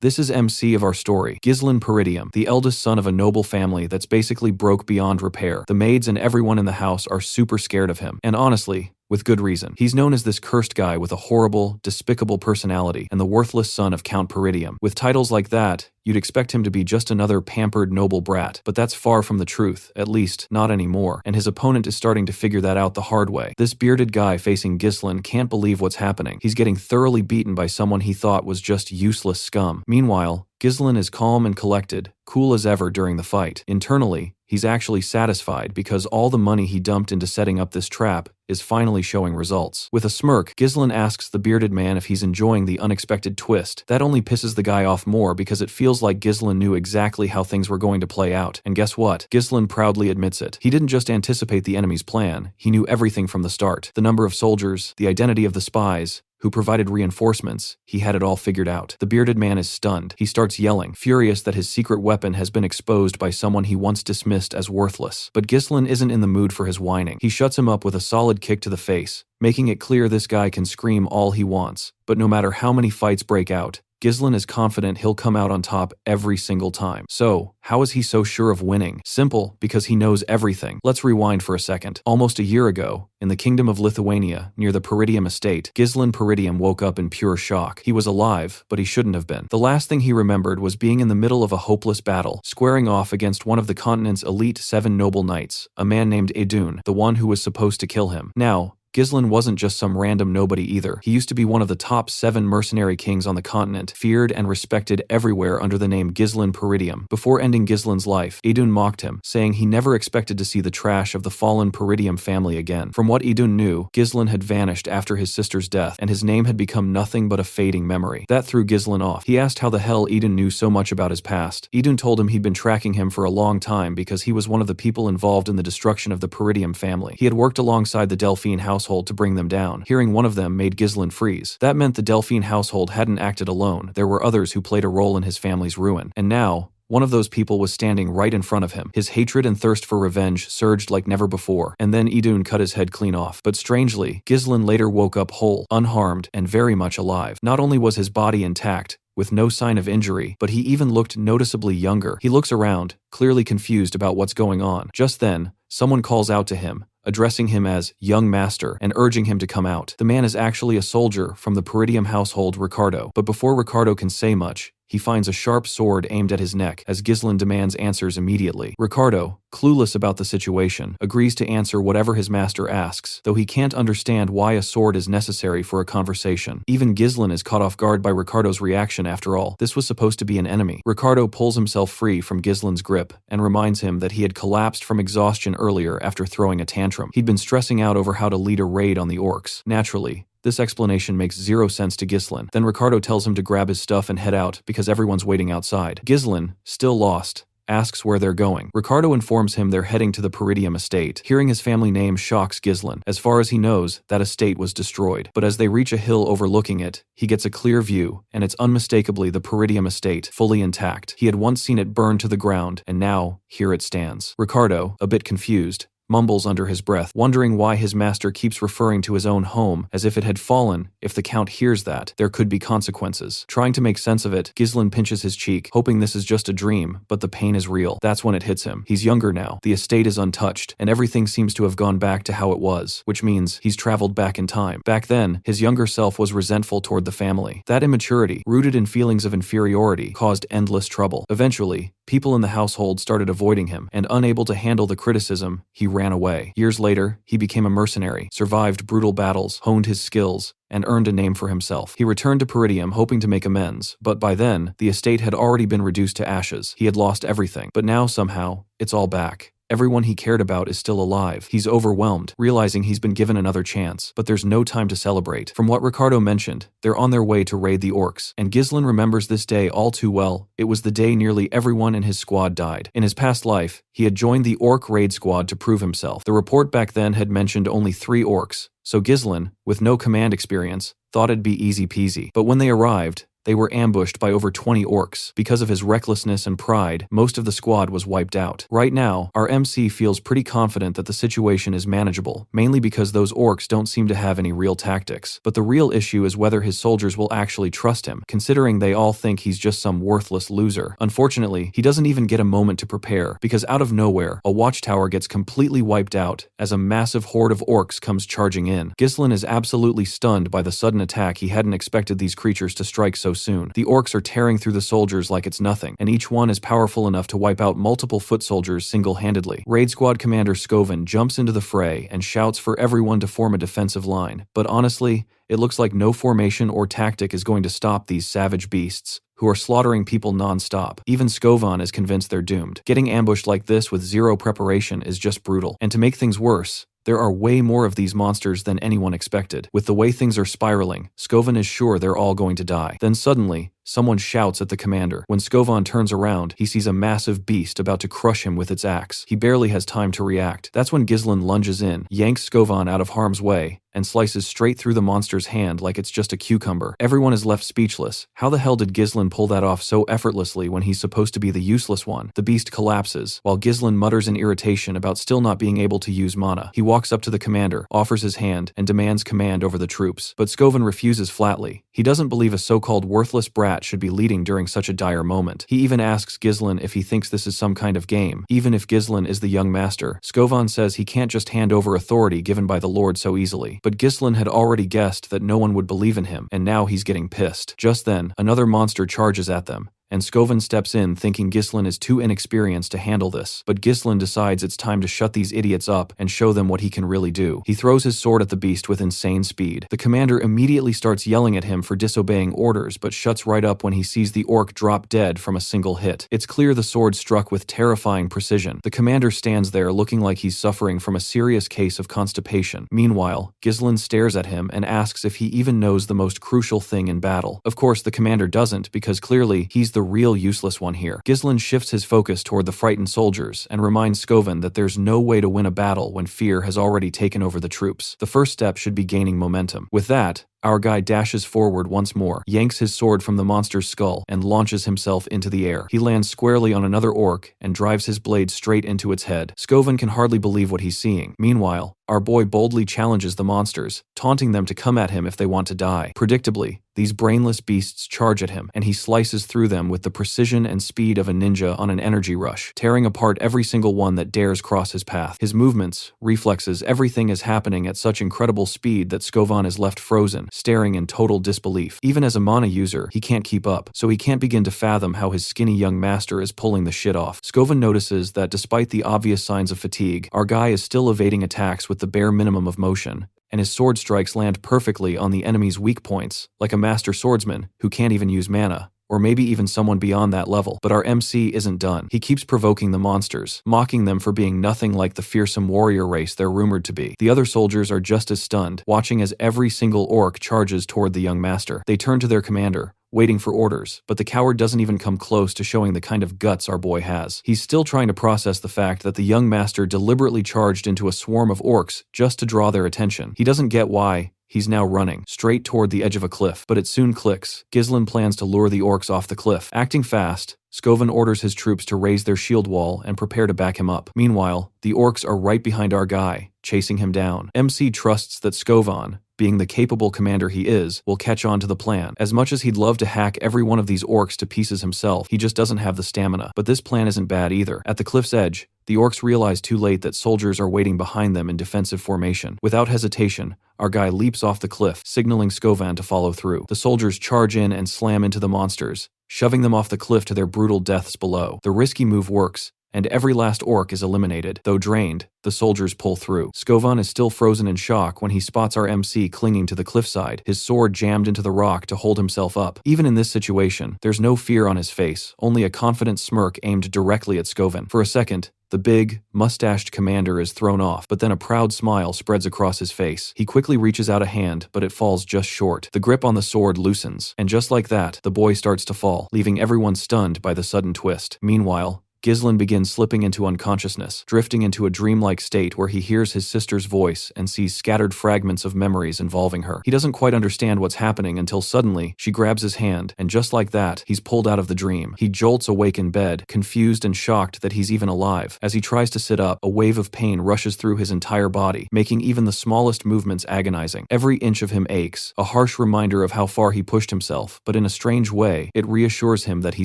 This is MC of our story, Ghislain Peridium, the eldest son of a noble family that's basically broke beyond repair. The maids and everyone in the house are super scared of him, and honestly, with good reason. He's known as this cursed guy with a horrible, despicable personality and the worthless son of Count Peridium. With titles like that, you'd expect him to be just another pampered noble brat, but that's far from the truth, at least not anymore, and his opponent is starting to figure that out the hard way. This bearded guy facing Ghislain can't believe what's happening. He's getting thoroughly beaten by someone he thought was just useless scum. Meanwhile, Ghislain is calm and collected, cool as ever during the fight. Internally, he's actually satisfied because all the money he dumped into setting up this trap is finally showing results. With a smirk, Ghislain asks the bearded man if he's enjoying the unexpected twist. That only pisses the guy off more because it feels like Ghislain knew exactly how things were going to play out. And guess what? Ghislain proudly admits it. He didn't just anticipate the enemy's plan, he knew everything from the start. The number of soldiers, the identity of the spies, who provided reinforcements, he had it all figured out. The bearded man is stunned. He starts yelling, furious that his secret weapon has been exposed by someone he once dismissed as worthless. But Ghislain isn't in the mood for his whining. He shuts him up with a solid kick to the face, making it clear this guy can scream all he wants. But no matter how many fights break out, Ghislain is confident he'll come out on top every single time. So, how is he so sure of winning? Simple, because he knows everything. Let's rewind for a second. Almost a year ago, in the kingdom of Lithuania, near the Peridium estate, Ghislain Peridium woke up in pure shock. He was alive, but he shouldn't have been. The last thing he remembered was being in the middle of a hopeless battle, squaring off against one of the continent's elite 7 noble knights, a man named Idun, the one who was supposed to kill him. Now, Ghislain wasn't just some random nobody either. He used to be one of the top 7 mercenary kings on the continent, feared and respected everywhere under the name Ghislain Peridium. Before ending Ghislain's life, Idun mocked him, saying he never expected to see the trash of the fallen Peridium family again. From what Idun knew, Ghislain had vanished after his sister's death, and his name had become nothing but a fading memory. That threw Ghislain off. He asked how the hell Idun knew so much about his past. Idun told him he'd been tracking him for a long time because he was one of the people involved in the destruction of the Peridium family. He had worked alongside the Delphine household to bring them down. Hearing one of them made Ghislain freeze. That meant the Delphine household hadn't acted alone. There were others who played a role in his family's ruin. And now, one of those people was standing right in front of him. His hatred and thirst for revenge surged like never before, and then Idun cut his head clean off. But strangely, Ghislain later woke up whole, unharmed, and very much alive. Not only was his body intact, with no sign of injury, but he even looked noticeably younger. He looks around, clearly confused about what's going on. Just then, someone calls out to him, addressing him as young master and urging him to come out. The man is actually a soldier from the Peridium household, Ricardo. But before Ricardo can say much, he finds a sharp sword aimed at his neck as Ghislain demands answers immediately. Ricardo, clueless about the situation, agrees to answer whatever his master asks, though he can't understand why a sword is necessary for a conversation. Even Ghislain is caught off guard by Ricardo's reaction after all. This was supposed to be an enemy. Ricardo pulls himself free from Ghislain's grip and reminds him that he had collapsed from exhaustion earlier after throwing a tantrum. He'd been stressing out over how to lead a raid on the orcs. Naturally, this explanation makes zero sense to Ghislain. Then Ricardo tells him to grab his stuff and head out because everyone's waiting outside. Ghislain, still lost, asks where they're going. Ricardo informs him they're heading to the Peridium estate. Hearing his family name shocks Ghislain. As far as he knows, that estate was destroyed. But as they reach a hill overlooking it, he gets a clear view, and it's unmistakably the Peridium estate, fully intact. He had once seen it burn to the ground, and now, here it stands. Ricardo, a bit confused, mumbles under his breath, wondering why his master keeps referring to his own home as if it had fallen. If the Count hears that, there could be consequences. Trying to make sense of it, Ghislain pinches his cheek, hoping this is just a dream, but the pain is real. That's when it hits him. He's younger now, the estate is untouched, and everything seems to have gone back to how it was, which means he's traveled back in time. Back then, his younger self was resentful toward the family. That immaturity, rooted in feelings of inferiority, caused endless trouble. Eventually, people in the household started avoiding him, and unable to handle the criticism, he ran away. Years later, he became a mercenary, survived brutal battles, honed his skills, and earned a name for himself. He returned to Peridium hoping to make amends, but by then, the estate had already been reduced to ashes. He had lost everything, but now somehow, it's all back. Everyone he cared about is still alive. He's overwhelmed, realizing he's been given another chance, but there's no time to celebrate. From what Ricardo mentioned, they're on their way to raid the orcs, and Ghislain remembers this day all too well. It was the day nearly everyone in his squad died. In his past life, he had joined the orc raid squad to prove himself. The report back then had mentioned only 3 orcs, so Ghislain, with no command experience, thought it'd be easy peasy. But when they arrived, They were ambushed by over 20 orcs. Because of his recklessness and pride, most of the squad was wiped out. Right now, our MC feels pretty confident that the situation is manageable, mainly because those orcs don't seem to have any real tactics. But the real issue is whether his soldiers will actually trust him, considering they all think he's just some worthless loser. Unfortunately, he doesn't even get a moment to prepare, because out of nowhere, a watchtower gets completely wiped out as a massive horde of orcs comes charging in. Ghislain is absolutely stunned by the sudden attack. He hadn't expected these creatures to strike so soon. The orcs are tearing through the soldiers like it's nothing, and each one is powerful enough to wipe out multiple foot soldiers single-handedly. Raid Squad Commander Scoven jumps into the fray and shouts for everyone to form a defensive line, but honestly, it looks like no formation or tactic is going to stop these savage beasts, who are slaughtering people non-stop. Even Scovan is convinced they're doomed. Getting ambushed like this with zero preparation is just brutal. And to make things worse, there are way more of these monsters than anyone expected. With the way things are spiraling, Scovan is sure they're all going to die. Then suddenly, someone shouts at the commander. When Scovan turns around, he sees a massive beast about to crush him with its axe. He barely has time to react. That's when Ghislain lunges in, yanks Scovan out of harm's way, and slices straight through the monster's hand like it's just a cucumber. Everyone is left speechless. How the hell did Ghislain pull that off so effortlessly when he's supposed to be the useless one? The beast collapses, while Ghislain mutters in irritation about still not being able to use mana. He walks up to the commander, offers his hand, and demands command over the troops. But Scovan refuses flatly. He doesn't believe a so-called worthless brat should be leading during such a dire moment. He even asks Ghislain if he thinks this is some kind of game. Even if Ghislain is the young master, Scovan says he can't just hand over authority given by the Lord so easily. But Ghislain had already guessed that no one would believe in him, and now he's getting pissed. Just then, another monster charges at them, and Scovan steps in thinking Ghislain is too inexperienced to handle this. But Ghislain decides it's time to shut these idiots up and show them what he can really do. He throws his sword at the beast with insane speed. The commander immediately starts yelling at him for disobeying orders, but shuts right up when he sees the orc drop dead from a single hit. It's clear the sword struck with terrifying precision. The commander stands there looking like he's suffering from a serious case of constipation. Meanwhile, Ghislain stares at him and asks if he even knows the most crucial thing in battle. Of course, the commander doesn't, because clearly he's the real useless one here. Ghislain shifts his focus toward the frightened soldiers and reminds Scovan that there's no way to win a battle when fear has already taken over the troops. The first step should be gaining momentum. With that, our guy dashes forward once more, yanks his sword from the monster's skull, and launches himself into the air. He lands squarely on another orc and drives his blade straight into its head. Scovan can hardly believe what he's seeing. Meanwhile, our boy boldly challenges the monsters, taunting them to come at him if they want to die. Predictably, these brainless beasts charge at him, and he slices through them with the precision and speed of a ninja on an energy rush, tearing apart every single one that dares cross his path. His movements, reflexes, everything is happening at such incredible speed that Scovan is left frozen, staring in total disbelief. Even as a mana user, he can't keep up, so he can't begin to fathom how his skinny young master is pulling the shit off. Scovan notices that despite the obvious signs of fatigue, our guy is still evading attacks with the bare minimum of motion, and his sword strikes land perfectly on the enemy's weak points, like a master swordsman who can't even use mana, or maybe even someone beyond that level. But our MC isn't done. He keeps provoking the monsters, mocking them for being nothing like the fearsome warrior race they're rumored to be. The other soldiers are just as stunned, watching as every single orc charges toward the young master. They turn to their commander, waiting for orders, but the coward doesn't even come close to showing the kind of guts our boy has. He's still trying to process the fact that the young master deliberately charged into a swarm of orcs just to draw their attention. He doesn't get why. He's now running, straight toward the edge of a cliff, but it soon clicks. Ghislain plans to lure the orcs off the cliff. Acting fast, Scovan orders his troops to raise their shield wall and prepare to back him up. Meanwhile, the orcs are right behind our guy, chasing him down. MC trusts that Scovan, being the capable commander he is, will catch on to the plan. As much as he'd love to hack every one of these orcs to pieces himself, he just doesn't have the stamina. But this plan isn't bad either. At the cliff's edge, the orcs realize too late that soldiers are waiting behind them in defensive formation. Without hesitation, our guy leaps off the cliff, signaling Scovan to follow through. The soldiers charge in and slam into the monsters, shoving them off the cliff to their brutal deaths below. The risky move works, and every last orc is eliminated. Though drained, the soldiers pull through. Scovan is still frozen in shock when he spots our MC clinging to the cliffside, his sword jammed into the rock to hold himself up. Even in this situation, there's no fear on his face, only a confident smirk aimed directly at Scovan. For a second, the big, mustached commander is thrown off, but then a proud smile spreads across his face. He quickly reaches out a hand, but it falls just short. The grip on the sword loosens, and just like that, the boy starts to fall, leaving everyone stunned by the sudden twist. Meanwhile, Ghislain begins slipping into unconsciousness, drifting into a dreamlike state where he hears his sister's voice and sees scattered fragments of memories involving her. He doesn't quite understand what's happening until suddenly, she grabs his hand, and just like that, he's pulled out of the dream. He jolts awake in bed, confused and shocked that he's even alive. As he tries to sit up, a wave of pain rushes through his entire body, making even the smallest movements agonizing. Every inch of him aches, a harsh reminder of how far he pushed himself, but in a strange way, it reassures him that he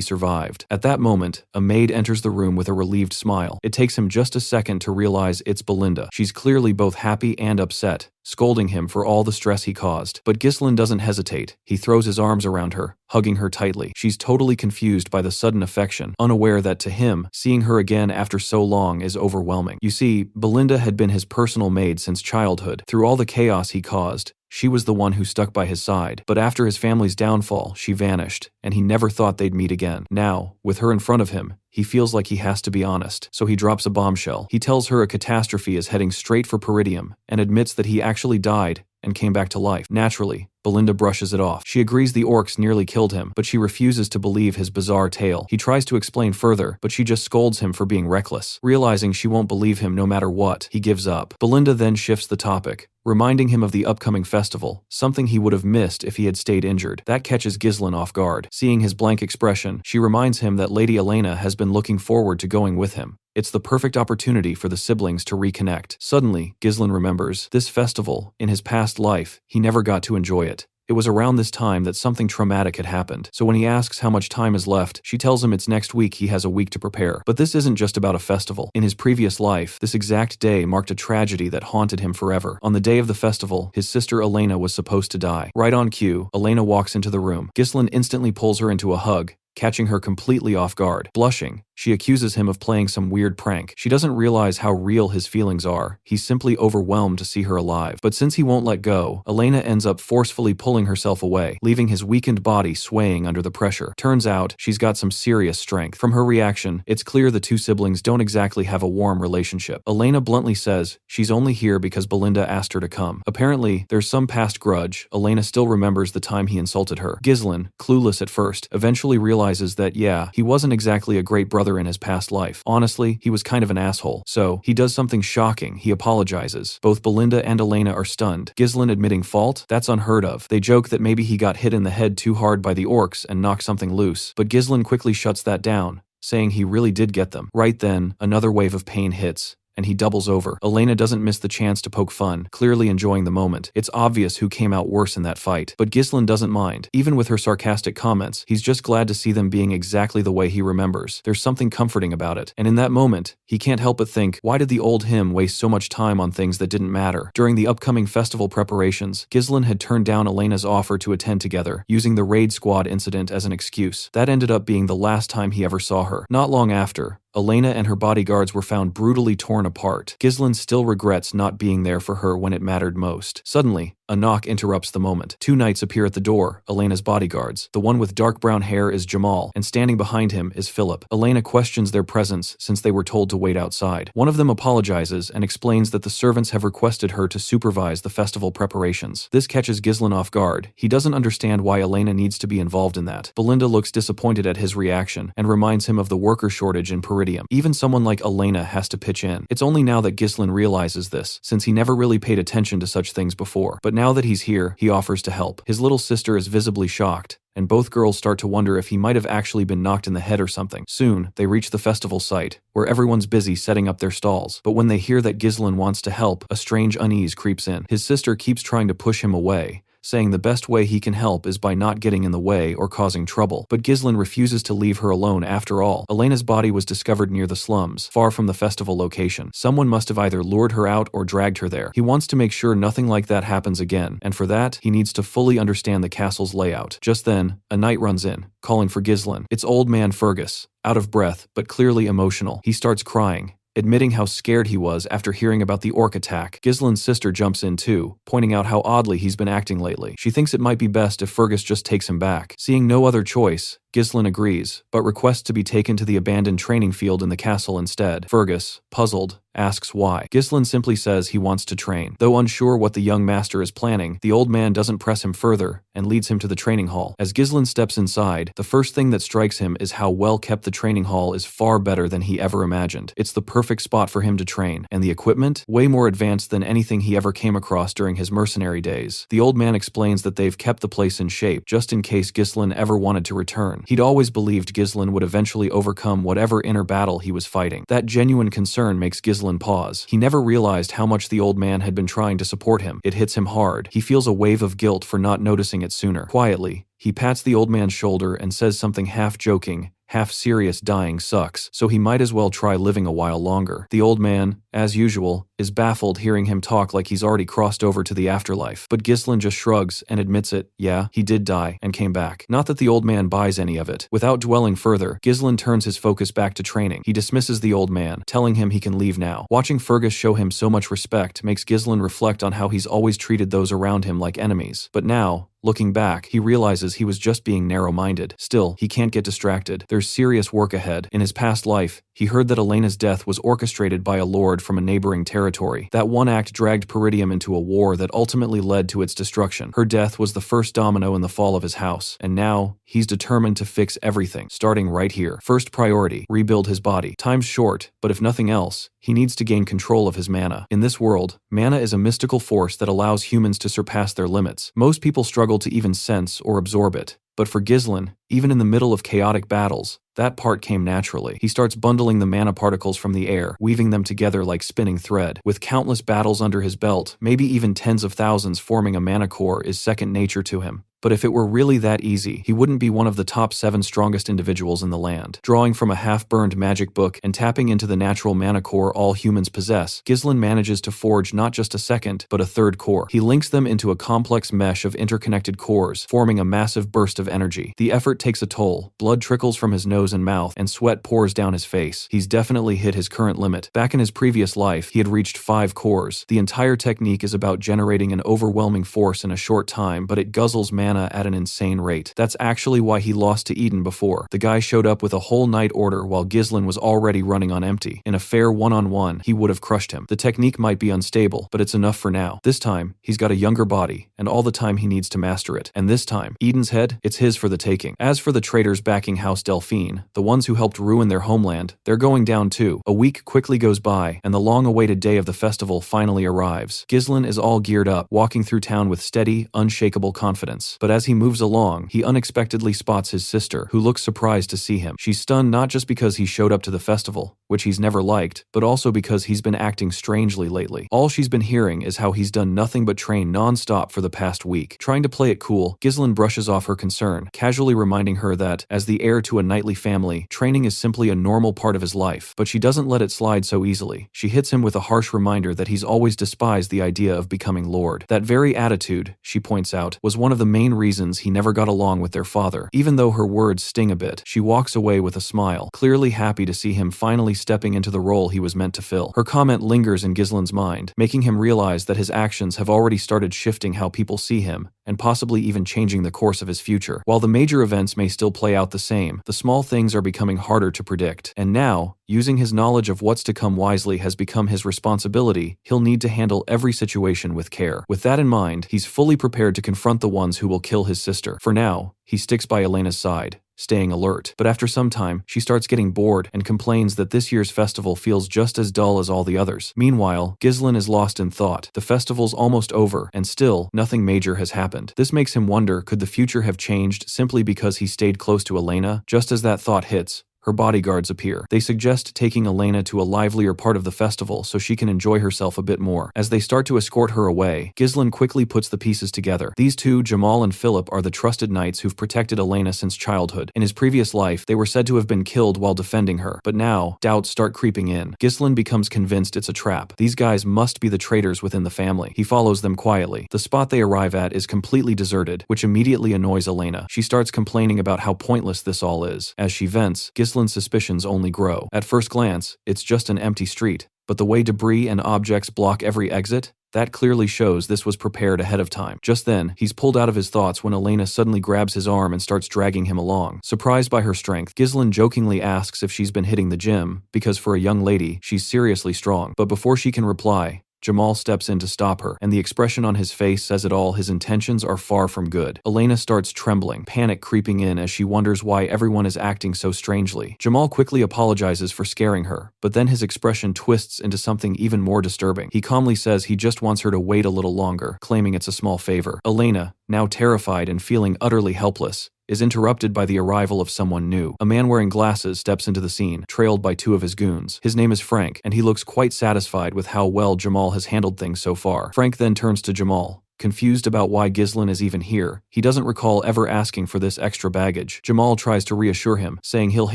survived. At that moment, a maid enters the room with a relieved smile. It takes him just a second to realize it's Belinda. She's clearly both happy and upset, scolding him for all the stress he caused. But Ghislain doesn't hesitate. He throws his arms around her, hugging her tightly. She's totally confused by the sudden affection, unaware that to him, seeing her again after so long is overwhelming. You see, Belinda had been his personal maid since childhood. Through all the chaos he caused, she was the one who stuck by his side. But after his family's downfall, she vanished, and he never thought they'd meet again. Now, with her in front of him, he feels like he has to be honest, so he drops a bombshell. He tells her a catastrophe is heading straight for Peridium, and admits that he actually died and came back to life. Naturally, Belinda brushes it off. She agrees the orcs nearly killed him, but she refuses to believe his bizarre tale. He tries to explain further, but she just scolds him for being reckless. Realizing she won't believe him no matter what, he gives up. Belinda then shifts the topic, reminding him of the upcoming festival, something he would have missed if he had stayed injured. That catches Ghislain off guard. Seeing his blank expression, she reminds him that Lady Elena has been looking forward to going with him. It's the perfect opportunity for the siblings to reconnect. Suddenly, Ghislain remembers this festival. In his past life, he never got to enjoy it. It was around this time that something traumatic had happened. So when he asks how much time is left, she tells him it's next week. He has a week to prepare. But this isn't just about a festival. In his previous life, this exact day marked a tragedy that haunted him forever. On the day of the festival, his sister Elena was supposed to die. Right on cue, Elena walks into the room. Ghislain instantly pulls her into a hug, catching her completely off guard. Blushing, she accuses him of playing some weird prank. She doesn't realize how real his feelings are. He's simply overwhelmed to see her alive. But since he won't let go, Elena ends up forcefully pulling herself away, leaving his weakened body swaying under the pressure. Turns out, she's got some serious strength. From her reaction, it's clear the two siblings don't exactly have a warm relationship. Elena bluntly says she's only here because Belinda asked her to come. Apparently, there's some past grudge. Elena still remembers the time he insulted her. Ghislain, clueless at first, eventually realizes that yeah, he wasn't exactly a great brother in his past life. Honestly, he was kind of an asshole. So, he does something shocking. He apologizes. Both Belinda and Elena are stunned. Ghislain admitting fault? That's unheard of. They joke that maybe he got hit in the head too hard by the orcs and knocked something loose. But Ghislain quickly shuts that down, saying he really did get them. Right then, another wave of pain hits, and he doubles over. Elena doesn't miss the chance to poke fun, clearly enjoying the moment. It's obvious who came out worse in that fight, but Ghislain doesn't mind. Even with her sarcastic comments, he's just glad to see them being exactly the way he remembers. There's something comforting about it, and in that moment, he can't help but think, why did the old him waste so much time on things that didn't matter? During the upcoming festival preparations, Ghislain had turned down Elena's offer to attend together, using the raid squad incident as an excuse. That ended up being the last time he ever saw her. Not long after, Elena and her bodyguards were found brutally torn apart. Ghislain still regrets not being there for her when it mattered most. Suddenly, a knock interrupts the moment. Two knights appear at the door, Elena's bodyguards. The one with dark brown hair is Jamal, and standing behind him is Philip. Elena questions their presence since they were told to wait outside. One of them apologizes and explains that the servants have requested her to supervise the festival preparations. This catches Ghislain off guard. He doesn't understand why Elena needs to be involved in that. Belinda looks disappointed at his reaction and reminds him of the worker shortage in Peridium. Even someone like Elena has to pitch in. It's only now that Ghislain realizes this, since he never really paid attention to such things before. But now that he's here, he offers to help. His little sister is visibly shocked, and both girls start to wonder if he might have actually been knocked in the head or something. Soon, they reach the festival site, where everyone's busy setting up their stalls. But when they hear that Ghislain wants to help, a strange unease creeps in. His sister keeps trying to push him away, saying the best way he can help is by not getting in the way or causing trouble. But Ghislain refuses to leave her alone after all. Elena's body was discovered near the slums, far from the festival location. Someone must have either lured her out or dragged her there. He wants to make sure nothing like that happens again, and for that, he needs to fully understand the castle's layout. Just then, a knight runs in, calling for Ghislain. It's old man Fergus, out of breath, but clearly emotional. He starts crying, admitting how scared he was after hearing about the orc attack. Ghislain's sister jumps in too, pointing out how oddly he's been acting lately. She thinks it might be best if Fergus just takes him back. Seeing no other choice, Ghislaine agrees, but requests to be taken to the abandoned training field in the castle instead. Fergus, puzzled, asks why. Ghislaine simply says he wants to train. Though unsure what the young master is planning, the old man doesn't press him further and leads him to the training hall. As Ghislaine steps inside, the first thing that strikes him is how well kept the training hall is. Far better than he ever imagined. It's the perfect spot for him to train, and the equipment? Way more advanced than anything he ever came across during his mercenary days. The old man explains that they've kept the place in shape just in case Ghislaine ever wanted to return. He'd always believed Ghislaine would eventually overcome whatever inner battle he was fighting. That genuine concern makes Ghislaine pause. He never realized how much the old man had been trying to support him. It hits him hard. He feels a wave of guilt for not noticing it sooner. Quietly, he pats the old man's shoulder and says something half joking, half serious. Dying sucks, so he might as well try living a while longer. The old man, as usual, is baffled hearing him talk like he's already crossed over to the afterlife. But Ghislaine just shrugs and admits it. Yeah, he did die and came back. Not that the old man buys any of it. Without dwelling further, Ghislaine turns his focus back to training. He dismisses the old man, telling him he can leave now. Watching Fergus show him so much respect makes Ghislaine reflect on how he's always treated those around him like enemies. But now, looking back, he realizes he was just being narrow-minded. Still, he can't get distracted. There's serious work ahead. In his past life, he heard that Elena's death was orchestrated by a lord from a neighboring territory. That one act dragged Peridium into a war that ultimately led to its destruction. Her death was the first domino in the fall of his house, and now, he's determined to fix everything, starting right here. First priority, rebuild his body. Time's short, but if nothing else, he needs to gain control of his mana. In this world, mana is a mystical force that allows humans to surpass their limits. Most people struggle to even sense or absorb it. But for Ghislaine, even in the middle of chaotic battles, that part came naturally. He starts bundling the mana particles from the air, weaving them together like spinning thread. With countless battles under his belt, maybe even tens of thousands, forming a mana core is second nature to him. But if it were really that easy, he wouldn't be one of the top 7 strongest individuals in the land. Drawing from a half-burned magic book and tapping into the natural mana core all humans possess, Ghislaine manages to forge not just a second, but a third core. He links them into a complex mesh of interconnected cores, forming a massive burst of energy. The effort takes a toll. Blood trickles from his nose and mouth, and sweat pours down his face. He's definitely hit his current limit. Back in his previous life, he had reached 5 cores. The entire technique is about generating an overwhelming force in a short time, but it guzzles mana at an insane rate. That's actually why he lost to Eden before. The guy showed up with a whole night order while Ghislaine was already running on empty. In a fair one-on-one, he would have crushed him. The technique might be unstable, but it's enough for now. This time, he's got a younger body, and all the time he needs to master it. And this time, Eden's head, it's his for the taking. As for the traitors backing House Delphine, the ones who helped ruin their homeland, they're going down too. A week quickly goes by, and the long-awaited day of the festival finally arrives. Ghislaine is all geared up, walking through town with steady, unshakable confidence. But as he moves along, he unexpectedly spots his sister, who looks surprised to see him. She's stunned not just because he showed up to the festival, which he's never liked, but also because he's been acting strangely lately. All she's been hearing is how he's done nothing but train non-stop for the past week. Trying to play it cool, Ghislaine brushes off her concern, casually reminding her that, as the heir to a knightly family, training is simply a normal part of his life. But she doesn't let it slide so easily. She hits him with a harsh reminder that he's always despised the idea of becoming lord. That very attitude, she points out, was one of the main reasons he never got along with their father. Even though her words sting a bit, she walks away with a smile, clearly happy to see him finally stepping into the role he was meant to fill. Her comment lingers in Ghislaine's mind, making him realize that his actions have already started shifting how people see him, and possibly even changing the course of his future. While the major events may still play out the same, the small things are becoming harder to predict. And now, using his knowledge of what's to come wisely has become his responsibility. He'll need to handle every situation with care. With that in mind, he's fully prepared to confront the ones who will kill his sister. For now, he sticks by Elena's side, staying alert. But after some time, she starts getting bored and complains that this year's festival feels just as dull as all the others. Meanwhile, Ghislaine is lost in thought. The festival's almost over, and still, nothing major has happened. This makes him wonder, could the future have changed simply because he stayed close to Elena? Just as that thought hits, her bodyguards appear. They suggest taking Elena to a livelier part of the festival so she can enjoy herself a bit more. As they start to escort her away, Ghislaine quickly puts the pieces together. These two, Jamal and Philip, are the trusted knights who've protected Elena since childhood. In his previous life, they were said to have been killed while defending her. But now, doubts start creeping in. Ghislaine becomes convinced it's a trap. These guys must be the traitors within the family. He follows them quietly. The spot they arrive at is completely deserted, which immediately annoys Elena. She starts complaining about how pointless this all is. As she vents, Ghislaine's suspicions only grow. At first glance, it's just an empty street, but the way debris and objects block every exit, That clearly shows this was prepared ahead of time. Just then, he's pulled out of his thoughts when Elena suddenly grabs his arm and starts dragging him along. Surprised by her strength, Ghislaine jokingly asks if she's been hitting the gym, because for a young lady, she's seriously strong. But before she can reply, Jamal steps in to stop her, and the expression on his face says it all. His intentions are far from good. Elena starts trembling, panic creeping in as she wonders why everyone is acting so strangely. Jamal quickly apologizes for scaring her, but then his expression twists into something even more disturbing. He calmly says he just wants her to wait a little longer, claiming it's a small favor. Elena, now terrified and feeling utterly helpless, is interrupted by the arrival of someone new. A man wearing glasses steps into the scene, trailed by two of his goons. His name is Frank, and he looks quite satisfied with how well Jamal has handled things so far. Frank then turns to Jamal, confused about why Ghislaine is even here. He doesn't recall ever asking for this extra baggage. Jamal tries to reassure him, saying he'll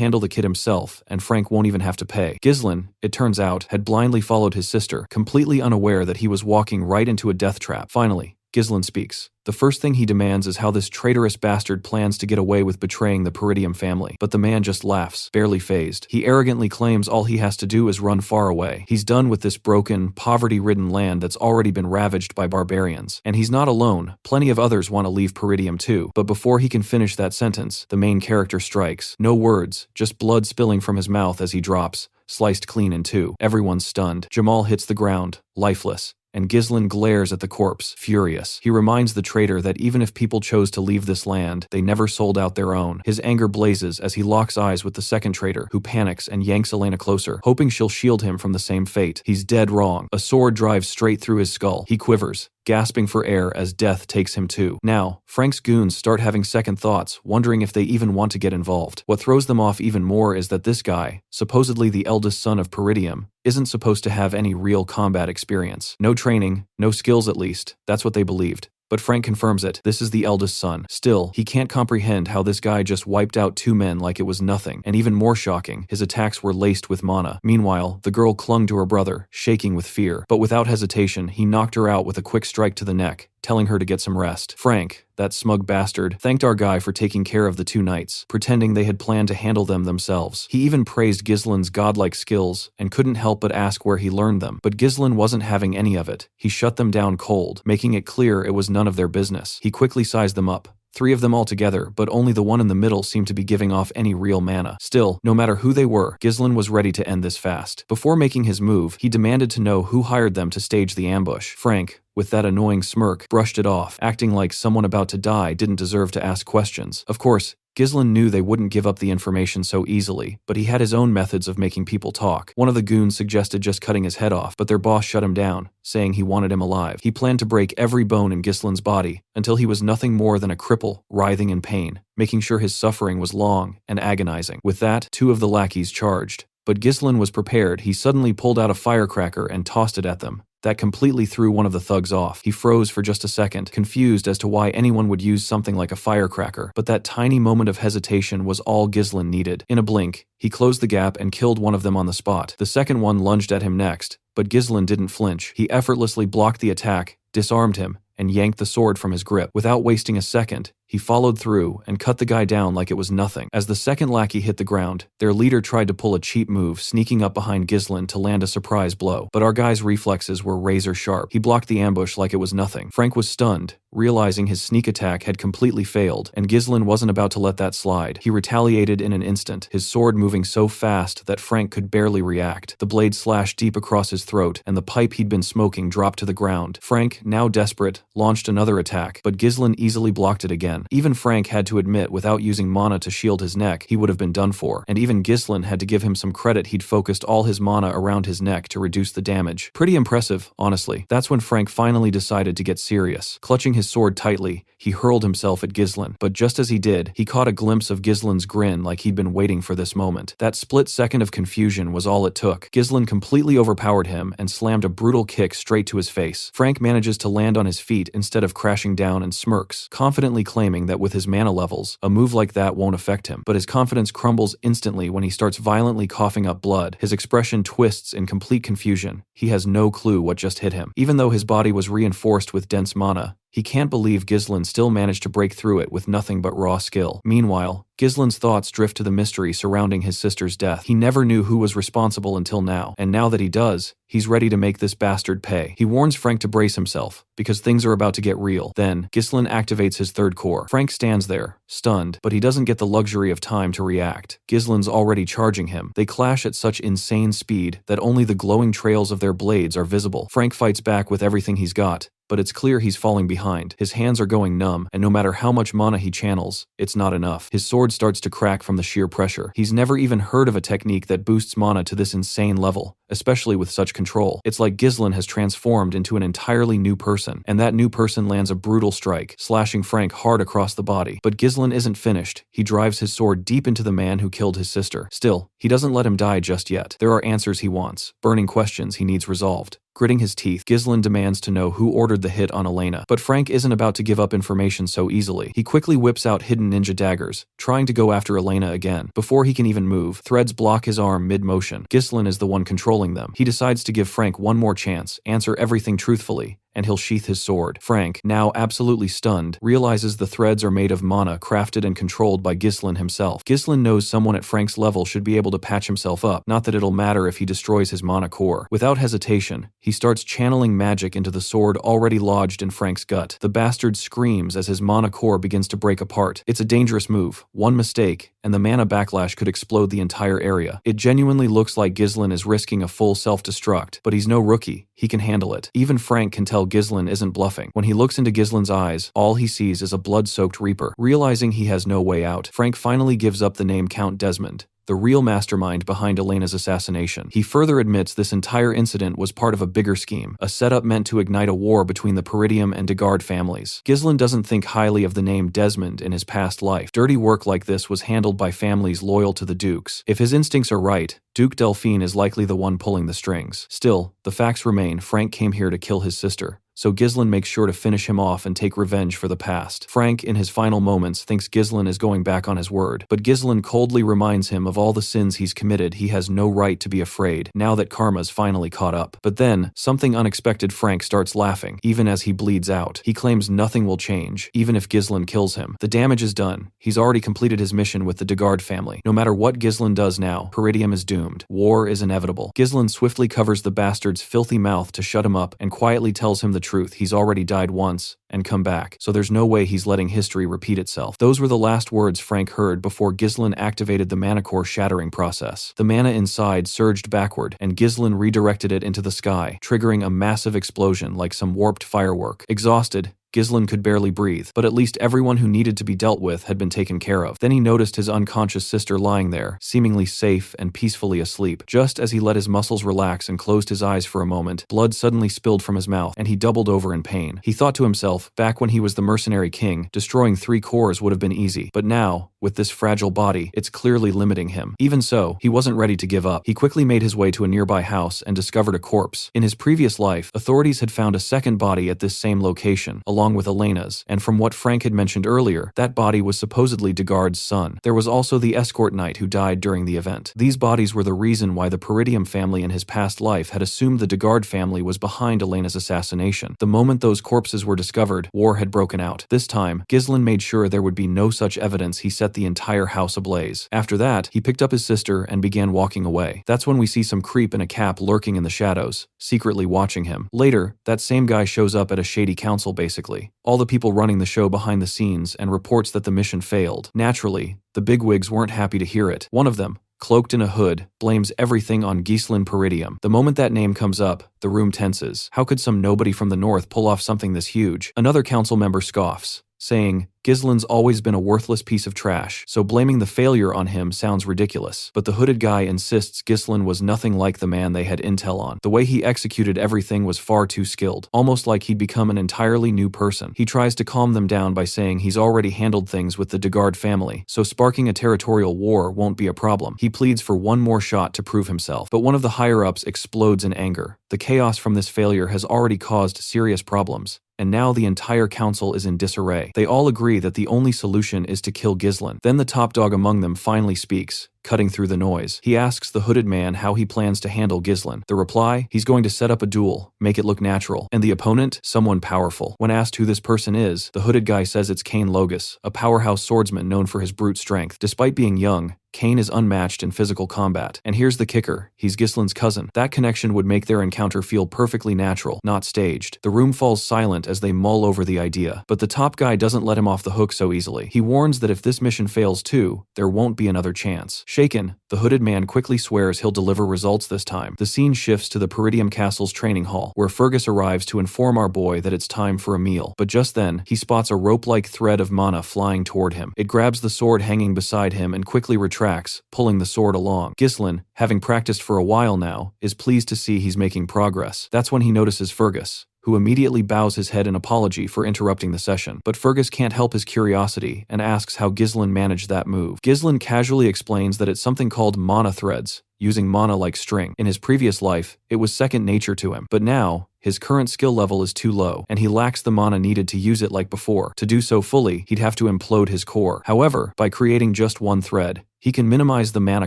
handle the kid himself, and Frank won't even have to pay. Ghislaine, it turns out, had blindly followed his sister, completely unaware that he was walking right into a death trap. Finally, Ghislaine speaks. The first thing he demands is how this traitorous bastard plans to get away with betraying the Peridium family. But the man just laughs, barely fazed. He arrogantly claims all he has to do is run far away. He's done with this broken, poverty-ridden land that's already been ravaged by barbarians. And he's not alone. Plenty of others want to leave Peridium too. But before he can finish that sentence, the main character strikes. No words, just blood spilling from his mouth as he drops, sliced clean in two. Everyone's stunned. Jamal hits the ground, lifeless, and Ghislaine glares at the corpse, furious. He reminds the traitor that even if people chose to leave this land, they never sold out their own. His anger blazes as he locks eyes with the second traitor, who panics and yanks Elena closer, hoping she'll shield him from the same fate. He's dead wrong. A sword drives straight through his skull. He quivers, gasping for air as death takes him too. Now, Frank's goons start having second thoughts, wondering if they even want to get involved. What throws them off even more is that this guy, supposedly the eldest son of Peridium, isn't supposed to have any real combat experience. No training, no skills at least, that's what they believed. But Frank confirms it. This is the eldest son. Still, he can't comprehend how this guy just wiped out two men like it was nothing. And even more shocking, his attacks were laced with mana. Meanwhile, the girl clung to her brother, shaking with fear. But without hesitation, he knocked her out with a quick strike to the neck, telling her to get some rest. Frank, that smug bastard, thanked our guy for taking care of the two knights, pretending they had planned to handle them themselves. He even praised Ghislaine's godlike skills, and couldn't help but ask where he learned them. But Ghislaine wasn't having any of it. He shut them down cold, making it clear it was none of their business. He quickly sized them up. 3 of them altogether, but only the one in the middle seemed to be giving off any real mana. Still, no matter who they were, Ghislaine was ready to end this fast. Before making his move, he demanded to know who hired them to stage the ambush. Frank, with that annoying smirk, brushed it off, acting like someone about to die didn't deserve to ask questions. Of course, Ghislaine knew they wouldn't give up the information so easily, but he had his own methods of making people talk. One of the goons suggested just cutting his head off, but their boss shut him down, saying he wanted him alive. He planned to break every bone in Ghislaine's body until he was nothing more than a cripple, writhing in pain, making sure his suffering was long and agonizing. With that, 2 of the lackeys charged. But Ghislaine was prepared. He suddenly pulled out a firecracker and tossed it at them. That completely threw one of the thugs off. He froze for just a second, confused as to why anyone would use something like a firecracker. But that tiny moment of hesitation was all Ghislaine needed. In a blink, he closed the gap and killed one of them on the spot. The second one lunged at him next, but Ghislaine didn't flinch. He effortlessly blocked the attack, disarmed him, and yanked the sword from his grip. Without wasting a second, he followed through and cut the guy down like it was nothing. As the second lackey hit the ground, their leader tried to pull a cheap move, sneaking up behind Ghislaine to land a surprise blow. But our guy's reflexes were razor sharp. He blocked the ambush like it was nothing. Frank was stunned, realizing his sneak attack had completely failed, and Ghislaine wasn't about to let that slide. He retaliated in an instant, his sword moving so fast that Frank could barely react. The blade slashed deep across his throat, and the pipe he'd been smoking dropped to the ground. Frank, now desperate, launched another attack, but Ghislaine easily blocked it again. Even Frank had to admit without using mana to shield his neck, he would have been done for. And even Ghislaine had to give him some credit. He'd focused all his mana around his neck to reduce the damage. Pretty impressive, honestly. That's when Frank finally decided to get serious. Clutching his sword tightly, he hurled himself at Ghislaine. But just as he did, he caught a glimpse of Ghislaine's grin like he'd been waiting for this moment. That split second of confusion was all it took. Ghislaine completely overpowered him and slammed a brutal kick straight to his face. Frank manages to land on his feet instead of crashing down and smirks, confidently claiming that with his mana levels, a move like that won't affect him. But his confidence crumbles instantly when he starts violently coughing up blood. His expression twists in complete confusion. He has no clue what just hit him. Even though his body was reinforced with dense mana, he can't believe Ghislaine still managed to break through it with nothing but raw skill. Meanwhile, Gislin's thoughts drift to the mystery surrounding his sister's death. He never knew who was responsible until now, and now that he does, he's ready to make this bastard pay. He warns Frank to brace himself, because things are about to get real. Then, Gislin activates his third core. Frank stands there, stunned, but he doesn't get the luxury of time to react. Gislin's already charging him. They clash at such insane speed that only the glowing trails of their blades are visible. Frank fights back with everything he's got, but it's clear he's falling behind. His hands are going numb, and no matter how much mana he channels, it's not enough. His sword starts to crack from the sheer pressure. He's never even heard of a technique that boosts mana to this insane level, especially with such control. It's like Gislin has transformed into an entirely new person, and that new person lands a brutal strike, slashing Frank hard across the body. But Gislin isn't finished. He drives his sword deep into the man who killed his sister. Still, he doesn't let him die just yet. There are answers he wants, burning questions he needs resolved. Gritting his teeth, Gislin demands to know who ordered the hit on Elena. But Frank isn't about to give up information so easily. He quickly whips out hidden ninja daggers, trying to go after Elena again. Before he can even move, threads block his arm mid-motion. Gislin is the one controlling them. He decides to give Frank one more chance, answer everything truthfully, and he'll sheath his sword. Frank, now absolutely stunned, realizes the threads are made of mana crafted and controlled by Gislin himself. Gislin knows someone at Frank's level should be able to patch himself up, not that it'll matter if he destroys his mana core. Without hesitation, he starts channeling magic into the sword already lodged in Frank's gut. The bastard screams as his mana core begins to break apart. It's a dangerous move. One mistake, and the mana backlash could explode the entire area. It genuinely looks like Gislin is risking a full self-destruct, but he's no rookie. He can handle it. Even Frank can tell Gislin isn't bluffing. When he looks into Gislin's eyes, all he sees is a blood-soaked reaper. Realizing he has no way out, Frank finally gives up the name Count Desmond, the real mastermind behind Elena's assassination. He further admits this entire incident was part of a bigger scheme, a setup meant to ignite a war between the Peridium and Degard families. Gislin doesn't think highly of the name Desmond in his past life. Dirty work like this was handled by families loyal to the dukes. If his instincts are right, Duke Delphine is likely the one pulling the strings. Still, the facts remain. Frank came here to kill his sister, so Gislin makes sure to finish him off and take revenge for the past. Frank, in his final moments, thinks Gislin is going back on his word, but Gislin coldly reminds him of all the sins he's committed. He has no right to be afraid, now that karma's finally caught up. But then, something unexpected. Frank starts laughing, even as he bleeds out. He claims nothing will change, even if Gislin kills him. The damage is done. He's already completed his mission with the Degard family. No matter what Gislin does now, Peridium is doomed. War is inevitable. Gislin swiftly covers the bastard's filthy mouth to shut him up and quietly tells him the truth. He's already died once and come back, so there's no way he's letting history repeat itself. Those were the last words Frank heard before Gislin activated the mana core shattering process. The mana inside surged backward, and Gislin redirected it into the sky, triggering a massive explosion like some warped firework. Exhausted, Gislin could barely breathe, but at least everyone who needed to be dealt with had been taken care of. Then he noticed his unconscious sister lying there, seemingly safe and peacefully asleep. Just as he let his muscles relax and closed his eyes for a moment, blood suddenly spilled from his mouth, and he doubled over in pain. He thought to himself, back when he was the mercenary king, destroying 3 cores would have been easy. But now, with this fragile body, it's clearly limiting him. Even so, he wasn't ready to give up. He quickly made his way to a nearby house and discovered a corpse. In his previous life, authorities had found a second body at this same location, along with Elena's, and from what Frank had mentioned earlier, that body was supposedly Degard's son. There was also the escort knight who died during the event. These bodies were the reason why the Peridium family in his past life had assumed the Degard family was behind Elena's assassination. The moment those corpses were discovered, war had broken out. This time, Gislin made sure there would be no such evidence. He set the entire house ablaze. After that, he picked up his sister and began walking away. That's when we see some creep in a cap lurking in the shadows, secretly watching him. Later, that same guy shows up at a shady council basically. All the people running the show behind the scenes and reports that the mission failed. Naturally, the bigwigs weren't happy to hear it. One of them, cloaked in a hood, blames everything on Gislin Peridium. The moment that name comes up, the room tenses. How could some nobody from the north pull off something this huge? Another council member scoffs, saying, Gislin's always been a worthless piece of trash, so blaming the failure on him sounds ridiculous. But the hooded guy insists Gislin was nothing like the man they had intel on. The way he executed everything was far too skilled, almost like he'd become an entirely new person. He tries to calm them down by saying he's already handled things with the Degard family, so sparking a territorial war won't be a problem. He pleads for one more shot to prove himself, but one of the higher-ups explodes in anger. The chaos from this failure has already caused serious problems, and now the entire council is in disarray. They all agree that the only solution is to kill Gislin. Then the top dog among them finally speaks, cutting through the noise. He asks the hooded man how he plans to handle Ghislaine. The reply, he's going to set up a duel, make it look natural. And the opponent? Someone powerful. When asked who this person is, the hooded guy says it's Kane Logus, a powerhouse swordsman known for his brute strength. Despite being young, Kane is unmatched in physical combat. And here's the kicker, he's Ghislaine's cousin. That connection would make their encounter feel perfectly natural, not staged. The room falls silent as they mull over the idea. But the top guy doesn't let him off the hook so easily. He warns that if this mission fails too, there won't be another chance. Shaken, the hooded man quickly swears he'll deliver results this time. The scene shifts to the Peridium Castle's training hall, where Fergus arrives to inform our boy that it's time for a meal. But just then, he spots a rope-like thread of mana flying toward him. It grabs the sword hanging beside him and quickly retracts, pulling the sword along. Ghislaine, having practiced for a while now, is pleased to see he's making progress. That's when he notices Fergus, who immediately bows his head in apology for interrupting the session. But Fergus can't help his curiosity and asks how Ghislaine managed that move. Ghislaine casually explains that it's something called mana threads, using mana like string. In his previous life, it was second nature to him. But now, his current skill level is too low, and he lacks the mana needed to use it like before. To do so fully, he'd have to implode his core. However, by creating just one thread, he can minimize the mana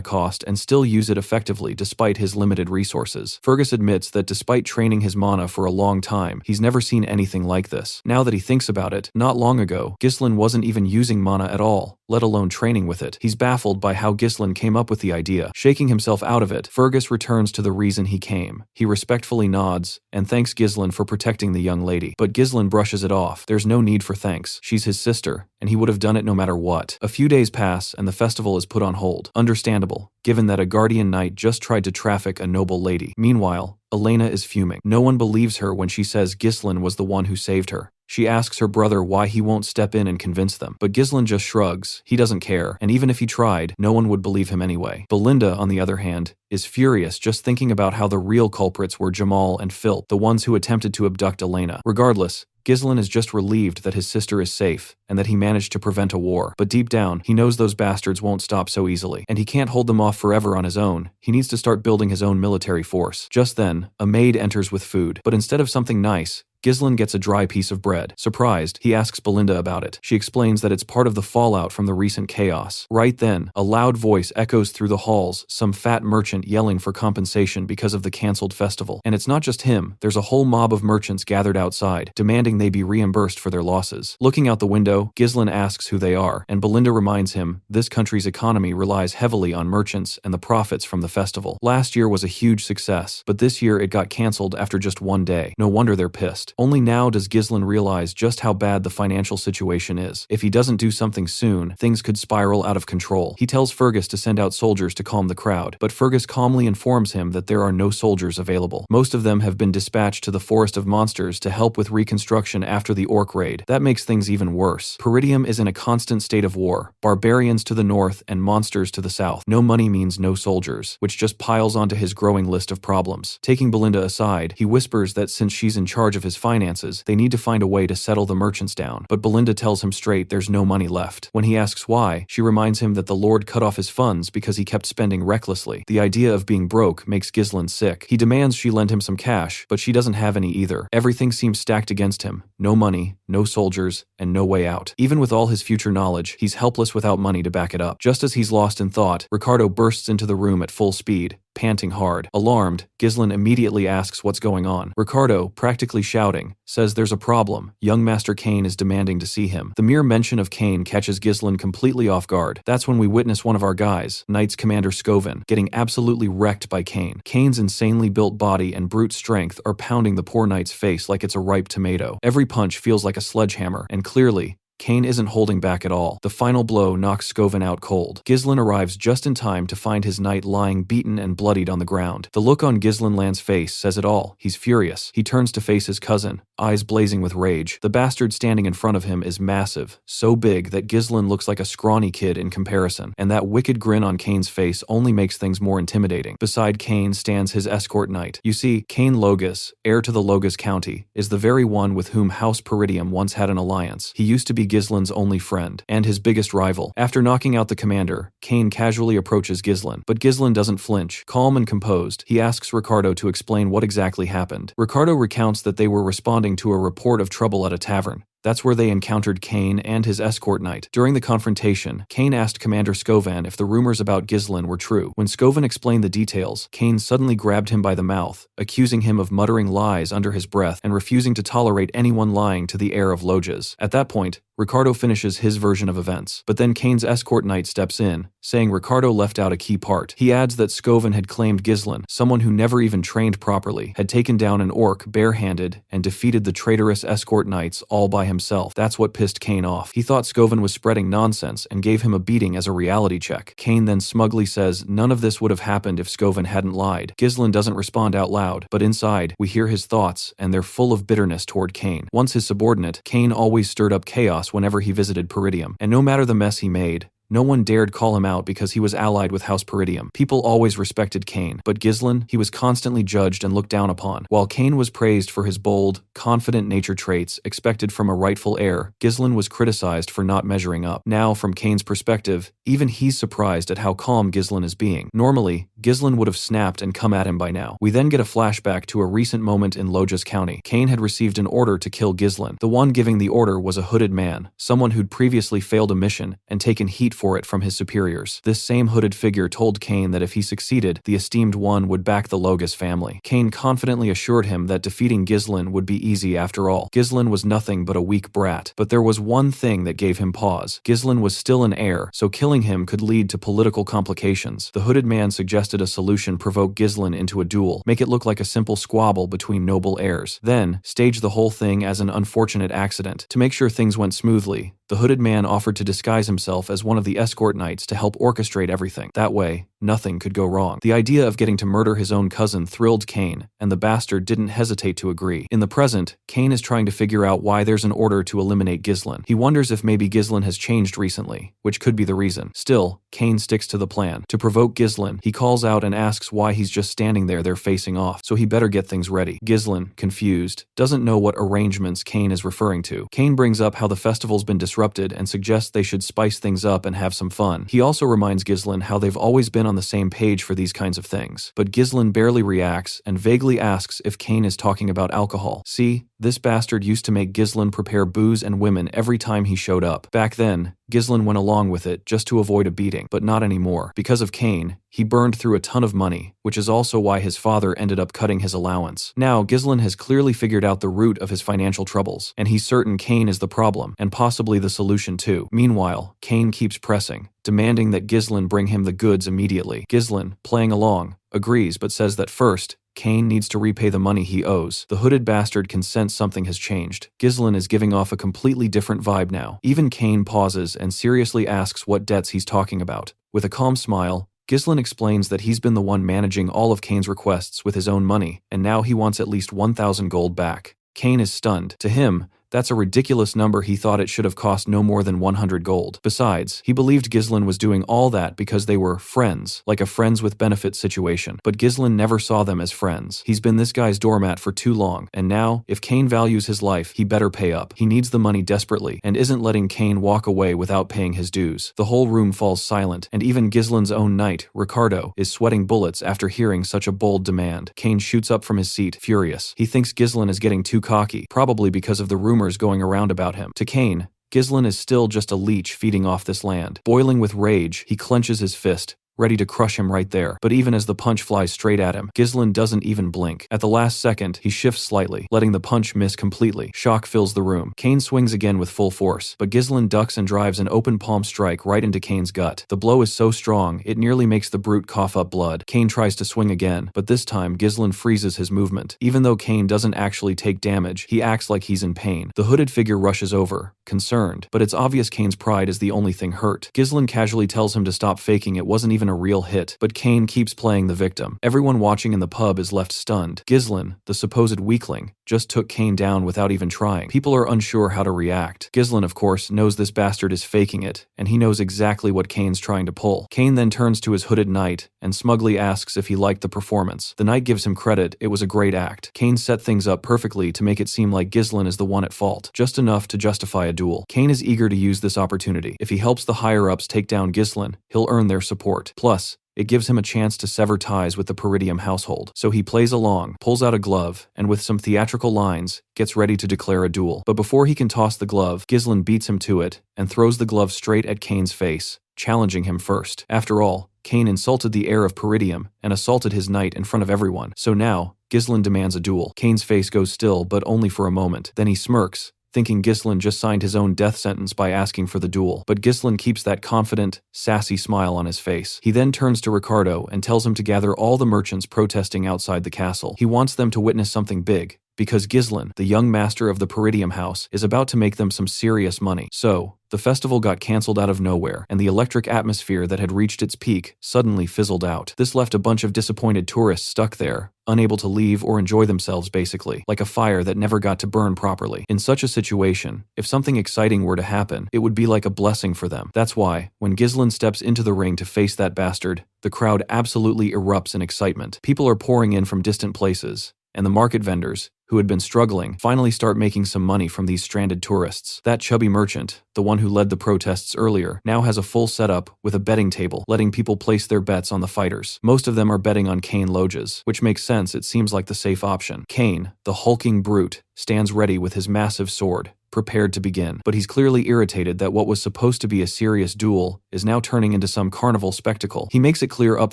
cost and still use it effectively despite his limited resources. Fergus admits that despite training his mana for a long time, he's never seen anything like this. Now that he thinks about it, not long ago, Ghislaine wasn't even using mana at all, let alone training with it. He's baffled by how Ghislaine came up with the idea. Shaking himself out of it, Fergus returns to the reason he came. He respectfully nods and thanks Ghislaine for protecting the young lady. But Ghislaine brushes it off. There's no need for thanks. She's his sister, and he would have done it no matter what. A few days pass and the festival is put on hold. Understandable, given that a guardian knight just tried to traffic a noble lady. Meanwhile, Elena is fuming. No one believes her when she says Ghislaine was the one who saved her. She asks her brother why he won't step in and convince them. But Ghislaine just shrugs. He doesn't care, and even if he tried, no one would believe him anyway. Belinda, on the other hand, is furious just thinking about how the real culprits were Jamal and Phil, the ones who attempted to abduct Elena. Regardless, Ghislaine is just relieved that his sister is safe and that he managed to prevent a war. But deep down, he knows those bastards won't stop so easily, and he can't hold them off forever on his own. He needs to start building his own military force. Just then, a maid enters with food, but instead of something nice, Ghislaine gets a dry piece of bread. Surprised, he asks Belinda about it. She explains that it's part of the fallout from the recent chaos. Right then, a loud voice echoes through the halls, some fat merchant yelling for compensation because of the cancelled festival. And it's not just him, there's a whole mob of merchants gathered outside, demanding they be reimbursed for their losses. Looking out the window, Ghislaine asks who they are, and Belinda reminds him this country's economy relies heavily on merchants and the profits from the festival. Last year was a huge success, but this year it got cancelled after just one day. No wonder they're pissed. Only now does Ghislaine realize just how bad the financial situation is. If he doesn't do something soon, things could spiral out of control. He tells Fergus to send out soldiers to calm the crowd, but Fergus calmly informs him that there are no soldiers available. Most of them have been dispatched to the Forest of Monsters to help with reconstruction after the orc raid. That makes things even worse. Peridium is in a constant state of war. Barbarians to the north and monsters to the south. No money means no soldiers, which just piles onto his growing list of problems. Taking Belinda aside, he whispers that since she's in charge of his finances, they need to find a way to settle the merchants down. But Belinda tells him straight there's no money left. When he asks why, she reminds him that the Lord cut off his funds because he kept spending recklessly. The idea of being broke makes Ghislaine sick. He demands she lend him some cash, but she doesn't have any either. Everything seems stacked against him. No money, no soldiers, and no way out. Even with all his future knowledge, he's helpless without money to back it up. Just as he's lost in thought, Ricardo bursts into the room at full speed, panting hard. Alarmed, Ghislaine immediately asks what's going on. Ricardo, practically shouting, says there's a problem. Young Master Kane is demanding to see him. The mere mention of Kane catches Ghislaine completely off guard. That's when we witness one of our guys, Knights Commander Scoven, getting absolutely wrecked by Kane. Kane's insanely built body and brute strength are pounding the poor knight's face like it's a ripe tomato. Every punch feels like a sledgehammer, and clearly, Kane isn't holding back at all. The final blow knocks Scoven out cold. Ghislaine arrives just in time to find his knight lying beaten and bloodied on the ground. The look on Ghislaine Land's face says it all. He's furious. He turns to face his cousin, eyes blazing with rage. The bastard standing in front of him is massive, so big that Ghislaine looks like a scrawny kid in comparison, and that wicked grin on Kane's face only makes things more intimidating. Beside Kane stands his escort knight. You see, Kane Logus, heir to the Logus County, is the very one with whom House Peridium once had an alliance. He used to be Ghislaine's only friend, and his biggest rival. After knocking out the commander, Kane casually approaches Ghislaine, but Ghislaine doesn't flinch. Calm and composed, he asks Ricardo to explain what exactly happened. Ricardo recounts that they were responding to a report of trouble at a tavern. That's where they encountered Kane and his escort knight. During the confrontation, Kane asked Commander Scovan if the rumors about Ghislain were true. When Scovan explained the details, Kane suddenly grabbed him by the mouth, accusing him of muttering lies under his breath and refusing to tolerate anyone lying to the heir of Loges. At that point, Ricardo finishes his version of events, but then Kane's escort knight steps in, saying Ricardo left out a key part. He adds that Scovan had claimed Ghislain, someone who never even trained properly, had taken down an orc barehanded and defeated the traitorous escort knights all by himself. That's what pissed Kane off. He thought Scovan was spreading nonsense and gave him a beating as a reality check. Kane then smugly says none of this would have happened if Scovan hadn't lied. Ghislain doesn't respond out loud, but inside, we hear his thoughts, and they're full of bitterness toward Kane. Once his subordinate, Kane always stirred up chaos whenever he visited Peridium, and no matter the mess he made, no one dared call him out because he was allied with House Peridium. People always respected Kane, but Ghislain, he was constantly judged and looked down upon. While Kane was praised for his bold, confident nature traits expected from a rightful heir, Ghislain was criticized for not measuring up. Now, from Kane's perspective, even he's surprised at how calm Ghislain is being. Normally, Ghislain would have snapped and come at him by now. We then get a flashback to a recent moment in Loges County. Kane had received an order to kill Ghislain. The one giving the order was a hooded man, someone who'd previously failed a mission and taken heat for it from his superiors. This same hooded figure told Kane that if he succeeded, the esteemed one would back the Loges family. Kane confidently assured him that defeating Ghislain would be easy after all. Ghislain was nothing but a weak brat, but there was one thing that gave him pause. Ghislain was still an heir, so killing him could lead to political complications. The hooded man suggested a solution: provoke Ghislain into a duel, make it look like a simple squabble between noble heirs, then stage the whole thing as an unfortunate accident. To make sure things went smoothly, the hooded man offered to disguise himself as one of the escort knights to help orchestrate everything. That way, nothing could go wrong. The idea of getting to murder his own cousin thrilled Kane, and the bastard didn't hesitate to agree. In the present, Kane is trying to figure out why there's an order to eliminate Ghislain. He wonders if maybe Ghislain has changed recently, which could be the reason. Still, Kane sticks to the plan. To provoke Ghislain, he calls out and asks why he's just standing there they're facing off, so he better get things ready. Ghislain, confused, doesn't know what arrangements Kane is referring to. Kane brings up how the festival's been disrupted and suggests they should spice things up and have some fun. He also reminds Ghislain how they've always been on the same page for these kinds of things. But Ghislain barely reacts and vaguely asks if Kane is talking about alcohol. See, this bastard used to make Ghislain prepare booze and women every time he showed up. Back then, Ghislain went along with it just to avoid a beating, but not anymore. Because of Kane, he burned through a ton of money, which is also why his father ended up cutting his allowance. Now, Ghislain has clearly figured out the root of his financial troubles, and he's certain Kane is the problem, and possibly the solution too. Meanwhile, Kane keeps pressing, demanding that Ghislain bring him the goods immediately. Ghislain, playing along, agrees but says that first, Kane needs to repay the money he owes. The hooded bastard can sense something has changed. Ghislain is giving off a completely different vibe now. Even Kane pauses and seriously asks what debts he's talking about. With a calm smile, Ghislain explains that he's been the one managing all of Kane's requests with his own money, and now he wants at least 1,000 gold back. Kane is stunned. To him, that's a ridiculous number. He thought it should have cost no more than 100 gold. Besides, he believed Ghislain was doing all that because they were friends, like a friends with benefits situation. But Ghislain never saw them as friends. He's been this guy's doormat for too long, and now, if Kane values his life, he better pay up. He needs the money desperately, and isn't letting Kane walk away without paying his dues. The whole room falls silent, and even Ghislain's own knight, Ricardo, is sweating bullets after hearing such a bold demand. Kane shoots up from his seat, furious. He thinks Ghislain is getting too cocky, probably because of the rumors going around about him. To Kane, Ghislain is still just a leech feeding off this land. Boiling with rage, he clenches his fist, ready to crush him right there. But even as the punch flies straight at him, Ghislain doesn't even blink. At the last second, he shifts slightly, letting the punch miss completely. Shock fills the room. Kane swings again with full force, but Ghislain ducks and drives an open palm strike right into Kane's gut. The blow is so strong, it nearly makes the brute cough up blood. Kane tries to swing again, but this time Ghislain freezes his movement. Even though Kane doesn't actually take damage, he acts like he's in pain. The hooded figure rushes over, concerned, but it's obvious Kane's pride is the only thing hurt. Ghislain casually tells him to stop faking it wasn't even a real hit, but Kane keeps playing the victim. Everyone watching in the pub is left stunned. Ghislain, the supposed weakling, just took Kane down without even trying. People are unsure how to react. Ghislain, of course, knows this bastard is faking it, and he knows exactly what Kane's trying to pull. Kane then turns to his hooded knight and smugly asks if he liked the performance. The knight gives him credit, it was a great act. Kane set things up perfectly to make it seem like Ghislain is the one at fault, just enough to justify a duel. Kane is eager to use this opportunity. If he helps the higher-ups take down Ghislain, he'll earn their support. Plus, It gives him a chance to sever ties with the Peridium household. So he plays along, pulls out a glove, and with some theatrical lines, gets ready to declare a duel. But before he can toss the glove, Ghislain beats him to it and throws the glove straight at Kane's face, challenging him first. After all, Kane insulted the heir of Peridium and assaulted his knight in front of everyone. So now, Ghislain demands a duel. Kane's face goes still, but only for a moment. Then he smirks, thinking Ghislain just signed his own death sentence by asking for the duel. But Ghislain keeps that confident, sassy smile on his face. He then turns to Ricardo and tells him to gather all the merchants protesting outside the castle. He wants them to witness something big, because Ghislain, the young master of the Peridium house, is about to make them some serious money. So, the festival got cancelled out of nowhere, and the electric atmosphere that had reached its peak suddenly fizzled out. This left a bunch of disappointed tourists stuck there, unable to leave or enjoy themselves basically, like a fire that never got to burn properly. In such a situation, if something exciting were to happen, it would be like a blessing for them. That's why, when Ghislain steps into the ring to face that bastard, the crowd absolutely erupts in excitement. People are pouring in from distant places, and the market vendors, who had been struggling, finally start making some money from these stranded tourists. That chubby merchant, the one who led the protests earlier, now has a full setup with a betting table, letting people place their bets on the fighters. Most of them are betting on Kane Loges, which makes sense. It seems like the safe option. Kane, the hulking brute, stands ready with his massive sword, prepared to begin. But he's clearly irritated that what was supposed to be a serious duel is now turning into some carnival spectacle. He makes it clear up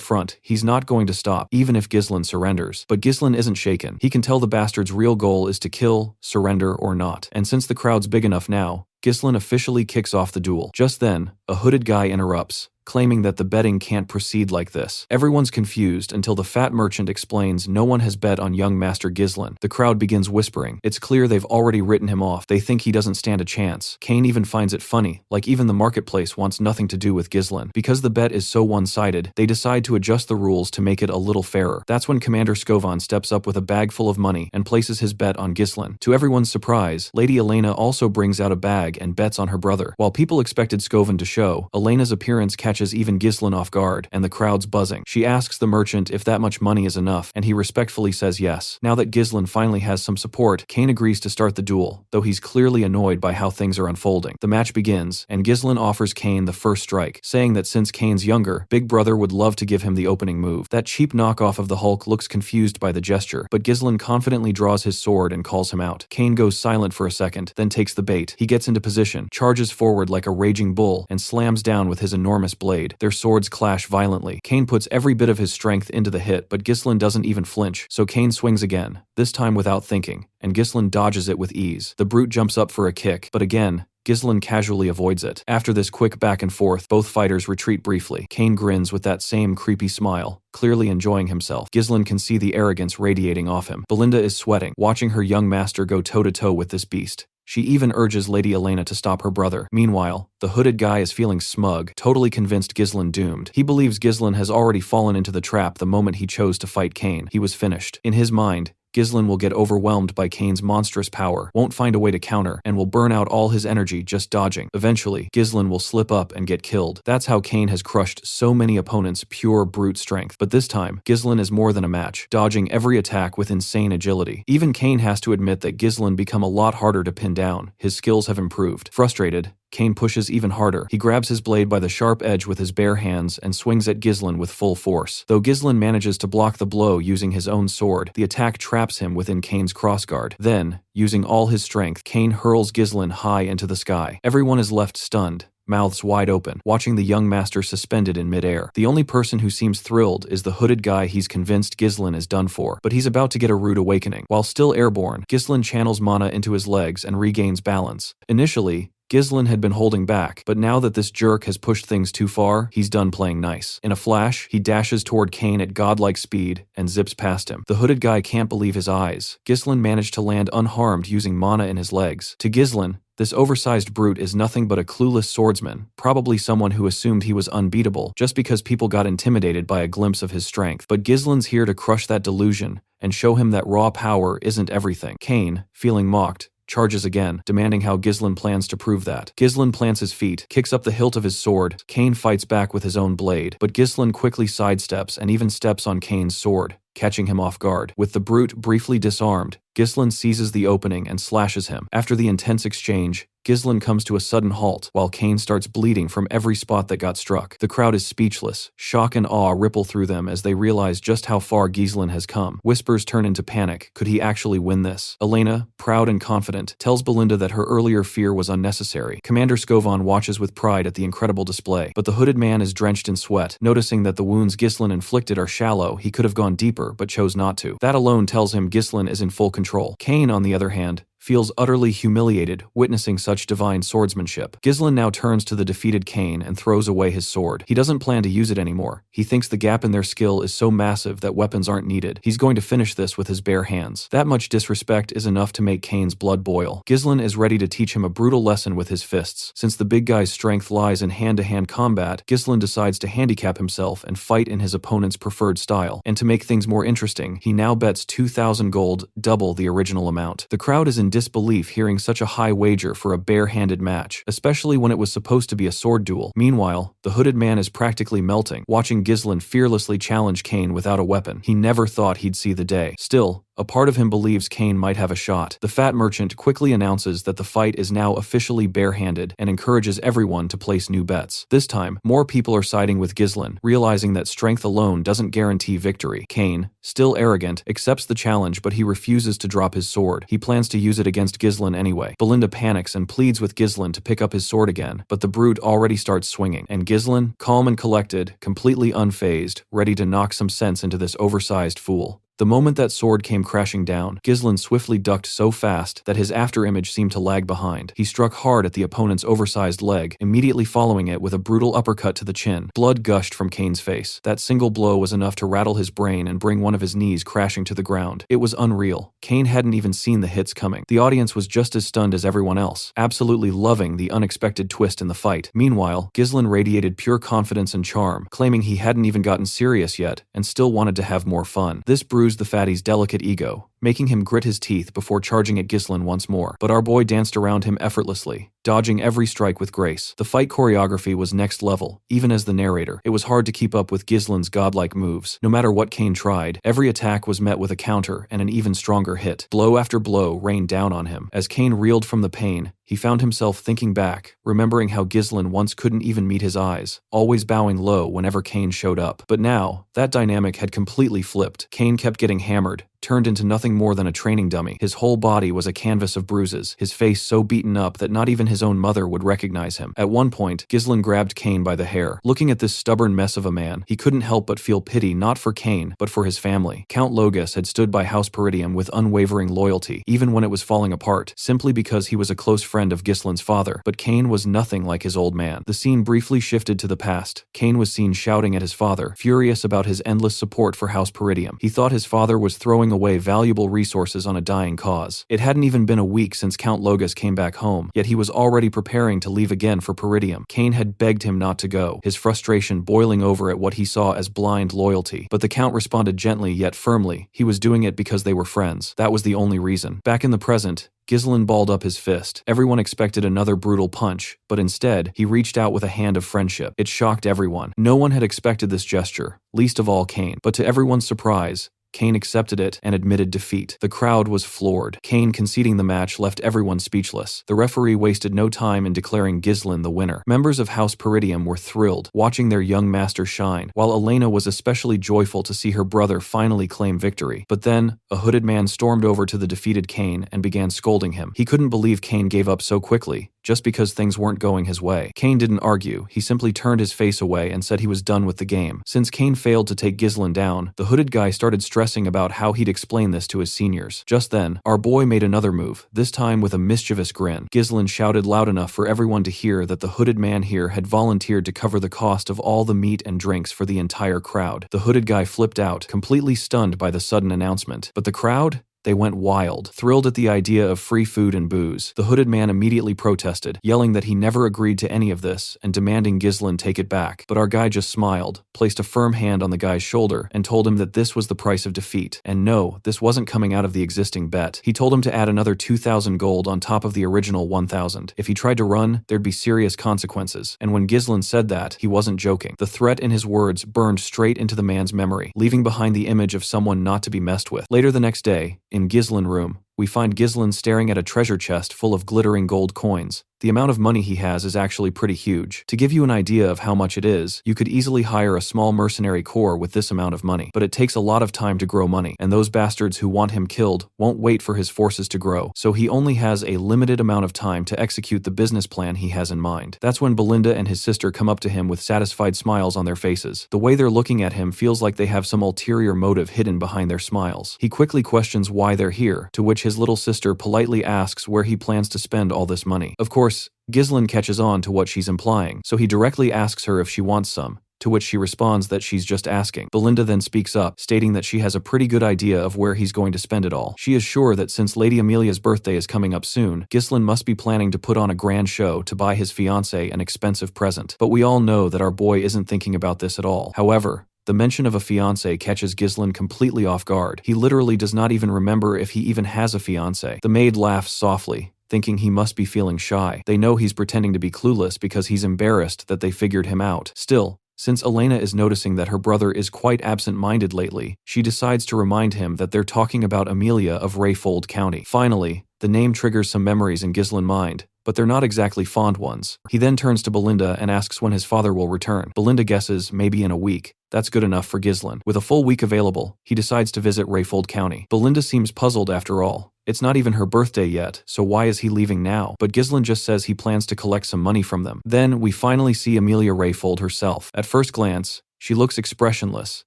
front he's not going to stop, even if Ghislain surrenders. But Ghislain isn't shaken. He can tell the bastard's real goal is to kill, surrender, or not. And since the crowd's big enough now, Ghislain officially kicks off the duel. Just then, a hooded guy interrupts, claiming that the betting can't proceed like this. Everyone's confused until the fat merchant explains no one has bet on young Master Ghislain. The crowd begins whispering. It's clear they've already written him off. They think he doesn't stand a chance. Kane even finds it funny, like even the marketplace wants nothing to do with Ghislain. Because the bet is so one-sided, they decide to adjust the rules to make it a little fairer. That's when Commander Scovan steps up with a bag full of money and places his bet on Ghislain. To everyone's surprise, Lady Elena also brings out a bag and bets on her brother. While people expected Scovan to show, Elena's appearance catches even Ghislain off guard, and the crowd's buzzing. She asks the merchant if that much money is enough, and he respectfully says yes. Now that Ghislain finally has some support, Kane agrees to start the duel, though he's clearly annoyed by how things are unfolding. The match begins, and Ghislain offers Kane the first strike, saying that since Kane's younger, Big Brother would love to give him the opening move. That cheap knockoff of the Hulk looks confused by the gesture, but Ghislain confidently draws his sword and calls him out. Kane goes silent for a second, then takes the bait. He gets into position, charges forward like a raging bull, and slams down with his enormous blade. Their swords clash violently. Kane puts every bit of his strength into the hit, but Ghislain doesn't even flinch, so Kane swings again, this time without thinking, and Ghislain dodges it with ease. The brute jumps up for a kick, but again, Ghislain casually avoids it. After this quick back and forth, both fighters retreat briefly. Kane grins with that same creepy smile, clearly enjoying himself. Ghislain can see the arrogance radiating off him. Belinda is sweating, watching her young master go toe-to-toe with this beast. She even urges Lady Elena to stop her brother. Meanwhile, the hooded guy is feeling smug, totally convinced Ghislain doomed. He believes Ghislain has already fallen into the trap the moment he chose to fight Kane. He was finished. In his mind, Ghislain will get overwhelmed by Kane's monstrous power, won't find a way to counter, and will burn out all his energy just dodging. Eventually, Ghislain will slip up and get killed. That's how Kane has crushed so many opponents' pure brute strength. But this time, Ghislain is more than a match, dodging every attack with insane agility. Even Kane has to admit that Ghislain become a lot harder to pin down. His skills have improved. Frustrated, Kane pushes even harder. He grabs his blade by the sharp edge with his bare hands and swings at Ghislain with full force. Though Ghislain manages to block the blow using his own sword, the attack traps him within Kane's crossguard. Then, using all his strength, Kane hurls Ghislain high into the sky. Everyone is left stunned, mouths wide open, watching the young master suspended in midair. The only person who seems thrilled is the hooded guy. He's convinced Ghislain is done for, but he's about to get a rude awakening. While still airborne, Ghislain channels mana into his legs and regains balance. Initially, Ghislain had been holding back, but now that this jerk has pushed things too far, he's done playing nice. In a flash, he dashes toward Kane at godlike speed and zips past him. The hooded guy can't believe his eyes. Ghislain managed to land unharmed using mana in his legs. To Ghislain, this oversized brute is nothing but a clueless swordsman, probably someone who assumed he was unbeatable just because people got intimidated by a glimpse of his strength. But Ghislain's here to crush that delusion and show him that raw power isn't everything. Kane, feeling mocked, charges again, demanding how Ghislain plans to prove that. Ghislain plants his feet, kicks up the hilt of his sword. Kane fights back with his own blade, but Ghislain quickly sidesteps and even steps on Kane's sword, catching him off guard. With the brute briefly disarmed, Ghislain seizes the opening and slashes him. After the intense exchange, Ghislain comes to a sudden halt, while Kane starts bleeding from every spot that got struck. The crowd is speechless. Shock and awe ripple through them as they realize just how far Ghislain has come. Whispers turn into panic. Could he actually win this? Elena, proud and confident, tells Belinda that her earlier fear was unnecessary. Commander Scovon watches with pride at the incredible display, but the hooded man is drenched in sweat. Noticing that the wounds Ghislain inflicted are shallow, he could have gone deeper, but chose not to. That alone tells him Ghislain is in full control. Kane, on the other hand, feels utterly humiliated witnessing such divine swordsmanship. Ghislain now turns to the defeated Kane and throws away his sword. He doesn't plan to use it anymore. He thinks the gap in their skill is so massive that weapons aren't needed. He's going to finish this with his bare hands. That much disrespect is enough to make Kane's blood boil. Ghislain is ready to teach him a brutal lesson with his fists. Since the big guy's strength lies in hand-to-hand combat, Ghislain decides to handicap himself and fight in his opponent's preferred style. And to make things more interesting, he now bets 2,000 gold, double the original amount. The crowd is in disbelief hearing such a high wager for a bare-handed match, especially when it was supposed to be a sword duel. Meanwhile, the hooded man is practically melting, watching Ghislain fearlessly challenge Kane without a weapon. He never thought he'd see the day. Still, a part of him believes Kane might have a shot. The fat merchant quickly announces that the fight is now officially barehanded and encourages everyone to place new bets. This time, more people are siding with Ghislain, realizing that strength alone doesn't guarantee victory. Kane, still arrogant, accepts the challenge, but he refuses to drop his sword. He plans to use it against Ghislain anyway. Belinda panics and pleads with Ghislain to pick up his sword again, but the brute already starts swinging, and Ghislain, calm and collected, completely unfazed, ready to knock some sense into this oversized fool. The moment that sword came crashing down, Ghislain swiftly ducked so fast that his afterimage seemed to lag behind. He struck hard at the opponent's oversized leg, immediately following it with a brutal uppercut to the chin. Blood gushed from Kane's face. That single blow was enough to rattle his brain and bring one of his knees crashing to the ground. It was unreal. Kane hadn't even seen the hits coming. The audience was just as stunned as everyone else, absolutely loving the unexpected twist in the fight. Meanwhile, Ghislain radiated pure confidence and charm, claiming he hadn't even gotten serious yet and still wanted to have more fun. This bruised the fatty's delicate ego, making him grit his teeth before charging at Ghislain once more. But our boy danced around him effortlessly, dodging every strike with grace. The fight choreography was next level, even as the narrator. It was hard to keep up with Ghislain's godlike moves. No matter what Kane tried, every attack was met with a counter and an even stronger hit. Blow after blow rained down on him. As Kane reeled from the pain, he found himself thinking back, remembering how Ghislain once couldn't even meet his eyes, always bowing low whenever Kane showed up. But now, that dynamic had completely flipped. Kane kept getting hammered, turned into nothing more than a training dummy. His whole body was a canvas of bruises, his face so beaten up that not even his own mother would recognize him. At one point, Ghislain grabbed Kane by the hair. Looking at this stubborn mess of a man, he couldn't help but feel pity not for Kane, but for his family. Count Logus had stood by House Peridium with unwavering loyalty, even when it was falling apart, simply because he was a close friend of Ghislain's father. But Kane was nothing like his old man. The scene briefly shifted to the past. Kane was seen shouting at his father, furious about his endless support for House Peridium. He thought his father was throwing away valuable resources on a dying cause. It hadn't even been a week since Count Logus came back home, yet he was already preparing to leave again for Peridium. Kane had begged him not to go, his frustration boiling over at what he saw as blind loyalty. But the Count responded gently yet firmly. He was doing it because they were friends. That was the only reason. Back in the present, Ghislain balled up his fist. Everyone expected another brutal punch, but instead, he reached out with a hand of friendship. It shocked everyone. No one had expected this gesture, least of all Kane. But to everyone's surprise, Kane accepted it and admitted defeat. The crowd was floored. Kane conceding the match left everyone speechless. The referee wasted no time in declaring Ghislain the winner. Members of House Peridium were thrilled, watching their young master shine, while Elena was especially joyful to see her brother finally claim victory. But then, a hooded man stormed over to the defeated Kane and began scolding him. He couldn't believe Kane gave up so quickly, just because things weren't going his way. Kane didn't argue. He simply turned his face away and said he was done with the game. Since Kane failed to take Ghislain down, the hooded guy started stressing about how he'd explain this to his seniors. Just then, our boy made another move, this time with a mischievous grin. Ghislain shouted loud enough for everyone to hear that the hooded man here had volunteered to cover the cost of all the meat and drinks for the entire crowd. The hooded guy flipped out, completely stunned by the sudden announcement. But the crowd? They went wild, thrilled at the idea of free food and booze. The hooded man immediately protested, yelling that he never agreed to any of this and demanding Ghislain take it back. But our guy just smiled, placed a firm hand on the guy's shoulder, and told him that this was the price of defeat. And no, this wasn't coming out of the existing bet. He told him to add another 2,000 gold on top of the original 1,000. If he tried to run, there'd be serious consequences. And when Ghislain said that, he wasn't joking. The threat in his words burned straight into the man's memory, leaving behind the image of someone not to be messed with. Later the next day, in Ghislain room, we find Ghislain staring at a treasure chest full of glittering gold coins. The amount of money he has is actually pretty huge. To give you an idea of how much it is, you could easily hire a small mercenary corps with this amount of money. But it takes a lot of time to grow money, and those bastards who want him killed won't wait for his forces to grow, so he only has a limited amount of time to execute the business plan he has in mind. That's when Belinda and his sister come up to him with satisfied smiles on their faces. The way they're looking at him feels like they have some ulterior motive hidden behind their smiles. He quickly questions why they're here, to which his little sister politely asks where he plans to spend all this money. Of course, Ghislain catches on to what she's implying, so he directly asks her if she wants some, to which she responds that she's just asking. Belinda then speaks up, stating that she has a pretty good idea of where he's going to spend it all. She is sure that since Lady Amelia's birthday is coming up soon, Ghislain must be planning to put on a grand show to buy his fiancée an expensive present. But we all know that our boy isn't thinking about this at all. However, the mention of a fiancé catches Ghislain completely off guard. He literally does not even remember if he even has a fiancé. The maid laughs softly, thinking he must be feeling shy. They know he's pretending to be clueless because he's embarrassed that they figured him out. Still, since Elena is noticing that her brother is quite absent-minded lately, she decides to remind him that they're talking about Amelia of Rayfold County. Finally, the name triggers some memories in Ghislain's mind, but they're not exactly fond ones. He then turns to Belinda and asks when his father will return. Belinda guesses maybe in a week. That's good enough for Ghislain. With a full week available, he decides to visit Rayfold County. Belinda seems puzzled after all. It's not even her birthday yet, so why is he leaving now? But Ghislain just says he plans to collect some money from them. Then, we finally see Amelia Rayfold herself. At first glance, she looks expressionless,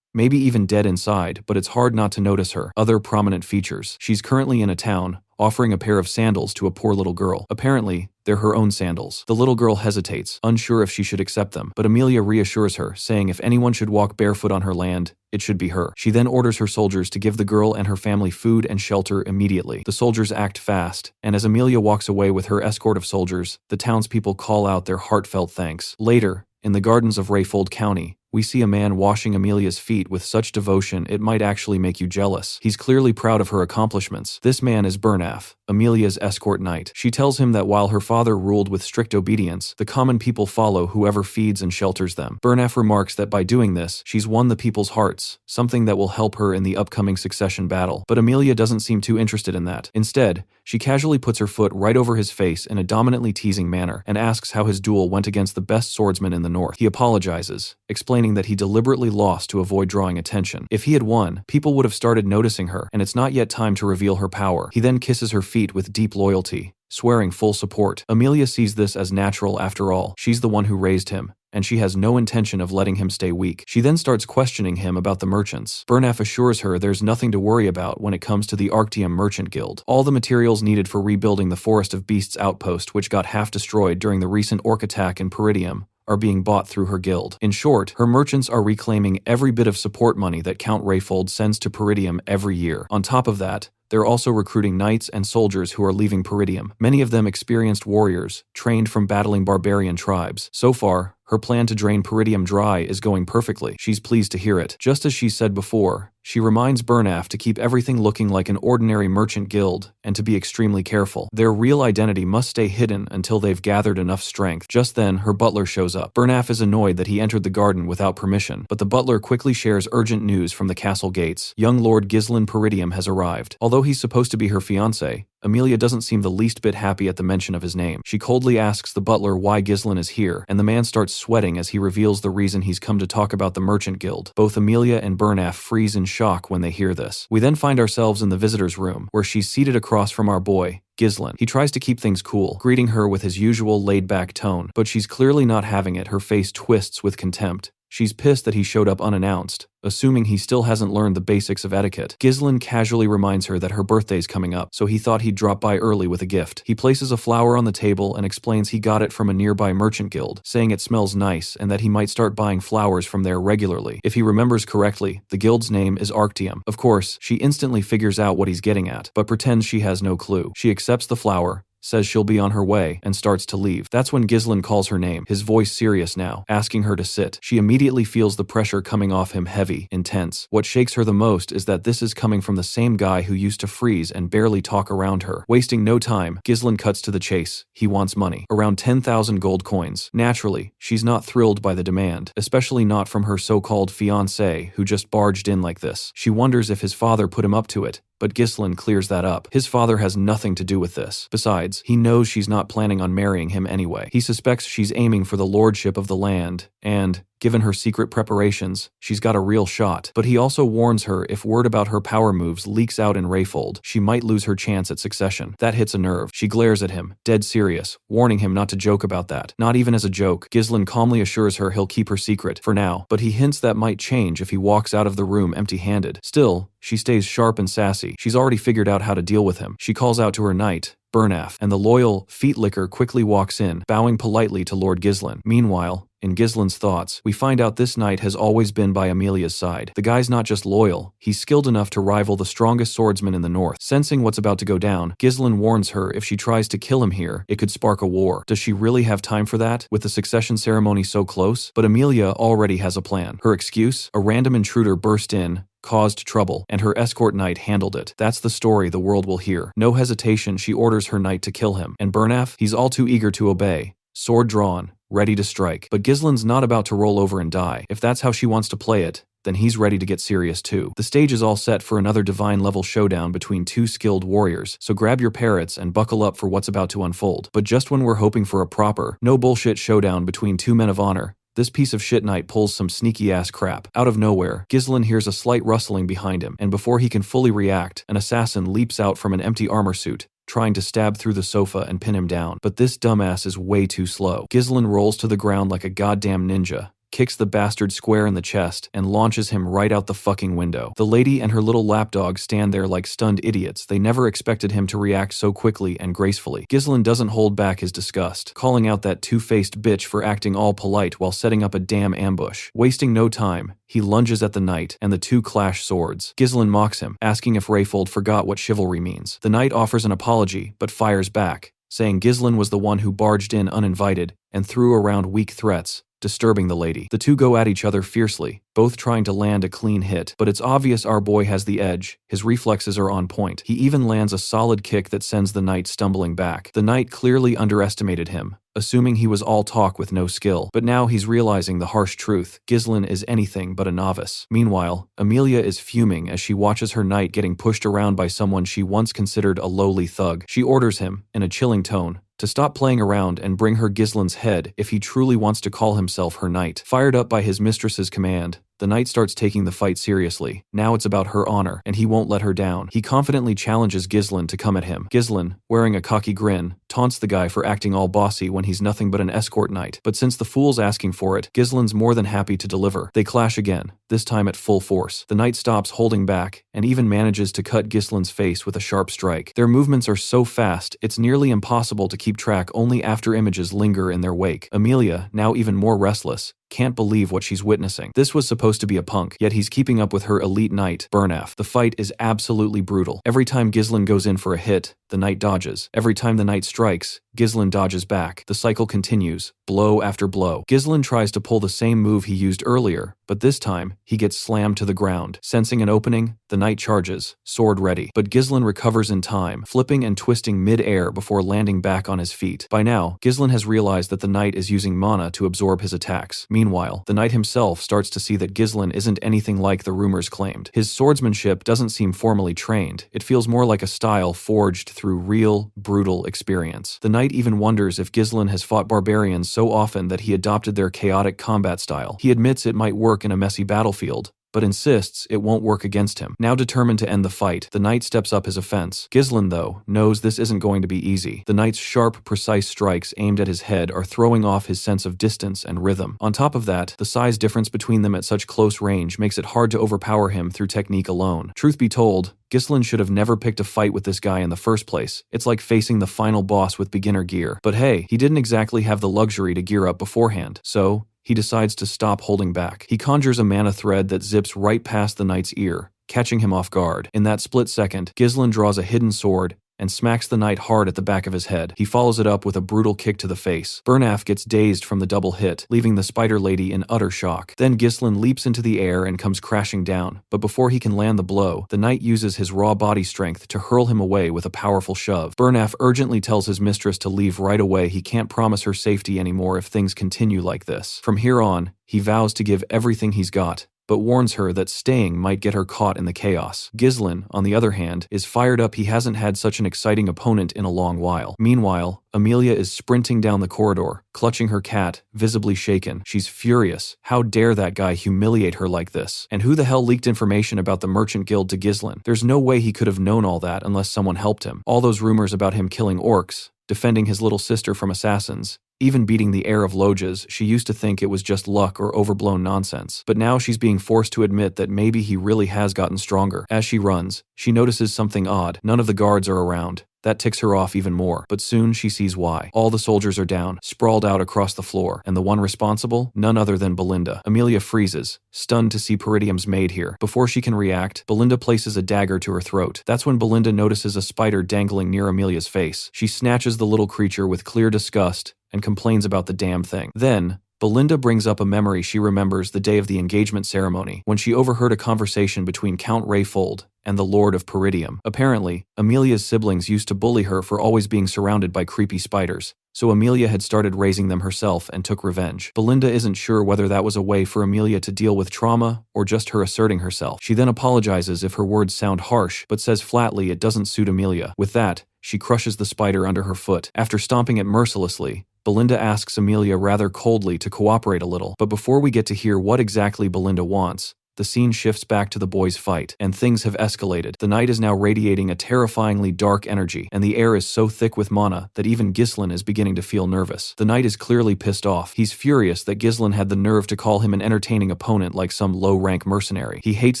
maybe even dead inside, but it's hard not to notice her other prominent features. She's currently in a town, offering a pair of sandals to a poor little girl. Apparently, they're her own sandals. The little girl hesitates, unsure if she should accept them, but Amelia reassures her, saying if anyone should walk barefoot on her land, it should be her. She then orders her soldiers to give the girl and her family food and shelter immediately. The soldiers act fast, and as Amelia walks away with her escort of soldiers, the townspeople call out their heartfelt thanks. Later, in the gardens of Rayfold County, we see a man washing Amelia's feet with such devotion it might actually make you jealous. He's clearly proud of her accomplishments. This man is Bernaf, Amelia's escort knight. She tells him that while her father ruled with strict obedience, the common people follow whoever feeds and shelters them. Bernaf remarks that by doing this, she's won the people's hearts, something that will help her in the upcoming succession battle. But Amelia doesn't seem too interested in that. Instead, she casually puts her foot right over his face in a dominantly teasing manner and asks how his duel went against the best swordsman in the north. He apologizes, explaining that he deliberately lost to avoid drawing attention. If he had won, people would have started noticing her, and it's not yet time to reveal her power. He then kisses her feet with deep loyalty, swearing full support. Amelia sees this as natural after all. She's the one who raised him, and she has no intention of letting him stay weak. She then starts questioning him about the merchants. Bernaf assures her there's nothing to worry about when it comes to the Arctium Merchant Guild. All the materials needed for rebuilding the Forest of Beasts outpost, which got half destroyed during the recent orc attack in Peridium, are being bought through her guild. In short, her merchants are reclaiming every bit of support money that Count Rayfold sends to Peridium every year. On top of that, they're also recruiting knights and soldiers who are leaving Peridium, many of them experienced warriors, trained from battling barbarian tribes. So far, her plan to drain Peridium dry is going perfectly. She's pleased to hear it. Just as she said before, she reminds Bernaf to keep everything looking like an ordinary merchant guild and to be extremely careful. Their real identity must stay hidden until they've gathered enough strength. Just then, her butler shows up. Bernaf is annoyed that he entered the garden without permission, but the butler quickly shares urgent news from the castle gates. Young Lord Ghislain Peridium has arrived. Although he's supposed to be her fiancé, Amelia doesn't seem the least bit happy at the mention of his name. She coldly asks the butler why Ghislain is here, and the man starts sweating as he reveals the reason he's come to talk about the Merchant Guild. Both Amelia and Bernaf freeze in shock when they hear this. We then find ourselves in the visitor's room, where she's seated across from our boy, Ghislain. He tries to keep things cool, greeting her with his usual laid-back tone, but she's clearly not having it. Her face twists with contempt. She's pissed that he showed up unannounced, assuming he still hasn't learned the basics of etiquette. Ghislain casually reminds her that her birthday's coming up, so he thought he'd drop by early with a gift. He places a flower on the table and explains he got it from a nearby merchant guild, saying it smells nice and that he might start buying flowers from there regularly. If he remembers correctly, the guild's name is Arctium. Of course, she instantly figures out what he's getting at, but pretends she has no clue. She accepts the flower, says she'll be on her way, and starts to leave. That's when Ghislain calls her name, his voice serious now, asking her to sit. She immediately feels the pressure coming off him heavy, intense. What shakes her the most is that this is coming from the same guy who used to freeze and barely talk around her. Wasting no time, Ghislain cuts to the chase. He wants money. Around 10,000 gold coins. Naturally, she's not thrilled by the demand, especially not from her so-called fiancé who just barged in like this. She wonders if his father put him up to it, but Ghislain clears that up. His father has nothing to do with this. Besides, he knows she's not planning on marrying him anyway. He suspects she's aiming for the lordship of the land, and, given her secret preparations, she's got a real shot. But he also warns her if word about her power moves leaks out in Rayfold, she might lose her chance at succession. That hits a nerve. She glares at him, dead serious, warning him not to joke about that. Not even as a joke, Ghislain calmly assures her he'll keep her secret, for now, but he hints that might change if he walks out of the room empty-handed. Still, she stays sharp and sassy. She's already figured out how to deal with him. She calls out to her knight, Bernaf, and the loyal Feetlicker quickly walks in, bowing politely to Lord Ghislain. Meanwhile, in Ghislain's thoughts, we find out this knight has always been by Amelia's side. The guy's not just loyal, he's skilled enough to rival the strongest swordsman in the north. Sensing what's about to go down, Ghislain warns her if she tries to kill him here, it could spark a war. Does she really have time for that, with the succession ceremony so close? But Amelia already has a plan. Her excuse? A random intruder burst in, caused trouble, and her escort knight handled it. That's the story the world will hear. No hesitation, she orders her knight to kill him. And Bernaf? He's all too eager to obey. Sword drawn, ready to strike. But Ghislain's not about to roll over and die. If that's how she wants to play it, then he's ready to get serious too. The stage is all set for another divine-level showdown between two skilled warriors, so grab your parrots and buckle up for what's about to unfold. But just when we're hoping for a proper, no-bullshit showdown between two men of honor, this piece of shit knight pulls some sneaky-ass crap. Out of nowhere, Ghislain hears a slight rustling behind him, and before he can fully react, an assassin leaps out from an empty armor suit, trying to stab through the sofa and pin him down. But this dumbass is way too slow. Ghislain rolls to the ground like a goddamn ninja, kicks the bastard square in the chest, and launches him right out the fucking window. The lady and her little lapdog stand there like stunned idiots. They never expected him to react so quickly and gracefully. Ghislain doesn't hold back his disgust, calling out that two-faced bitch for acting all polite while setting up a damn ambush. Wasting no time, he lunges at the knight, and the two clash swords. Ghislain mocks him, asking if Rayfold forgot what chivalry means. The knight offers an apology, but fires back, saying Ghislain was the one who barged in uninvited and threw around weak threats, disturbing the lady. The two go at each other fiercely, both trying to land a clean hit, but it's obvious our boy has the edge. His reflexes are on point. He even lands a solid kick that sends the knight stumbling back. The knight clearly underestimated him, assuming he was all talk with no skill, but now he's realizing the harsh truth. Ghislain is anything but a novice. Meanwhile, Amelia is fuming as she watches her knight getting pushed around by someone she once considered a lowly thug. She orders him, in a chilling tone, to stop playing around and bring her Ghislain's head if he truly wants to call himself her knight. Fired up by his mistress's command, the knight starts taking the fight seriously. Now it's about her honor, and he won't let her down. He confidently challenges Ghislain to come at him. Ghislain, wearing a cocky grin, taunts the guy for acting all bossy when he's nothing but an escort knight. But since the fool's asking for it, Ghislain's more than happy to deliver. They clash again, this time at full force. The knight stops holding back, and even manages to cut Ghislain's face with a sharp strike. Their movements are so fast, it's nearly impossible to keep track only after images linger in their wake. Amelia, now even more restless, can't believe what she's witnessing. This was supposed to be a punk, yet he's keeping up with her elite knight, Bernaf. The fight is absolutely brutal. Every time Ghislain goes in for a hit, the knight dodges. Every time the knight strikes, Ghislain dodges back. The cycle continues, blow after blow. Ghislain tries to pull the same move he used earlier, but this time, he gets slammed to the ground. Sensing an opening, the knight charges, sword ready. But Ghislain recovers in time, flipping and twisting mid-air before landing back on his feet. By now, Ghislain has realized that the knight is using mana to absorb his attacks. Meanwhile, the knight himself starts to see that Ghislain isn't anything like the rumors claimed. His swordsmanship doesn't seem formally trained. It feels more like a style forged through real, brutal experience. The knight even wonders if Ghislain has fought barbarians so often that he adopted their chaotic combat style. He admits it might work in a messy battlefield, but insists it won't work against him. Now determined to end the fight, the knight steps up his offense. Ghislain, though, knows this isn't going to be easy. The knight's sharp, precise strikes aimed at his head are throwing off his sense of distance and rhythm. On top of that, the size difference between them at such close range makes it hard to overpower him through technique alone. Truth be told, Ghislain should have never picked a fight with this guy in the first place. It's like facing the final boss with beginner gear. But hey, he didn't exactly have the luxury to gear up beforehand, so he decides to stop holding back. He conjures a mana thread that zips right past the knight's ear, catching him off guard. In that split second, Ghislain draws a hidden sword and smacks the knight hard at the back of his head. He follows it up with a brutal kick to the face. Bernaf gets dazed from the double hit, leaving the spider lady in utter shock. Then Ghislain leaps into the air and comes crashing down, but before he can land the blow, the knight uses his raw body strength to hurl him away with a powerful shove. Bernaf urgently tells his mistress to leave right away. He can't promise her safety anymore if things continue like this. From here on, he vows to give everything he's got, but warns her that staying might get her caught in the chaos. Ghislain, on the other hand, is fired up. He hasn't had such an exciting opponent in a long while. Meanwhile, Amelia is sprinting down the corridor, clutching her cat, visibly shaken. She's furious. How dare that guy humiliate her like this? And who the hell leaked information about the Merchant Guild to Ghislain? There's no way he could have known all that unless someone helped him. All those rumors about him killing orcs, defending his little sister from assassins, even beating the heir of Loges, she used to think it was just luck or overblown nonsense. But now she's being forced to admit that maybe he really has gotten stronger. As she runs, she notices something odd. None of the guards are around. That ticks her off even more, but soon she sees why. All the soldiers are down, sprawled out across the floor, and the one responsible? None other than Belinda. Amelia freezes, stunned to see Peridium's maid here. Before she can react, Belinda places a dagger to her throat. That's when Belinda notices a spider dangling near Amelia's face. She snatches the little creature with clear disgust and complains about the damned thing. Then, Belinda brings up a memory she remembers the day of the engagement ceremony, when she overheard a conversation between Count Rayfold and the Lord of Peridium. Apparently, Amelia's siblings used to bully her for always being surrounded by creepy spiders, so Amelia had started raising them herself and took revenge. Belinda isn't sure whether that was a way for Amelia to deal with trauma or just her asserting herself. She then apologizes if her words sound harsh, but says flatly it doesn't suit Amelia. With that, she crushes the spider under her foot. After stomping it mercilessly, Belinda asks Amelia rather coldly to cooperate a little. But before we get to hear what exactly Belinda wants, the scene shifts back to the boys' fight, and things have escalated. The night is now radiating a terrifyingly dark energy, and the air is so thick with mana that even Ghislain is beginning to feel nervous. The knight is clearly pissed off. He's furious that Ghislain had the nerve to call him an entertaining opponent like some low-rank mercenary. He hates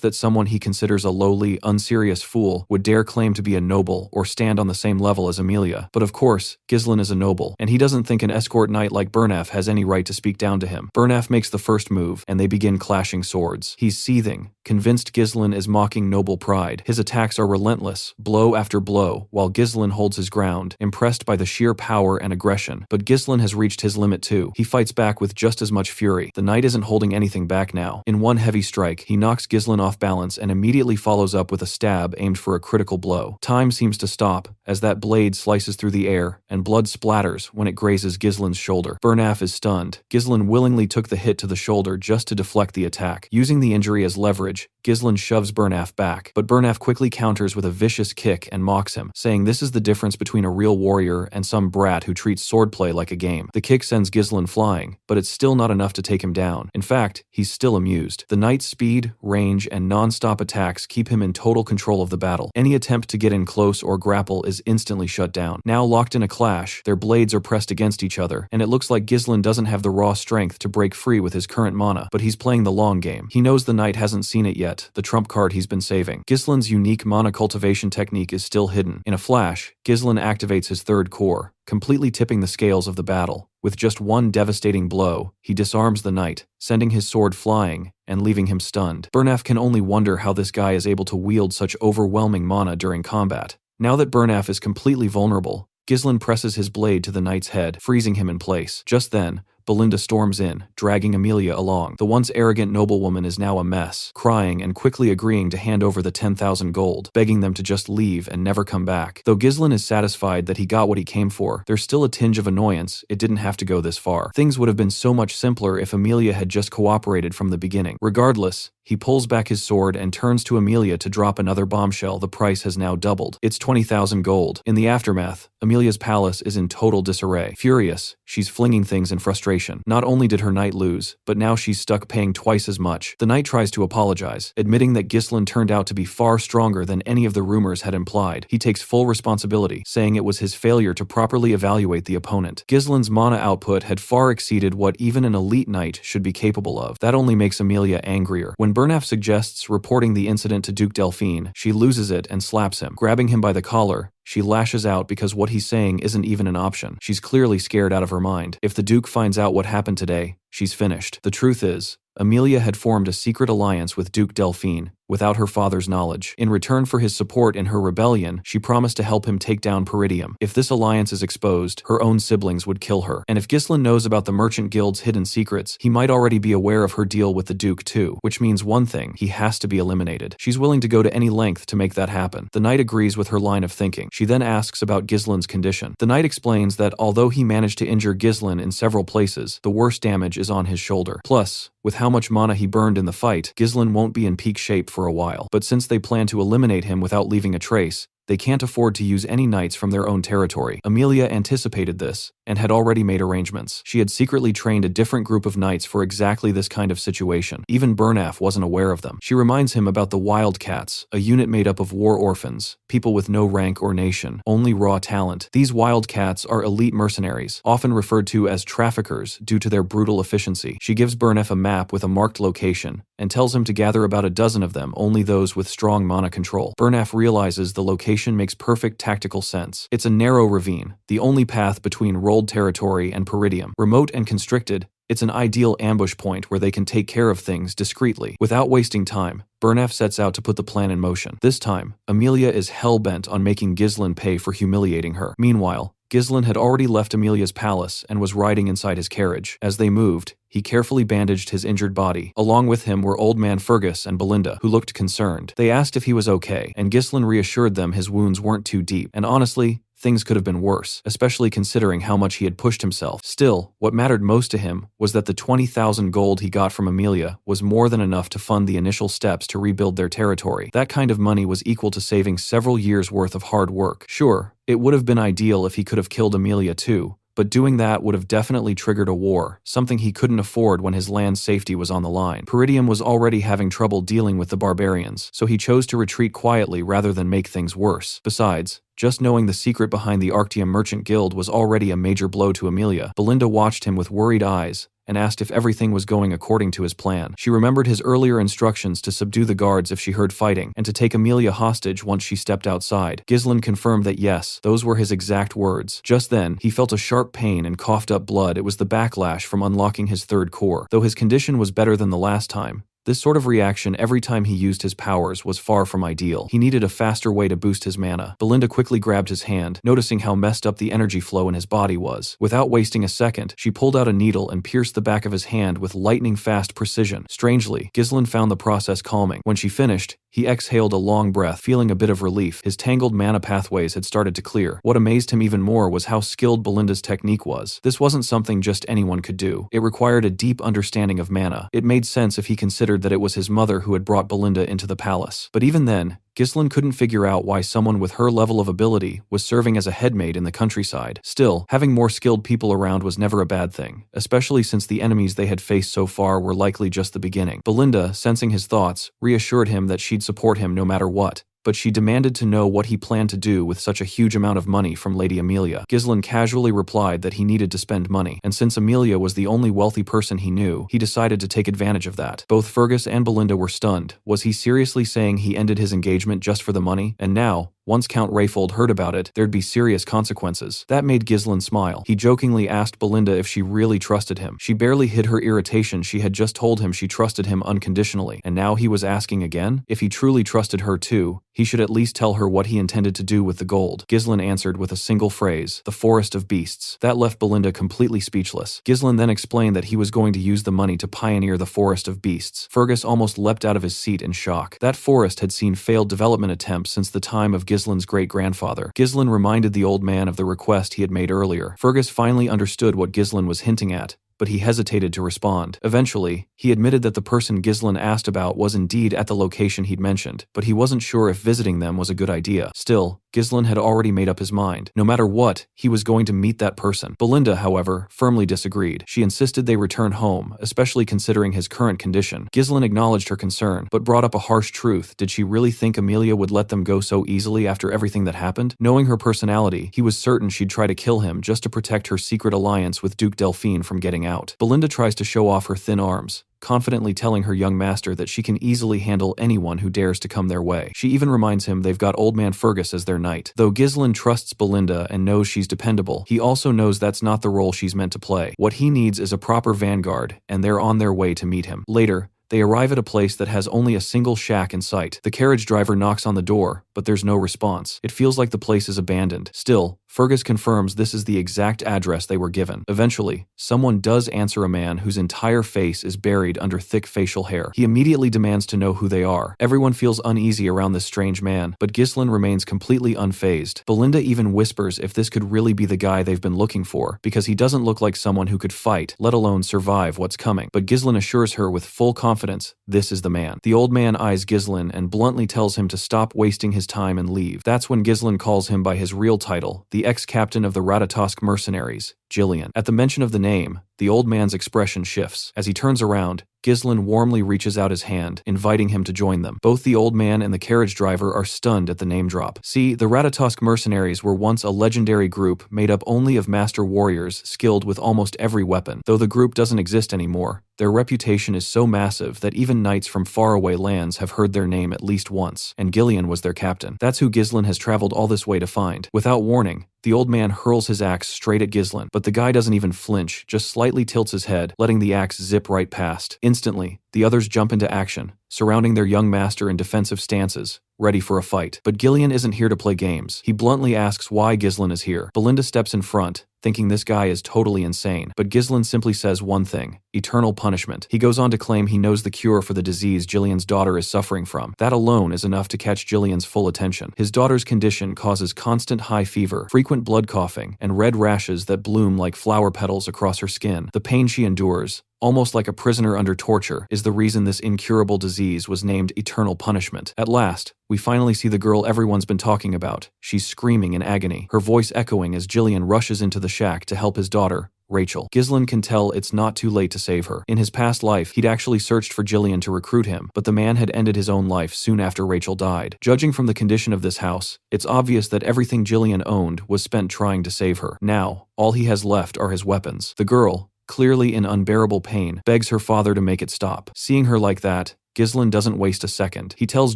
that someone he considers a lowly, unserious fool would dare claim to be a noble or stand on the same level as Amelia. But of course, Ghislain is a noble, and he doesn't think an escort knight like Bernaf has any right to speak down to him. Bernaf makes the first move, and they begin clashing swords. He's seething, convinced Ghislain is mocking noble pride. His attacks are relentless, blow after blow, while Ghislain holds his ground, impressed by the sheer power and aggression. But Ghislain has reached his limit too. He fights back with just as much fury. The knight isn't holding anything back now. In one heavy strike, he knocks Ghislain off balance and immediately follows up with a stab aimed for a critical blow. Time seems to stop as that blade slices through the air, and blood splatters when it grazes Ghislain's shoulder. Bernaf is stunned. Ghislain willingly took the hit to the shoulder just to deflect the attack. Using the injury as leverage, Ghislain shoves Bernaf back, but Bernaf quickly counters with a vicious kick and mocks him, saying this is the difference between a real warrior and some brat who treats swordplay like a game. The kick sends Ghislain flying, but it's still not enough to take him down. In fact, he's still amused. The knight's speed, range, and non-stop attacks keep him in total control of the battle. Any attempt to get in close or grapple is instantly shut down. Now locked in a clash, their blades are pressed against each other, and it looks like Ghislain doesn't have the raw strength to break free with his current mana, but he's playing the long game. He knows the knight hasn't seen it yet, the trump card he's been saving. Ghislain's unique mana cultivation technique is still hidden. In a flash, Ghislain activates his third core, completely tipping the scales of the battle. With just one devastating blow, he disarms the knight, sending his sword flying and leaving him stunned. Bernaf can only wonder how this guy is able to wield such overwhelming mana during combat. Now that Bernaf is completely vulnerable, Ghislain presses his blade to the knight's head, freezing him in place. Just then, Belinda storms in, dragging Amelia along. The once arrogant noblewoman is now a mess, crying and quickly agreeing to hand over the 10,000 gold, begging them to just leave and never come back. Though Ghislain is satisfied that he got what he came for, there's still a tinge of annoyance. It didn't have to go this far. Things would have been so much simpler if Amelia had just cooperated from the beginning. Regardless, he pulls back his sword and turns to Amelia to drop another bombshell. The price has now doubled. It's 20,000 gold. In the aftermath, Amelia's palace is in total disarray. Furious, she's flinging things in frustration. Not only did her knight lose, but now she's stuck paying twice as much. The knight tries to apologize, admitting that Ghislain turned out to be far stronger than any of the rumors had implied. He takes full responsibility, saying it was his failure to properly evaluate the opponent. Ghislain's mana output had far exceeded what even an elite knight should be capable of. That only makes Amelia angrier. When Bernaf suggests reporting the incident to Duke Delphine, she loses it and slaps him. Grabbing him by the collar, she lashes out because what he's saying isn't even an option. She's clearly scared out of her mind. If the Duke finds out what happened today, she's finished. The truth is, Amelia had formed a secret alliance with Duke Delphine, without her father's knowledge. In return for his support in her rebellion, she promised to help him take down Peridium. If this alliance is exposed, her own siblings would kill her. And if Ghislain knows about the Merchant Guild's hidden secrets, he might already be aware of her deal with the Duke too, which means one thing: he has to be eliminated. She's willing to go to any length to make that happen. The knight agrees with her line of thinking. She then asks about Ghislain's condition. The knight explains that although he managed to injure Ghislain in several places, the worst damage is on his shoulder. Plus, with how much mana he burned in the fight, Ghislain won't be in peak shape for a while. But since they plan to eliminate him without leaving a trace, they can't afford to use any knights from their own territory. Amelia anticipated this and had already made arrangements. She had secretly trained a different group of knights for exactly this kind of situation. Even Burnaf wasn't aware of them. She reminds him about the Wildcats, a unit made up of war orphans, people with no rank or nation, only raw talent. These Wildcats are elite mercenaries, often referred to as traffickers due to their brutal efficiency. She gives Burnaf a map with a marked location and tells him to gather about a dozen of them, only those with strong mana control. Burnaf realizes the location makes perfect tactical sense. It's a narrow ravine, the only path between rolled territory and Peridium. Remote and constricted, it's an ideal ambush point where they can take care of things discreetly. Without wasting time, Burnaf sets out to put the plan in motion. This time, Amelia is hell-bent on making Ghislain pay for humiliating her. Meanwhile, Ghislain had already left Amelia's palace and was riding inside his carriage. As they moved, he carefully bandaged his injured body. Along with him were old man Fergus and Belinda, who looked concerned. They asked if he was okay, and Ghislain reassured them his wounds weren't too deep. And honestly, things could have been worse, especially considering how much he had pushed himself. Still, what mattered most to him was that the 20,000 gold he got from Amelia was more than enough to fund the initial steps to rebuild their territory. That kind of money was equal to saving several years' worth of hard work. Sure, it would have been ideal if he could have killed Amelia too, but doing that would have definitely triggered a war, something he couldn't afford when his land's safety was on the line. Peridium was already having trouble dealing with the barbarians, so he chose to retreat quietly rather than make things worse. Besides, just knowing the secret behind the Arctium Merchant Guild was already a major blow to Amelia. Belinda watched him with worried eyes and asked if everything was going according to his plan. She remembered his earlier instructions to subdue the guards if she heard fighting, and to take Amelia hostage once she stepped outside. Ghislain confirmed that yes, those were his exact words. Just then, he felt a sharp pain and coughed up blood. It was the backlash from unlocking his third core. Though his condition was better than the last time, this sort of reaction every time he used his powers was far from ideal. He needed a faster way to boost his mana. Belinda quickly grabbed his hand, noticing how messed up the energy flow in his body was. Without wasting a second, she pulled out a needle and pierced the back of his hand with lightning-fast precision. Strangely, Ghislain found the process calming. When she finished, he exhaled a long breath, feeling a bit of relief. His tangled mana pathways had started to clear. What amazed him even more was how skilled Belinda's technique was. This wasn't something just anyone could do. It required a deep understanding of mana. It made sense if he considered that it was his mother who had brought Belinda into the palace. But even then, Ghislain couldn't figure out why someone with her level of ability was serving as a headmaid in the countryside. Still, having more skilled people around was never a bad thing, especially since the enemies they had faced so far were likely just the beginning. Belinda, sensing his thoughts, reassured him that she'd support him no matter what, but she demanded to know what he planned to do with such a huge amount of money from Lady Amelia. Ghislain casually replied that he needed to spend money, and since Amelia was the only wealthy person he knew, he decided to take advantage of that. Both Fergus and Belinda were stunned. Was he seriously saying he ended his engagement just for the money? And now, once Count Rayfold heard about it, there'd be serious consequences. That made Ghislain smile. He jokingly asked Belinda if she really trusted him. She barely hid her irritation. She had just told him she trusted him unconditionally, and now he was asking again? If he truly trusted her too, he should at least tell her what he intended to do with the gold. Ghislain answered with a single phrase, the Forest of Beasts. That left Belinda completely speechless. Ghislain then explained that he was going to use the money to pioneer the Forest of Beasts. Fergus almost leapt out of his seat in shock. That forest had seen failed development attempts since the time of Ghislain's great-grandfather. Ghislain reminded the old man of the request he had made earlier. Fergus finally understood what Ghislain was hinting at, but he hesitated to respond. Eventually, he admitted that the person Ghislain asked about was indeed at the location he'd mentioned, but he wasn't sure if visiting them was a good idea. Still, Ghislain had already made up his mind. No matter what, he was going to meet that person. Belinda, however, firmly disagreed. She insisted they return home, especially considering his current condition. Ghislain acknowledged her concern, but brought up a harsh truth. Did she really think Amelia would let them go so easily after everything that happened? Knowing her personality, he was certain she'd try to kill him just to protect her secret alliance with Duke Delphine from getting out. Belinda tries to show off her thin arms, confidently telling her young master that she can easily handle anyone who dares to come their way. She even reminds him they've got old man Fergus as their knight. Though Ghislain trusts Belinda and knows she's dependable, he also knows that's not the role she's meant to play. What he needs is a proper vanguard, and they're on their way to meet him. Later, They arrive at a place that has only a single shack in sight. The carriage driver knocks on the door, but there's no response. It feels like the place is abandoned. Still, Fergus confirms this is the exact address they were given. Eventually, someone does answer, a man whose entire face is buried under thick facial hair. He immediately demands to know who they are. Everyone feels uneasy around this strange man, but Ghislain remains completely unfazed. Belinda even whispers if this could really be the guy they've been looking for, because he doesn't look like someone who could fight, let alone survive what's coming. But Ghislain assures her with full confidence, this is the man. The old man eyes Ghislain and bluntly tells him to stop wasting his time and leave. That's when Ghislain calls him by his real title, the ex-captain of the Ratatosk mercenaries, Jillian. At the mention of the name, the old man's expression shifts. As he turns around, Ghislain warmly reaches out his hand, inviting him to join them. Both the old man and the carriage driver are stunned at the name drop. See, the Ratatosk mercenaries were once a legendary group made up only of master warriors skilled with almost every weapon. Though the group doesn't exist anymore, their reputation is so massive that even knights from faraway lands have heard their name at least once, and Jillian was their captain. That's who Ghislain has traveled all this way to find. Without warning, the old man hurls his axe straight at Ghislain, but the guy doesn't even flinch, just slightly tilts his head, letting the axe zip right past. Instantly, the others jump into action, surrounding their young master in defensive stances, ready for a fight. But Jillian isn't here to play games. He bluntly asks why Ghislain is here. Belinda steps in front, thinking this guy is totally insane. But Ghislain simply says one thing: eternal punishment. He goes on to claim he knows the cure for the disease Jillian's daughter is suffering from. That alone is enough to catch Jillian's full attention. His daughter's condition causes constant high fever, frequent blood coughing, and red rashes that bloom like flower petals across her skin. The pain she endures, almost like a prisoner under torture, is the reason this incurable disease was named eternal punishment. At last, we finally see the girl everyone's been talking about. She's screaming in agony, her voice echoing as Jillian rushes into the shack to help his daughter, Rachel. Ghislain can tell it's not too late to save her. In his past life, he'd actually searched for Jillian to recruit him, but the man had ended his own life soon after Rachel died. Judging from the condition of this house, it's obvious that everything Jillian owned was spent trying to save her. Now, all he has left are his weapons. The girl, clearly in unbearable pain, begs her father to make it stop. Seeing her like that, Ghislain doesn't waste a second. He tells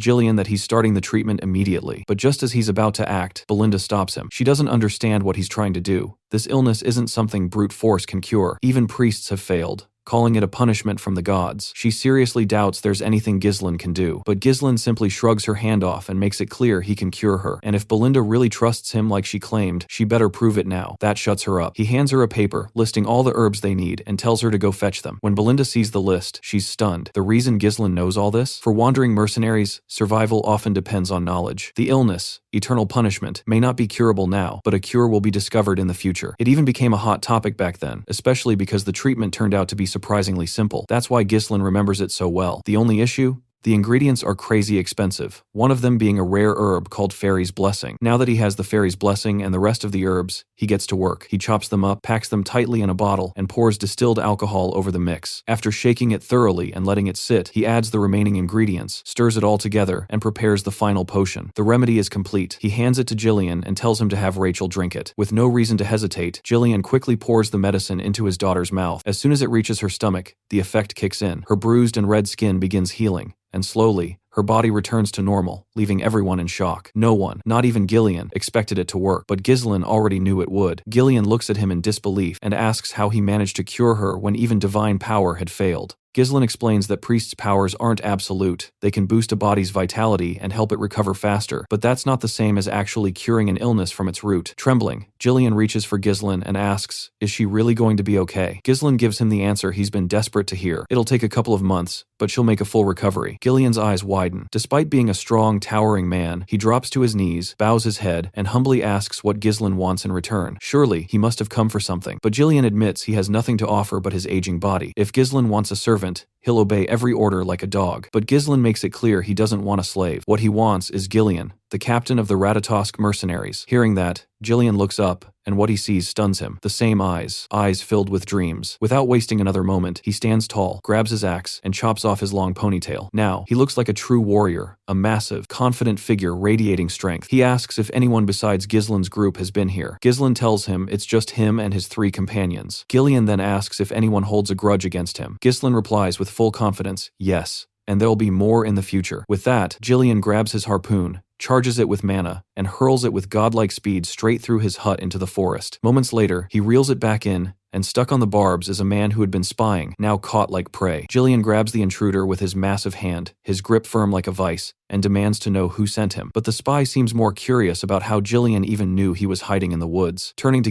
Jillian that he's starting the treatment immediately, but just as he's about to act, Belinda stops him. She doesn't understand what he's trying to do. This illness isn't something brute force can cure. Even priests have failed, calling it a punishment from the gods. She seriously doubts there's anything Ghislain can do, but Ghislain simply shrugs her hand off and makes it clear he can cure her. And if Belinda really trusts him like she claimed, she better prove it now. That shuts her up. He hands her a paper listing all the herbs they need and tells her to go fetch them. When Belinda sees the list, she's stunned. The reason Ghislain knows all this? For wandering mercenaries, survival often depends on knowledge. The illness, eternal punishment, may not be curable now, but a cure will be discovered in the future. It even became a hot topic back then, especially because the treatment turned out to be surprisingly simple. That's why Ghislain remembers it so well. The only issue? The ingredients are crazy expensive, one of them being a rare herb called Fairy's Blessing. Now that he has the Fairy's Blessing and the rest of the herbs, he gets to work. He chops them up, packs them tightly in a bottle, and pours distilled alcohol over the mix. After shaking it thoroughly and letting it sit, he adds the remaining ingredients, stirs it all together, and prepares the final potion. The remedy is complete. He hands it to Jillian and tells him to have Rachel drink it. With no reason to hesitate, Jillian quickly pours the medicine into his daughter's mouth. As soon as it reaches her stomach, the effect kicks in. Her bruised and red skin begins healing, and slowly, her body returns to normal, leaving everyone in shock. No one, not even Jillian, expected it to work, but Ghislain already knew it would. Jillian looks at him in disbelief and asks how he managed to cure her when even divine power had failed. Ghislain explains that priests' powers aren't absolute. They can boost a body's vitality and help it recover faster, but that's not the same as actually curing an illness from its root. Trembling, Jillian reaches for Ghislain and asks, is she really going to be okay? Ghislain gives him the answer he's been desperate to hear. It'll take a couple of months, but she'll make a full recovery. Jillian's eyes widen. Despite being a strong, towering man, he drops to his knees, bows his head, and humbly asks what Ghislain wants in return. Surely, he must have come for something, but Jillian admits he has nothing to offer but his aging body. If Ghislain wants a servant, he'll obey every order like a dog. But Ghislain makes it clear he doesn't want a slave. What he wants is Jillian, the captain of the Ratatosk mercenaries. Hearing that, Jillian looks up, and what he sees stuns him. The same eyes filled with dreams. Without wasting another moment, he stands tall, grabs his axe, and chops off his long ponytail. Now, he looks like a true warrior, a massive, confident figure radiating strength. He asks if anyone besides Ghislain's group has been here. Ghislain tells him it's just him and his 3 companions. Jillian then asks if anyone holds a grudge against him. Ghislain replies with full confidence, yes, and there'll be more in the future. With that, Jillian grabs his harpoon, charges it with mana, and hurls it with godlike speed straight through his hut into the forest. Moments later, he reels it back in, and stuck on the barbs is a man who had been spying, now caught like prey. Jillian grabs the intruder with his massive hand, his grip firm like a vice, and demands to know who sent him. But the spy seems more curious about how Jillian even knew he was hiding in the woods. Turning to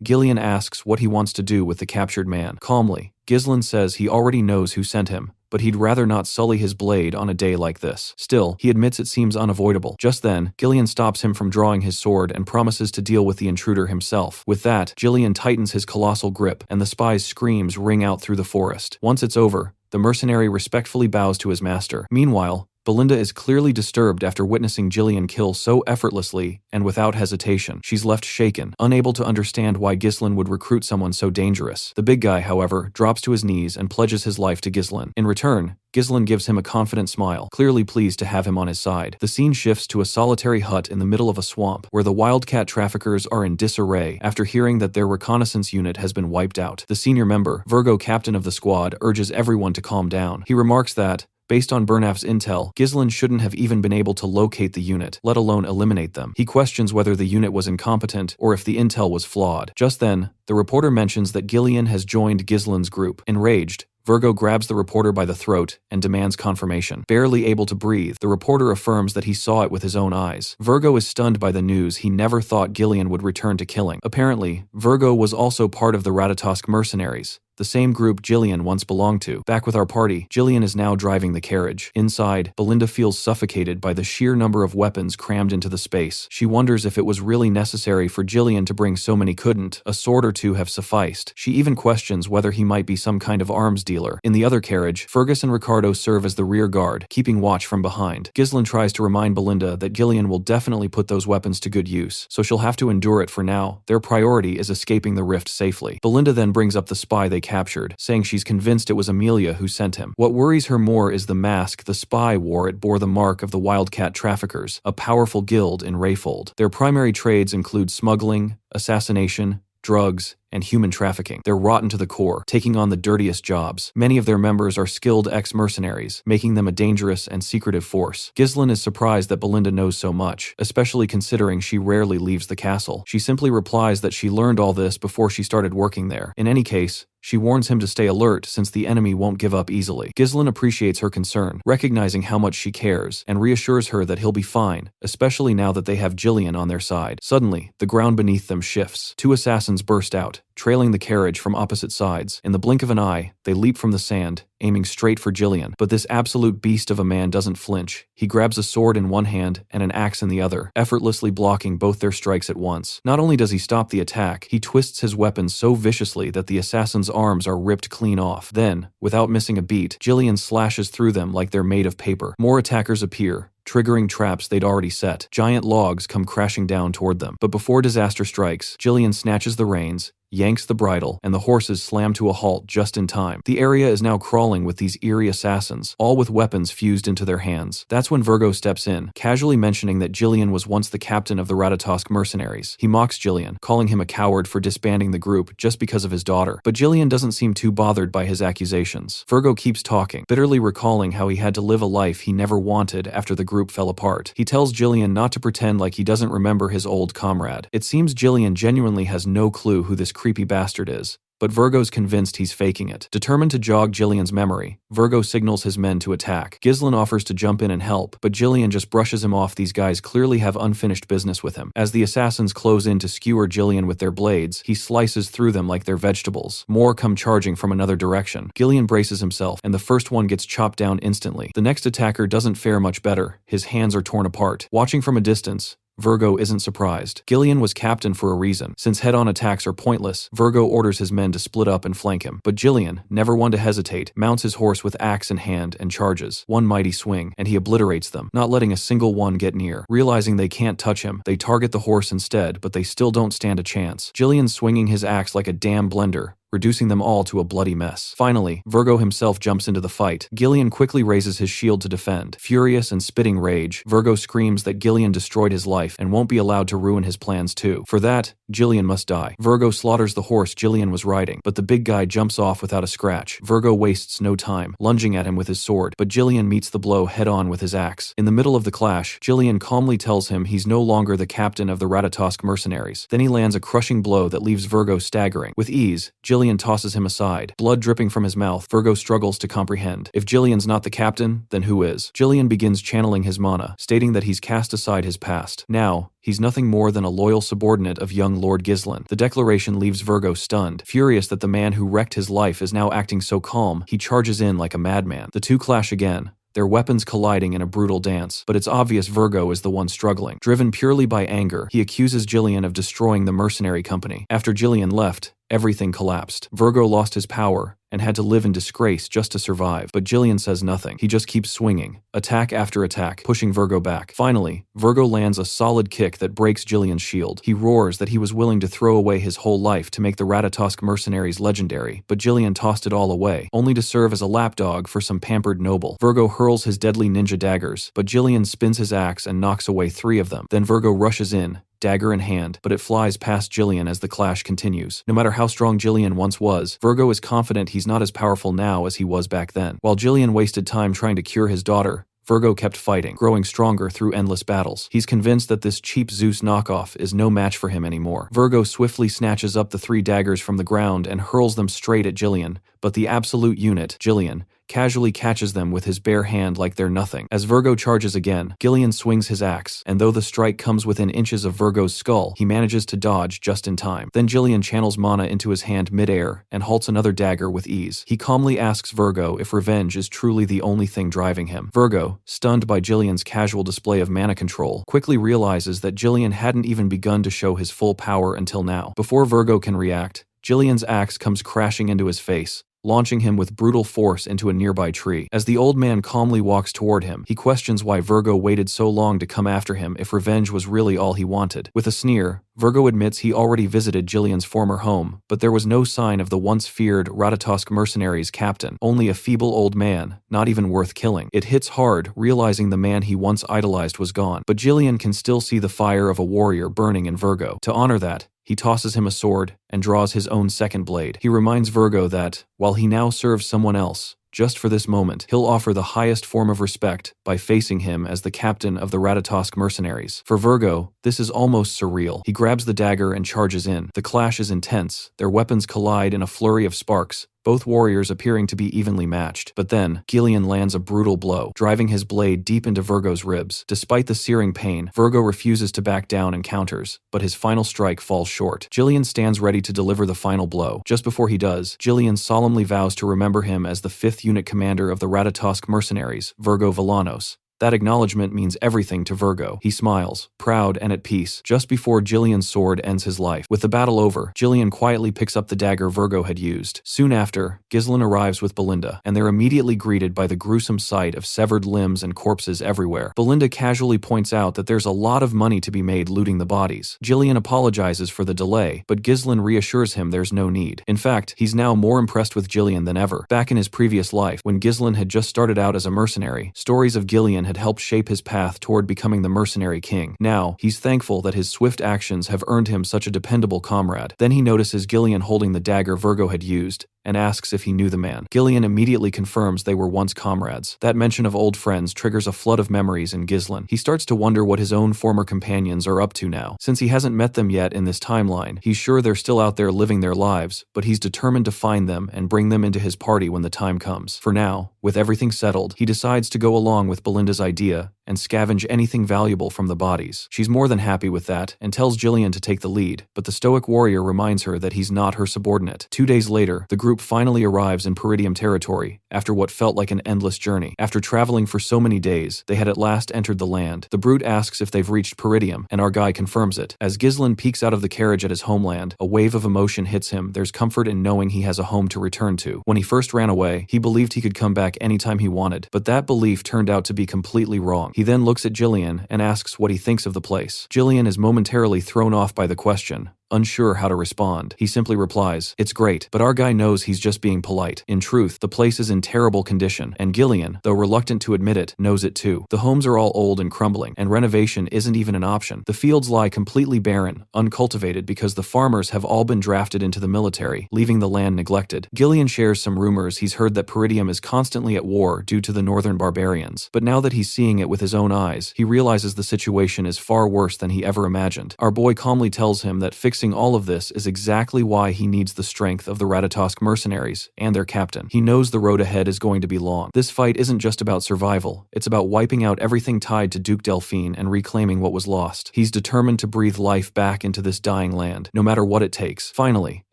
Gillian asks what he wants to do with the captured man. Calmly, Ghislaine says he already knows who sent him, but he'd rather not sully his blade on a day like this. Still, he admits it seems unavoidable. Just then, Gillian stops him from drawing his sword and promises to deal with the intruder himself. With that, Jillian tightens his colossal grip, and the spy's screams ring out through the forest. Once it's over, the mercenary respectfully bows to his master. Meanwhile, Belinda is clearly disturbed after witnessing Jillian kill so effortlessly and without hesitation. She's left shaken, unable to understand why Ghislaine would recruit someone so dangerous. The big guy, however, drops to his knees and pledges his life to Ghislaine. In return, Ghislaine gives him a confident smile, clearly pleased to have him on his side. The scene shifts to a solitary hut in the middle of a swamp, where the wildcat traffickers are in disarray after hearing that their reconnaissance unit has been wiped out. The senior member, Virgo, captain of the squad, urges everyone to calm down. He remarks that, based on Burnaf's intel, Ghislaine shouldn't have even been able to locate the unit, let alone eliminate them. He questions whether the unit was incompetent or if the intel was flawed. Just then, the reporter mentions that Jillian has joined Ghislaine's group. Enraged, Virgo grabs the reporter by the throat and demands confirmation. Barely able to breathe, the reporter affirms that he saw it with his own eyes. Virgo is stunned by the news. He never thought Jillian would return to killing. Apparently, Virgo was also part of the Ratatosk mercenaries, the same group Jillian once belonged to. Back with our party, Jillian is now driving the carriage. Inside, Belinda feels suffocated by the sheer number of weapons crammed into the space. She wonders if it was really necessary for Jillian to bring so many. Couldn't a sword or two have sufficed? She even questions whether he might be some kind of arms dealer. In the other carriage, Fergus and Ricardo serve as the rear guard, keeping watch from behind. Ghislaine tries to remind Belinda that Jillian will definitely put those weapons to good use, so she'll have to endure it for now. Their priority is escaping the rift safely. Belinda then brings up the spy they captured, saying she's convinced it was Amelia who sent him. What worries her more is the mask the spy wore. It bore the mark of the Wildcat Traffickers, a powerful guild in Rayfold. Their primary trades include smuggling, assassination, drugs, and human trafficking. They're rotten to the core, taking on the dirtiest jobs. Many of their members are skilled ex-mercenaries, making them a dangerous and secretive force. Ghislaine is surprised that Belinda knows so much, especially considering she rarely leaves the castle. She simply replies that she learned all this before she started working there. In any case, she warns him to stay alert since the enemy won't give up easily. Ghislaine appreciates her concern, recognizing how much she cares, and reassures her that he'll be fine, especially now that they have Jillian on their side. Suddenly, the ground beneath them shifts. Two assassins burst out, trailing the carriage from opposite sides. In the blink of an eye, they leap from the sand, aiming straight for Jillian. But this absolute beast of a man doesn't flinch. He grabs a sword in one hand and an axe in the other, effortlessly blocking both their strikes at once. Not only does he stop the attack, he twists his weapon so viciously that the assassin's arms are ripped clean off. Then, without missing a beat, Jillian slashes through them like they're made of paper. More attackers appear, triggering traps they'd already set. Giant logs come crashing down toward them. But before disaster strikes, Jillian snatches the reins, yanks the bridle, and the horses slam to a halt just in time. The area is now crawling with these eerie assassins, all with weapons fused into their hands. That's when Virgo steps in, casually mentioning that Jillian was once the captain of the Ratatosk mercenaries. He mocks Jillian, calling him a coward for disbanding the group just because of his daughter. But Jillian doesn't seem too bothered by his accusations. Virgo keeps talking, bitterly recalling how he had to live a life he never wanted after the group fell apart. He tells Jillian not to pretend like he doesn't remember his old comrade. It seems Jillian genuinely has no clue who this creepy bastard is, but Virgo's convinced he's faking it. Determined to jog Jillian's memory, Virgo signals his men to attack. Ghislaine offers to jump in and help, but Jillian just brushes him off. These guys clearly have unfinished business with him. As the assassins close in to skewer Jillian with their blades, he slices through them like they're vegetables. More come charging from another direction. Jillian braces himself, and the first one gets chopped down instantly. The next attacker doesn't fare much better. His hands are torn apart. Watching from a distance, Virgo isn't surprised. Jillian was captain for a reason. Since head-on attacks are pointless, Virgo orders his men to split up and flank him. But Jillian, never one to hesitate, mounts his horse with axe in hand and charges. One mighty swing, and he obliterates them, not letting a single one get near. Realizing they can't touch him, they target the horse instead, but they still don't stand a chance. Jillian swinging his axe like a damn blender, reducing them all to a bloody mess. Finally, Virgo himself jumps into the fight. Jillian quickly raises his shield to defend. Furious and spitting rage, Virgo screams that Jillian destroyed his life and won't be allowed to ruin his plans too. For that, Jillian must die. Virgo slaughters the horse Jillian was riding, but the big guy jumps off without a scratch. Virgo wastes no time, lunging at him with his sword, but Jillian meets the blow head-on with his axe. In the middle of the clash, Jillian calmly tells him he's no longer the captain of the Ratatosk mercenaries. Then he lands a crushing blow that leaves Virgo staggering. With ease, Jillian tosses him aside. Blood dripping from his mouth, Virgo struggles to comprehend. If Jillian's not the captain, then who is? Jillian begins channeling his mana, stating that he's cast aside his past. Now, he's nothing more than a loyal subordinate of young Lord Ghislain. The declaration leaves Virgo stunned. Furious that the man who wrecked his life is now acting so calm, he charges in like a madman. The two clash again, their weapons colliding in a brutal dance, but it's obvious Virgo is the one struggling. Driven purely by anger, he accuses Jillian of destroying the mercenary company. After Jillian left, everything collapsed. Virgo lost his power and had to live in disgrace just to survive. But Jillian says nothing. He just keeps swinging, attack after attack, pushing Virgo back. Finally, Virgo lands a solid kick that breaks Jillian's shield. He roars that he was willing to throw away his whole life to make the Ratatosk mercenaries legendary, but Jillian tossed it all away, only to serve as a lapdog for some pampered noble. Virgo hurls his deadly ninja daggers, but Jillian spins his axe and knocks away 3 of them. Then Virgo rushes in, dagger in hand, but it flies past Jillian as the clash continues. No matter how strong Jillian once was, Virgo is confident he's not as powerful now as he was back then. While Jillian wasted time trying to cure his daughter, Virgo kept fighting, growing stronger through endless battles. He's convinced that this cheap Zeus knockoff is no match for him anymore. Virgo swiftly snatches up the 3 daggers from the ground and hurls them straight at Jillian, but the absolute unit, Jillian, casually catches them with his bare hand like they're nothing. As Virgo charges again, Jillian swings his axe, and though the strike comes within inches of Virgo's skull, he manages to dodge just in time. Then Jillian channels mana into his hand mid-air and halts another dagger with ease. He calmly asks Virgo if revenge is truly the only thing driving him. Virgo, stunned by Jillian's casual display of mana control, quickly realizes that Jillian hadn't even begun to show his full power until now. Before Virgo can react, Jillian's axe comes crashing into his face, launching him with brutal force into a nearby tree. As the old man calmly walks toward him, he questions why Virgo waited so long to come after him if revenge was really all he wanted. With a sneer, Virgo admits he already visited Jillian's former home, but there was no sign of the once feared Ratatosk mercenaries captain, only a feeble old man, not even worth killing. It hits hard, realizing the man he once idolized was gone, but Jillian can still see the fire of a warrior burning in Virgo. To honor that, he tosses him a sword and draws his own second blade. He reminds Virgo that, while he now serves someone else, just for this moment, he'll offer the highest form of respect by facing him as the captain of the Ratatosk mercenaries. For Virgo, this is almost surreal. He grabs the dagger and charges in. The clash is intense. Their weapons collide in a flurry of sparks, both warriors appearing to be evenly matched. But then, Jillian lands a brutal blow, driving his blade deep into Virgo's ribs. Despite the searing pain, Virgo refuses to back down and counters, but his final strike falls short. Jillian stands ready to deliver the final blow. Just before he does, Jillian solemnly vows to remember him as the 5th unit commander of the Ratatosk mercenaries, Virgo Villanos. That acknowledgement means everything to Virgo. He smiles, proud and at peace, just before Jillian's sword ends his life. With the battle over, Jillian quietly picks up the dagger Virgo had used. Soon after, Ghislain arrives with Belinda, and they're immediately greeted by the gruesome sight of severed limbs and corpses everywhere. Belinda casually points out that there's a lot of money to be made looting the bodies. Jillian apologizes for the delay, but Ghislain reassures him there's no need. In fact, he's now more impressed with Jillian than ever. Back in his previous life, when Ghislain had just started out as a mercenary, stories of Jillian had helped shape his path toward becoming the mercenary king. Now, he's thankful that his swift actions have earned him such a dependable comrade. Then he notices Jillian holding the dagger Virgo had used, and asks if he knew the man. Jillian immediately confirms they were once comrades. That mention of old friends triggers a flood of memories in Ghislain. He starts to wonder what his own former companions are up to now. Since he hasn't met them yet in this timeline, he's sure they're still out there living their lives, but he's determined to find them and bring them into his party when the time comes. For now, with everything settled, he decides to go along with Belinda's idea and scavenge anything valuable from the bodies. She's more than happy with that and tells Jillian to take the lead, but the stoic warrior reminds her that he's not her subordinate. 2 days later, the group finally arrives in Peridium territory after what felt like an endless journey. After traveling for so many days, they had at last entered the land. The brute asks if they've reached Peridium, and our guy confirms it. As Ghislain peeks out of the carriage at his homeland, a wave of emotion hits him. There's comfort in knowing he has a home to return to. When he first ran away, he believed he could come back anytime he wanted, but that belief turned out to be completely wrong. He then looks at Jillian and asks what he thinks of the place. Jillian is momentarily thrown off by the question, unsure how to respond. He simply replies, "It's great, but our guy knows he's just being polite. In truth, the place is in terrible condition, and Jillian, though reluctant to admit it, knows it too. The homes are all old and crumbling, and renovation isn't even an option. The fields lie completely barren, uncultivated because the farmers have all been drafted into the military, leaving the land neglected." Jillian shares some rumors he's heard that Peridium is constantly at war due to the northern barbarians, but now that he's seeing it with his own eyes, he realizes the situation is far worse than he ever imagined. Our boy calmly tells him that fixing all of this is exactly why he needs the strength of the Ratatosk mercenaries and their captain. He knows the road ahead is going to be long. This fight isn't just about survival, it's about wiping out everything tied to Duke Delphine and reclaiming what was lost. He's determined to breathe life back into this dying land, no matter what it takes. Finally,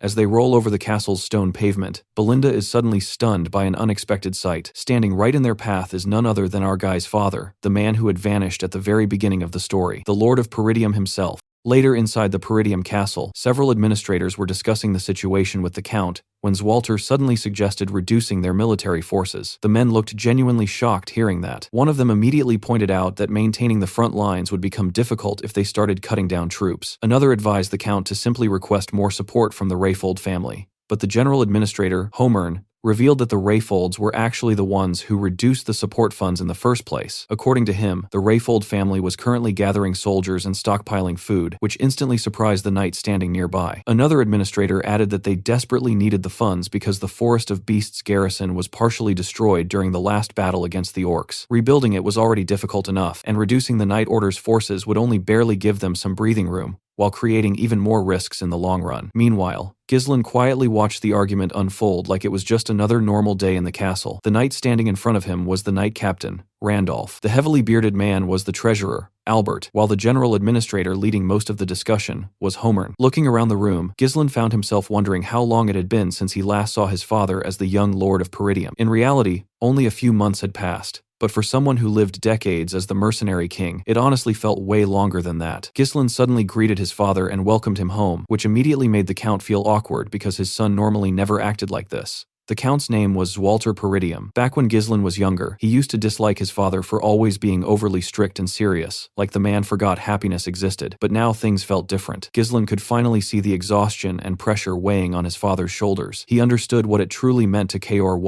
as they roll over the castle's stone pavement, Belinda is suddenly stunned by an unexpected sight. Standing right in their path is none other than our guy's father, the man who had vanished at the very beginning of the story, the Lord of Peridium himself. Later inside the Peridium castle, several administrators were discussing the situation with the Count when Zwalter suddenly suggested reducing their military forces. The men looked genuinely shocked hearing that. One of them immediately pointed out that maintaining the front lines would become difficult if they started cutting down troops. Another advised the Count to simply request more support from the Rayfold family. But the general administrator, Homern, revealed that the Rayfolds were actually the ones who reduced the support funds in the first place. According to him, the Rayfold family was currently gathering soldiers and stockpiling food, which instantly surprised the knight standing nearby. Another administrator added that they desperately needed the funds because the Forest of Beasts garrison was partially destroyed during the last battle against the orcs. Rebuilding it was already difficult enough, and reducing the Night Order's forces would only barely give them some breathing room, while creating even more risks in the long run. Meanwhile, Ghislain quietly watched the argument unfold like it was just another normal day in the castle. The knight standing in front of him was the knight captain, Randolph. The heavily bearded man was the treasurer, Albert, while the general administrator leading most of the discussion was Homern. Looking around the room, Ghislain found himself wondering how long it had been since he last saw his father as the young Lord of Peridium. In reality, only a few months had passed. But for someone who lived decades as the mercenary king, it honestly felt way longer than that. Ghislain suddenly greeted his father and welcomed him home, which immediately made the Count feel awkward because his son normally never acted like this. The Count's name was Zwalter Peridium. Back when Ghislain was younger, he used to dislike his father for always being overly strict and serious, like the man forgot happiness existed. But now things felt different. Ghislain could finally see the exhaustion and pressure weighing on his father's shoulders. He understood what it truly meant to Kor,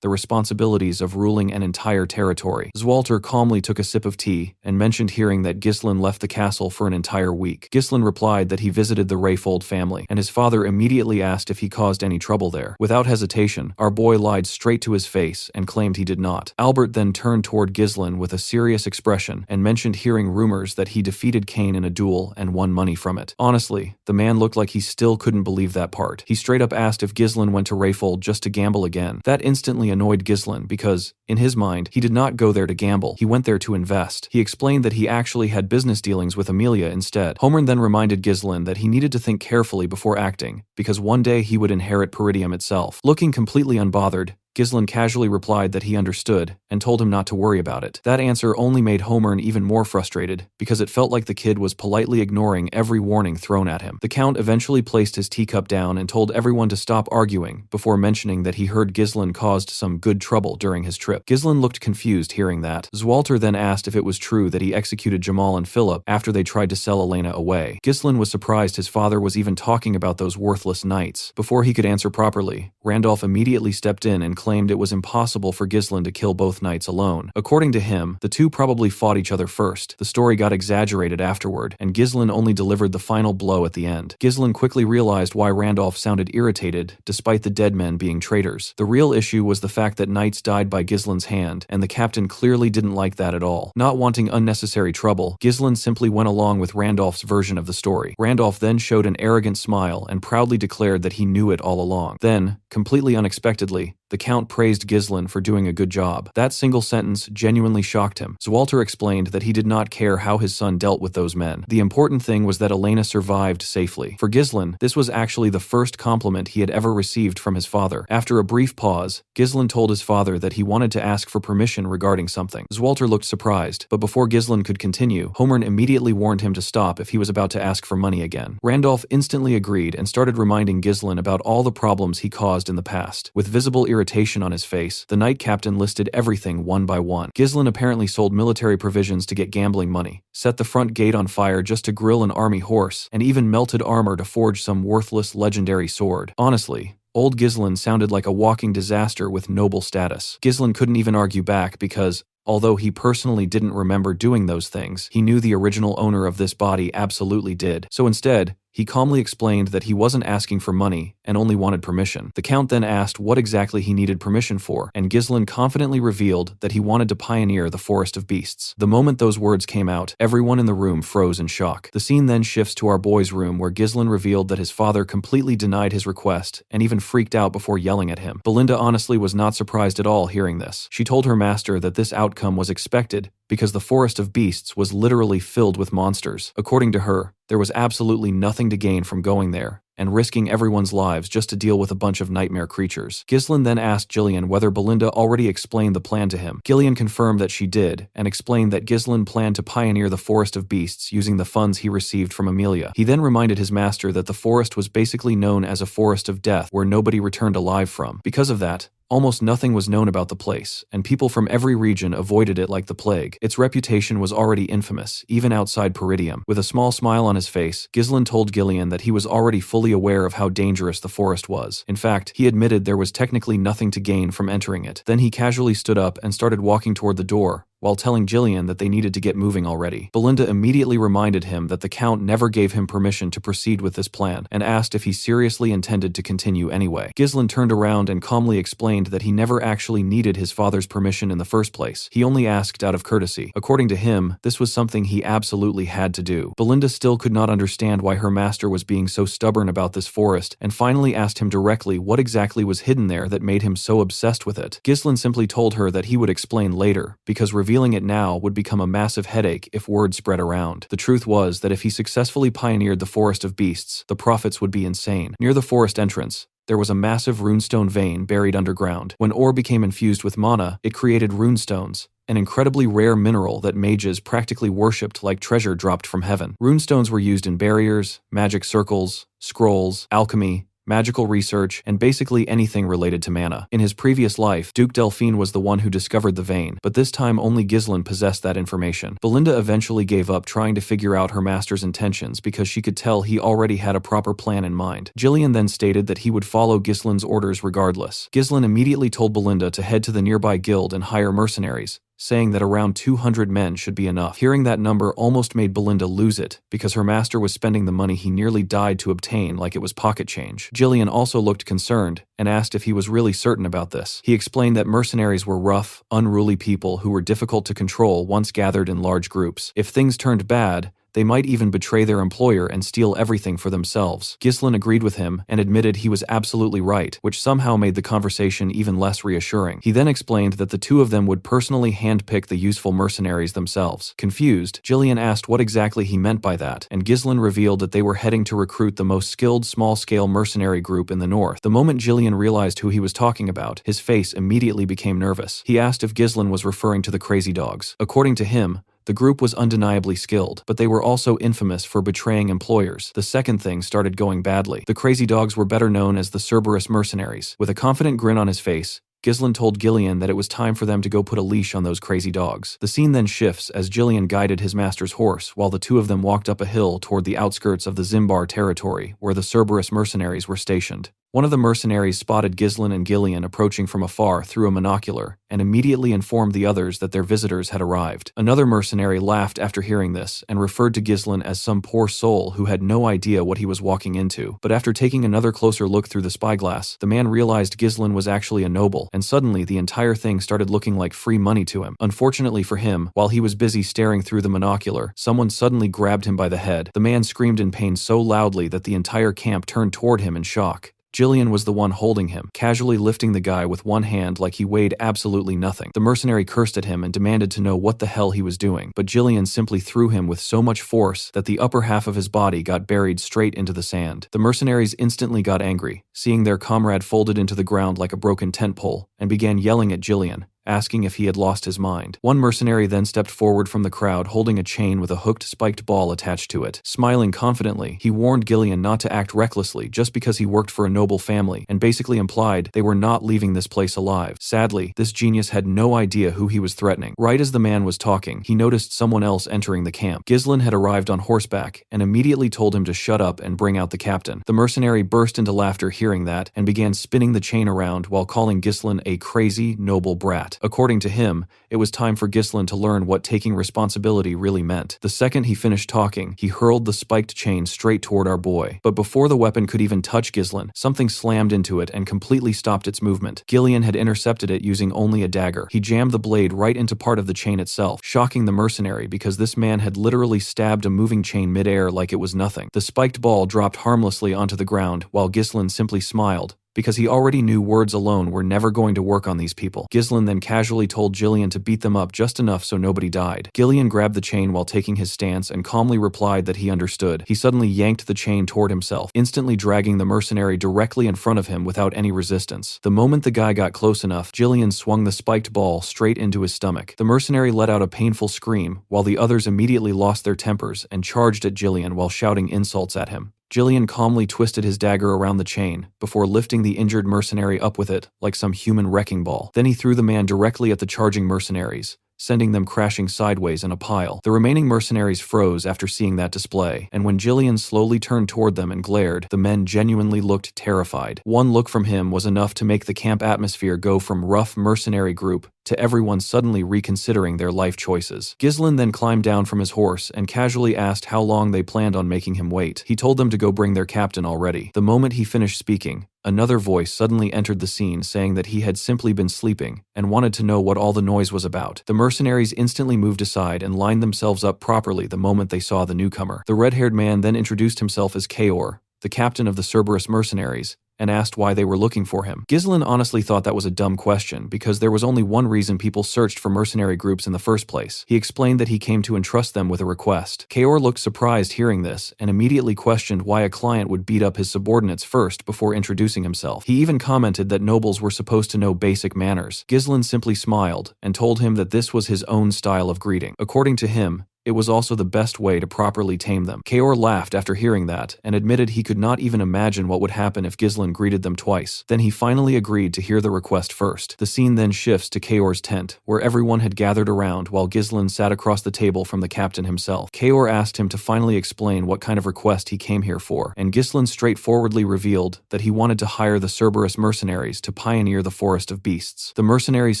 the responsibilities of ruling an entire territory. Zwalter calmly took a sip of tea and mentioned hearing that Ghislain left the castle for an entire week. Ghislain replied that he visited the Rayfold family, and his father immediately asked if he caused any trouble there. Without hesitation, our boy lied straight to his face and claimed he did not. Albert then turned toward Ghislain with a serious expression and mentioned hearing rumors that he defeated Kane in a duel and won money from it. Honestly, the man looked like he still couldn't believe that part. He straight up asked if Ghislain went to Rayfold just to gamble again. That instantly annoyed Ghislain because, in his mind, he did not go there to gamble. He went there to invest. He explained that he actually had business dealings with Amelia instead. Homern then reminded Ghislain that he needed to think carefully before acting, because one day he would inherit Peridium itself. Looking completely unbothered, Ghislain casually replied that he understood and told him not to worry about it. That answer only made Homern even more frustrated because it felt like the kid was politely ignoring every warning thrown at him. The Count eventually placed his teacup down and told everyone to stop arguing before mentioning that he heard Ghislain caused some good trouble during his trip. Ghislain looked confused hearing that. Zwalter then asked if it was true that he executed Jamal and Philip after they tried to sell Elena away. Ghislain was surprised his father was even talking about those worthless knights. Before he could answer properly, Randolph immediately stepped in and claimed it was impossible for Ghislain to kill both knights alone. According to him, the two probably fought each other first. The story got exaggerated afterward, and Ghislain only delivered the final blow at the end. Ghislain quickly realized why Randolph sounded irritated, despite the dead men being traitors. The real issue was the fact that knights died by Ghislain's hand, and the captain clearly didn't like that at all. Not wanting unnecessary trouble, Ghislain simply went along with Randolph's version of the story. Randolph then showed an arrogant smile and proudly declared that he knew it all along. Then, completely unexpectedly, the Count praised Ghislain for doing a good job. That single sentence genuinely shocked him. Zwalter explained that he did not care how his son dealt with those men. The important thing was that Elena survived safely. For Ghislain, this was actually the first compliment he had ever received from his father. After a brief pause, Ghislain told his father that he wanted to ask for permission regarding something. Zwalter looked surprised, but before Ghislain could continue, Homern immediately warned him to stop if he was about to ask for money again. Randolph instantly agreed and started reminding Ghislain about all the problems he caused in the past. With visible irritation on his face, the knight captain listed everything one by one. Ghislain apparently sold military provisions to get gambling money, set the front gate on fire just to grill an army horse, and even melted armor to forge some worthless legendary sword. Honestly, old Ghislain sounded like a walking disaster with noble status. Ghislain couldn't even argue back because, although he personally didn't remember doing those things, he knew the original owner of this body absolutely did. So instead, he calmly explained that he wasn't asking for money and only wanted permission. The Count then asked what exactly he needed permission for, and Ghislain confidently revealed that he wanted to pioneer the Forest of Beasts. The moment those words came out, everyone in the room froze in shock. The scene then shifts to our boy's room where Ghislain revealed that his father completely denied his request and even freaked out before yelling at him. Belinda honestly was not surprised at all hearing this. She told her master that this outcome was expected because the Forest of Beasts was literally filled with monsters. According to her, there was absolutely nothing to gain from going there and risking everyone's lives just to deal with a bunch of nightmare creatures. Ghislain then asked Jillian whether Belinda already explained the plan to him. Jillian confirmed that she did, and explained that Ghislain planned to pioneer the Forest of Beasts using the funds he received from Amelia. He then reminded his master that the forest was basically known as a forest of death where nobody returned alive from. Because of that, almost nothing was known about the place, and people from every region avoided it like the plague. Its reputation was already infamous, even outside Peridium. With a small smile on his face, Ghislain told Jillian that he was already fully aware of how dangerous the forest was. In fact, he admitted there was technically nothing to gain from entering it. Then he casually stood up and started walking toward the door, while telling Jillian that they needed to get moving already. Belinda immediately reminded him that the Count never gave him permission to proceed with this plan, and asked if he seriously intended to continue anyway. Ghislain turned around and calmly explained that he never actually needed his father's permission in the first place. He only asked out of courtesy. According to him, this was something he absolutely had to do. Belinda still could not understand why her master was being so stubborn about this forest, and finally asked him directly what exactly was hidden there that made him so obsessed with it. Ghislain simply told her that he would explain later, because revealing it now would become a massive headache if word spread around. The truth was that if he successfully pioneered the Forest of Beasts, the profits would be insane. Near the forest entrance, there was a massive runestone vein buried underground. When ore became infused with mana, it created runestones, an incredibly rare mineral that mages practically worshipped like treasure dropped from heaven. Runestones were used in barriers, magic circles, scrolls, alchemy, magical research, and basically anything related to mana. In his previous life, Duke Delphine was the one who discovered the vein, but this time only Ghislain possessed that information. Belinda eventually gave up trying to figure out her master's intentions because she could tell he already had a proper plan in mind. Jillian then stated that he would follow Ghislain's orders regardless. Ghislain immediately told Belinda to head to the nearby guild and hire mercenaries, saying that around 200 men should be enough. Hearing that number almost made Belinda lose it, because her master was spending the money he nearly died to obtain like it was pocket change. Jillian also looked concerned, and asked if he was really certain about this. He explained that mercenaries were rough, unruly people who were difficult to control once gathered in large groups. If things turned bad, they might even betray their employer and steal everything for themselves. Ghislain agreed with him and admitted he was absolutely right, which somehow made the conversation even less reassuring. He then explained that the two of them would personally handpick the useful mercenaries themselves. Confused, Jillian asked what exactly he meant by that, and Ghislain revealed that they were heading to recruit the most skilled small-scale mercenary group in the north. The moment Jillian realized who he was talking about, his face immediately became nervous. He asked if Ghislain was referring to the Crazy Dogs. According to him, the group was undeniably skilled, but they were also infamous for betraying employers. The second thing started going badly. The Crazy Dogs were better known as the Cerberus mercenaries. With a confident grin on his face, Ghislain told Jillian that it was time for them to go put a leash on those crazy dogs. The scene then shifts as Jillian guided his master's horse while the two of them walked up a hill toward the outskirts of the Zimbar territory where the Cerberus mercenaries were stationed. One of the mercenaries spotted Ghislain and Jillian approaching from afar through a monocular and immediately informed the others that their visitors had arrived. Another mercenary laughed after hearing this and referred to Ghislain as some poor soul who had no idea what he was walking into. But after taking another closer look through the spyglass, the man realized Ghislain was actually a noble, and suddenly the entire thing started looking like free money to him. Unfortunately for him, while he was busy staring through the monocular, someone suddenly grabbed him by the head. The man screamed in pain so loudly that the entire camp turned toward him in shock. Jillian was the one holding him, casually lifting the guy with one hand like he weighed absolutely nothing. The mercenary cursed at him and demanded to know what the hell he was doing, but Jillian simply threw him with so much force that the upper half of his body got buried straight into the sand. The mercenaries instantly got angry, seeing their comrade folded into the ground like a broken tent pole, and began yelling at Jillian, asking if he had lost his mind. One mercenary then stepped forward from the crowd holding a chain with a hooked spiked ball attached to it. Smiling confidently, he warned Jillian not to act recklessly just because he worked for a noble family and basically implied they were not leaving this place alive. Sadly, this genius had no idea who he was threatening. Right as the man was talking, he noticed someone else entering the camp. Jillian had arrived on horseback and immediately told him to shut up and bring out the captain. The mercenary burst into laughter hearing that and began spinning the chain around while calling Jillian a crazy, noble brat. According to him, it was time for Jillian to learn what taking responsibility really meant. The second he finished talking, he hurled the spiked chain straight toward our boy. But before the weapon could even touch Jillian, something slammed into it and completely stopped its movement. Jillian had intercepted it using only a dagger. He jammed the blade right into part of the chain itself, shocking the mercenary because this man had literally stabbed a moving chain midair like it was nothing. The spiked ball dropped harmlessly onto the ground while Jillian simply smiled, because he already knew words alone were never going to work on these people. Jillian then casually told Jillian to beat them up just enough so nobody died. Jillian grabbed the chain while taking his stance and calmly replied that he understood. He suddenly yanked the chain toward himself, instantly dragging the mercenary directly in front of him without any resistance. The moment the guy got close enough, Jillian swung the spiked ball straight into his stomach. The mercenary let out a painful scream, while the others immediately lost their tempers and charged at Jillian while shouting insults at him. Jillian calmly twisted his dagger around the chain before lifting the injured mercenary up with it like some human wrecking ball. Then he threw the man directly at the charging mercenaries, sending them crashing sideways in a pile. The remaining mercenaries froze after seeing that display, and when Jillian slowly turned toward them and glared, the men genuinely looked terrified. One look from him was enough to make the camp atmosphere go from rough mercenary group to everyone suddenly reconsidering their life choices. Jillian then climbed down from his horse and casually asked how long they planned on making him wait. He told them to go bring their captain already. The moment he finished speaking, another voice suddenly entered the scene saying that he had simply been sleeping and wanted to know what all the noise was about. The mercenaries instantly moved aside and lined themselves up properly the moment they saw the newcomer. The red-haired man then introduced himself as Kane, the captain of the Cerberus mercenaries, and asked why they were looking for him. Jillian honestly thought that was a dumb question because there was only one reason people searched for mercenary groups in the first place. He explained that he came to entrust them with a request. Kane looked surprised hearing this and immediately questioned why a client would beat up his subordinates first before introducing himself. He even commented that nobles were supposed to know basic manners. Jillian simply smiled and told him that this was his own style of greeting. According to him, it was also the best way to properly tame them. Kane laughed after hearing that and admitted he could not even imagine what would happen if Jillian greeted them twice. Then he finally agreed to hear the request first. The scene then shifts to Kane's tent, where everyone had gathered around while Jillian sat across the table from the captain himself. Kane asked him to finally explain what kind of request he came here for, and Jillian straightforwardly revealed that he wanted to hire the Cerberus mercenaries to pioneer the forest of beasts. The mercenaries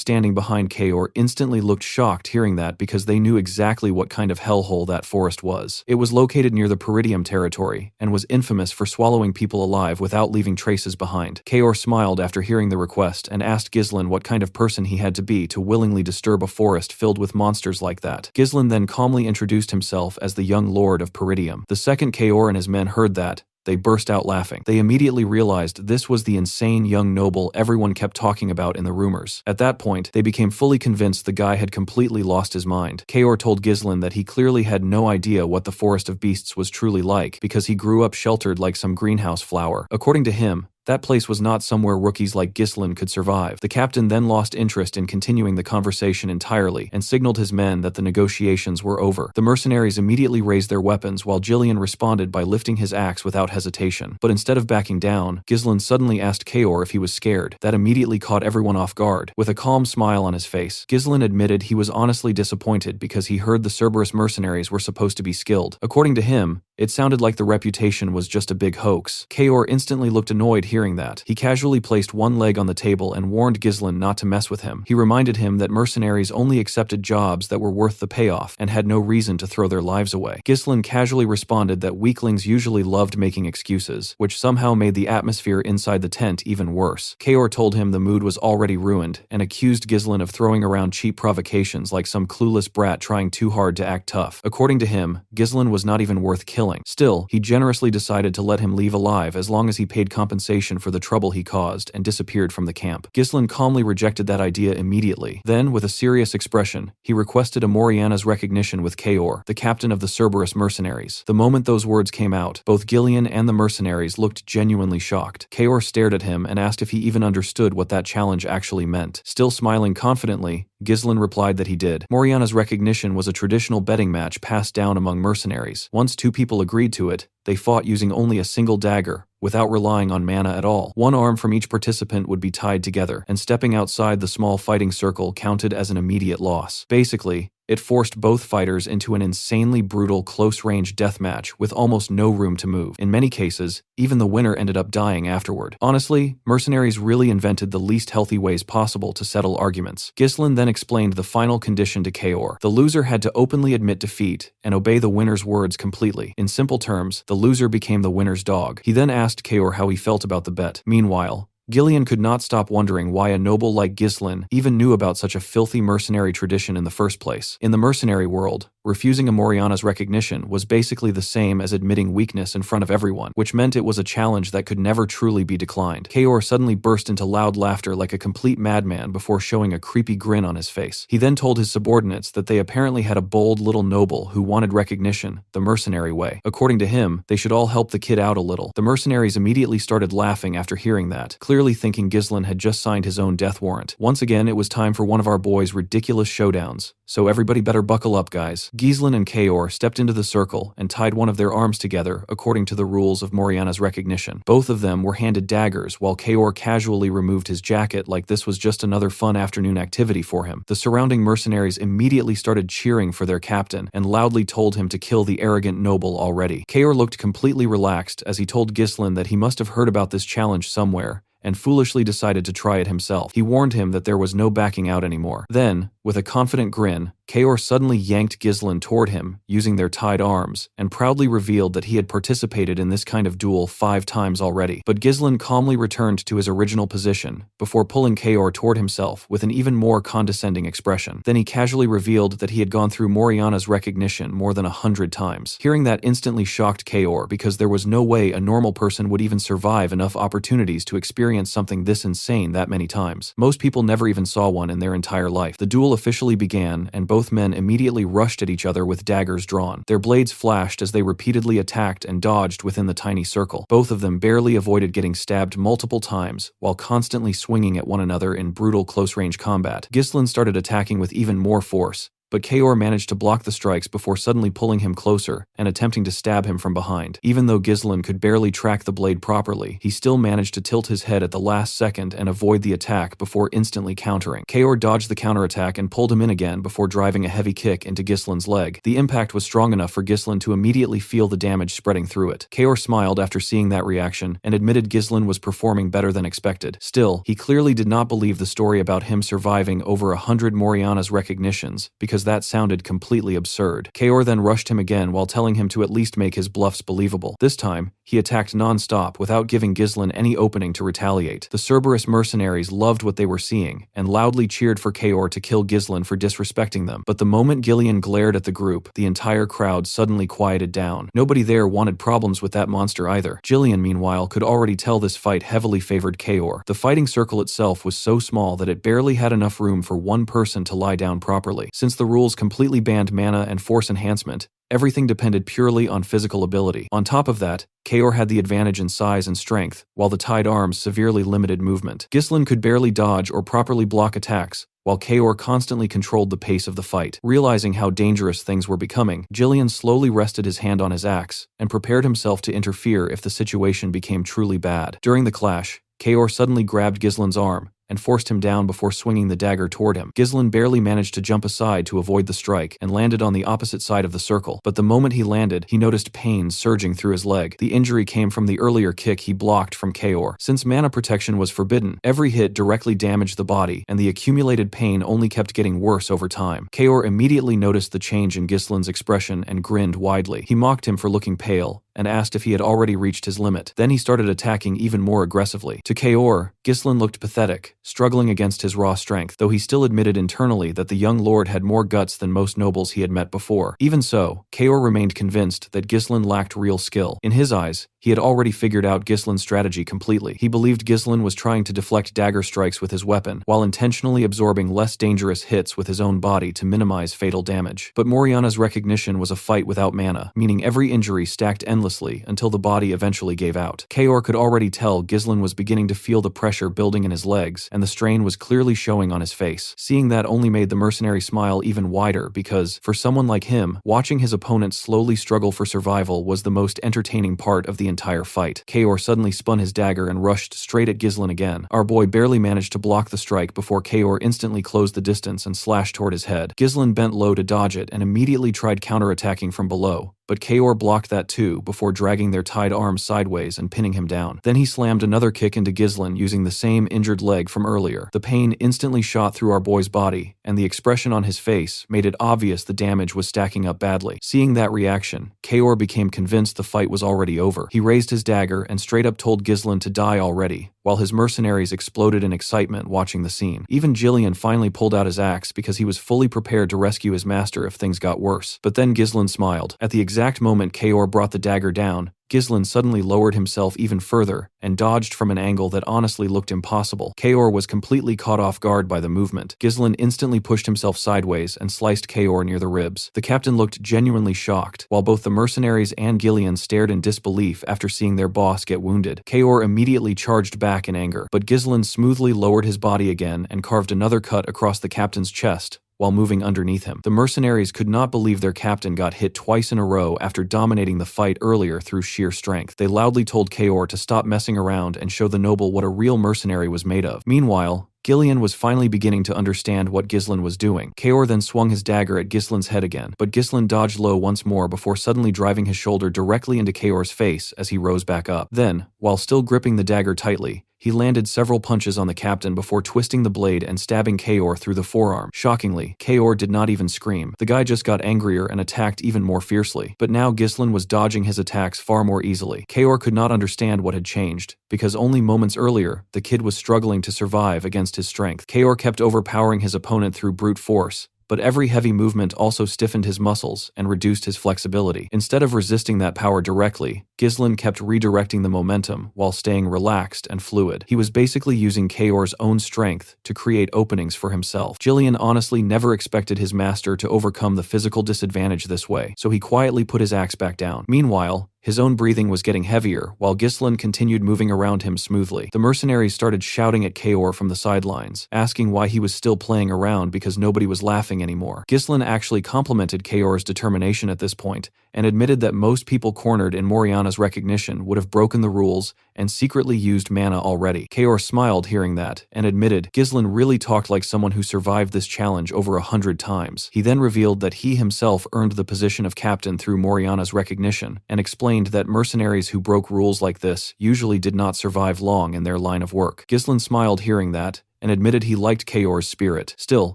standing behind Kane instantly looked shocked hearing that because they knew exactly what kind of hellhole that forest was. It was located near the Peridium territory and was infamous for swallowing people alive without leaving traces behind. Kane smiled after hearing the request and asked Jillian what kind of person he had to be to willingly disturb a forest filled with monsters like that. Jillian then calmly introduced himself as the young lord of Peridium. The second Kane and his men heard that, they burst out laughing. They immediately realized this was the insane young noble everyone kept talking about in the rumors. At that point, they became fully convinced the guy had completely lost his mind. Kane told Jillian that he clearly had no idea what the Forest of Beasts was truly like because he grew up sheltered like some greenhouse flower. According to him, that place was not somewhere rookies like Jillian could survive. The captain then lost interest in continuing the conversation entirely and signaled his men that the negotiations were over. The mercenaries immediately raised their weapons while Jillian responded by lifting his axe without hesitation. But instead of backing down, Jillian suddenly asked Kane if he was scared. That immediately caught everyone off guard. With a calm smile on his face, Jillian admitted he was honestly disappointed because he heard the Cerberus mercenaries were supposed to be skilled. According to him, it sounded like the reputation was just a big hoax. Kane instantly looked annoyed hearing that. He casually placed one leg on the table and warned Jillian not to mess with him. He reminded him that mercenaries only accepted jobs that were worth the payoff and had no reason to throw their lives away. Jillian casually responded that weaklings usually loved making excuses, which somehow made the atmosphere inside the tent even worse. Kane told him the mood was already ruined and accused Jillian of throwing around cheap provocations like some clueless brat trying too hard to act tough. According to him, Jillian was not even worth killing killing. Still, he generously decided to let him leave alive as long as he paid compensation for the trouble he caused and disappeared from the camp. Ghislain calmly rejected that idea immediately. Then, with a serious expression, he requested Amoriana's recognition with Kaor, the captain of the Cerberus mercenaries. The moment those words came out, both Jillian and the mercenaries looked genuinely shocked. Kaor stared at him and asked if he even understood what that challenge actually meant. Still smiling confidently, Ghislain replied that he did. Moriana's recognition was a traditional betting match passed down among mercenaries. Once two people agreed to it, they fought using only a single dagger, without relying on mana at all. One arm from each participant would be tied together, and stepping outside the small fighting circle counted as an immediate loss. Basically, it forced both fighters into an insanely brutal close-range deathmatch with almost no room to move. In many cases, even the winner ended up dying afterward. Honestly, mercenaries really invented the least healthy ways possible to settle arguments. Ghislain then explained the final condition to Kaor. The loser had to openly admit defeat and obey the winner's words completely. In simple terms, the loser became the winner's dog. He then asked Kaor how he felt about the bet. Meanwhile, Jillian could not stop wondering why a noble like Ghislain even knew about such a filthy mercenary tradition in the first place. In the mercenary world, refusing Amoriana's recognition was basically the same as admitting weakness in front of everyone, which meant it was a challenge that could never truly be declined. Kaor suddenly burst into loud laughter like a complete madman before showing a creepy grin on his face. He then told his subordinates that they apparently had a bold little noble who wanted recognition the mercenary way. According to him, they should all help the kid out a little. The mercenaries immediately started laughing after hearing that, clearly thinking Ghislain had just signed his own death warrant. Once again, it was time for one of our boys' ridiculous showdowns, so everybody better buckle up, guys. Ghislain and Kaor stepped into the circle and tied one of their arms together according to the rules of Moriana's recognition. Both of them were handed daggers while Kaor casually removed his jacket like this was just another fun afternoon activity for him. The surrounding mercenaries immediately started cheering for their captain and loudly told him to kill the arrogant noble already. Kaor looked completely relaxed as he told Ghislain that he must have heard about this challenge somewhere and foolishly decided to try it himself. He warned him that there was no backing out anymore. Then, with a confident grin, Kaor suddenly yanked Ghislain toward him, using their tied arms, and proudly revealed that he had participated in this kind of duel 5 times already. But Ghislain calmly returned to his original position, before pulling Kaor toward himself with an even more condescending expression. Then he casually revealed that he had gone through Moriana's recognition more than 100 times. Hearing that instantly shocked Kaor because there was no way a normal person would even survive enough opportunities to experience something this insane that many times. Most people never even saw one in their entire life. The duel officially began, and both men immediately rushed at each other with daggers drawn. Their blades flashed as they repeatedly attacked and dodged within the tiny circle. Both of them barely avoided getting stabbed multiple times, while constantly swinging at one another in brutal close-range combat. Ghislain started attacking with even more force, but Kaor managed to block the strikes before suddenly pulling him closer and attempting to stab him from behind. Even though Ghislain could barely track the blade properly, he still managed to tilt his head at the last second and avoid the attack before instantly countering. Kaor dodged the counterattack and pulled him in again before driving a heavy kick into Ghislain's leg. The impact was strong enough for Ghislain to immediately feel the damage spreading through it. Kaor smiled after seeing that reaction and admitted Ghislain was performing better than expected. Still, he clearly did not believe the story about him surviving over 100 Moriana's recognitions, because that sounded completely absurd. Kaor then rushed him again while telling him to at least make his bluffs believable. This time, he attacked non-stop without giving Ghislain any opening to retaliate. The Cerberus mercenaries loved what they were seeing and loudly cheered for Kaor to kill Ghislain for disrespecting them. But the moment Jillian glared at the group, the entire crowd suddenly quieted down. Nobody there wanted problems with that monster either. Jillian, meanwhile, could already tell this fight heavily favored Kaor. The fighting circle itself was so small that it barely had enough room for one person to lie down properly. Since the rules completely banned mana and force enhancement, everything depended purely on physical ability. On top of that, Kaor had the advantage in size and strength, while the tied arms severely limited movement. Ghislain could barely dodge or properly block attacks, while Kaor constantly controlled the pace of the fight. Realizing how dangerous things were becoming, Jillian slowly rested his hand on his axe and prepared himself to interfere if the situation became truly bad. During the clash, Kaor suddenly grabbed Ghislain's arm and forced him down before swinging the dagger toward him. Ghislain barely managed to jump aside to avoid the strike and landed on the opposite side of the circle. But the moment he landed, he noticed pain surging through his leg. The injury came from the earlier kick he blocked from Kaor. Since mana protection was forbidden, every hit directly damaged the body, and the accumulated pain only kept getting worse over time. Kaor immediately noticed the change in Ghislain's expression and grinned widely. He mocked him for looking pale, and asked if he had already reached his limit. Then he started attacking even more aggressively. To Kaor, Ghislain looked pathetic, struggling against his raw strength, though he still admitted internally that the young lord had more guts than most nobles he had met before. Even so, Kaor remained convinced that Ghislain lacked real skill. In his eyes, he had already figured out Ghislain's strategy completely. He believed Ghislain was trying to deflect dagger strikes with his weapon, while intentionally absorbing less dangerous hits with his own body to minimize fatal damage. But Moriana's recognition was a fight without mana, meaning every injury stacked endlessly until the body eventually gave out. Kaor could already tell Ghislain was beginning to feel the pressure building in his legs, and the strain was clearly showing on his face. Seeing that only made the mercenary smile even wider because, for someone like him, watching his opponent slowly struggle for survival was the most entertaining part of the entire fight. Kaor suddenly spun his dagger and rushed straight at Ghislain again. Our boy barely managed to block the strike before Kaor instantly closed the distance and slashed toward his head. Ghislain bent low to dodge it and immediately tried counterattacking from below, but Kaor blocked that too before dragging their tied arms sideways and pinning him down. Then he slammed another kick into Ghislain using the same injured leg from earlier. The pain instantly shot through our boy's body, and the expression on his face made it obvious the damage was stacking up badly. Seeing that reaction, Kaor became convinced the fight was already over. He raised his dagger and straight up told Ghislain to die already, while his mercenaries exploded in excitement watching the scene. Even Jillian finally pulled out his axe because he was fully prepared to rescue his master if things got worse. But then Ghislain smiled. At the exact moment Kaor brought the dagger down, Ghislain suddenly lowered himself even further and dodged from an angle that honestly looked impossible. Kaor was completely caught off guard by the movement. Ghislain instantly pushed himself sideways and sliced Kaor near the ribs. The captain looked genuinely shocked, while both the mercenaries and Jillian stared in disbelief after seeing their boss get wounded. Kaor immediately charged back in anger, but Ghislain smoothly lowered his body again and carved another cut across the captain's chest while moving underneath him. The mercenaries could not believe their captain got hit twice in a row after dominating the fight earlier through sheer strength. They loudly told Kaor to stop messing around and show the noble what a real mercenary was made of. Meanwhile, Jillian was finally beginning to understand what Ghislain was doing. Kaor then swung his dagger at Ghislain's head again, but Ghislain dodged low once more before suddenly driving his shoulder directly into Kaor's face as he rose back up. Then, while still gripping the dagger tightly, he landed several punches on the captain before twisting the blade and stabbing Kaor through the forearm. Shockingly, Kaor did not even scream. The guy just got angrier and attacked even more fiercely. But now Ghislain was dodging his attacks far more easily. Kaor could not understand what had changed, because only moments earlier, the kid was struggling to survive against his strength. Kaor kept overpowering his opponent through brute force, but every heavy movement also stiffened his muscles and reduced his flexibility. Instead of resisting that power directly, Ghislain kept redirecting the momentum while staying relaxed and fluid. He was basically using Kaor's own strength to create openings for himself. Jillian honestly never expected his master to overcome the physical disadvantage this way, so he quietly put his axe back down. Meanwhile, his own breathing was getting heavier, while Ghislain continued moving around him smoothly. The mercenaries started shouting at Kaor from the sidelines, asking why he was still playing around because nobody was laughing anymore. Ghislain actually complimented Kaor's determination at this point, and admitted that most people cornered in Moriana's recognition would have broken the rules and secretly used mana already. Kaor smiled hearing that, and admitted Ghislain really talked like someone who survived this challenge over 100 times. He then revealed that he himself earned the position of captain through Moriana's recognition, and explained that mercenaries who broke rules like this usually did not survive long in their line of work. Ghislain smiled hearing that, and admitted he liked Kaor's spirit. Still,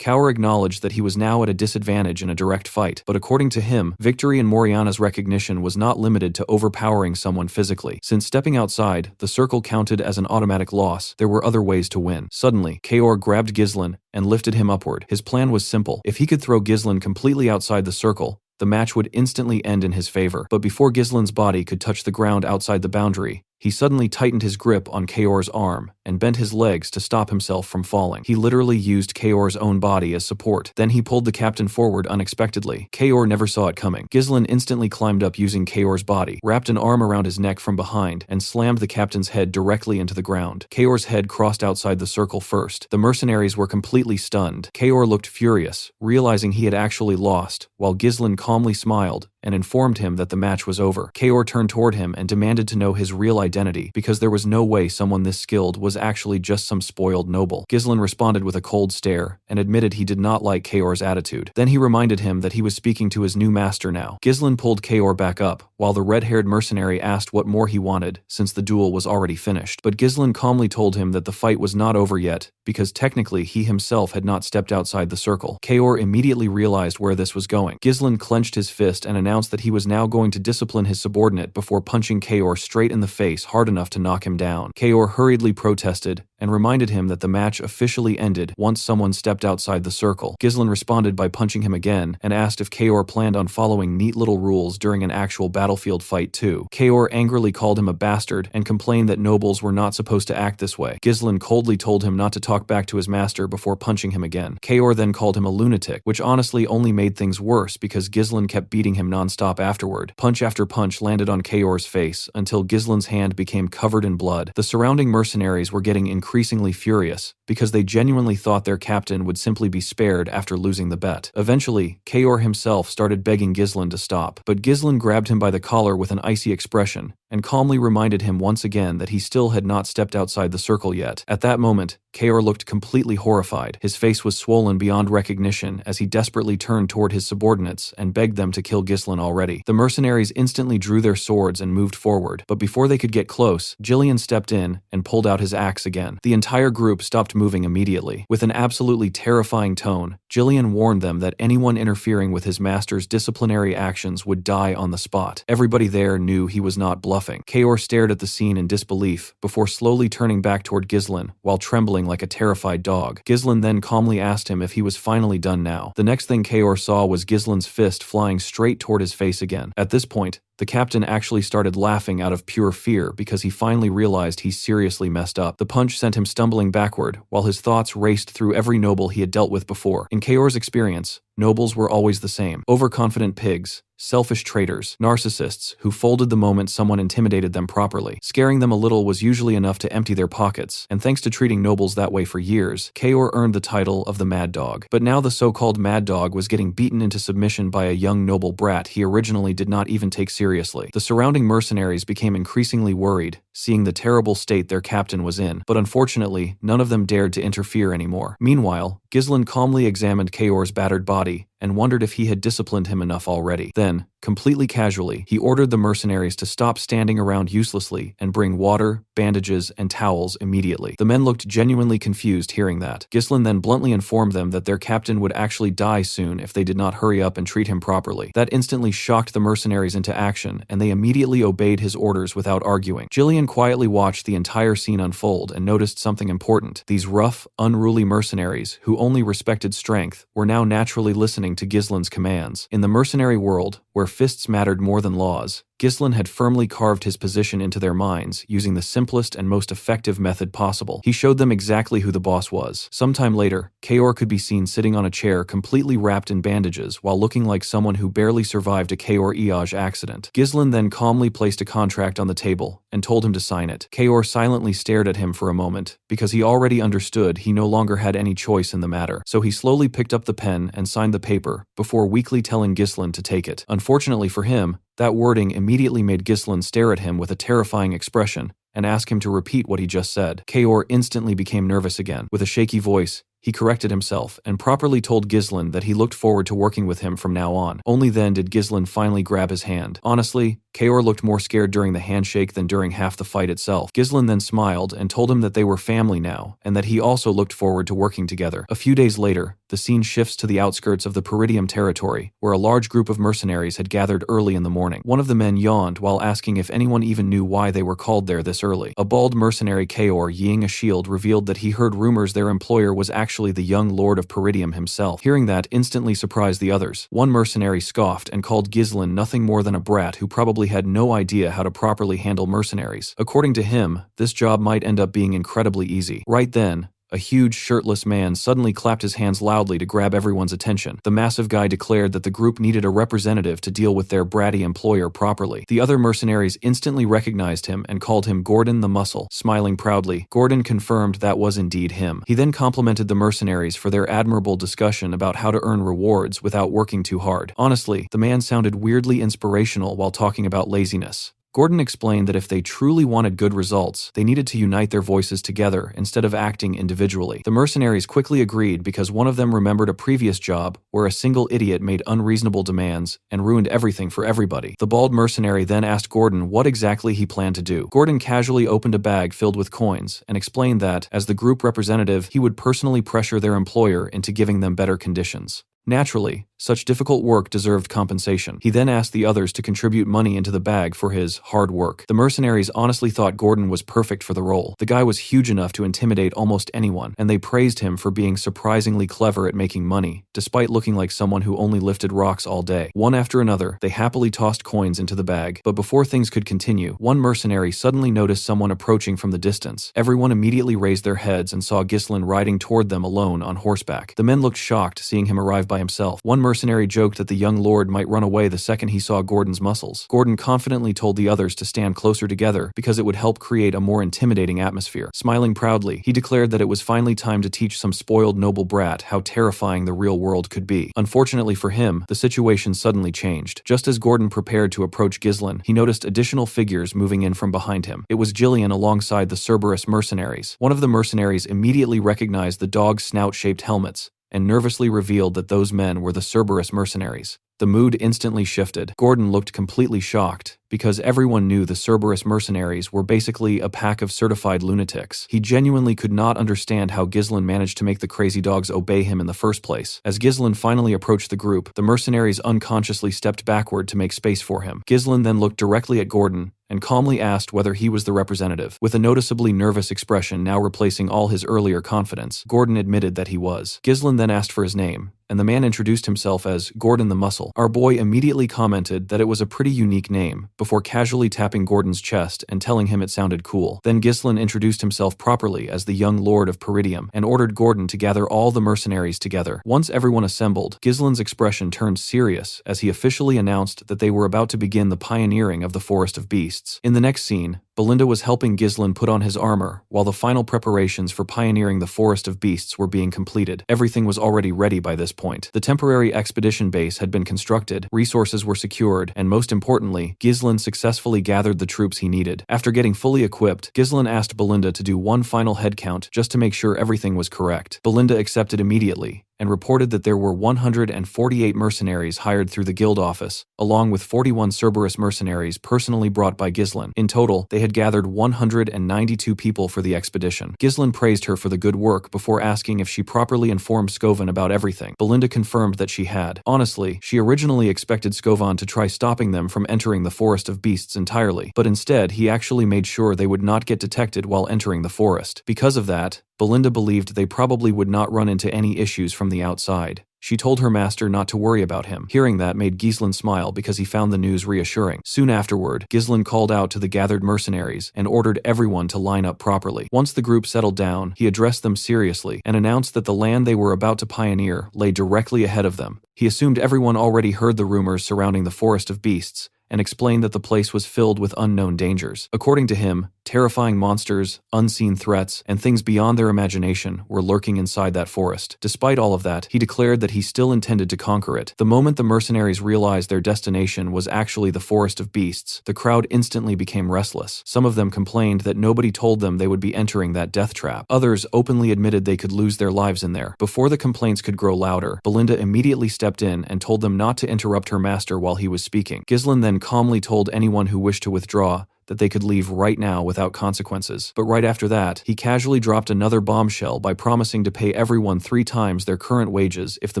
Kaor acknowledged that he was now at a disadvantage in a direct fight, but according to him, victory in Moriana's recognition was not limited to overpowering someone physically. Since stepping outside, the circle counted as an automatic loss, there were other ways to win. Suddenly, Kaor grabbed Ghislain and lifted him upward. His plan was simple. If he could throw Ghislain completely outside the circle, the match would instantly end in his favor. But before Ghislain's body could touch the ground outside the boundary, he suddenly tightened his grip on Kaor's arm and bent his legs to stop himself from falling. He literally used Kaor's own body as support. Then he pulled the captain forward unexpectedly. Kaor never saw it coming. Ghislain instantly climbed up using Kaor's body, wrapped an arm around his neck from behind, and slammed the captain's head directly into the ground. Kaor's head crossed outside the circle first. The mercenaries were completely stunned. Kaor looked furious, realizing he had actually lost, while Ghislain calmly smiled and informed him that the match was over. Kaor turned toward him and demanded to know his real identity, because there was no way someone this skilled was actually just some spoiled noble. Ghislain responded with a cold stare, and admitted he did not like Kaor's attitude. Then he reminded him that he was speaking to his new master now. Ghislain pulled Kaor back up, while the red-haired mercenary asked what more he wanted, since the duel was already finished. But Ghislain calmly told him that the fight was not over yet, because technically he himself had not stepped outside the circle. Kaor immediately realized where this was going. Ghislain clenched his fist and announced announced that he was now going to discipline his subordinate before punching Kaor straight in the face hard enough to knock him down. Kaor hurriedly protested and reminded him that the match officially ended once someone stepped outside the circle. Ghislain responded by punching him again and asked if Kaor planned on following neat little rules during an actual battlefield fight too. Kaor angrily called him a bastard and complained that nobles were not supposed to act this way. Ghislain coldly told him not to talk back to his master before punching him again. Kaor then called him a lunatic, which honestly only made things worse because Ghislain kept beating him non-stop afterward. Punch after punch landed on Kaor's face until Ghislain's hand became covered in blood. The surrounding mercenaries were getting increasingly furious because they genuinely thought their captain would simply be spared after losing the bet. Eventually, Kaor himself started begging Ghislain to stop, but Ghislain grabbed him by the collar with an icy expression and calmly reminded him once again that he still had not stepped outside the circle yet. At that moment, Kaor looked completely horrified. His face was swollen beyond recognition as he desperately turned toward his subordinates and begged them to kill Ghislain already. The mercenaries instantly drew their swords and moved forward, but before they could get close, Jillian stepped in and pulled out his axe again. The entire group stopped moving immediately. With an absolutely terrifying tone, Jillian warned them that anyone interfering with his master's disciplinary actions would die on the spot. Everybody there knew he was not bluffing. Kaor stared at the scene in disbelief before slowly turning back toward Ghislain while trembling like a terrified dog. Ghislain then calmly asked him if he was finally done now. The next thing Kaor saw was Ghislain's fist flying straight toward his face again. At this point, the captain actually started laughing out of pure fear because he finally realized he seriously messed up. The punch sent him stumbling backward while his thoughts raced through every noble he had dealt with before. In Kaor's experience, nobles were always the same: overconfident pigs, selfish traitors, narcissists who folded the moment someone intimidated them properly. Scaring them a little was usually enough to empty their pockets, and thanks to treating nobles that way for years, Kaor earned the title of the Mad Dog. But now the so-called Mad Dog was getting beaten into submission by a young noble brat he originally did not even take seriously. The surrounding mercenaries became increasingly worried, seeing the terrible state their captain was in, but unfortunately, none of them dared to interfere anymore. Meanwhile, Ghislain calmly examined Kaor's battered body and wondered if he had disciplined him enough already. Then, completely casually, he ordered the mercenaries to stop standing around uselessly and bring water, bandages, and towels immediately. The men looked genuinely confused hearing that. Ghislain then bluntly informed them that their captain would actually die soon if they did not hurry up and treat him properly. That instantly shocked the mercenaries into action, and they immediately obeyed his orders without arguing. Jillian quietly watched the entire scene unfold and noticed something important. These rough, unruly mercenaries, who only respected strength, were now naturally listening to Ghislain's commands. In the mercenary world, where fists mattered more than laws, Ghislain had firmly carved his position into their minds using the simplest and most effective method possible. He showed them exactly who the boss was. Sometime later, Kaor could be seen sitting on a chair completely wrapped in bandages while looking like someone who barely survived a Kaor-Iaj accident. Ghislain then calmly placed a contract on the table and told him to sign it. Kaor silently stared at him for a moment because he already understood he no longer had any choice in the matter. So he slowly picked up the pen and signed the paper before weakly telling Ghislain to take it. Unfortunately for him, that wording immediately made Ghislain stare at him with a terrifying expression and ask him to repeat what he just said. Kaor instantly became nervous again. With a shaky voice, he corrected himself and properly told Ghislain that he looked forward to working with him from now on. Only then did Ghislain finally grab his hand. Honestly, Kaor looked more scared during the handshake than during half the fight itself. Ghislain then smiled and told him that they were family now, and that he also looked forward to working together. A few days later, the scene shifts to the outskirts of the Peridium territory, where a large group of mercenaries had gathered early in the morning. One of the men yawned while asking if anyone even knew why they were called there this early. A bald mercenary Kaor yeeing a shield revealed that he heard rumors their employer was actually the young lord of Peridium himself. Hearing that instantly surprised the others. One mercenary scoffed and called Ghislain nothing more than a brat who probably had no idea how to properly handle mercenaries. According to him, this job might end up being incredibly easy. Right then, a huge, shirtless man suddenly clapped his hands loudly to grab everyone's attention. The massive guy declared that the group needed a representative to deal with their bratty employer properly. The other mercenaries instantly recognized him and called him Gordon the Muscle. Smiling proudly, Gordon confirmed that was indeed him. He then complimented the mercenaries for their admirable discussion about how to earn rewards without working too hard. Honestly, the man sounded weirdly inspirational while talking about laziness. Gordon explained that if they truly wanted good results, they needed to unite their voices together instead of acting individually. The mercenaries quickly agreed because one of them remembered a previous job where a single idiot made unreasonable demands and ruined everything for everybody. The bald mercenary then asked Gordon what exactly he planned to do. Gordon casually opened a bag filled with coins and explained that, as the group representative, he would personally pressure their employer into giving them better conditions. Naturally, Such difficult work deserved compensation. He then asked the others to contribute money into the bag for his hard work. The mercenaries honestly thought Gordon was perfect for the role. The guy was huge enough to intimidate almost anyone, and they praised him for being surprisingly clever at making money, despite looking like someone who only lifted rocks all day. One after another, they happily tossed coins into the bag, but before things could continue, one mercenary suddenly noticed someone approaching from the distance. Everyone immediately raised their heads and saw Ghislain riding toward them alone on horseback. The men looked shocked seeing him arrive by himself. One mercenary joked that the young lord might run away the second he saw Gordon's muscles. Gordon confidently told the others to stand closer together because it would help create a more intimidating atmosphere. Smiling proudly, he declared that it was finally time to teach some spoiled noble brat how terrifying the real world could be. Unfortunately for him, the situation suddenly changed. Just as Gordon prepared to approach Ghislain, he noticed additional figures moving in from behind him. It was Jillian alongside the Cerberus mercenaries. One of the mercenaries immediately recognized the dog snout-shaped helmets and nervously revealed that those men were the Cerberus mercenaries. The mood instantly shifted. Gordon looked completely shocked, because everyone knew the Cerberus mercenaries were basically a pack of certified lunatics. He genuinely could not understand how Ghislain managed to make the crazy dogs obey him in the first place. As Ghislain finally approached the group, the mercenaries unconsciously stepped backward to make space for him. Ghislain then looked directly at Gordon and calmly asked whether he was the representative. With a noticeably nervous expression now replacing all his earlier confidence, Gordon admitted that he was. Ghislain then asked for his name, and the man introduced himself as Gordon the Muscle. Our boy immediately commented that it was a pretty unique name, before casually tapping Gordon's chest and telling him it sounded cool. Then Ghislain introduced himself properly as the young lord of Peridium and ordered Gordon to gather all the mercenaries together. Once everyone assembled, Ghislain's expression turned serious as he officially announced that they were about to begin the pioneering of the Forest of Beasts. In the next scene, Belinda was helping Ghislain put on his armor, while the final preparations for pioneering the Forest of Beasts were being completed. Everything was already ready by this point. The temporary expedition base had been constructed, resources were secured, and most importantly, Ghislain successfully gathered the troops he needed. After getting fully equipped, Ghislain asked Belinda to do one final head count just to make sure everything was correct. Belinda accepted immediately, and reported that there were 148 mercenaries hired through the guild office, along with 41 Cerberus mercenaries personally brought by Ghislain. In total, they had gathered 192 people for the expedition. Ghislain praised her for the good work before asking if she properly informed Scovan about everything. Belinda confirmed that she had. Honestly, she originally expected Scovan to try stopping them from entering the Forest of Beasts entirely, but instead he actually made sure they would not get detected while entering the forest. Because of that, Belinda believed they probably would not run into any issues from the outside. She told her master not to worry about him. Hearing that made Ghislain smile because he found the news reassuring. Soon afterward, Ghislain called out to the gathered mercenaries and ordered everyone to line up properly. Once the group settled down, he addressed them seriously and announced that the land they were about to pioneer lay directly ahead of them. He assumed everyone already heard the rumors surrounding the Forest of Beasts, and explained that the place was filled with unknown dangers. According to him, terrifying monsters, unseen threats, and things beyond their imagination were lurking inside that forest. Despite all of that, he declared that he still intended to conquer it. The moment the mercenaries realized their destination was actually the Forest of Beasts, the crowd instantly became restless. Some of them complained that nobody told them they would be entering that death trap. Others openly admitted they could lose their lives in there. Before the complaints could grow louder, Belinda immediately stepped in and told them not to interrupt her master while he was speaking. Ghislain then calmly told anyone who wished to withdraw that they could leave right now without consequences. But right after that, he casually dropped another bombshell by promising to pay everyone 3 times their current wages if the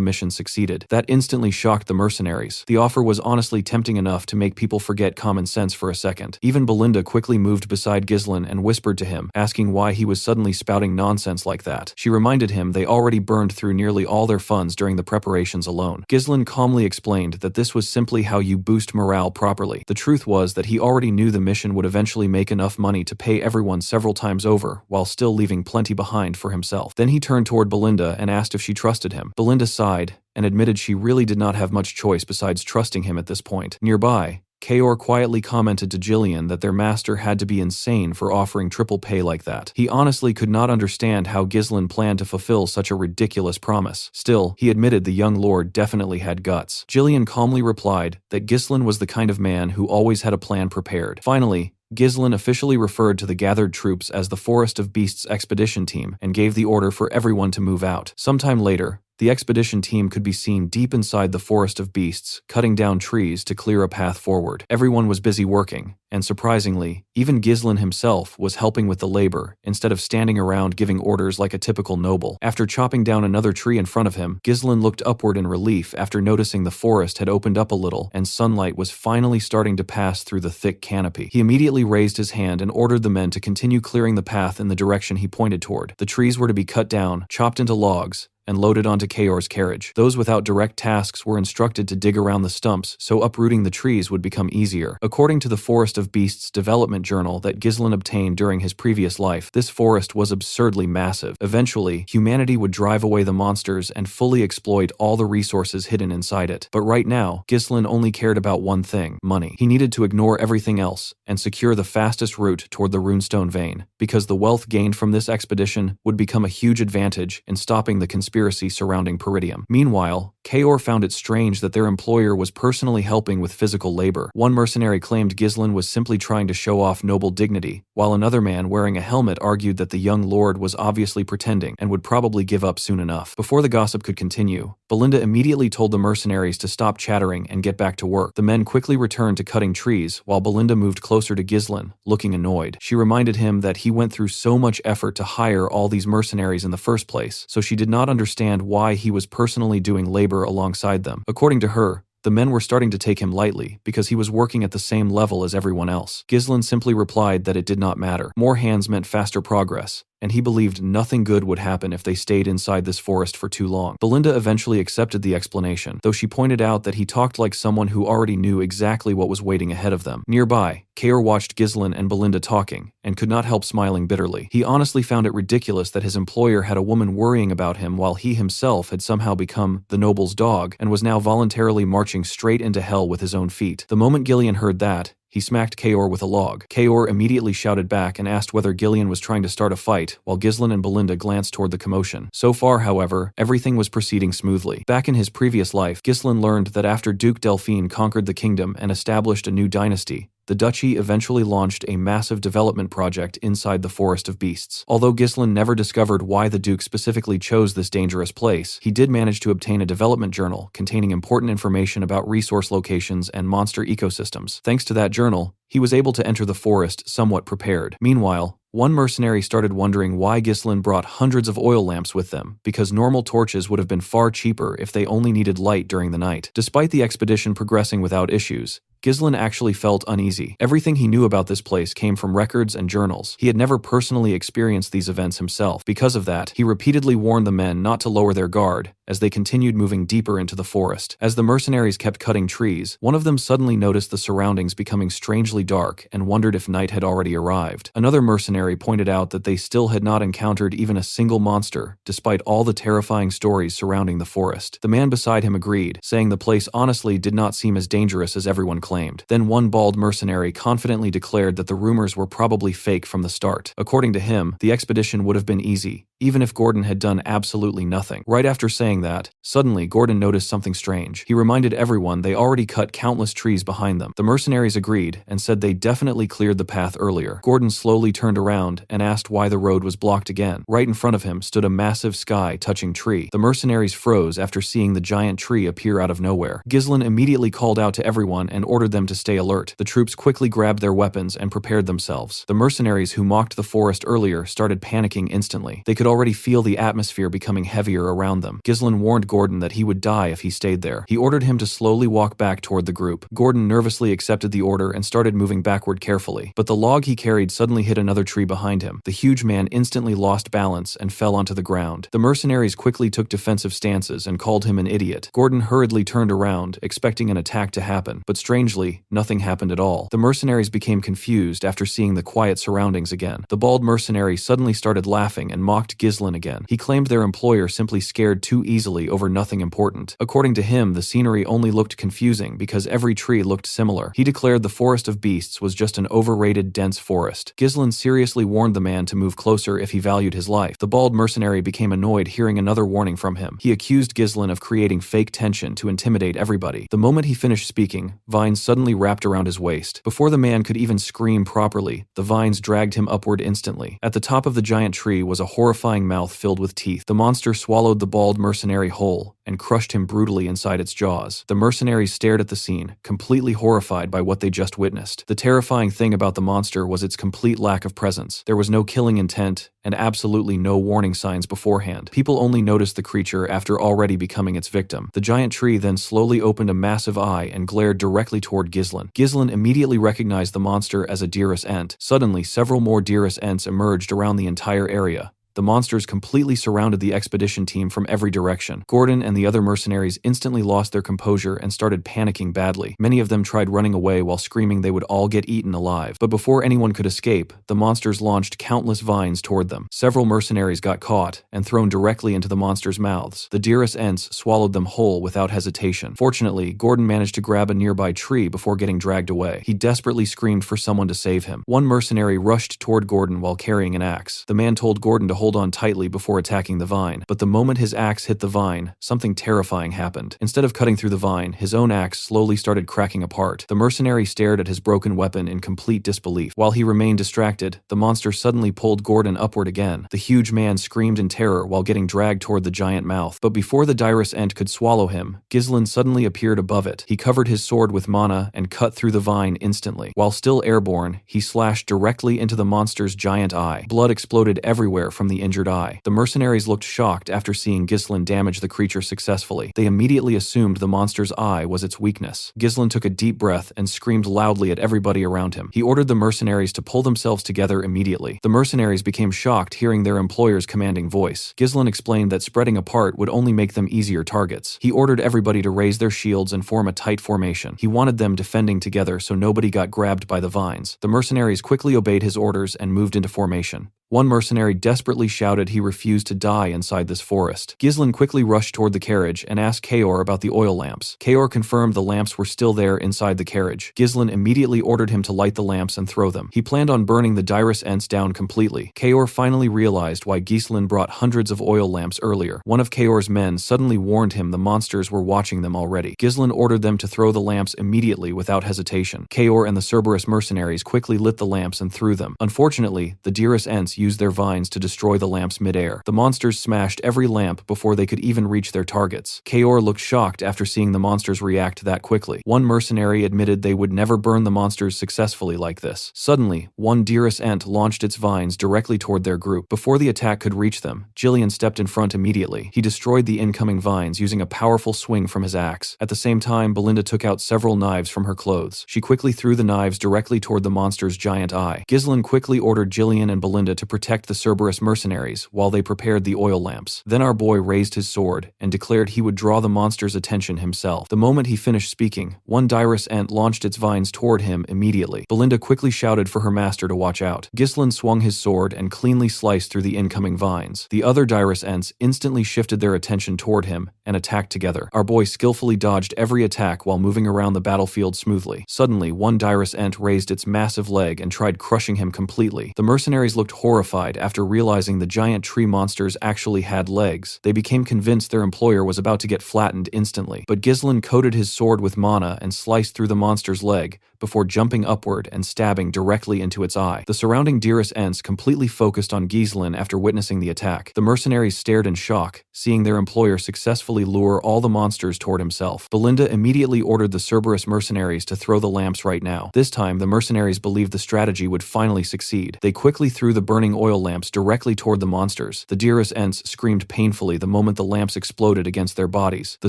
mission succeeded. That instantly shocked the mercenaries. The offer was honestly tempting enough to make people forget common sense for a second. Even Belinda quickly moved beside Ghislain and whispered to him, asking why he was suddenly spouting nonsense like that. She reminded him they already burned through nearly all their funds during the preparations alone. Ghislain calmly explained that this was simply how you boost morale properly. The truth was that he already knew the mission would eventually make enough money to pay everyone several times over, while still leaving plenty behind for himself. Then he turned toward Belinda and asked if she trusted him. Belinda sighed and admitted she really did not have much choice besides trusting him at this point. Nearby, Kaor quietly commented to Jillian that their master had to be insane for offering triple pay like that. He honestly could not understand how Ghislain planned to fulfill such a ridiculous promise. Still, he admitted the young lord definitely had guts. Jillian calmly replied that Ghislain was the kind of man who always had a plan prepared. Finally, Ghislain officially referred to the gathered troops as the Forest of Beasts expedition team and gave the order for everyone to move out. Sometime later, the expedition team could be seen deep inside the forest of beasts, cutting down trees to clear a path forward. Everyone was busy working, and surprisingly, even Ghislain himself was helping with the labor, instead of standing around giving orders like a typical noble. After chopping down another tree in front of him, Ghislain looked upward in relief after noticing the forest had opened up a little and sunlight was finally starting to pass through the thick canopy. He immediately raised his hand and ordered the men to continue clearing the path in the direction he pointed toward. The trees were to be cut down, chopped into logs, and loaded onto Kaor's carriage. Those without direct tasks were instructed to dig around the stumps, so uprooting the trees would become easier. According to the Forest of Beasts development journal that Ghislain obtained during his previous life, this forest was absurdly massive. Eventually, humanity would drive away the monsters and fully exploit all the resources hidden inside it. But right now, Ghislain only cared about one thing: money. He needed to ignore everything else and secure the fastest route toward the runestone vein, because the wealth gained from this expedition would become a huge advantage in stopping the conspiracy surrounding Peridium. Meanwhile, Kaor found it strange that their employer was personally helping with physical labor. One mercenary claimed Ghislain was simply trying to show off noble dignity, while another man wearing a helmet argued that the young lord was obviously pretending and would probably give up soon enough. Before the gossip could continue, Belinda immediately told the mercenaries to stop chattering and get back to work. The men quickly returned to cutting trees, while Belinda moved closer to Ghislain, looking annoyed. She reminded him that he went through so much effort to hire all these mercenaries in the first place, so she did not understand why he was personally doing labor alongside them. According to her, the men were starting to take him lightly because he was working at the same level as everyone else. Ghislain simply replied that it did not matter. More hands meant faster progress, and he believed nothing good would happen if they stayed inside this forest for too long. Belinda eventually accepted the explanation, though she pointed out that he talked like someone who already knew exactly what was waiting ahead of them. Nearby, Kaor watched Ghislain and Belinda talking, and could not help smiling bitterly. He honestly found it ridiculous that his employer had a woman worrying about him while he himself had somehow become the noble's dog and was now voluntarily marching straight into hell with his own feet. The moment Jillian heard that, he smacked Kaor with a log. Kaor immediately shouted back and asked whether Jillian was trying to start a fight, while Ghislain and Belinda glanced toward the commotion. So far, however, everything was proceeding smoothly. Back in his previous life, Ghislain learned that after Duke Delphine conquered the kingdom and established a new dynasty, the duchy eventually launched a massive development project inside the Forest of Beasts. Although Ghislain never discovered why the Duke specifically chose this dangerous place, he did manage to obtain a development journal containing important information about resource locations and monster ecosystems. Thanks to that journal, he was able to enter the forest somewhat prepared. Meanwhile, one mercenary started wondering why Ghislain brought hundreds of oil lamps with them, because normal torches would have been far cheaper if they only needed light during the night. Despite the expedition progressing without issues, Ghislain actually felt uneasy. Everything he knew about this place came from records and journals. He had never personally experienced these events himself. Because of that, he repeatedly warned the men not to lower their guard as they continued moving deeper into the forest. As the mercenaries kept cutting trees, one of them suddenly noticed the surroundings becoming strangely dark and wondered if night had already arrived. Another mercenary pointed out that they still had not encountered even a single monster, despite all the terrifying stories surrounding the forest. The man beside him agreed, saying the place honestly did not seem as dangerous as everyone claimed. Then one bald mercenary confidently declared that the rumors were probably fake from the start. According to him, the expedition would have been easy, even if Gordon had done absolutely nothing. Right after saying that, suddenly Gordon noticed something strange. He reminded everyone they already cut countless trees behind them. The mercenaries agreed and said they definitely cleared the path earlier. Gordon slowly turned around and asked why the road was blocked again. Right in front of him stood a massive sky-touching tree. The mercenaries froze after seeing the giant tree appear out of nowhere. Ghislain immediately called out to everyone and ordered them to stay alert. The troops quickly grabbed their weapons and prepared themselves. The mercenaries who mocked the forest earlier started panicking instantly. They could already feel the atmosphere becoming heavier around them. Ghislain warned Gordon that he would die if he stayed there. He ordered him to slowly walk back toward the group. Gordon nervously accepted the order and started moving backward carefully. But the log he carried suddenly hit another tree behind him. The huge man instantly lost balance and fell onto the ground. The mercenaries quickly took defensive stances and called him an idiot. Gordon hurriedly turned around, expecting an attack to happen, but strangely, nothing happened at all. The mercenaries became confused after seeing the quiet surroundings again. The bald mercenary suddenly started laughing and mocked Ghislain again. He claimed their employer simply scared too easily over nothing important. According to him, the scenery only looked confusing because every tree looked similar. He declared the Forest of Beasts was just an overrated, dense forest. Ghislain seriously warned the man to move closer if he valued his life. The bald mercenary became annoyed hearing another warning from him. He accused Ghislain of creating fake tension to intimidate everybody. The moment he finished speaking, vines suddenly wrapped around his waist. Before the man could even scream properly, the vines dragged him upward instantly. At the top of the giant tree was a horrifying terrifying mouth filled with teeth. The monster swallowed the bald mercenary whole and crushed him brutally inside its jaws. The mercenaries stared at the scene, completely horrified by what they just witnessed. The terrifying thing about the monster was its complete lack of presence. There was no killing intent and absolutely no warning signs beforehand. People only noticed the creature after already becoming its victim. The giant tree then slowly opened a massive eye and glared directly toward Ghislain. Ghislain immediately recognized the monster as a Dearest Ent. Suddenly, several more Dearest Ents emerged around the entire area. The monsters completely surrounded the expedition team from every direction. Gordon and the other mercenaries instantly lost their composure and started panicking badly. Many of them tried running away while screaming they would all get eaten alive. But before anyone could escape, the monsters launched countless vines toward them. Several mercenaries got caught and thrown directly into the monsters' mouths. The Dearest Ents swallowed them whole without hesitation. Fortunately, Gordon managed to grab a nearby tree before getting dragged away. He desperately screamed for someone to save him. One mercenary rushed toward Gordon while carrying an axe. The man told Gordon to hold on tightly before attacking the vine, but the moment his axe hit the vine, something terrifying happened. Instead of cutting through the vine, his own axe slowly started cracking apart. The mercenary stared at his broken weapon in complete disbelief. While he remained distracted, the monster suddenly pulled Gordon upward again. The huge man screamed in terror while getting dragged toward the giant mouth, but before the Dearest Ent could swallow him, Ghislain suddenly appeared above it. He covered his sword with mana and cut through the vine instantly. While still airborne, he slashed directly into the monster's giant eye. Blood exploded everywhere from the injured eye. The mercenaries looked shocked after seeing Ghislain damage the creature successfully. They immediately assumed the monster's eye was its weakness. Ghislain took a deep breath and screamed loudly at everybody around him. He ordered the mercenaries to pull themselves together immediately. The mercenaries became shocked hearing their employer's commanding voice. Ghislain explained that spreading apart would only make them easier targets. He ordered everybody to raise their shields and form a tight formation. He wanted them defending together so nobody got grabbed by the vines. The mercenaries quickly obeyed his orders and moved into formation. One mercenary desperately shouted he refused to die inside this forest. Ghislain quickly rushed toward the carriage and asked Kaor about the oil lamps. Kaor confirmed the lamps were still there inside the carriage. Ghislain immediately ordered him to light the lamps and throw them. He planned on burning the Dearest Ents down completely. Kaor finally realized why Ghislain brought hundreds of oil lamps earlier. One of Kaor's men suddenly warned him the monsters were watching them already. Ghislain ordered them to throw the lamps immediately without hesitation. Kaor and the Cerberus mercenaries quickly lit the lamps and threw them. Unfortunately, the Dearest Ents used their vines to destroy the lamps midair. The monsters smashed every lamp before they could even reach their targets. Kaor looked shocked after seeing the monsters react that quickly. One mercenary admitted they would never burn the monsters successfully like this. Suddenly, one Dearest Ent launched its vines directly toward their group. Before the attack could reach them, Jillian stepped in front immediately. He destroyed the incoming vines using a powerful swing from his axe. At the same time, Belinda took out several knives from her clothes. She quickly threw the knives directly toward the monster's giant eye. Ghislain quickly ordered Jillian and Belinda to protect the Cerberus mercenaries while they prepared the oil lamps. Then our boy raised his sword and declared he would draw the monster's attention himself. The moment he finished speaking, one Dearest Ent launched its vines toward him immediately. Belinda quickly shouted for her master to watch out. Ghislain swung his sword and cleanly sliced through the incoming vines. The other Dearest Ents instantly shifted their attention toward him and attacked together. Our boy skillfully dodged every attack while moving around the battlefield smoothly. Suddenly, one Dearest Ent raised its massive leg and tried crushing him completely. The mercenaries looked horrified after realizing the giant tree monsters actually had legs. They became convinced their employer was about to get flattened instantly. But Ghislain coated his sword with mana and sliced through the monster's leg before jumping upward and stabbing directly into its eye. The surrounding Dearest Ents completely focused on Ghislain after witnessing the attack. The mercenaries stared in shock, seeing their employer successfully lure all the monsters toward himself. Belinda immediately ordered the Cerberus mercenaries to throw the lamps right now. This time, the mercenaries believed the strategy would finally succeed. They quickly threw the burning oil lamps directly toward the monsters. The Dearest Ents screamed painfully the moment the lamps exploded against their bodies. The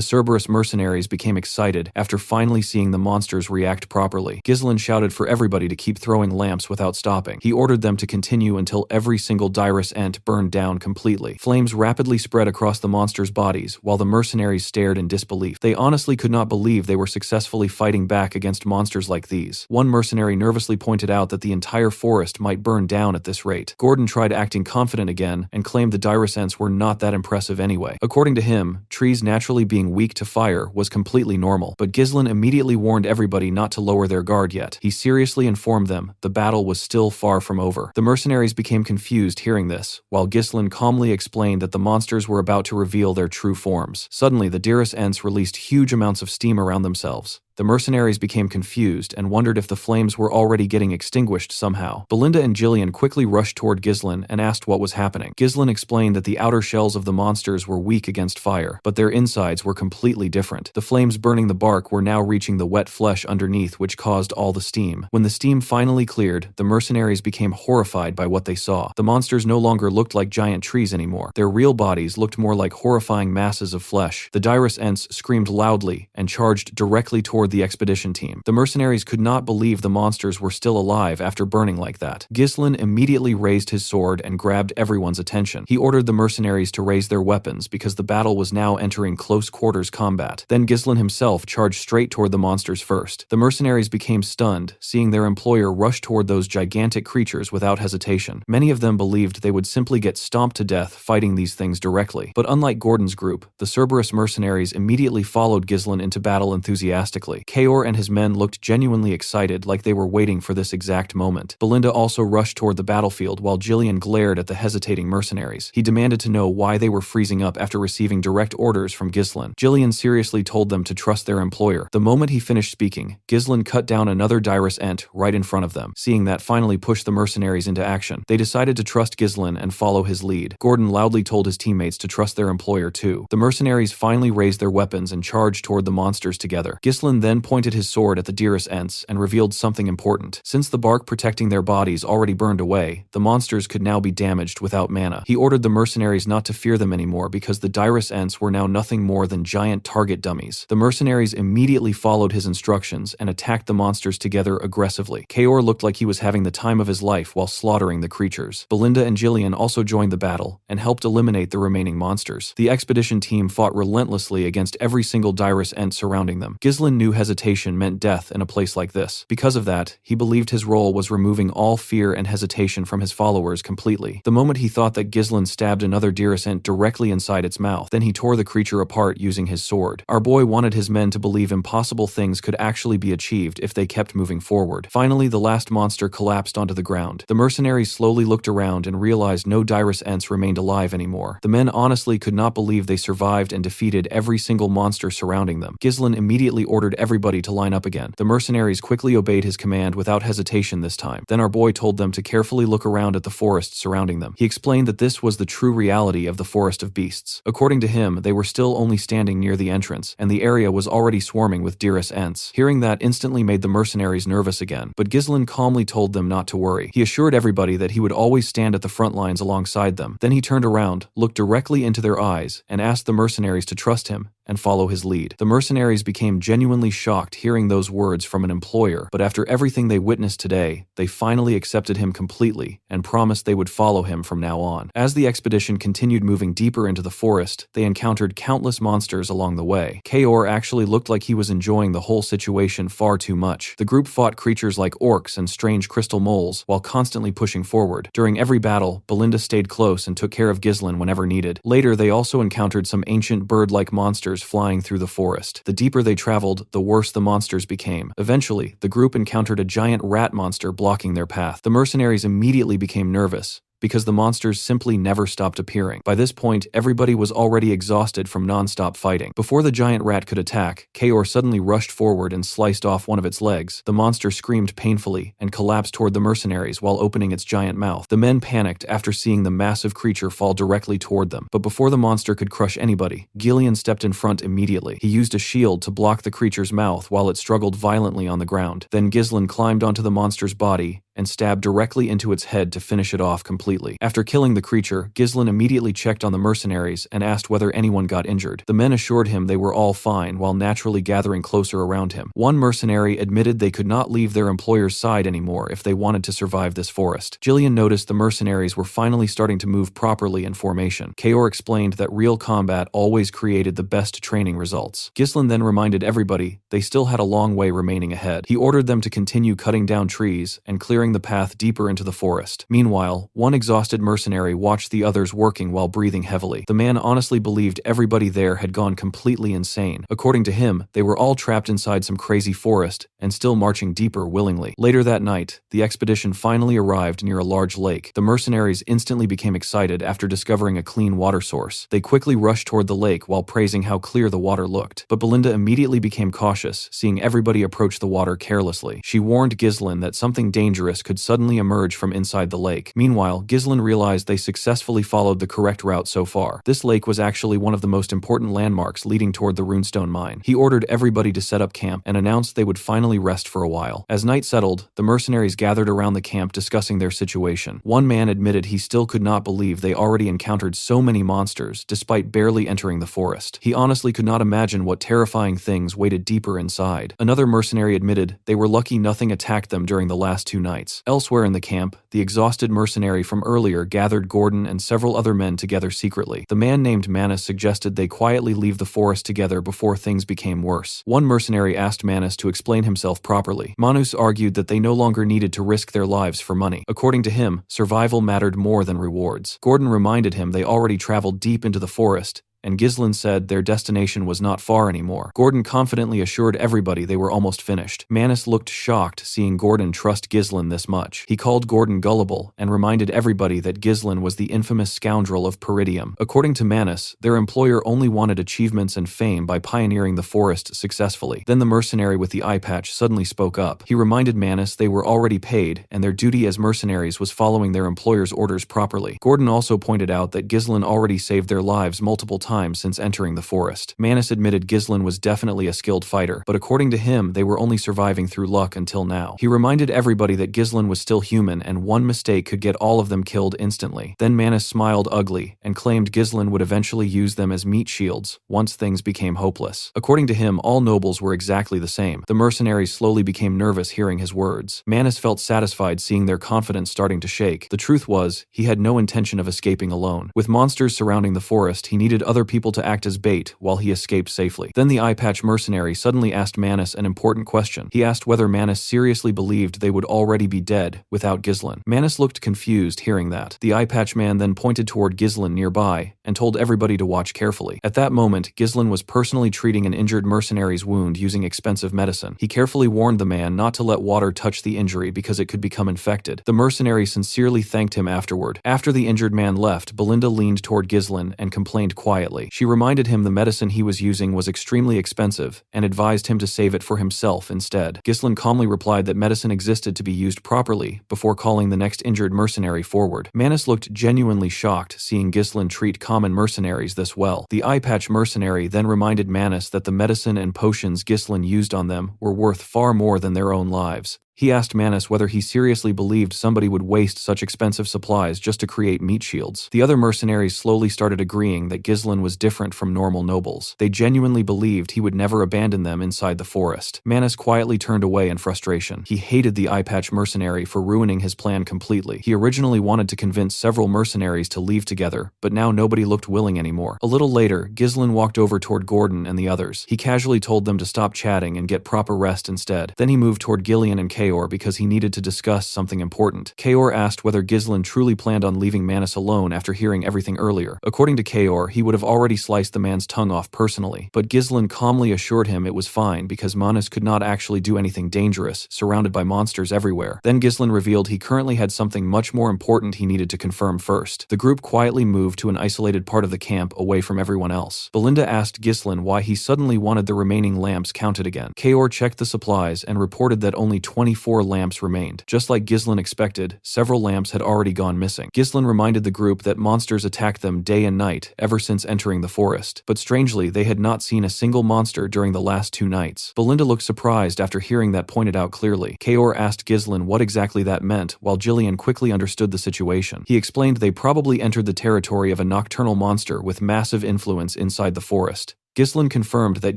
Cerberus mercenaries became excited after finally seeing the monsters react properly. Ghislain shouted for everybody to keep throwing lamps without stopping. He ordered them to continue until every single Dearest Ent burned down completely. Flames rapidly spread across the monsters' bodies while the mercenaries stared in disbelief. They honestly could not believe they were successfully fighting back against monsters like these. One mercenary nervously pointed out that the entire forest might burn down at this rate. Gordon tried acting confident again and claimed the Dearest Ents were not that impressive anyway. According to him, trees naturally being weak to fire was completely normal, but Ghislain immediately warned everybody not to lower their guard yet. He seriously informed them the battle was still far from over. The mercenaries became confused hearing this, while Ghislain calmly explained that the monsters were about to reveal their true forms. Suddenly, the Dearest Ents released huge amounts of steam around themselves. The mercenaries became confused and wondered if the flames were already getting extinguished somehow. Belinda and Jillian quickly rushed toward Ghislaine and asked what was happening. Ghislaine explained that the outer shells of the monsters were weak against fire, but their insides were completely different. The flames burning the bark were now reaching the wet flesh underneath, which caused all the steam. When the steam finally cleared, the mercenaries became horrified by what they saw. The monsters no longer looked like giant trees anymore. Their real bodies looked more like horrifying masses of flesh. The dirus Ents screamed loudly and charged directly toward the expedition team. The mercenaries could not believe the monsters were still alive after burning like that. Ghislaine immediately raised his sword and grabbed everyone's attention. He ordered the mercenaries to raise their weapons because the battle was now entering close quarters combat. Then Ghislaine himself charged straight toward the monsters first. The mercenaries became stunned, seeing their employer rush toward those gigantic creatures without hesitation. Many of them believed they would simply get stomped to death fighting these things directly. But unlike Gordon's group, the Cerberus mercenaries immediately followed Ghislaine into battle enthusiastically. Kaor and his men looked genuinely excited, like they were waiting for this exact moment. Belinda also rushed toward the battlefield while Jillian glared at the hesitating mercenaries. He demanded to know why they were freezing up after receiving direct orders from Ghislaine. Jillian seriously told them to trust their employer. The moment he finished speaking, Ghislaine cut down another dirus Ent right in front of them. Seeing that finally pushed the mercenaries into action. They decided to trust Ghislaine and follow his lead. Gordon loudly told his teammates to trust their employer too. The mercenaries finally raised their weapons and charged toward the monsters together. Ghislaine then pointed his sword at the dirus Ents and revealed something important. Since the bark protecting their bodies already burned away, the monsters could now be damaged without mana. He ordered the mercenaries not to fear them anymore because the dirus Ents were now nothing more than giant target dummies. The mercenaries immediately followed his instructions and attacked the monsters together aggressively. Kaor looked like he was having the time of his life while slaughtering the creatures. Belinda and Jillian also joined the battle and helped eliminate the remaining monsters. The expedition team fought relentlessly against every single dirus Ent surrounding them. Ghislaine knew hesitation meant death in a place like this. Because of that, he believed his role was removing all fear and hesitation from his followers completely. The moment he thought that Ghislaine stabbed another dirus Ent directly inside its mouth, then he tore the creature apart using his sword. Our boy wanted his men to believe impossible things could actually be achieved if they kept moving forward. Finally, the last monster collapsed onto the ground. The mercenaries slowly looked around and realized no dirus Ents remained alive anymore. The men honestly could not believe they survived and defeated every single monster surrounding them. Ghislaine immediately ordered everybody to line up again. The mercenaries quickly obeyed his command without hesitation this time. Then our boy told them to carefully look around at the forest surrounding them. He explained that this was the true reality of the forest of beasts. According to him, they were still only standing near the entrance, and the area was already swarming with dirus Ents. Hearing that instantly made the mercenaries nervous again, but Ghislaine calmly told them not to worry. He assured everybody that he would always stand at the front lines alongside them. Then he turned around, looked directly into their eyes, and asked the mercenaries to trust him and follow his lead. The mercenaries became genuinely shocked hearing those words from an employer, but after everything they witnessed today, they finally accepted him completely and promised they would follow him from now on. As the expedition continued moving deeper into the forest, they encountered countless monsters along the way. Kaor actually looked like he was enjoying the whole situation far too much. The group fought creatures like orcs and strange crystal moles while constantly pushing forward. During every battle, Belinda stayed close and took care of Ghislaine whenever needed. Later, they also encountered some ancient bird-like monsters flying through the forest. The deeper they traveled, the worse the monsters became. Eventually, the group encountered a giant rat monster blocking their path. The mercenaries immediately became nervous, because the monsters simply never stopped appearing. By this point, everybody was already exhausted from non-stop fighting. Before the giant rat could attack, Kaor suddenly rushed forward and sliced off one of its legs. The monster screamed painfully and collapsed toward the mercenaries while opening its giant mouth. The men panicked after seeing the massive creature fall directly toward them. But before the monster could crush anybody, Jillian stepped in front immediately. He used a shield to block the creature's mouth while it struggled violently on the ground. Then Ghislaine climbed onto the monster's body and stabbed directly into its head to finish it off completely. After killing the creature, Ghislaine immediately checked on the mercenaries and asked whether anyone got injured. The men assured him they were all fine while naturally gathering closer around him. One mercenary admitted they could not leave their employer's side anymore if they wanted to survive this forest. Jillian noticed the mercenaries were finally starting to move properly in formation. Kaor explained that real combat always created the best training results. Ghislaine then reminded everybody they still had a long way remaining ahead. He ordered them to continue cutting down trees and clearing clearing the path deeper into the forest. Meanwhile, one exhausted mercenary watched the others working while breathing heavily. The man honestly believed everybody there had gone completely insane. According to him, they were all trapped inside some crazy forest and still marching deeper willingly. Later that night, the expedition finally arrived near a large lake. The mercenaries instantly became excited after discovering a clean water source. They quickly rushed toward the lake while praising how clear the water looked. But Belinda immediately became cautious, seeing everybody approach the water carelessly. She warned Ghislaine that something dangerous could suddenly emerge from inside the lake. Meanwhile, Ghislaine realized they successfully followed the correct route so far. This lake was actually one of the most important landmarks leading toward the runestone mine. He ordered everybody to set up camp and announced they would finally rest for a while. As night settled, the mercenaries gathered around the camp discussing their situation. One man admitted he still could not believe they already encountered so many monsters despite barely entering the forest. He honestly could not imagine what terrifying things waited deeper inside. Another mercenary admitted they were lucky nothing attacked them during the last 2 nights. Elsewhere in the camp, the exhausted mercenary from earlier gathered Gordon and several other men together secretly. The man named Manus suggested they quietly leave the forest together before things became worse. One mercenary asked Manus to explain himself properly. Manus argued that they no longer needed to risk their lives for money. According to him, survival mattered more than rewards. Gordon reminded him they already traveled deep into the forest, and Ghislaine said their destination was not far anymore. Gordon confidently assured everybody they were almost finished. Manus looked shocked seeing Gordon trust Ghislaine this much. He called Gordon gullible and reminded everybody that Ghislaine was the infamous scoundrel of Peridium. According to Manus, their employer only wanted achievements and fame by pioneering the forest successfully. Then the mercenary with the eye patch suddenly spoke up. He reminded Manus they were already paid and their duty as mercenaries was following their employer's orders properly. Gordon also pointed out that Ghislaine already saved their lives multiple times since entering the forest. Manus admitted Ghislaine was definitely a skilled fighter, but according to him, they were only surviving through luck until now. He reminded everybody that Ghislaine was still human and one mistake could get all of them killed instantly. Then Manus smiled ugly and claimed Ghislaine would eventually use them as meat shields once things became hopeless. According to him, all nobles were exactly the same. The mercenaries slowly became nervous hearing his words. Manus felt satisfied seeing their confidence starting to shake. The truth was, he had no intention of escaping alone. With monsters surrounding the forest, he needed other people to act as bait while he escaped safely. Then the eye patch mercenary suddenly asked Manus an important question. He asked whether Manus seriously believed they would already be dead without Ghislaine. Manus looked confused hearing that. The eye patch man then pointed toward Ghislaine nearby and told everybody to watch carefully. At that moment, Ghislaine was personally treating an injured mercenary's wound using expensive medicine. He carefully warned the man not to let water touch the injury because it could become infected. The mercenary sincerely thanked him afterward. After the injured man left, Belinda leaned toward Ghislaine and complained quietly. She reminded him the medicine he was using was extremely expensive and advised him to save it for himself instead. Ghislaine calmly replied that medicine existed to be used properly before calling the next injured mercenary forward. Manus looked genuinely shocked seeing Ghislaine treat common mercenaries this well. The eye patch mercenary then reminded Manus that the medicine and potions Ghislaine used on them were worth far more than their own lives. He asked Manus whether he seriously believed somebody would waste such expensive supplies just to create meat shields. The other mercenaries slowly started agreeing that Ghislaine was different from normal nobles. They genuinely believed he would never abandon them inside the forest. Manus quietly turned away in frustration. He hated the eye patch mercenary for ruining his plan completely. He originally wanted to convince several mercenaries to leave together, but now nobody looked willing anymore. A little later, Ghislaine walked over toward Gordon and the others. He casually told them to stop chatting and get proper rest instead. Then he moved toward Jillian and Kane because he needed to discuss something important. Kaor asked whether Ghislaine truly planned on leaving Manus alone after hearing everything earlier. According to Kaor, he would have already sliced the man's tongue off personally, but Ghislaine calmly assured him it was fine because Manus could not actually do anything dangerous, surrounded by monsters everywhere. Then Ghislaine revealed he currently had something much more important he needed to confirm first. The group quietly moved to an isolated part of the camp away from everyone else. Belinda asked Ghislaine why he suddenly wanted the remaining lamps counted again. Kaor checked the supplies and reported that only 24 lamps remained. Just like Ghislaine expected, several lamps had already gone missing. Ghislaine reminded the group that monsters attacked them day and night ever since entering the forest, but strangely they had not seen a single monster during the last 2 nights. Belinda looked surprised after hearing that pointed out clearly. Kaor asked Ghislaine what exactly that meant, while Jillian quickly understood the situation. He explained they probably entered the territory of a nocturnal monster with massive influence inside the forest. Ghislaine confirmed that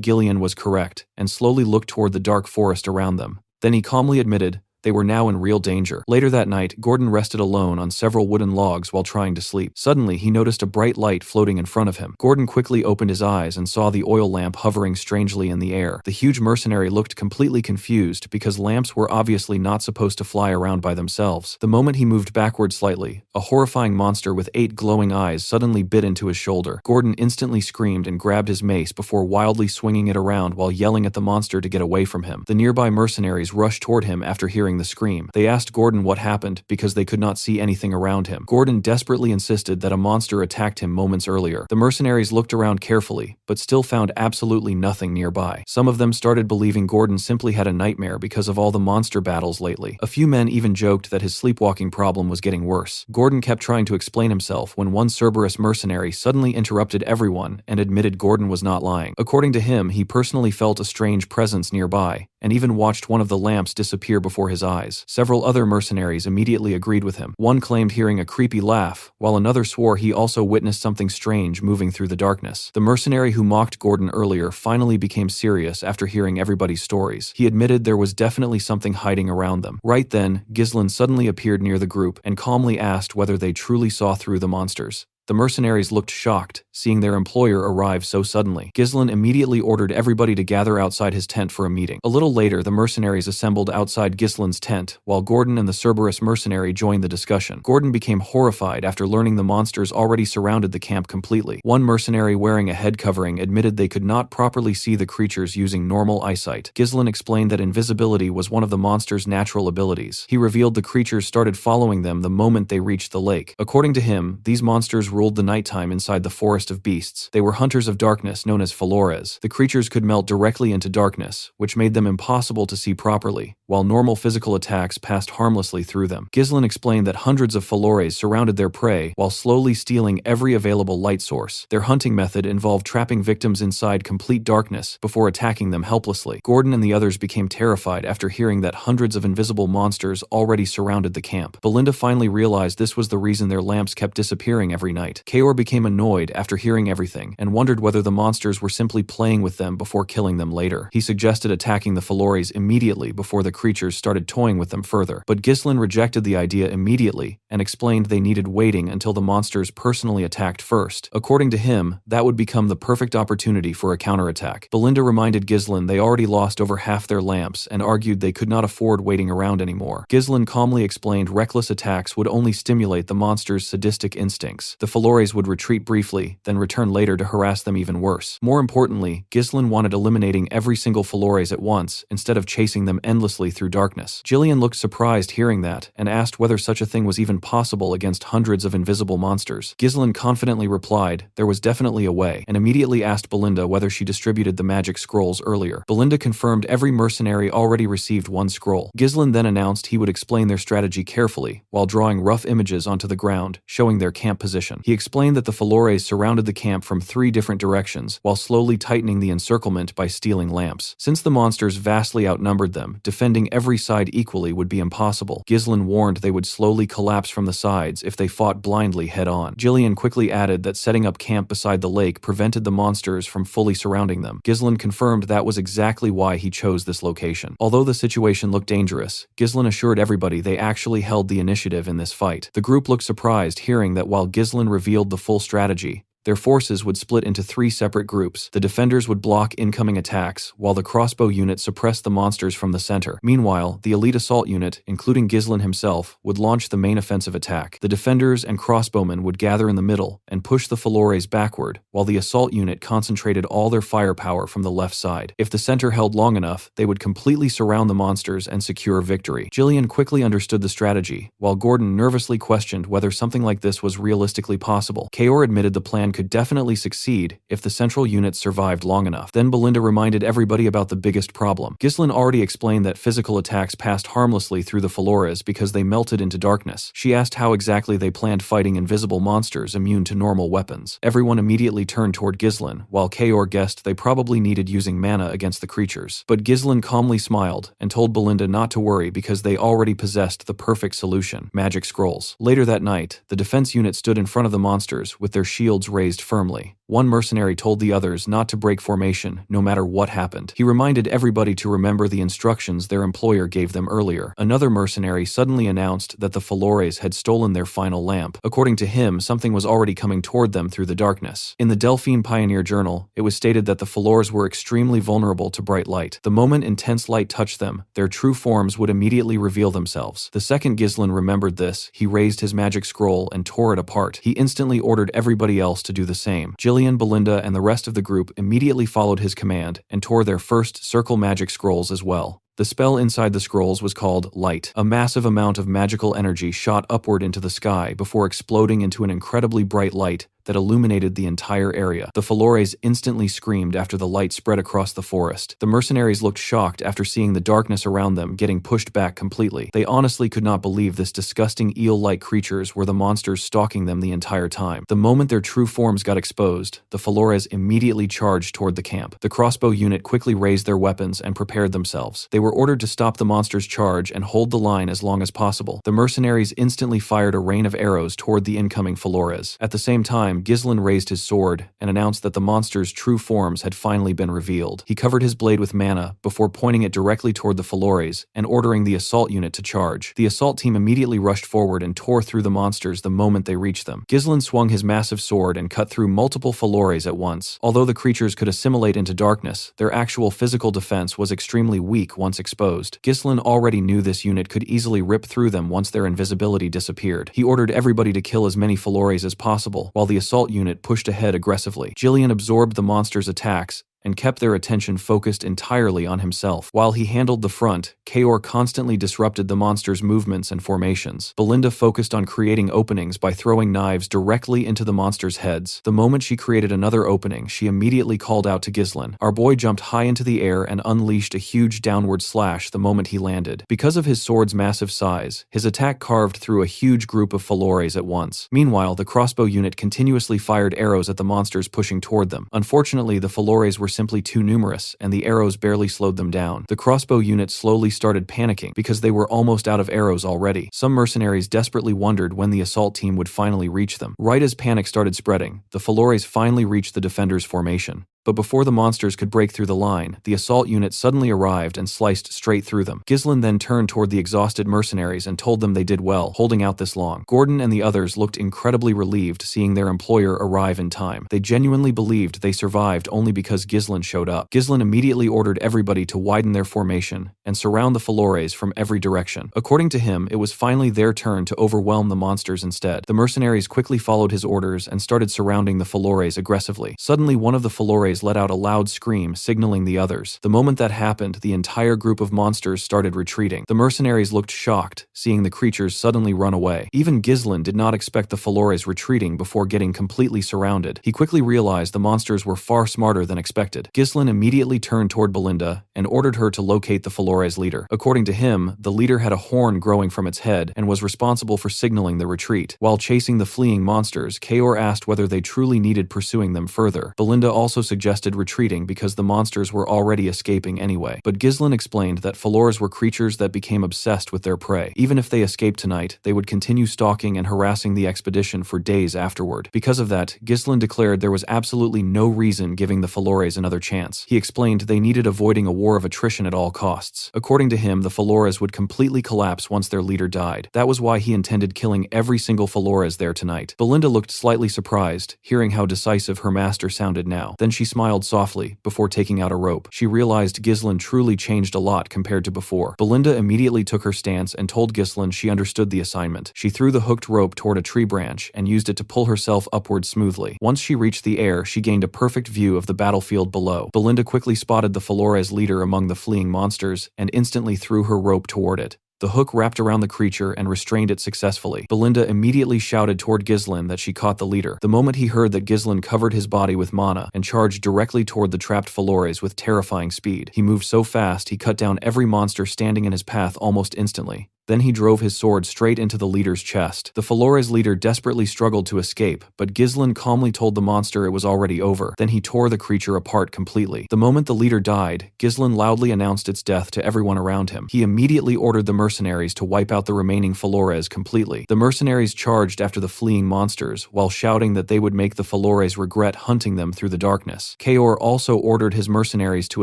Jillian was correct and slowly looked toward the dark forest around them. Then he calmly admitted, They were now in real danger. Later that night, Gordon rested alone on several wooden logs while trying to sleep. Suddenly, he noticed a bright light floating in front of him. Gordon quickly opened his eyes and saw the oil lamp hovering strangely in the air. The huge mercenary looked completely confused because lamps were obviously not supposed to fly around by themselves. The moment he moved backward slightly, a horrifying monster with 8 glowing eyes suddenly bit into his shoulder. Gordon instantly screamed and grabbed his mace before wildly swinging it around while yelling at the monster to get away from him. The nearby mercenaries rushed toward him after hearing the scream. They asked Gordon what happened because they could not see anything around him. Gordon desperately insisted that a monster attacked him moments earlier. The mercenaries looked around carefully, but still found absolutely nothing nearby. Some of them started believing Gordon simply had a nightmare because of all the monster battles lately. A few men even joked that his sleepwalking problem was getting worse. Gordon kept trying to explain himself when one Cerberus mercenary suddenly interrupted everyone and admitted Gordon was not lying. According to him, he personally felt a strange presence nearby, and even watched one of the lamps disappear before his eyes. Several other mercenaries immediately agreed with him. One claimed hearing a creepy laugh, while another swore he also witnessed something strange moving through the darkness. The mercenary who mocked Gordon earlier finally became serious after hearing everybody's stories. He admitted there was definitely something hiding around them. Right then, Jillian suddenly appeared near the group and calmly asked whether they truly saw through the monsters. The mercenaries looked shocked, seeing their employer arrive so suddenly. Jillian immediately ordered everybody to gather outside his tent for a meeting. A little later, the mercenaries assembled outside Jillian's tent, while Gordon and the Cerberus mercenary joined the discussion. Gordon became horrified after learning the monsters already surrounded the camp completely. One mercenary wearing a head covering admitted they could not properly see the creatures using normal eyesight. Jillian explained that invisibility was one of the monsters' natural abilities. He revealed the creatures started following them the moment they reached the lake. According to him, these monsters ruled the nighttime inside the forest of beasts. They were hunters of darkness known as Flores. The creatures could melt directly into darkness, which made them impossible to see properly, while normal physical attacks passed harmlessly through them. Jillian explained that hundreds of Flores surrounded their prey while slowly stealing every available light source. Their hunting method involved trapping victims inside complete darkness before attacking them helplessly. Gordon and the others became terrified after hearing that hundreds of invisible monsters already surrounded the camp. Belinda finally realized this was the reason their lamps kept disappearing every night. Kaor became annoyed after hearing everything and wondered whether the monsters were simply playing with them before killing them later. He suggested attacking the Flores immediately before the creatures started toying with them further, but Jillian rejected the idea immediately and explained they needed waiting until the monsters personally attacked first. According to him, that would become the perfect opportunity for a counterattack. Belinda reminded Jillian they already lost over half their lamps and argued they could not afford waiting around anymore. Jillian calmly explained reckless attacks would only stimulate the monsters' sadistic instincts. The Flores would retreat briefly, then return later to harass them even worse. More importantly, Jillian wanted eliminating every single Flores at once, instead of chasing them endlessly through darkness. Jillian looked surprised hearing that, and asked whether such a thing was even possible against hundreds of invisible monsters. Jillian confidently replied there was definitely a way, and immediately asked Belinda whether she distributed the magic scrolls earlier. Belinda confirmed every mercenary already received one scroll. Jillian then announced he would explain their strategy carefully, while drawing rough images onto the ground, showing their camp position. He explained that the Flores surrounded the camp from 3 different directions, while slowly tightening the encirclement by stealing lamps. Since the monsters vastly outnumbered them, defending every side equally would be impossible. Jillian warned they would slowly collapse from the sides if they fought blindly head-on. Jillian quickly added that setting up camp beside the lake prevented the monsters from fully surrounding them. Jillian confirmed that was exactly why he chose this location. Although the situation looked dangerous, Jillian assured everybody they actually held the initiative in this fight. The group looked surprised hearing that while Jillian revealed the full strategy, their forces would split into 3 separate groups. The defenders would block incoming attacks, while the crossbow unit suppressed the monsters from the center. Meanwhile, the elite assault unit, including Jillian himself, would launch the main offensive attack. The defenders and crossbowmen would gather in the middle and push the Flores backward, while the assault unit concentrated all their firepower from the left side. If the center held long enough, they would completely surround the monsters and secure victory. Jillian quickly understood the strategy, while Gordon nervously questioned whether something like this was realistically possible. Kaor admitted the plan could definitely succeed if the central unit survived long enough. Then Belinda reminded everybody about the biggest problem. Jillian already explained that physical attacks passed harmlessly through the Flores because they melted into darkness. She asked how exactly they planned fighting invisible monsters immune to normal weapons. Everyone immediately turned toward Jillian, while Kaor guessed they probably needed using mana against the creatures. But Jillian calmly smiled and told Belinda not to worry because they already possessed the perfect solution: magic scrolls. Later that night, the defense unit stood in front of the monsters with their shields raised raised firmly. One mercenary told the others not to break formation, no matter what happened. He reminded everybody to remember the instructions their employer gave them earlier. Another mercenary suddenly announced that the Flores had stolen their final lamp. According to him, something was already coming toward them through the darkness. In the Delphine Pioneer Journal, it was stated that the Flores were extremely vulnerable to bright light. The moment intense light touched them, their true forms would immediately reveal themselves. The second Ghislain remembered this, he raised his magic scroll and tore it apart. He instantly ordered everybody else to do the same. Jillian, Belinda, and the rest of the group immediately followed his command and tore their first circle magic scrolls as well. The spell inside the scrolls was called Light. A massive amount of magical energy shot upward into the sky before exploding into an incredibly bright light that illuminated the entire area. The Flores instantly screamed after the light spread across the forest. The mercenaries looked shocked after seeing the darkness around them getting pushed back completely. They honestly could not believe this disgusting eel-like creatures were the monsters stalking them the entire time. The moment their true forms got exposed, the Flores immediately charged toward the camp. The crossbow unit quickly raised their weapons and prepared themselves. They were ordered to stop the monsters' charge and hold the line as long as possible. The mercenaries instantly fired a rain of arrows toward the incoming Flores. At the same time, Ghislain raised his sword and announced that the monster's true forms had finally been revealed. He covered his blade with mana before pointing it directly toward the Flores and ordering the assault unit to charge. The assault team immediately rushed forward and tore through the monsters the moment they reached them. Ghislain swung his massive sword and cut through multiple Flores at once. Although the creatures could assimilate into darkness, their actual physical defense was extremely weak once exposed. Ghislain already knew this unit could easily rip through them once their invisibility disappeared. He ordered everybody to kill as many Flores as possible, while the assault unit pushed ahead aggressively. Jillian absorbed the monster's attacks and kept their attention focused entirely on himself. While he handled the front, Kaor constantly disrupted the monster's movements and formations. Belinda focused on creating openings by throwing knives directly into the monster's heads. The moment she created another opening, she immediately called out to Ghislain. Our boy jumped high into the air and unleashed a huge downward slash the moment he landed. Because of his sword's massive size, his attack carved through a huge group of Flores at once. Meanwhile, the crossbow unit continuously fired arrows at the monsters pushing toward them. Unfortunately, the Flores were simply too numerous, and the arrows barely slowed them down. The crossbow unit slowly started panicking because they were almost out of arrows already. Some mercenaries desperately wondered when the assault team would finally reach them. Right as panic started spreading, the Flores finally reached the defenders' formation. But before the monsters could break through the line, the assault unit suddenly arrived and sliced straight through them. Ghislain then turned toward the exhausted mercenaries and told them they did well, holding out this long. Gordon and the others looked incredibly relieved seeing their employer arrive in time. They genuinely believed they survived only because Ghislain showed up. Ghislain immediately ordered everybody to widen their formation and surround the Flores from every direction. According to him, it was finally their turn to overwhelm the monsters instead. The mercenaries quickly followed his orders and started surrounding the Flores aggressively. Suddenly, one of the Flores let out a loud scream, signaling the others. The moment that happened, the entire group of monsters started retreating. The mercenaries looked shocked, seeing the creatures suddenly run away. Even Ghislain did not expect the Flores retreating before getting completely surrounded. He quickly realized the monsters were far smarter than expected. Ghislain immediately turned toward Belinda and ordered her to locate the Flores leader. According to him, the leader had a horn growing from its head and was responsible for signaling the retreat. While chasing the fleeing monsters, Kaor asked whether they truly needed pursuing them further. Belinda also suggested retreating because the monsters were already escaping anyway. But Ghislain explained that Flores were creatures that became obsessed with their prey. Even if they escaped tonight, they would continue stalking and harassing the expedition for days afterward. Because of that, Ghislain declared there was absolutely no reason giving the Flores another chance. He explained they needed avoiding a war of attrition at all costs. According to him, the Flores would completely collapse once their leader died. That was why he intended killing every single Flores there tonight. Belinda looked slightly surprised, hearing how decisive her master sounded now. Then she smiled softly before taking out a rope. She realized Ghislain truly changed a lot compared to before. Belinda immediately took her stance and told Ghislain she understood the assignment. She threw the hooked rope toward a tree branch and used it to pull herself upward smoothly. Once she reached the air, she gained a perfect view of the battlefield below. Belinda quickly spotted the Flores leader among the fleeing monsters and instantly threw her rope toward it. The hook wrapped around the creature and restrained it successfully. Belinda immediately shouted toward Ghislain that she caught the leader. The moment he heard that Ghislain covered his body with mana and charged directly toward the trapped Flores with terrifying speed. He moved so fast he cut down every monster standing in his path almost instantly. Then he drove his sword straight into the leader's chest. The Flores leader desperately struggled to escape, but Ghislain calmly told the monster it was already over. Then he tore the creature apart completely. The moment the leader died, Ghislain loudly announced its death to everyone around him. He immediately ordered the mercenaries to wipe out the remaining Flores completely. The mercenaries charged after the fleeing monsters, while shouting that they would make the Flores regret hunting them through the darkness. Kaor also ordered his mercenaries to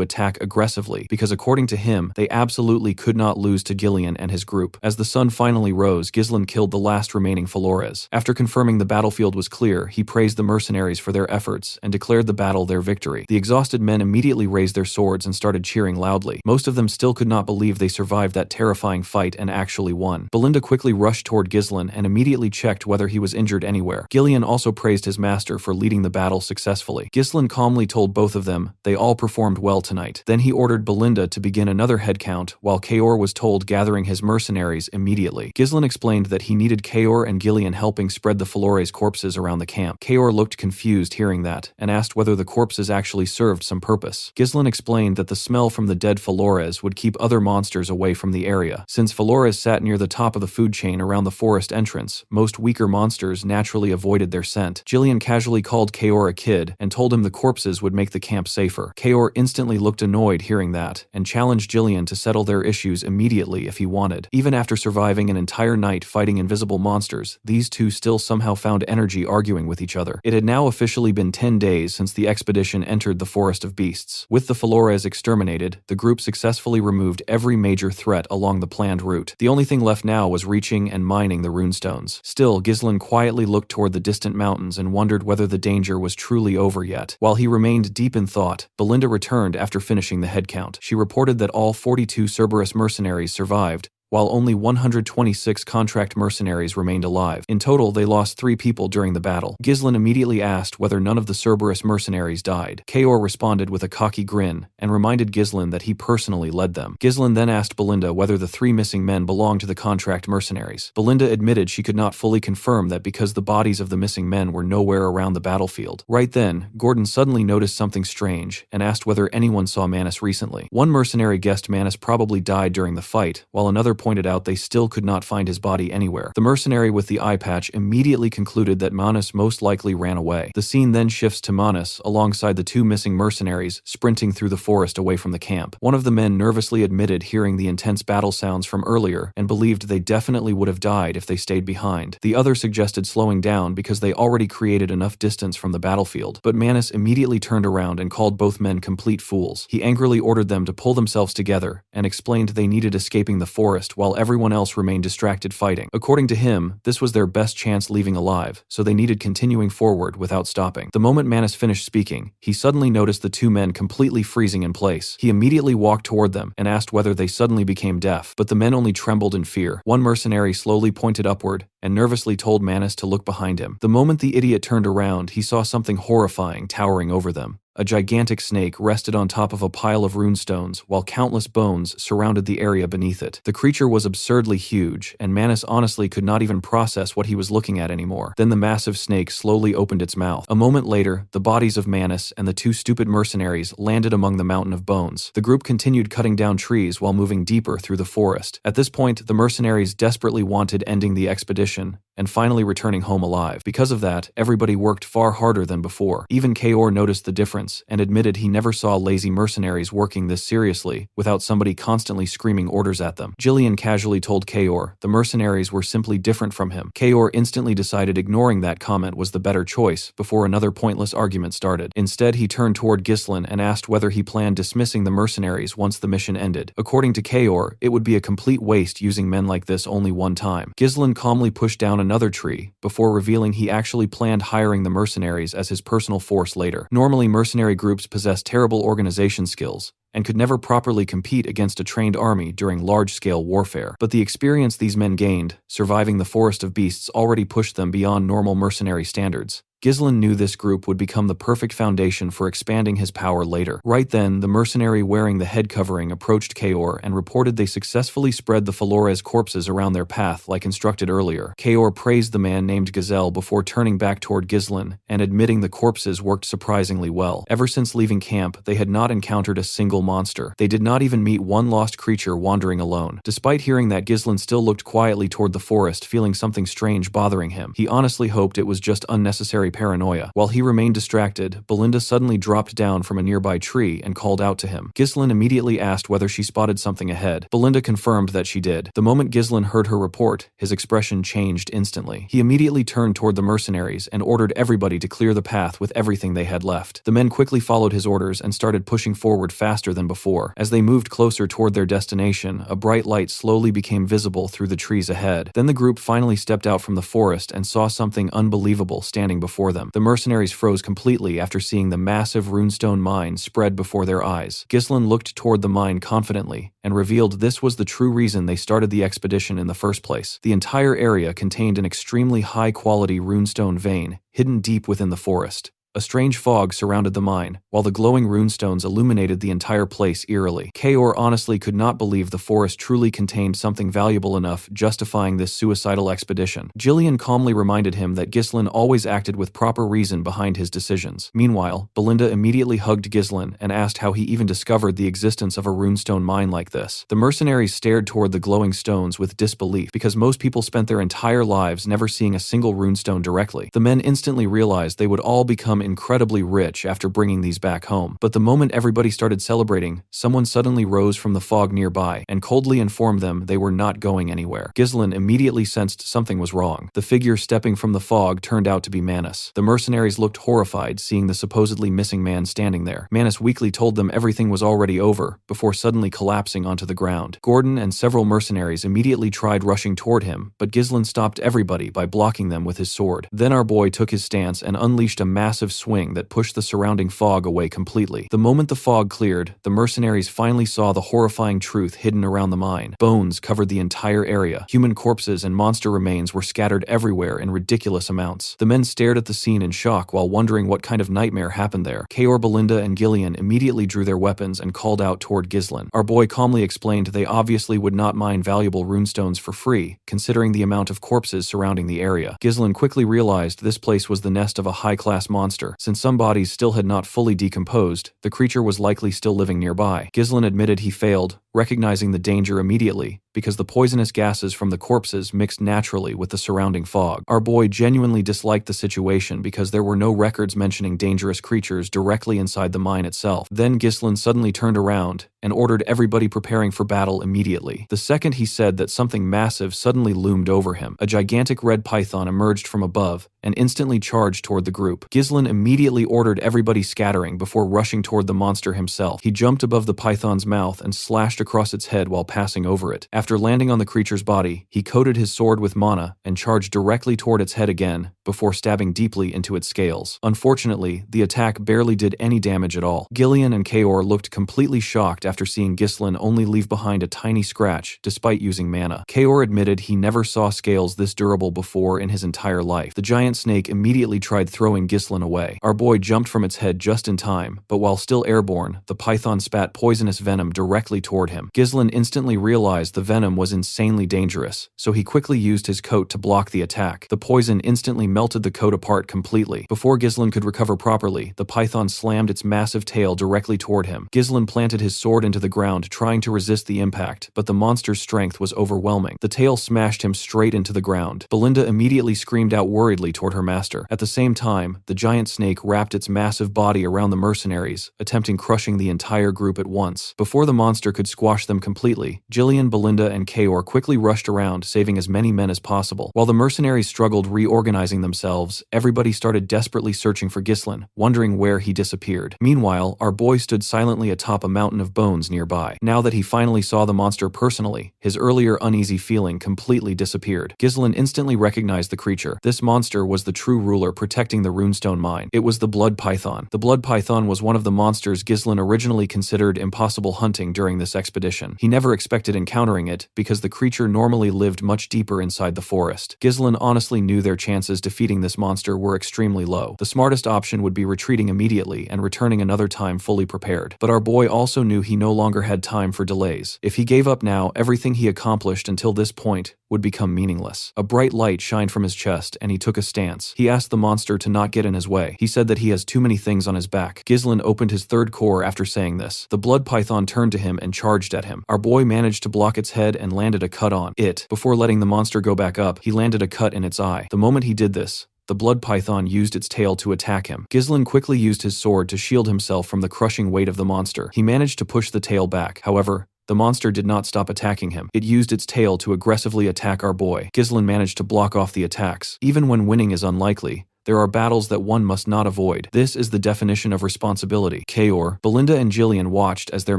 attack aggressively, because according to him, they absolutely could not lose to Jillian and his group. As the sun finally rose, Ghislain killed the last remaining Flores. After confirming the battlefield was clear, he praised the mercenaries for their efforts and declared the battle their victory. The exhausted men immediately raised their swords and started cheering loudly. Most of them still could not believe they survived that terrifying fight and actually won. Belinda quickly rushed toward Ghislain and immediately checked whether he was injured anywhere. Jillian also praised his master for leading the battle successfully. Ghislain calmly told both of them they all performed well tonight. Then he ordered Belinda to begin another head count, while Kaor was told gathering his mercenaries immediately. Ghislain explained that he needed Kaor and Jillian helping spread the Flores corpses around the camp. Kaor looked confused hearing that, and asked whether the corpses actually served some purpose. Ghislain explained that the smell from the dead Flores would keep other monsters away from the area. Since Flores sat near the top of the food chain around the forest entrance, most weaker monsters naturally avoided their scent. Jillian casually called Kaor a kid and told him the corpses would make the camp safer. Kaor instantly looked annoyed hearing that, and challenged Jillian to settle their issues immediately if he wanted. Even after surviving an entire night fighting invisible monsters, these two still somehow found energy arguing with each other. It had now officially been 10 days since the expedition entered the Forest of Beasts. With the Flores exterminated, the group successfully removed every major threat along the planned route. The only thing left now was reaching and mining the runestones. Still, Ghislain quietly looked toward the distant mountains and wondered whether the danger was truly over yet. While he remained deep in thought, Belinda returned after finishing the head count. She reported that all 42 Cerberus mercenaries survived, while only 126 contract mercenaries remained alive. In total, they lost 3 people during the battle. Ghislain immediately asked whether none of the Cerberus mercenaries died. Kaor responded with a cocky grin, and reminded Ghislain that he personally led them. Ghislain then asked Belinda whether the 3 missing men belonged to the contract mercenaries. Belinda admitted she could not fully confirm that because the bodies of the missing men were nowhere around the battlefield. Right then, Gordon suddenly noticed something strange, and asked whether anyone saw Manus recently. One mercenary guessed Manus probably died during the fight, while another pointed out they still could not find his body anywhere. The mercenary with the eye patch immediately concluded that Manus most likely ran away. The scene then shifts to Manus alongside the 2 missing mercenaries sprinting through the forest away from the camp. One of the men nervously admitted hearing the intense battle sounds from earlier and believed they definitely would have died if they stayed behind. The other suggested slowing down because they already created enough distance from the battlefield, but Manus immediately turned around and called both men complete fools. He angrily ordered them to pull themselves together and explained they needed escaping the forest while everyone else remained distracted fighting. According to him, this was their best chance leaving alive, so they needed continuing forward without stopping. The moment Manus finished speaking, he suddenly noticed the 2 men completely freezing in place. He immediately walked toward them and asked whether they suddenly became deaf, but the men only trembled in fear. One mercenary slowly pointed upward and nervously told Manus to look behind him. The moment the idiot turned around, he saw something horrifying towering over them. A gigantic snake rested on top of a pile of runestones, while countless bones surrounded the area beneath it. The creature was absurdly huge, and Manus honestly could not even process what he was looking at anymore. Then the massive snake slowly opened its mouth. A moment later, the bodies of Manus and the 2 stupid mercenaries landed among the mountain of bones. The group continued cutting down trees while moving deeper through the forest. At this point, the mercenaries desperately wanted ending the expedition and finally returning home alive. Because of that, everybody worked far harder than before. Even Kaor noticed the difference and admitted he never saw lazy mercenaries working this seriously without somebody constantly screaming orders at them. Jillian casually told Kaor the mercenaries were simply different from him. Kaor instantly decided ignoring that comment was the better choice before another pointless argument started. Instead, he turned toward Ghislain and asked whether he planned dismissing the mercenaries once the mission ended. According to Kaor, it would be a complete waste using men like this only one time. Ghislain calmly pushed down another tree before revealing he actually planned hiring the mercenaries as his personal force later. Normally, mercenary groups possess terrible organization skills and could never properly compete against a trained army during large-scale warfare. But the experience these men gained, surviving the Forest of Beasts, already pushed them beyond normal mercenary standards. Ghislain knew this group would become the perfect foundation for expanding his power later. Right then, the mercenary wearing the head covering approached Kaor and reported they successfully spread the Flores corpses around their path like instructed earlier. Kaor praised the man named Gazelle before turning back toward Ghislain and admitting the corpses worked surprisingly well. Ever since leaving camp, they had not encountered a single monster. They did not even meet one lost creature wandering alone. Despite hearing that, Ghislain still looked quietly toward the forest, feeling something strange bothering him. He honestly hoped it was just unnecessary paranoia. While he remained distracted, Belinda suddenly dropped down from a nearby tree and called out to him. Ghislain immediately asked whether she spotted something ahead. Belinda confirmed that she did. The moment Ghislain heard her report, his expression changed instantly. He immediately turned toward the mercenaries and ordered everybody to clear the path with everything they had left. The men quickly followed his orders and started pushing forward faster than before. As they moved closer toward their destination, a bright light slowly became visible through the trees ahead. Then the group finally stepped out from the forest and saw something unbelievable standing before them. The mercenaries froze completely after seeing the massive runestone mine spread before their eyes. Ghislain looked toward the mine confidently and revealed this was the true reason they started the expedition in the first place. The entire area contained an extremely high-quality runestone vein hidden deep within the forest. A strange fog surrounded the mine, while the glowing runestones illuminated the entire place eerily. Kaor honestly could not believe the forest truly contained something valuable enough justifying this suicidal expedition. Jillian calmly reminded him that Ghislain always acted with proper reason behind his decisions. Meanwhile, Belinda immediately hugged Ghislain and asked how he even discovered the existence of a runestone mine like this. The mercenaries stared toward the glowing stones with disbelief because most people spent their entire lives never seeing a single runestone directly. The men instantly realized they would all become incredibly rich after bringing these back home. But the moment everybody started celebrating, someone suddenly rose from the fog nearby and coldly informed them they were not going anywhere. Ghislain immediately sensed something was wrong. The figure stepping from the fog turned out to be Manus. The mercenaries looked horrified seeing the supposedly missing man standing there. Manus weakly told them everything was already over before suddenly collapsing onto the ground. Gordon and several mercenaries immediately tried rushing toward him, but Ghislain stopped everybody by blocking them with his sword. Then our boy took his stance and unleashed a massive swing that pushed the surrounding fog away completely. The moment the fog cleared, the mercenaries finally saw the horrifying truth hidden around the mine. Bones covered the entire area. Human corpses and monster remains were scattered everywhere in ridiculous amounts. The men stared at the scene in shock while wondering what kind of nightmare happened there. Kaor, Belinda, and Jillian immediately drew their weapons and called out toward Ghislain. Our boy calmly explained they obviously would not mine valuable runestones for free, considering the amount of corpses surrounding the area. Ghislain quickly realized this place was the nest of a high-class monster. Since some bodies still had not fully decomposed, the creature was likely still living nearby. Ghislain admitted he failed, recognizing the danger immediately, because the poisonous gases from the corpses mixed naturally with the surrounding fog. Our boy genuinely disliked the situation because there were no records mentioning dangerous creatures directly inside the mine itself. Then Ghislain suddenly turned around and ordered everybody preparing for battle immediately. The second he said that, something massive suddenly loomed over him. A gigantic red python emerged from above and instantly charged toward the group. Ghislain immediately ordered everybody scattering before rushing toward the monster himself. He jumped above the python's mouth and slashed across its head while passing over it. After landing on the creature's body, he coated his sword with mana and charged directly toward its head again before stabbing deeply into its scales. Unfortunately, the attack barely did any damage at all. Jillian and Kaor looked completely shocked after seeing Ghislain only leave behind a tiny scratch despite using mana. Kaor admitted he never saw scales this durable before in his entire life. The giant snake immediately tried throwing Ghislain away. Our boy jumped from its head just in time, but while still airborne, the python spat poisonous venom directly toward him. Ghislain instantly realized the venom was insanely dangerous, so he quickly used his coat to block the attack. The poison instantly melted the coat apart completely. Before Ghislain could recover properly, the python slammed its massive tail directly toward him. Ghislain planted his sword into the ground trying to resist the impact, but the monster's strength was overwhelming. The tail smashed him straight into the ground. Belinda immediately screamed out worriedly toward her master. At the same time, the giant snake wrapped its massive body around the mercenaries, attempting crushing the entire group at once. Before the monster could squash them completely, Jillian, Belinda, and Kaor quickly rushed around, saving as many men as possible. While the mercenaries struggled reorganizing themselves, everybody started desperately searching for Ghislain, wondering where he disappeared. Meanwhile, our boy stood silently atop a mountain of bones nearby. Now that he finally saw the monster personally, his earlier uneasy feeling completely disappeared. Ghislain instantly recognized the creature. This monster was the true ruler protecting the runestone mine. It was the blood python. The blood python was one of the monsters Ghislain originally considered impossible hunting during this expedition. expedition. He never expected encountering it because the creature normally lived much deeper inside the forest. Ghislain honestly knew their chances defeating this monster were extremely low. The smartest option would be retreating immediately and returning another time fully prepared. But our boy also knew he no longer had time for delays. If he gave up now, everything he accomplished until this point would become meaningless. A bright light shined from his chest and he took a stance. He asked the monster to not get in his way. He said that he has too many things on his back. Ghislain opened his third core after saying this. The blood python turned to him and charged at him. Our boy managed to block its head and landed a cut on it. Before letting the monster go back up, he landed a cut in its eye. The moment he did this, the blood python used its tail to attack him. Ghislain quickly used his sword to shield himself from the crushing weight of the monster. He managed to push the tail back. However, the monster did not stop attacking him. It used its tail to aggressively attack our boy. Ghislain managed to block off the attacks. Even when winning is unlikely, there are battles that one must not avoid. This is the definition of responsibility. Kaor, Belinda and Jillian watched as their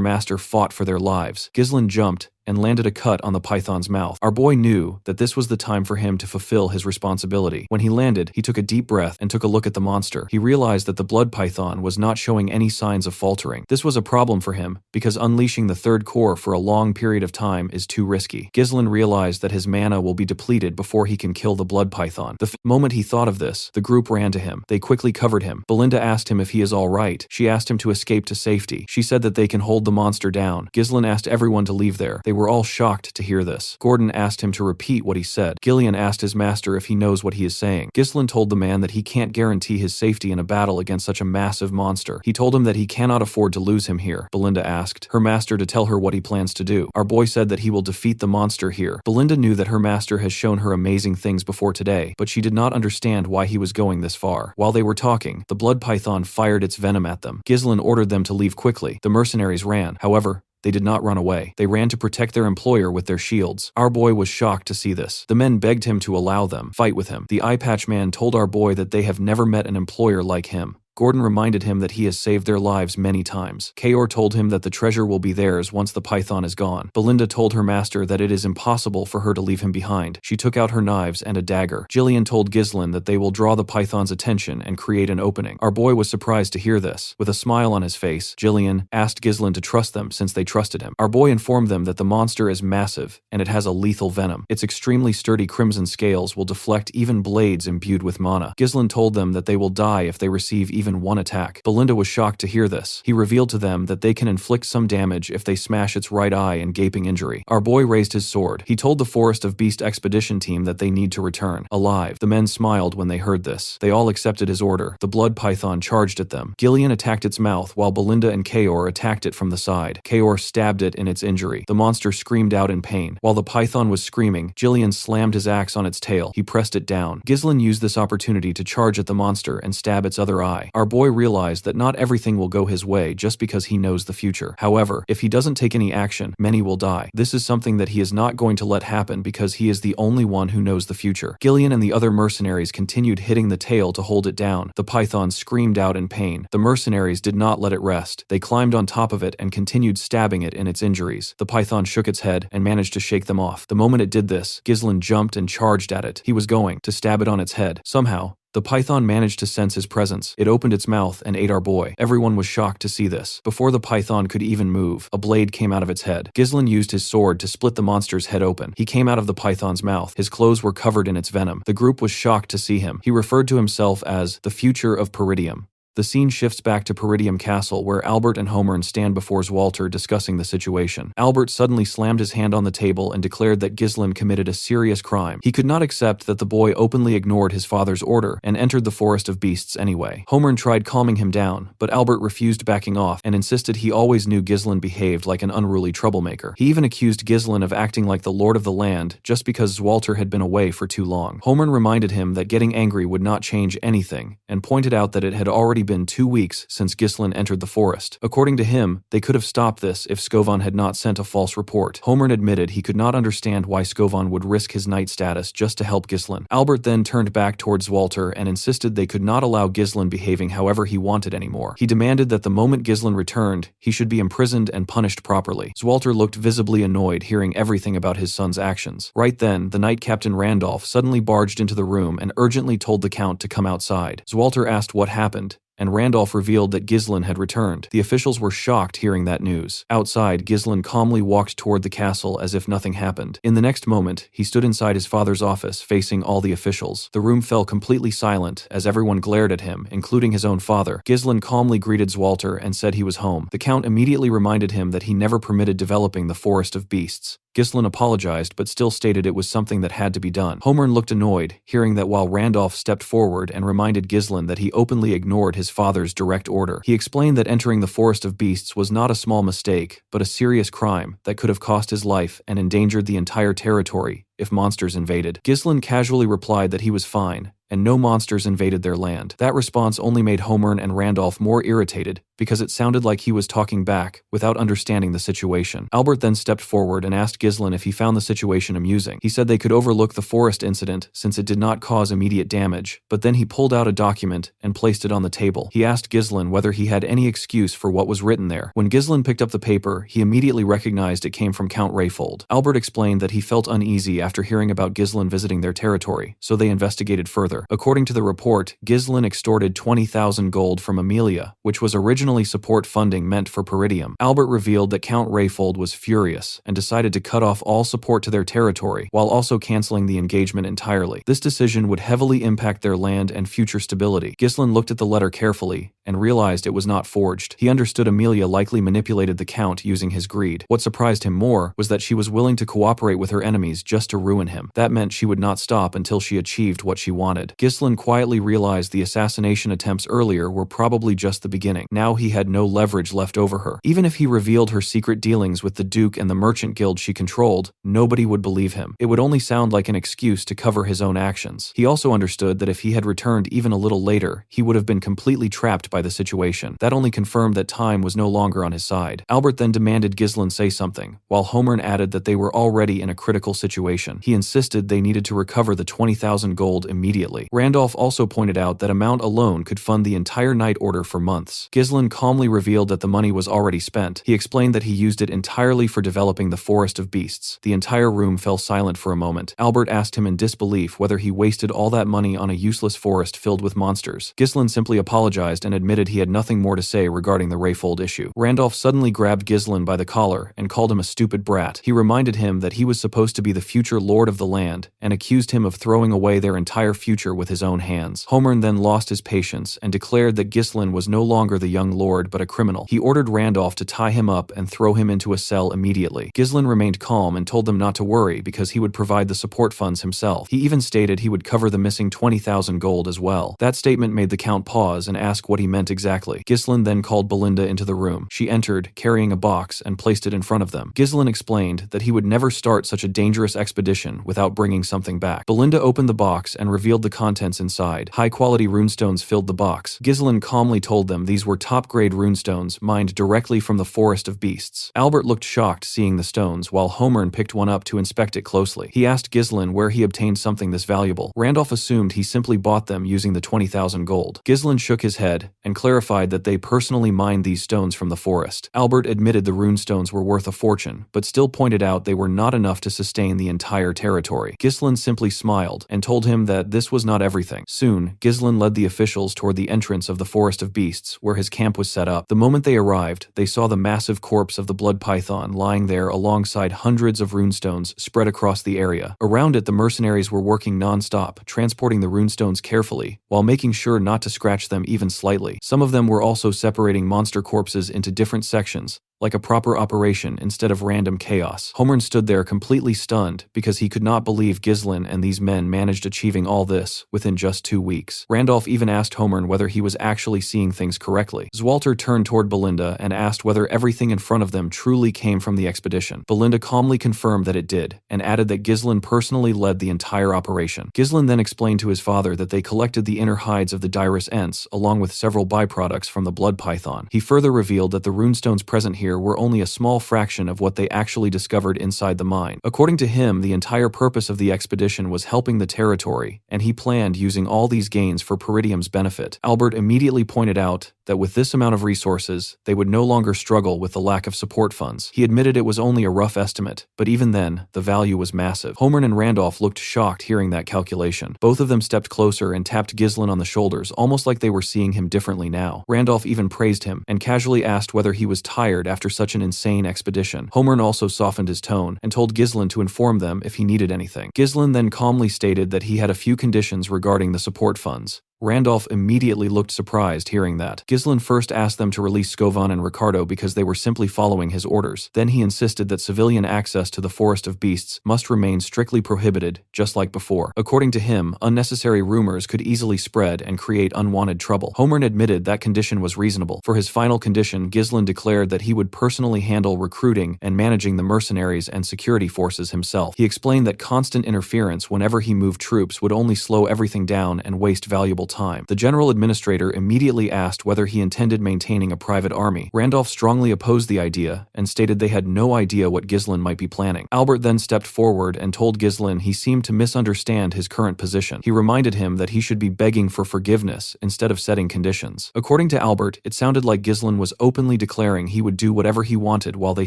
master fought for their lives. Ghislain jumped and landed a cut on the python's mouth. Our boy knew that this was the time for him to fulfill his responsibility. When he landed, he took a deep breath and took a look at the monster. He realized that the blood python was not showing any signs of faltering. This was a problem for him, because unleashing the third core for a long period of time is too risky. Ghislain realized that his mana will be depleted before he can kill the blood python. The moment he thought of this, the group ran to him. They quickly covered him. Belinda asked him if he is all right. She asked him to escape to safety. She said that they can hold the monster down. Ghislain asked everyone to leave there. They were all shocked to hear this. Gordon asked him to repeat what he said. Jillian asked his master if he knows what he is saying. Ghislain told the man that he can't guarantee his safety in a battle against such a massive monster. He told him that he cannot afford to lose him here. Belinda asked her master to tell her what he plans to do. Our boy said that he will defeat the monster here. Belinda knew that her master has shown her amazing things before today, but she did not understand why he was going this far. While they were talking, the blood python fired its venom at them. Ghislain ordered them to leave quickly. The mercenaries ran. However, they did not run away. They ran to protect their employer with their shields. Our boy was shocked to see this. The men begged him to allow them fight with him. The eye patch man told our boy that they have never met an employer like him. Gordon reminded him that he has saved their lives many times. Kaor told him that the treasure will be theirs once the python is gone. Belinda told her master that it is impossible for her to leave him behind. She took out her knives and a dagger. Jillian told Ghislain that they will draw the python's attention and create an opening. Our boy was surprised to hear this. With a smile on his face, Jillian asked Ghislain to trust them since they trusted him. Our boy informed them that the monster is massive and it has a lethal venom. Its extremely sturdy crimson scales will deflect even blades imbued with mana. Ghislain told them that they will die if they receive even one attack. Belinda was shocked to hear this. He revealed to them that they can inflict some damage if they smash its right eye and gaping injury. Our boy raised his sword. He told the Forest of Beast expedition team that they need to return alive. The men smiled when they heard this. They all accepted his order. The blood python charged at them. Jillian attacked its mouth while Belinda and Kaor attacked it from the side. Kaor stabbed it in its injury. The monster screamed out in pain. While the python was screaming, Jillian slammed his axe on its tail. He pressed it down. Ghislain used this opportunity to charge at the monster and stab its other eye. Our boy realized that not everything will go his way just because he knows the future. However, if he doesn't take any action, many will die. This is something that he is not going to let happen because he is the only one who knows the future. Jillian and the other mercenaries continued hitting the tail to hold it down. The python screamed out in pain. The mercenaries did not let it rest. They climbed on top of it and continued stabbing it in its injuries. The python shook its head and managed to shake them off. The moment it did this, Ghislain jumped and charged at it. He was going to stab it on its head. Somehow, the python managed to sense his presence. It opened its mouth and ate our boy. Everyone was shocked to see this. Before the python could even move, a blade came out of its head. Ghislain used his sword to split the monster's head open. He came out of the python's mouth. His clothes were covered in its venom. The group was shocked to see him. He referred to himself as the future of Peridium. The scene shifts back to Peridium Castle, where Albert and Homer stand before Zwalter discussing the situation. Albert suddenly slammed his hand on the table and declared that Ghislain committed a serious crime. He could not accept that the boy openly ignored his father's order and entered the Forest of Beasts anyway. Homer tried calming him down, but Albert refused backing off and insisted he always knew Ghislain behaved like an unruly troublemaker. He even accused Ghislain of acting like the lord of the land just because Zwalter had been away for too long. Homer reminded him that getting angry would not change anything and pointed out that it had already been 2 weeks since Ghislain entered the forest. According to him, they could have stopped this if Skovan had not sent a false report. Homer admitted he could not understand why Skovan would risk his knight status just to help Ghislain. Albert then turned back towards Zwalter and insisted they could not allow Ghislain behaving however he wanted anymore. He demanded that the moment Ghislain returned, he should be imprisoned and punished properly. Zwalter looked visibly annoyed hearing everything about his son's actions. Right then, the knight Captain Randolph suddenly barged into the room and urgently told the Count to come outside. Zwalter asked what happened, and Randolph revealed that Ghislaine had returned. The officials were shocked hearing that news. Outside, Ghislaine calmly walked toward the castle as if nothing happened. In the next moment, he stood inside his father's office, facing all the officials. The room fell completely silent as everyone glared at him, including his own father. Ghislaine calmly greeted Zwalter and said he was home. The Count immediately reminded him that he never permitted developing the Forest of Beasts. Ghislaine apologized but still stated it was something that had to be done. Homern looked annoyed, hearing that while Randolph stepped forward and reminded Ghislaine that he openly ignored his father's direct order. He explained that entering the Forest of Beasts was not a small mistake, but a serious crime that could have cost his life and endangered the entire territory if monsters invaded. Ghislaine casually replied that he was fine, and no monsters invaded their land. That response only made Homern and Randolph more irritated, because it sounded like he was talking back without understanding the situation. Albert then stepped forward and asked Ghislaine if he found the situation amusing. He said they could overlook the forest incident since it did not cause immediate damage, but then he pulled out a document and placed it on the table. He asked Ghislaine whether he had any excuse for what was written there. When Ghislaine picked up the paper, he immediately recognized it came from Count Rayfold. Albert explained that he felt uneasy after hearing about Ghislaine visiting their territory, so they investigated further. According to the report, Ghislaine extorted 20,000 gold from Amelia, which was originally support funding meant for Peridium. Albert revealed that Count Rayfold was furious and decided to cut off all support to their territory, while also canceling the engagement entirely. This decision would heavily impact their land and future stability. Ghislaine looked at the letter carefully and realized it was not forged. He understood Amelia likely manipulated the Count using his greed. What surprised him more was that she was willing to cooperate with her enemies just to ruin him. That meant she would not stop until she achieved what she wanted. Ghislaine quietly realized the assassination attempts earlier were probably just the beginning. Now he had no leverage left over her. Even if he revealed her secret dealings with the Duke and the merchant guild she controlled, nobody would believe him. It would only sound like an excuse to cover his own actions. He also understood that if he had returned even a little later, he would have been completely trapped by the situation. That only confirmed that time was no longer on his side. Albert then demanded Ghislaine say something, while Homern added that they were already in a critical situation. He insisted they needed to recover the 20,000 gold immediately. Randolph also pointed out that amount alone could fund the entire night order for months. Ghislaine calmly revealed that the money was already spent. He explained that he used it entirely for developing the Forest of Beasts. The entire room fell silent for a moment. Albert asked him in disbelief whether he wasted all that money on a useless forest filled with monsters. Ghislaine simply apologized and admitted he had nothing more to say regarding the Rayfold issue. Randolph suddenly grabbed Ghislaine by the collar and called him a stupid brat. He reminded him that he was supposed to be the future lord of the land and accused him of throwing away their entire future with his own hands. Homern then lost his patience and declared that Ghislaine was no longer the young lord but a criminal. He ordered Randolph to tie him up and throw him into a cell immediately. Ghislaine remained calm and told them not to worry because he would provide the support funds himself. He even stated he would cover the missing 20,000 gold as well. That statement made the Count pause and ask what he meant exactly. Ghislaine then called Belinda into the room. She entered, carrying a box, and placed it in front of them. Ghislaine explained that he would never start such a dangerous expedition without bringing something back. Belinda opened the box and revealed the contents inside. High-quality runestones filled the box. Ghislaine calmly told them these were top-grade runestones mined directly from the Forest of Beasts. Albert looked shocked seeing the stones, while Homern picked one up to inspect it closely. He asked Ghislaine where he obtained something this valuable. Randolph assumed he simply bought them using the 20,000 gold. Ghislaine shook his head and clarified that they personally mined these stones from the forest. Albert admitted the runestones were worth a fortune, but still pointed out they were not enough to sustain the entire territory. Ghislaine simply smiled and told him that this was not everything. Soon, Ghislaine led the officials toward the entrance of the Forest of Beasts, where his camp was set up. The moment they arrived, they saw the massive corpse of the blood python lying there alongside hundreds of runestones spread across the area. Around it, the mercenaries were working non-stop, transporting the runestones carefully, while making sure not to scratch them even slightly. Some of them were also separating monster corpses into different sections, like a proper operation instead of random chaos. Homern stood there completely stunned because he could not believe Ghislaine and these men managed achieving all this within just 2 weeks. Randolph even asked Homern whether he was actually seeing things correctly. Zwalter turned toward Belinda and asked whether everything in front of them truly came from the expedition. Belinda calmly confirmed that it did, and added that Ghislaine personally led the entire operation. Ghislaine then explained to his father that they collected the inner hides of the Dirus Ents along with several byproducts from the blood python. He further revealed that the runestones present here here were only a small fraction of what they actually discovered inside the mine. According to him, the entire purpose of the expedition was helping the territory, and he planned using all these gains for Peridium's benefit. Albert immediately pointed out that with this amount of resources, they would no longer struggle with the lack of support funds. He admitted it was only a rough estimate, but even then, the value was massive. Homer and Randolph looked shocked hearing that calculation. Both of them stepped closer and tapped Ghislain on the shoulders, almost like they were seeing him differently now. Randolph even praised him, and casually asked whether he was tired after such an insane expedition. Homer also softened his tone, and told Ghislain to inform them if he needed anything. Ghislain then calmly stated that he had a few conditions regarding the support funds. Randolph immediately looked surprised hearing that. Ghislain first asked them to release Scovan and Ricardo because they were simply following his orders. Then he insisted that civilian access to the Forest of Beasts must remain strictly prohibited, just like before. According to him, unnecessary rumors could easily spread and create unwanted trouble. Homer admitted that condition was reasonable. For his final condition, Ghislain declared that he would personally handle recruiting and managing the mercenaries and security forces himself. He explained that constant interference whenever he moved troops would only slow everything down and waste valuable time. The general administrator immediately asked whether he intended maintaining a private army. Randolph strongly opposed the idea and stated they had no idea what Ghislain might be planning. Albert then stepped forward and told Ghislain he seemed to misunderstand his current position. He reminded him that he should be begging for forgiveness instead of setting conditions. According to Albert, it sounded like Ghislain was openly declaring he would do whatever he wanted while they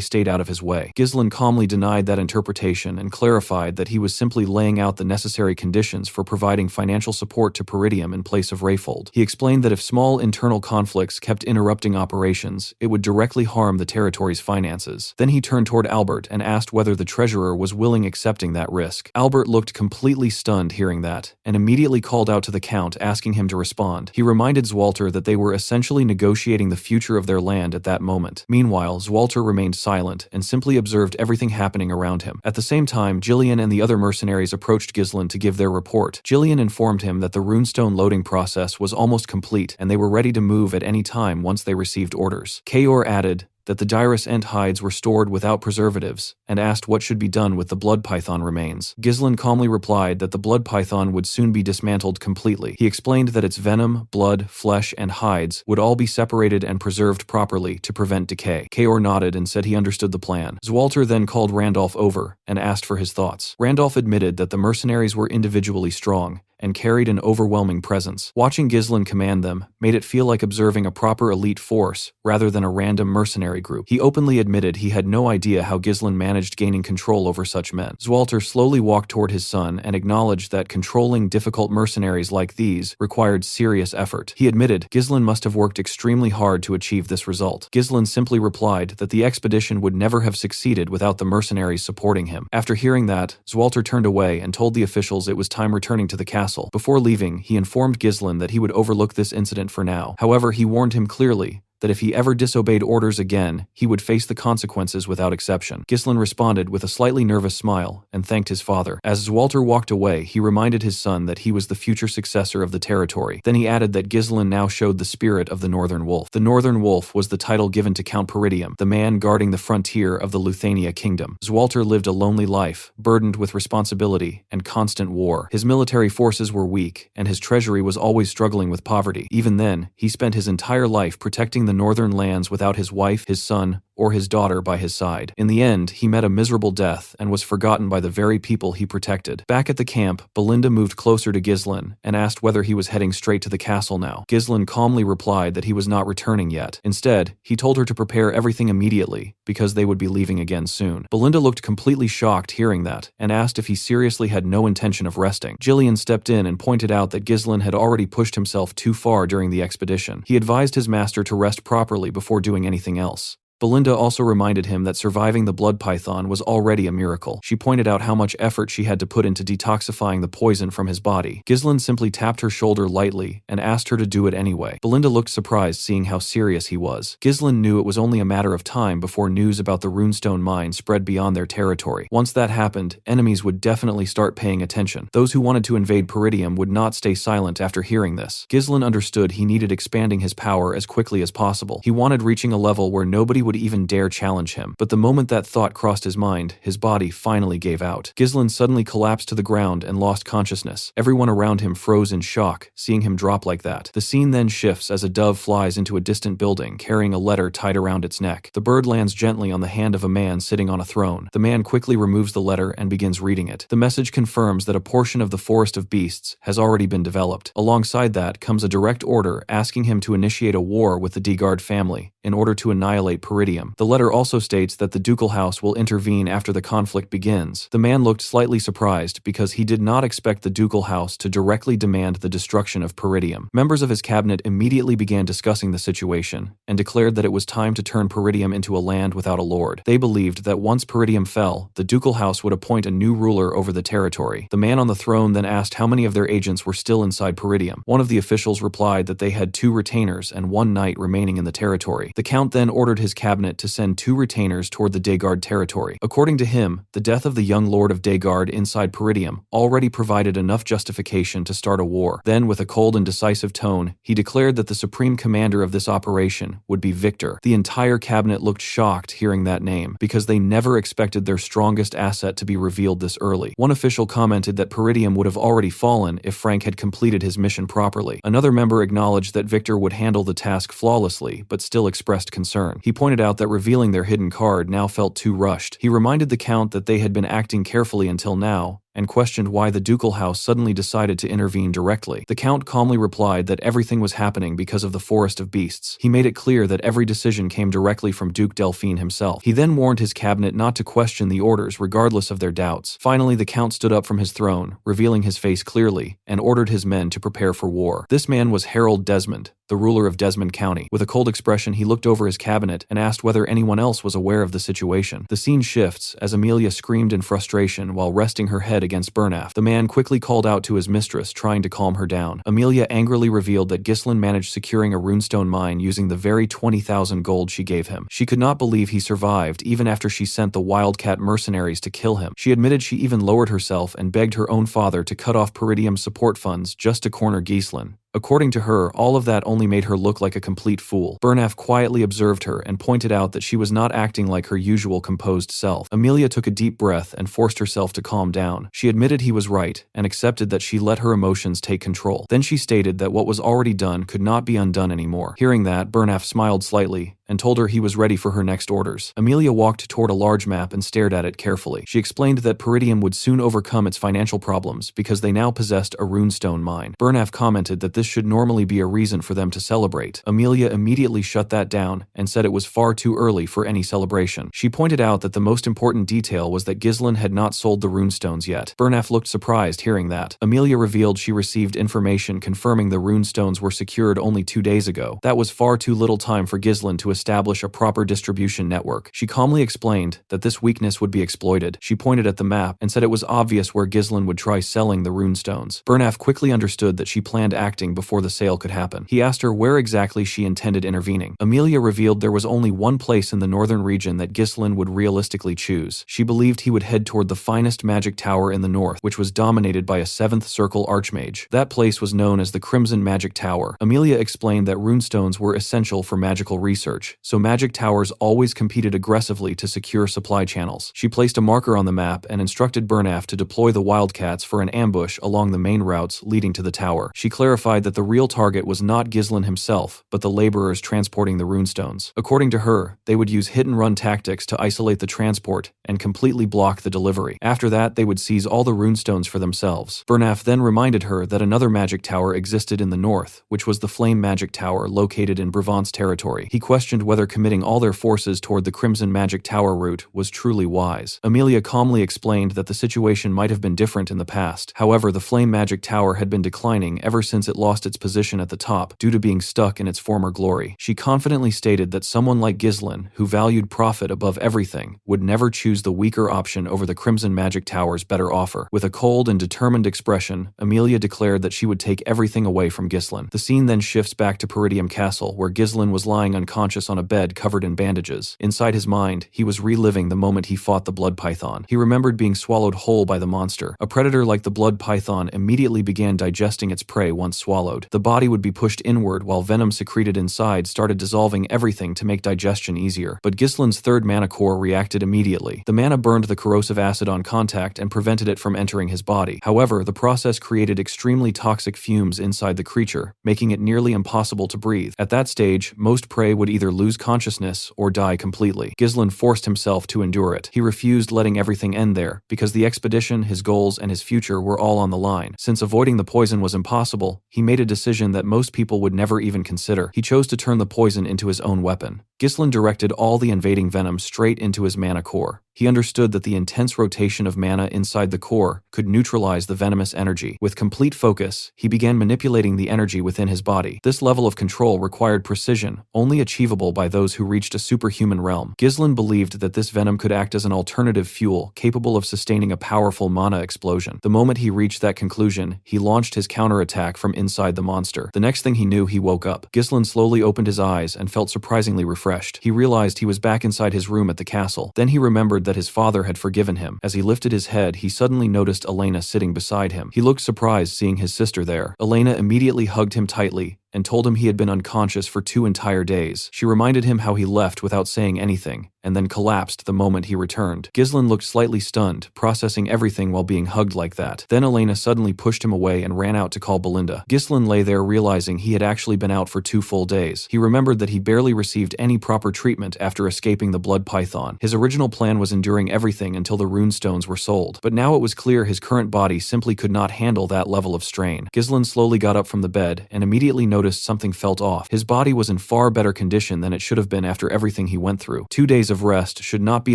stayed out of his way. Ghislain calmly denied that interpretation and clarified that he was simply laying out the necessary conditions for providing financial support to Peridium in place of Rayfold. He explained that if small internal conflicts kept interrupting operations, it would directly harm the territory's finances. Then he turned toward Albert and asked whether the treasurer was willing accepting that risk. Albert looked completely stunned hearing that, and immediately called out to the Count asking him to respond. He reminded Zwalter that they were essentially negotiating the future of their land at that moment. Meanwhile, Zwalter remained silent and simply observed everything happening around him. At the same time, Jillian and the other mercenaries approached Ghislain to give their report. Jillian informed him that the runestone loading process was almost complete and they were ready to move at any time once they received orders. Kayor added that the Dirus Ent hides were stored without preservatives, and asked what should be done with the blood python remains. Ghislain calmly replied that the blood python would soon be dismantled completely. He explained that its venom, blood, flesh, and hides would all be separated and preserved properly to prevent decay. Kayor nodded and said he understood the plan. Zwalter then called Randolph over and asked for his thoughts. Randolph admitted that the mercenaries were individually strong and carried an overwhelming presence. Watching Ghislain command them made it feel like observing a proper elite force rather than a random mercenary group. He openly admitted he had no idea how Ghislain managed gaining control over such men. Zwalter slowly walked toward his son and acknowledged that controlling difficult mercenaries like these required serious effort. He admitted Ghislain must have worked extremely hard to achieve this result. Ghislain simply replied that the expedition would never have succeeded without the mercenaries supporting him. After hearing that, Zwalter turned away and told the officials it was time returning to the castle. Before leaving, he informed Ghislain that he would overlook this incident for now. However, he warned him clearly that if he ever disobeyed orders again, he would face the consequences without exception. Ghislain responded with a slightly nervous smile and thanked his father. As Zwalter walked away, he reminded his son that he was the future successor of the territory. Then he added that Ghislain now showed the spirit of the Northern Wolf. The Northern Wolf was the title given to Count Peridium, the man guarding the frontier of the Luthania kingdom. Zwalter lived a lonely life, burdened with responsibility and constant war. His military forces were weak, and his treasury was always struggling with poverty. Even then, he spent his entire life protecting the northern lands without his wife, his son, or his daughter by his side. In the end, he met a miserable death and was forgotten by the very people he protected. Back at the camp, Belinda moved closer to Ghislain and asked whether he was heading straight to the castle now. Ghislain calmly replied that he was not returning yet. Instead, he told her to prepare everything immediately because they would be leaving again soon. Belinda looked completely shocked hearing that and asked if he seriously had no intention of resting. Jillian stepped in and pointed out that Ghislain had already pushed himself too far during the expedition. He advised his master to rest properly before doing anything else. Belinda also reminded him that surviving the blood python was already a miracle. She pointed out how much effort she had to put into detoxifying the poison from his body. Ghislain simply tapped her shoulder lightly and asked her to do it anyway. Belinda looked surprised seeing how serious he was. Ghislain knew it was only a matter of time before news about the runestone mine spread beyond their territory. Once that happened, enemies would definitely start paying attention. Those who wanted to invade Peridium would not stay silent after hearing this. Ghislain understood he needed expanding his power as quickly as possible. He wanted reaching a level where nobody would even dare challenge him. But the moment that thought crossed his mind, his body finally gave out. Ghislain suddenly collapsed to the ground and lost consciousness. Everyone around him froze in shock, seeing him drop like that. The scene then shifts as a dove flies into a distant building, carrying a letter tied around its neck. The bird lands gently on the hand of a man sitting on a throne. The man quickly removes the letter and begins reading it. The message confirms that a portion of the Forest of Beasts has already been developed. Alongside that comes a direct order asking him to initiate a war with the Degard family in order to annihilate Peridium. The letter also states that the ducal house will intervene after the conflict begins. The man looked slightly surprised because he did not expect the ducal house to directly demand the destruction of Peridium. Members of his cabinet immediately began discussing the situation and declared that it was time to turn Peridium into a land without a lord. They believed that once Peridium fell, the ducal house would appoint a new ruler over the territory. The man on the throne then asked how many of their agents were still inside Peridium. One of the officials replied that they had 2 retainers and 1 knight remaining in the territory. The count then ordered his cabinet to send 2 retainers toward the Degard territory. According to him, the death of the young lord of Degard inside Peridium already provided enough justification to start a war. Then, with a cold and decisive tone, he declared that the supreme commander of this operation would be Victor. The entire cabinet looked shocked hearing that name, because they never expected their strongest asset to be revealed this early. One official commented that Peridium would have already fallen if Frank had completed his mission properly. Another member acknowledged that Victor would handle the task flawlessly, but still expressed concern. He pointed out that revealing their hidden card now felt too rushed. He reminded the Count that they had been acting carefully until now, and questioned why the ducal house suddenly decided to intervene directly. The Count calmly replied that everything was happening because of the Forest of Beasts. He made it clear that every decision came directly from Duke Delphine himself. He then warned his cabinet not to question the orders regardless of their doubts. Finally, the Count stood up from his throne, revealing his face clearly, and ordered his men to prepare for war. This man was Harold Desmond, the ruler of Desmond County. With a cold expression, he looked over his cabinet and asked whether anyone else was aware of the situation. The scene shifts as Amelia screamed in frustration while resting her head against Burnaf. The man quickly called out to his mistress, trying to calm her down. Amelia angrily revealed that Ghislain managed securing a runestone mine using the very 20,000 gold she gave him. She could not believe he survived even after she sent the wildcat mercenaries to kill him. She admitted she even lowered herself and begged her own father to cut off Peridium's support funds just to corner Ghislain. According to her, all of that only made her look like a complete fool. Burnaf quietly observed her and pointed out that she was not acting like her usual composed self. Amelia took a deep breath and forced herself to calm down. She admitted he was right and accepted that she let her emotions take control. Then she stated that what was already done could not be undone anymore. Hearing that, Burnaf smiled slightly and told her he was ready for her next orders. Amelia walked toward a large map and stared at it carefully. She explained that Peridium would soon overcome its financial problems because they now possessed a runestone mine. Burnaf commented that this should normally be a reason for them to celebrate. Amelia immediately shut that down and said it was far too early for any celebration. She pointed out that the most important detail was that Ghislain had not sold the runestones yet. Burnaf looked surprised hearing that. Amelia revealed she received information confirming the runestones were secured only 2 days ago. That was far too little time for Ghislain to establish a proper distribution network. She calmly explained that this weakness would be exploited. She pointed at the map and said it was obvious where Ghislain would try selling the runestones. Burnaf quickly understood that she planned acting before the sale could happen. He asked her where exactly she intended intervening. Amelia revealed there was only one place in the northern region that Ghislain would realistically choose. She believed he would head toward the finest magic tower in the north, which was dominated by a 7th Circle Archmage. That place was known as the Crimson Magic Tower. Amelia explained that runestones were essential for magical research, so magic towers always competed aggressively to secure supply channels. She placed a marker on the map and instructed Burnaf to deploy the wildcats for an ambush along the main routes leading to the tower. She clarified that the real target was not Ghislain himself, but the laborers transporting the runestones. According to her, they would use hit-and-run tactics to isolate the transport and completely block the delivery. After that, they would seize all the runestones for themselves. Burnaf then reminded her that another magic tower existed in the north, which was the Flame Magic Tower located in Brevant's territory. He questioned whether committing all their forces toward the Crimson Magic Tower route was truly wise. Amelia calmly explained that the situation might have been different in the past. However, the Flame Magic Tower had been declining ever since it lost its position at the top due to being stuck in its former glory. She confidently stated that someone like Ghislain, who valued profit above everything, would never choose the weaker option over the Crimson Magic Tower's better offer. With a cold and determined expression, Amelia declared that she would take everything away from Ghislain. The scene then shifts back to Peridium Castle, where Ghislain was lying unconscious unconscious on a bed covered in bandages. Inside his mind, he was reliving the moment he fought the blood python. He remembered being swallowed whole by the monster. A predator like the blood python immediately began digesting its prey once swallowed. The body would be pushed inward while venom secreted inside started dissolving everything to make digestion easier. But Gislin's third mana core reacted immediately. The mana burned the corrosive acid on contact and prevented it from entering his body. However, the process created extremely toxic fumes inside the creature, making it nearly impossible to breathe. At that stage, most prey would either lose consciousness or die completely. Gislin forced himself to endure it. He refused letting everything end there, because the expedition, his goals, and his future were all on the line. Since avoiding the poison was impossible, he made a decision that most people would never even consider. He chose to turn the poison into his own weapon. Gislin directed all the invading venom straight into his mana core. He understood that the intense rotation of mana inside the core could neutralize the venomous energy. With complete focus, he began manipulating the energy within his body. This level of control required precision, only achievable by those who reached a superhuman realm. Gislin believed that this venom could act as an alternative fuel capable of sustaining a powerful mana explosion. The moment he reached that conclusion, he launched his counterattack from inside the monster. The next thing he knew, he woke up. Gislin slowly opened his eyes and felt surprisingly refreshed. He realized he was back inside his room at the castle. Then he remembered that his father had forgiven him. As he lifted his head, he suddenly noticed Elena sitting beside him. He looked surprised seeing his sister there. Elena immediately hugged him tightly and told him he had been unconscious for 2 entire days. She reminded him how he left without saying anything, and then collapsed the moment he returned. Gislin looked slightly stunned, processing everything while being hugged like that. Then Elena suddenly pushed him away and ran out to call Belinda. Gislin lay there realizing he had actually been out for 2 full days. He remembered that he barely received any proper treatment after escaping the blood python. His original plan was enduring everything until the runestones were sold. But now it was clear his current body simply could not handle that level of strain. Gislin slowly got up from the bed and immediately noticed something felt off. His body was in far better condition than it should have been after everything he went through. 2 days of rest should not be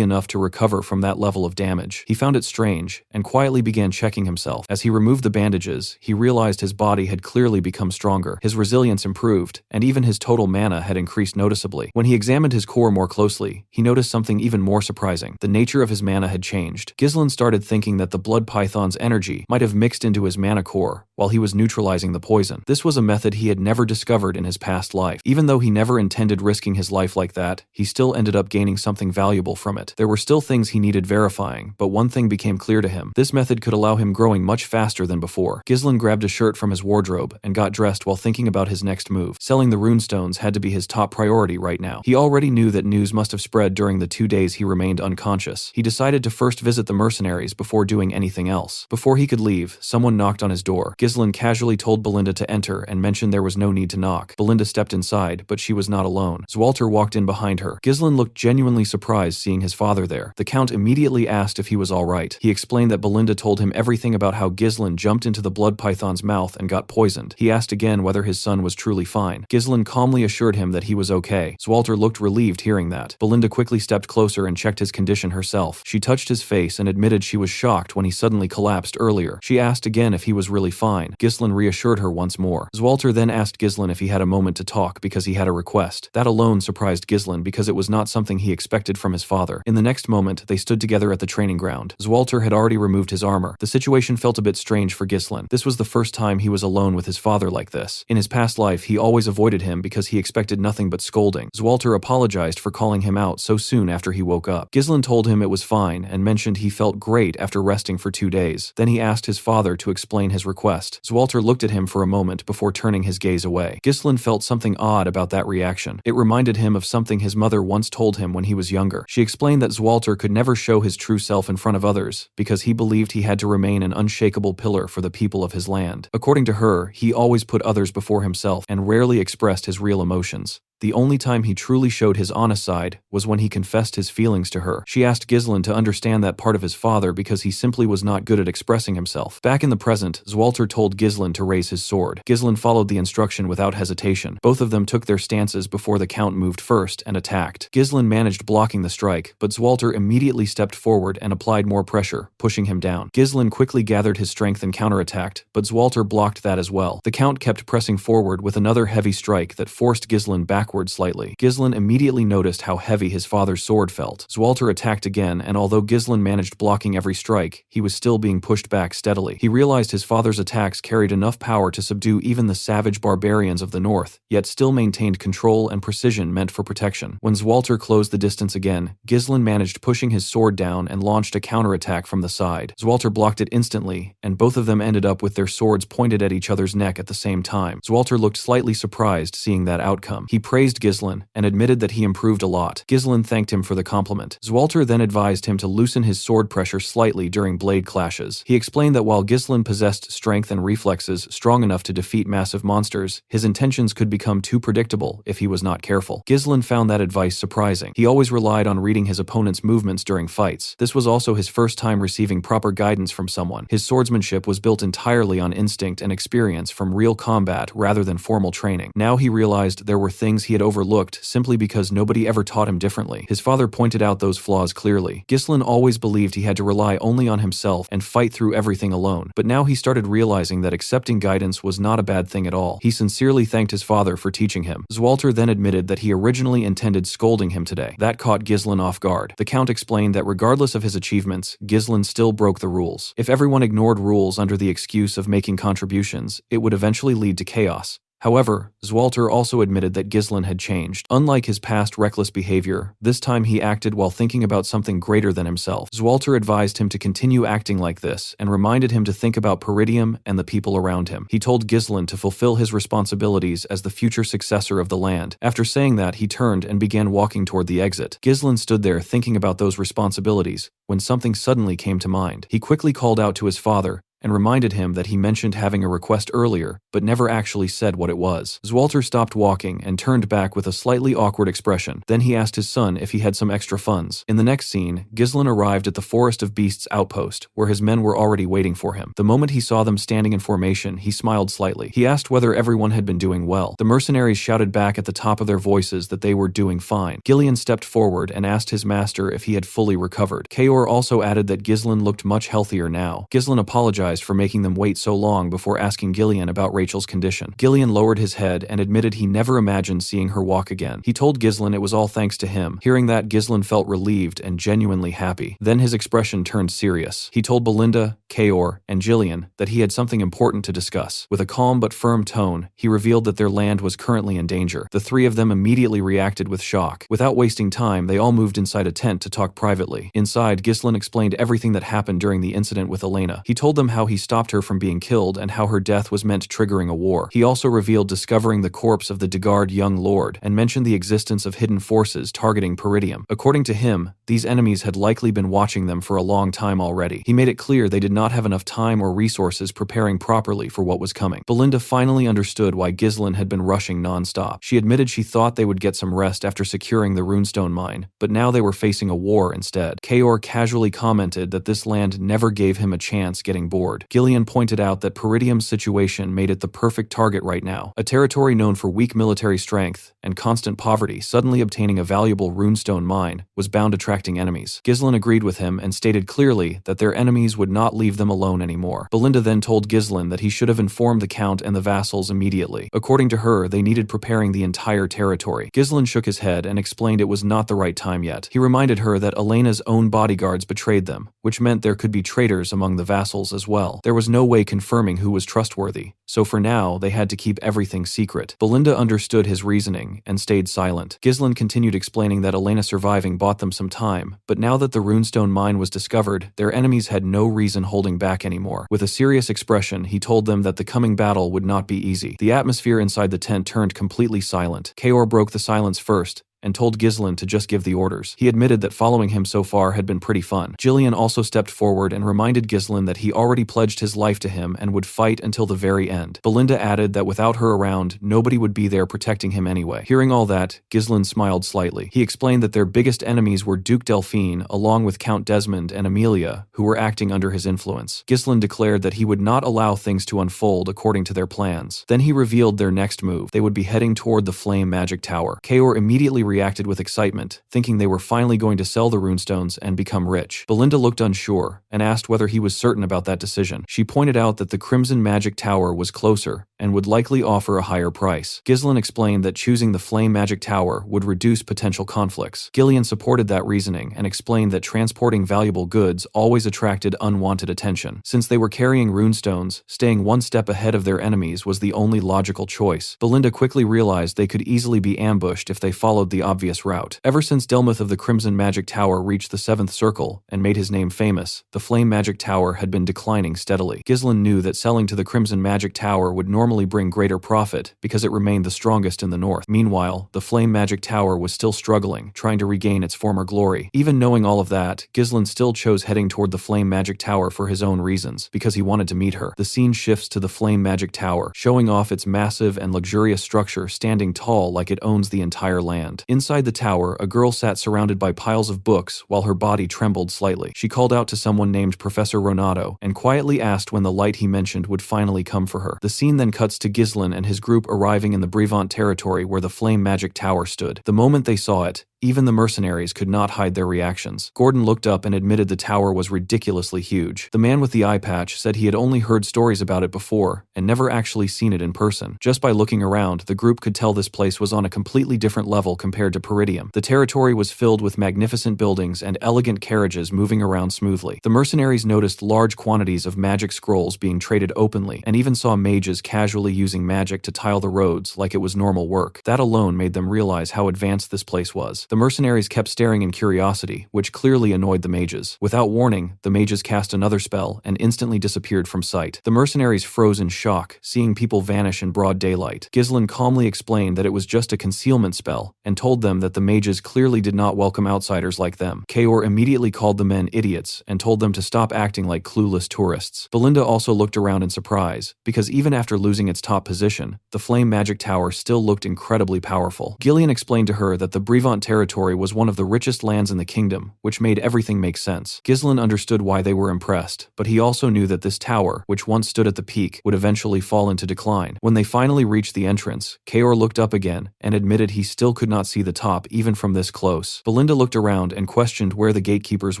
enough to recover from that level of damage. He found it strange and quietly began checking himself. As he removed the bandages, he realized his body had clearly become stronger. His resilience improved, and even his total mana had increased noticeably. When he examined his core more closely, he noticed something even more surprising. The nature of his mana had changed. Gislin started thinking that the blood python's energy might have mixed into his mana core while he was neutralizing the poison. This was a method he had never discovered in his past life. Even though he never intended risking his life like that, he still ended up gaining something valuable from it. There were still things he needed verifying, but one thing became clear to him. This method could allow him growing much faster than before. Gislin grabbed a shirt from his wardrobe and got dressed while thinking about his next move. Selling the runestones had to be his top priority right now. He already knew that news must have spread during the 2 days he remained unconscious. He decided to first visit the mercenaries before doing anything else. Before he could leave, someone knocked on his door. Gislin casually told Belinda to enter and mentioned there was no need to knock. Belinda stepped inside, but she was not alone. Zwalter walked in behind her. Gislin looked genuinely surprised seeing his father there. The Count immediately asked if he was all right. He explained that Belinda told him everything about how Gislin jumped into the blood python's mouth and got poisoned. He asked again whether his son was truly fine. Gislin calmly assured him that he was okay. Zwalter looked relieved hearing that. Belinda quickly stepped closer and checked his condition herself. She touched his face and admitted she was shocked when he suddenly collapsed earlier. She asked again if he was really fine. Gislin reassured her once more. Zwalter then asked Gislin if he had a moment to talk because he had a request. That alone surprised Gislin because it was not something he expected from his father. In the next moment, they stood together at the training ground. Zwalter had already removed his armor. The situation felt a bit strange for Gislin. This was the first time he was alone with his father like this. In his past life, he always avoided him because he expected nothing but scolding. Zwalter apologized for calling him out so soon after he woke up. Gislin told him it was fine and mentioned he felt great after resting for 2 days. Then he asked his father to explain his request. Zwalter looked at him for a moment before turning his gaze away. Gislin felt something odd about that reaction. It reminded him of something his mother once told him when he was younger. She explained that Zwalter could never show his true self in front of others because he believed he had to remain an unshakable pillar for the people of his land. According to her, he always put others before himself and rarely expressed his real emotions. The only time he truly showed his honest side was when he confessed his feelings to her. She asked Gislin to understand that part of his father because he simply was not good at expressing himself. Back in the present, Zwalter told Gislin to raise his sword. Gislin followed the instruction without hesitation. Both of them took their stances before the Count moved first and attacked. Gislin managed blocking the strike, but Zwalter immediately stepped forward and applied more pressure, pushing him down. Gislin quickly gathered his strength and counterattacked, but Zwalter blocked that as well. The Count kept pressing forward with another heavy strike that forced Gislin back backward slightly. Ghislain immediately noticed how heavy his father's sword felt. Zwalter attacked again, and although Ghislain managed blocking every strike, he was still being pushed back steadily. He realized his father's attacks carried enough power to subdue even the savage barbarians of the north, yet still maintained control and precision meant for protection. When Zwalter closed the distance again, Ghislain managed pushing his sword down and launched a counterattack from the side. Zwalter blocked it instantly, and both of them ended up with their swords pointed at each other's neck at the same time. Zwalter looked slightly surprised seeing that outcome. He praised Ghislain and admitted that he improved a lot. Ghislain thanked him for the compliment. Zwalter then advised him to loosen his sword pressure slightly during blade clashes. He explained that while Ghislain possessed strength and reflexes strong enough to defeat massive monsters, his intentions could become too predictable if he was not careful. Ghislain found that advice surprising. He always relied on reading his opponent's movements during fights. This was also his first time receiving proper guidance from someone. His swordsmanship was built entirely on instinct and experience from real combat rather than formal training. Now he realized there were things he had overlooked simply because nobody ever taught him differently. His father pointed out those flaws clearly. Ghislain always believed he had to rely only on himself and fight through everything alone, but now he started realizing that accepting guidance was not a bad thing at all. He sincerely thanked his father for teaching him. Zwalter then admitted that he originally intended scolding him today. That caught Ghislain off guard. The Count explained that regardless of his achievements, Ghislain still broke the rules. If everyone ignored rules under the excuse of making contributions, it would eventually lead to chaos. However, Zwalter also admitted that Ghislain had changed. Unlike his past reckless behavior, this time he acted while thinking about something greater than himself. Zwalter advised him to continue acting like this and reminded him to think about Peridium and the people around him. He told Ghislain to fulfill his responsibilities as the future successor of the land. After saying that, he turned and began walking toward the exit. Ghislain stood there thinking about those responsibilities when something suddenly came to mind. He quickly called out to his father and reminded him that he mentioned having a request earlier, but never actually said what it was. Zwalter stopped walking and turned back with a slightly awkward expression. Then he asked his son if he had some extra funds. In the next scene, Ghislain arrived at the Forest of Beasts outpost, where his men were already waiting for him. The moment he saw them standing in formation, he smiled slightly. He asked whether everyone had been doing well. The mercenaries shouted back at the top of their voices that they were doing fine. Jillian stepped forward and asked his master if he had fully recovered. Kaor also added that Ghislain looked much healthier now. Ghislain apologized for making them wait so long before asking Jillian about Rachel's condition. Jillian lowered his head and admitted he never imagined seeing her walk again. He told Ghislain it was all thanks to him. Hearing that, Ghislain felt relieved and genuinely happy. Then his expression turned serious. He told Belinda, Kaor, and Jillian that he had something important to discuss. With a calm but firm tone, he revealed that their land was currently in danger. The three of them immediately reacted with shock. Without wasting time, they all moved inside a tent to talk privately. Inside, Ghislain explained everything that happened during the incident with Elena. He told them how he stopped her from being killed and how her death was meant triggering a war. He also revealed discovering the corpse of the Degard young lord and mentioned the existence of hidden forces targeting Peridium. According to him, these enemies had likely been watching them for a long time already. He made it clear they did not have enough time or resources preparing properly for what was coming. Belinda finally understood why Ghislain had been rushing non-stop. She admitted she thought they would get some rest after securing the runestone mine, but now they were facing a war instead. Kaor casually commented that this land never gave him a chance getting bored. Jillian pointed out that Peridium's situation made it the perfect target right now. A territory known for weak military strength and constant poverty, suddenly obtaining a valuable runestone mine was bound attracting enemies. Ghislain agreed with him and stated clearly that their enemies would not leave them alone anymore. Belinda then told Ghislain that he should have informed the Count and the vassals immediately. According to her, they needed preparing the entire territory. Ghislain shook his head and explained it was not the right time yet. He reminded her that Elena's own bodyguards betrayed them, which meant there could be traitors among the vassals as well. There was no way confirming who was trustworthy, so for now they had to keep everything secret. Belinda understood his reasoning and stayed silent. Ghislain continued explaining that Elena surviving bought them some time, but now that the runestone mine was discovered, their enemies had no reason holding back anymore. With a serious expression, he told them that the coming battle would not be easy. The atmosphere inside the tent turned completely silent. Kaor broke the silence first and told Ghislain to just give the orders. He admitted that following him so far had been pretty fun. Jillian also stepped forward and reminded Ghislain that he already pledged his life to him and would fight until the very end. Belinda added that without her around, nobody would be there protecting him anyway. Hearing all that, Ghislain smiled slightly. He explained that their biggest enemies were Duke Delphine, along with Count Desmond and Amelia, who were acting under his influence. Ghislain declared that he would not allow things to unfold according to their plans. Then he revealed their next move. They would be heading toward the Flame Magic Tower. Kaor immediately reacted with excitement, thinking they were finally going to sell the runestones and become rich. Belinda looked unsure and asked whether he was certain about that decision. She pointed out that the Crimson Magic Tower was closer and would likely offer a higher price. Ghislain explained that choosing the Flame Magic Tower would reduce potential conflicts. Jillian supported that reasoning and explained that transporting valuable goods always attracted unwanted attention. Since they were carrying runestones, staying one step ahead of their enemies was the only logical choice. Belinda quickly realized they could easily be ambushed if they followed the obvious route. Ever since Delmuth of the Crimson Magic Tower reached the 7th Circle and made his name famous, the Flame Magic Tower had been declining steadily. Ghislain knew that selling to the Crimson Magic Tower would normally bring greater profit because it remained the strongest in the north. Meanwhile, the Flame Magic Tower was still struggling, trying to regain its former glory. Even knowing all of that, Ghislain still chose heading toward the Flame Magic Tower for his own reasons, because he wanted to meet her. The scene shifts to the Flame Magic Tower, showing off its massive and luxurious structure standing tall like it owns the entire land. Inside the tower, a girl sat surrounded by piles of books while her body trembled slightly. She called out to someone named Professor Ronato and quietly asked when the light he mentioned would finally come for her. The scene then cuts to Ghislain and his group arriving in the Brevant territory where the Flame Magic Tower stood. The moment they saw it, even the mercenaries could not hide their reactions. Gordon looked up and admitted the tower was ridiculously huge. The man with the eye patch said he had only heard stories about it before and never actually seen it in person. Just by looking around, the group could tell this place was on a completely different level compared to Peridium. The territory was filled with magnificent buildings and elegant carriages moving around smoothly. The mercenaries noticed large quantities of magic scrolls being traded openly and even saw mages casually using magic to tile the roads like it was normal work. That alone made them realize how advanced this place was. The mercenaries kept staring in curiosity, which clearly annoyed the mages. Without warning, the mages cast another spell and instantly disappeared from sight. The mercenaries froze in shock, seeing people vanish in broad daylight. Ghislain calmly explained that it was just a concealment spell and told them that the mages clearly did not welcome outsiders like them. Kaor immediately called the men idiots and told them to stop acting like clueless tourists. Belinda also looked around in surprise, because even after losing its top position, the Flame Magic Tower still looked incredibly powerful. Jillian explained to her that the Brevant territory was one of the richest lands in the kingdom, which made everything make sense. Ghislain understood why they were impressed, but he also knew that this tower, which once stood at the peak, would eventually fall into decline. When they finally reached the entrance, Kaor looked up again and admitted he still could not see the top even from this close. Belinda looked around and questioned where the gatekeepers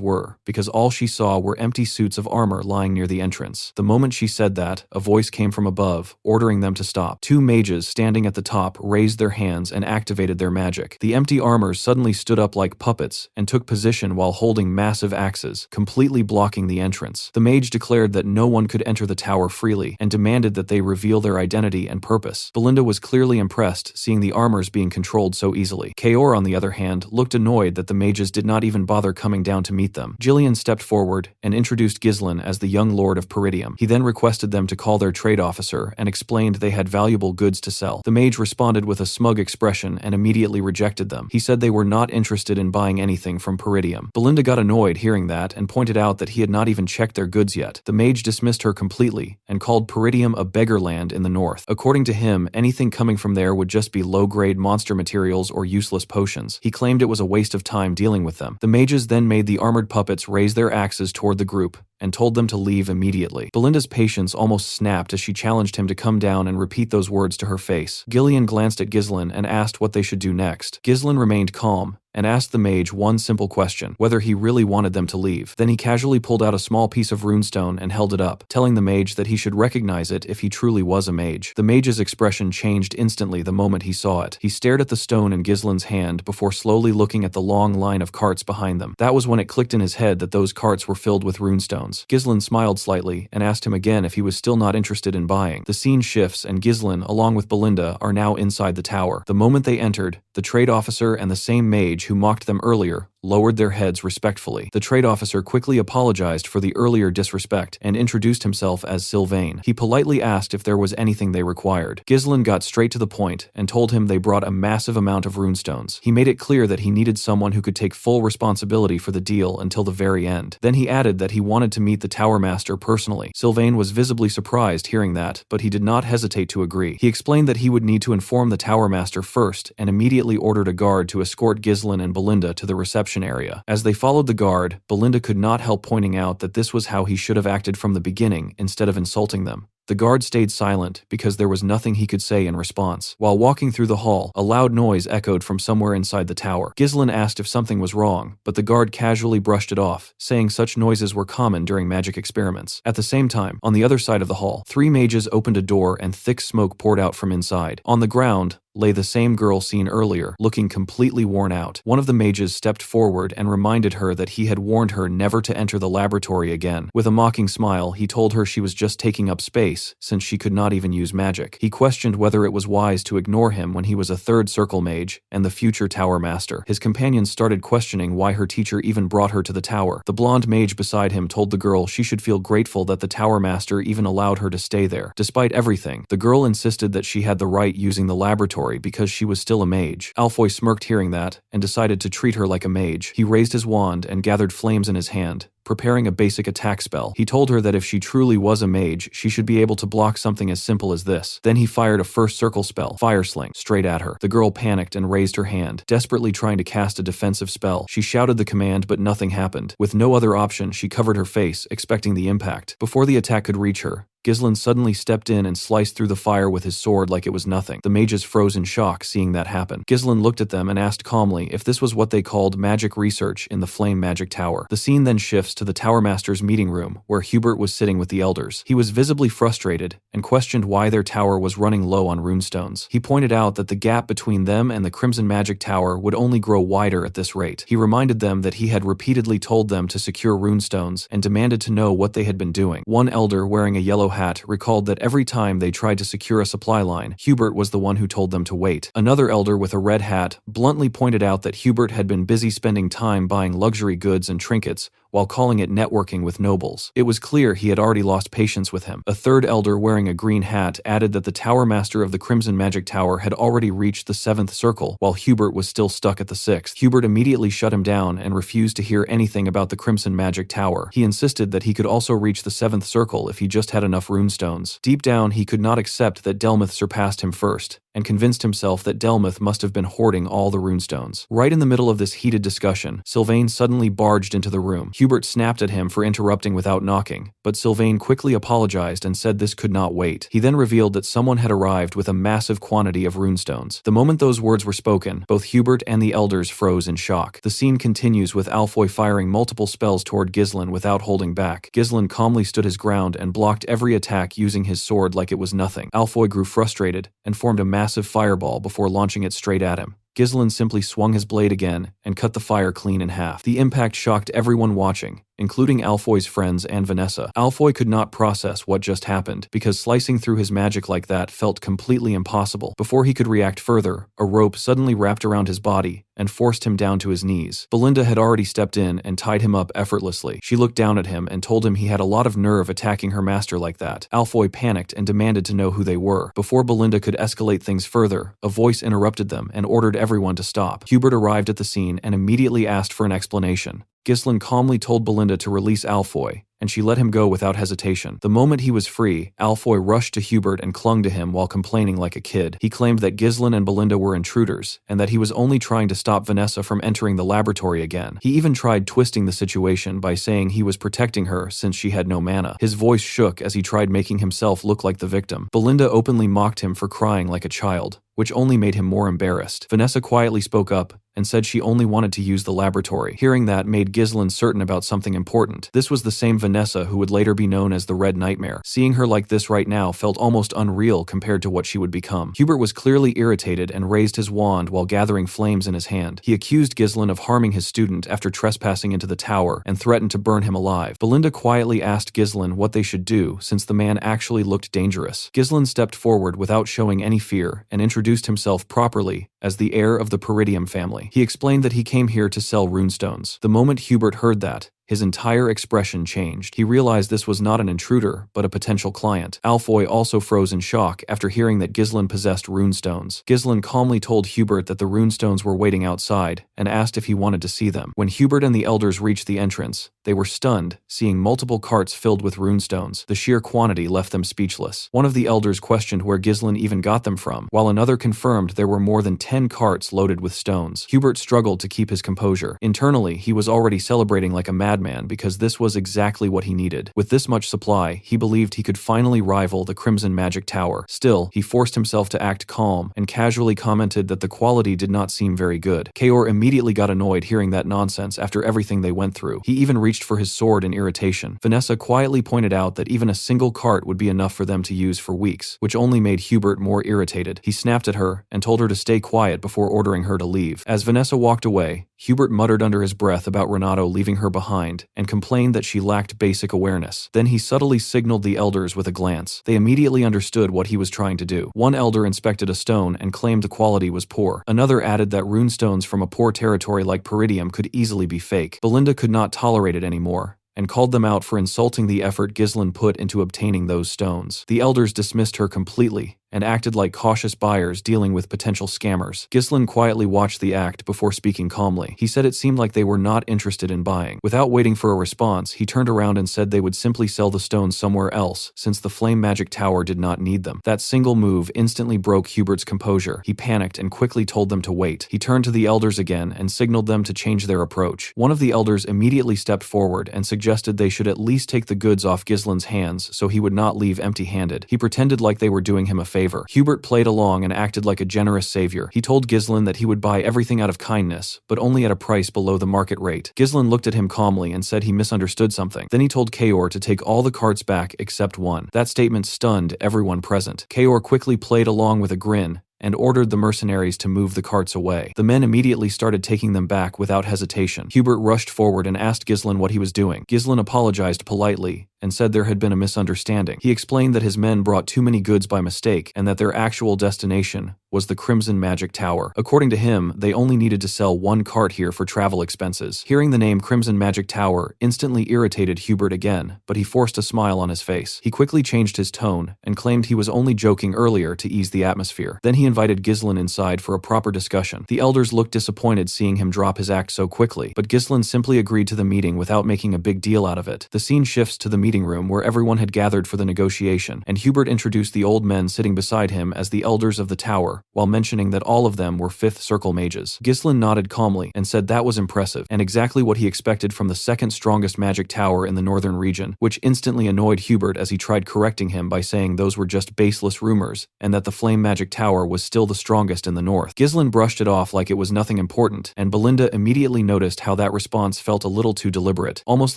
were, because all she saw were empty suits of armor lying near the entrance. The moment she said that, a voice came from above, ordering them to stop. Two mages standing at the top raised their hands and activated their magic. The empty armors suddenly stood up like puppets and took position while holding massive axes, completely blocking the entrance. The mage declared that no one could enter the tower freely and demanded that they reveal their identity and purpose. Belinda was clearly impressed, seeing the armors being controlled so easily. Kaor, on the other hand, looked annoyed that the mages did not even bother coming down to meet them. Jillian stepped forward and introduced Ghislain as the young lord of Peridium. He then requested them to call their trade officer and explained they had valuable goods to sell. The mage responded with a smug expression and immediately rejected them. He said they were not interested in buying anything from Peridium. Belinda got annoyed hearing that and pointed out that he had not even checked their goods yet. The mage dismissed her completely and called Peridium a beggar land in the north. According to him, anything coming from there would just be low-grade monster materials or useless potions. He claimed it was a waste of time dealing with them. The mages then made the armored puppets raise their axes toward the group and told them to leave immediately. Belinda's patience almost snapped as she challenged him to come down and repeat those words to her face. Jillian glanced at Ghislain and asked what they should do next. Ghislain remained calm and asked the mage one simple question, whether he really wanted them to leave. Then he casually pulled out a small piece of runestone and held it up, telling the mage that he should recognize it if he truly was a mage. The mage's expression changed instantly the moment he saw it. He stared at the stone in Ghislain's hand before slowly looking at the long line of carts behind them. That was when it clicked in his head that those carts were filled with runestones. Ghislain smiled slightly and asked him again if he was still not interested in buying. The scene shifts and Ghislain, along with Belinda, are now inside the tower. The moment they entered, the trade officer and the same mage who mocked them earlier lowered their heads respectfully. The trade officer quickly apologized for the earlier disrespect and introduced himself as Sylvain. He politely asked if there was anything they required. Ghislain got straight to the point and told him they brought a massive amount of runestones. He made it clear that he needed someone who could take full responsibility for the deal until the very end. Then he added that he wanted to meet the tower master personally. Sylvain was visibly surprised hearing that, but he did not hesitate to agree. He explained that he would need to inform the tower master first and immediately ordered a guard to escort Ghislain and Belinda to the reception area. As they followed the guard, Belinda could not help pointing out that this was how he should have acted from the beginning instead of insulting them. The guard stayed silent because there was nothing he could say in response. While walking through the hall, a loud noise echoed from somewhere inside the tower. Ghislain asked if something was wrong, but the guard casually brushed it off, saying such noises were common during magic experiments. At the same time, on the other side of the hall, 3 mages opened a door and thick smoke poured out from inside. On the ground lay the same girl seen earlier, looking completely worn out. One of the mages stepped forward and reminded her that he had warned her never to enter the laboratory again. With a mocking smile, he told her she was just taking up space, since she could not even use magic. He questioned whether it was wise to ignore him when he was a 3rd circle mage and the future tower master. His companions started questioning why her teacher even brought her to the tower. The blonde mage beside him told the girl she should feel grateful that the tower master even allowed her to stay there. Despite everything, the girl insisted that she had the right using the laboratory because she was still a mage. Alfoy smirked hearing that and decided to treat her like a mage. He raised his wand and gathered flames in his hand, preparing a basic attack spell. He told her that if she truly was a mage, she should be able to block something as simple as this. Then he fired a 1st circle spell, Fire Sling, straight at her. The girl panicked and raised her hand, desperately trying to cast a defensive spell. She shouted the command, but nothing happened. With no other option, she covered her face, expecting the impact. Before the attack could reach her, Ghislain suddenly stepped in and sliced through the fire with his sword like it was nothing. The mages froze in shock seeing that happen. Ghislain looked at them and asked calmly if this was what they called magic research in the Flame Magic Tower. The scene then shifts to the Tower Master's meeting room, where Hubert was sitting with the elders. He was visibly frustrated and questioned why their tower was running low on runestones. He pointed out that the gap between them and the Crimson Magic Tower would only grow wider at this rate. He reminded them that he had repeatedly told them to secure runestones and demanded to know what they had been doing. One elder wearing a yellow hat recalled that every time they tried to secure a supply line, Hubert was the one who told them to wait. Another elder with a red hat bluntly pointed out that Hubert had been busy spending time buying luxury goods and trinkets while calling it networking with nobles. It was clear he had already lost patience with him. A 3rd elder wearing a green hat added that the Tower Master of the Crimson Magic Tower had already reached the 7th circle, while Hubert was still stuck at the 6th. Hubert immediately shut him down and refused to hear anything about the Crimson Magic Tower. He insisted that he could also reach the 7th circle if he just had enough runestones. Deep down, he could not accept that Delmouth surpassed him first, and convinced himself that Delmouth must have been hoarding all the runestones. Right in the middle of this heated discussion, Sylvain suddenly barged into the room. Hubert snapped at him for interrupting without knocking, but Sylvain quickly apologized and said this could not wait. He then revealed that someone had arrived with a massive quantity of runestones. The moment those words were spoken, both Hubert and the elders froze in shock. The scene continues with Alfoy firing multiple spells toward Ghislain without holding back. Ghislain calmly stood his ground and blocked every attack using his sword like it was nothing. Alfoy grew frustrated and formed a massive fireball before launching it straight at him. Ghislain simply swung his blade again and cut the fire clean in half. The impact shocked everyone watching, including Alfoy's friends and Vanessa. Alfoy could not process what just happened, because slicing through his magic like that felt completely impossible. Before he could react further, a rope suddenly wrapped around his body and forced him down to his knees. Belinda had already stepped in and tied him up effortlessly. She looked down at him and told him he had a lot of nerve attacking her master like that. Alfoy panicked and demanded to know who they were. Before Belinda could escalate things further, a voice interrupted them and ordered everyone to stop. Hubert arrived at the scene and immediately asked for an explanation. Ghislain calmly told Belinda to release Alfoy, and she let him go without hesitation. The moment he was free, Alfoy rushed to Hubert and clung to him while complaining like a kid. He claimed that Ghislain and Belinda were intruders, and that he was only trying to stop Vanessa from entering the laboratory again. He even tried twisting the situation by saying he was protecting her since she had no mana. His voice shook as he tried making himself look like the victim. Belinda openly mocked him for crying like a child, which only made him more embarrassed. Vanessa quietly spoke up and said she only wanted to use the laboratory. Hearing that made Ghislain certain about something important. This was the same Vanessa who would later be known as the Red Nightmare. Seeing her like this right now felt almost unreal compared to what she would become. Hubert was clearly irritated and raised his wand while gathering flames in his hand. He accused Ghislain of harming his student after trespassing into the tower and threatened to burn him alive. Belinda quietly asked Ghislain what they should do since the man actually looked dangerous. Ghislain stepped forward without showing any fear and introduced himself properly as the heir of the Peridium family. He explained that he came here to sell runestones. The moment Hubert heard that, his entire expression changed. He realized this was not an intruder, but a potential client. Alfoy also froze in shock after hearing that Ghislain possessed runestones. Ghislain calmly told Hubert that the runestones were waiting outside and asked if he wanted to see them. When Hubert and the elders reached the entrance, they were stunned, seeing multiple carts filled with runestones. The sheer quantity left them speechless. One of the elders questioned where Ghislain even got them from, while another confirmed there were more than 10 carts loaded with stones. Hubert struggled to keep his composure. Internally, he was already celebrating like a madman madman because this was exactly what he needed. With this much supply, he believed he could finally rival the Crimson Magic Tower. Still, he forced himself to act calm and casually commented that the quality did not seem very good. Kaor immediately got annoyed hearing that nonsense after everything they went through. He even reached for his sword in irritation. Vanessa quietly pointed out that even a single cart would be enough for them to use for weeks, which only made Hubert more irritated. He snapped at her and told her to stay quiet before ordering her to leave. As Vanessa walked away, Hubert muttered under his breath about Renato leaving her behind and complained that she lacked basic awareness. Then he subtly signaled the elders with a glance. They immediately understood what he was trying to do. One elder inspected a stone and claimed the quality was poor. Another added that runestones from a poor territory like Peridium could easily be fake. Belinda could not tolerate it anymore and called them out for insulting the effort Ghislain put into obtaining those stones. The elders dismissed her completely and acted like cautious buyers dealing with potential scammers. Ghislain quietly watched the act before speaking calmly. He said it seemed like they were not interested in buying. Without waiting for a response, he turned around and said they would simply sell the stones somewhere else since the Flame Magic Tower did not need them. That single move instantly broke Hubert's composure. He panicked and quickly told them to wait. He turned to the elders again and signaled them to change their approach. One of the elders immediately stepped forward and suggested they should at least take the goods off Ghislain's hands so he would not leave empty-handed. He pretended like they were doing him a favor. Hubert played along and acted like a generous savior. He told Ghislain that he would buy everything out of kindness, but only at a price below the market rate. Ghislain looked at him calmly and said he misunderstood something. Then he told Kaor to take all the carts back except one. That statement stunned everyone present. Kaor quickly played along with a grin and ordered the mercenaries to move the carts away. The men immediately started taking them back without hesitation. Hubert rushed forward and asked Ghislain what he was doing. Ghislain apologized politely and said there had been a misunderstanding. He explained that his men brought too many goods by mistake and that their actual destination was the Crimson Magic Tower. According to him, they only needed to sell one cart here for travel expenses. Hearing the name Crimson Magic Tower instantly irritated Hubert again, but he forced a smile on his face. He quickly changed his tone and claimed he was only joking earlier to ease the atmosphere. Then he invited Ghislain inside for a proper discussion. The elders looked disappointed seeing him drop his act so quickly, but Ghislain simply agreed to the meeting without making a big deal out of it. The scene shifts to the meeting room where everyone had gathered for the negotiation, and Hubert introduced the old men sitting beside him as the elders of the tower, while mentioning that all of them were 5th Circle mages. Ghislain nodded calmly and said that was impressive, and exactly what he expected from the 2nd strongest magic tower in the northern region, which instantly annoyed Hubert as he tried correcting him by saying those were just baseless rumors, and that the Flame Magic Tower was still the strongest in the north. Ghislain brushed it off like it was nothing important, and Belinda immediately noticed how that response felt a little too deliberate, almost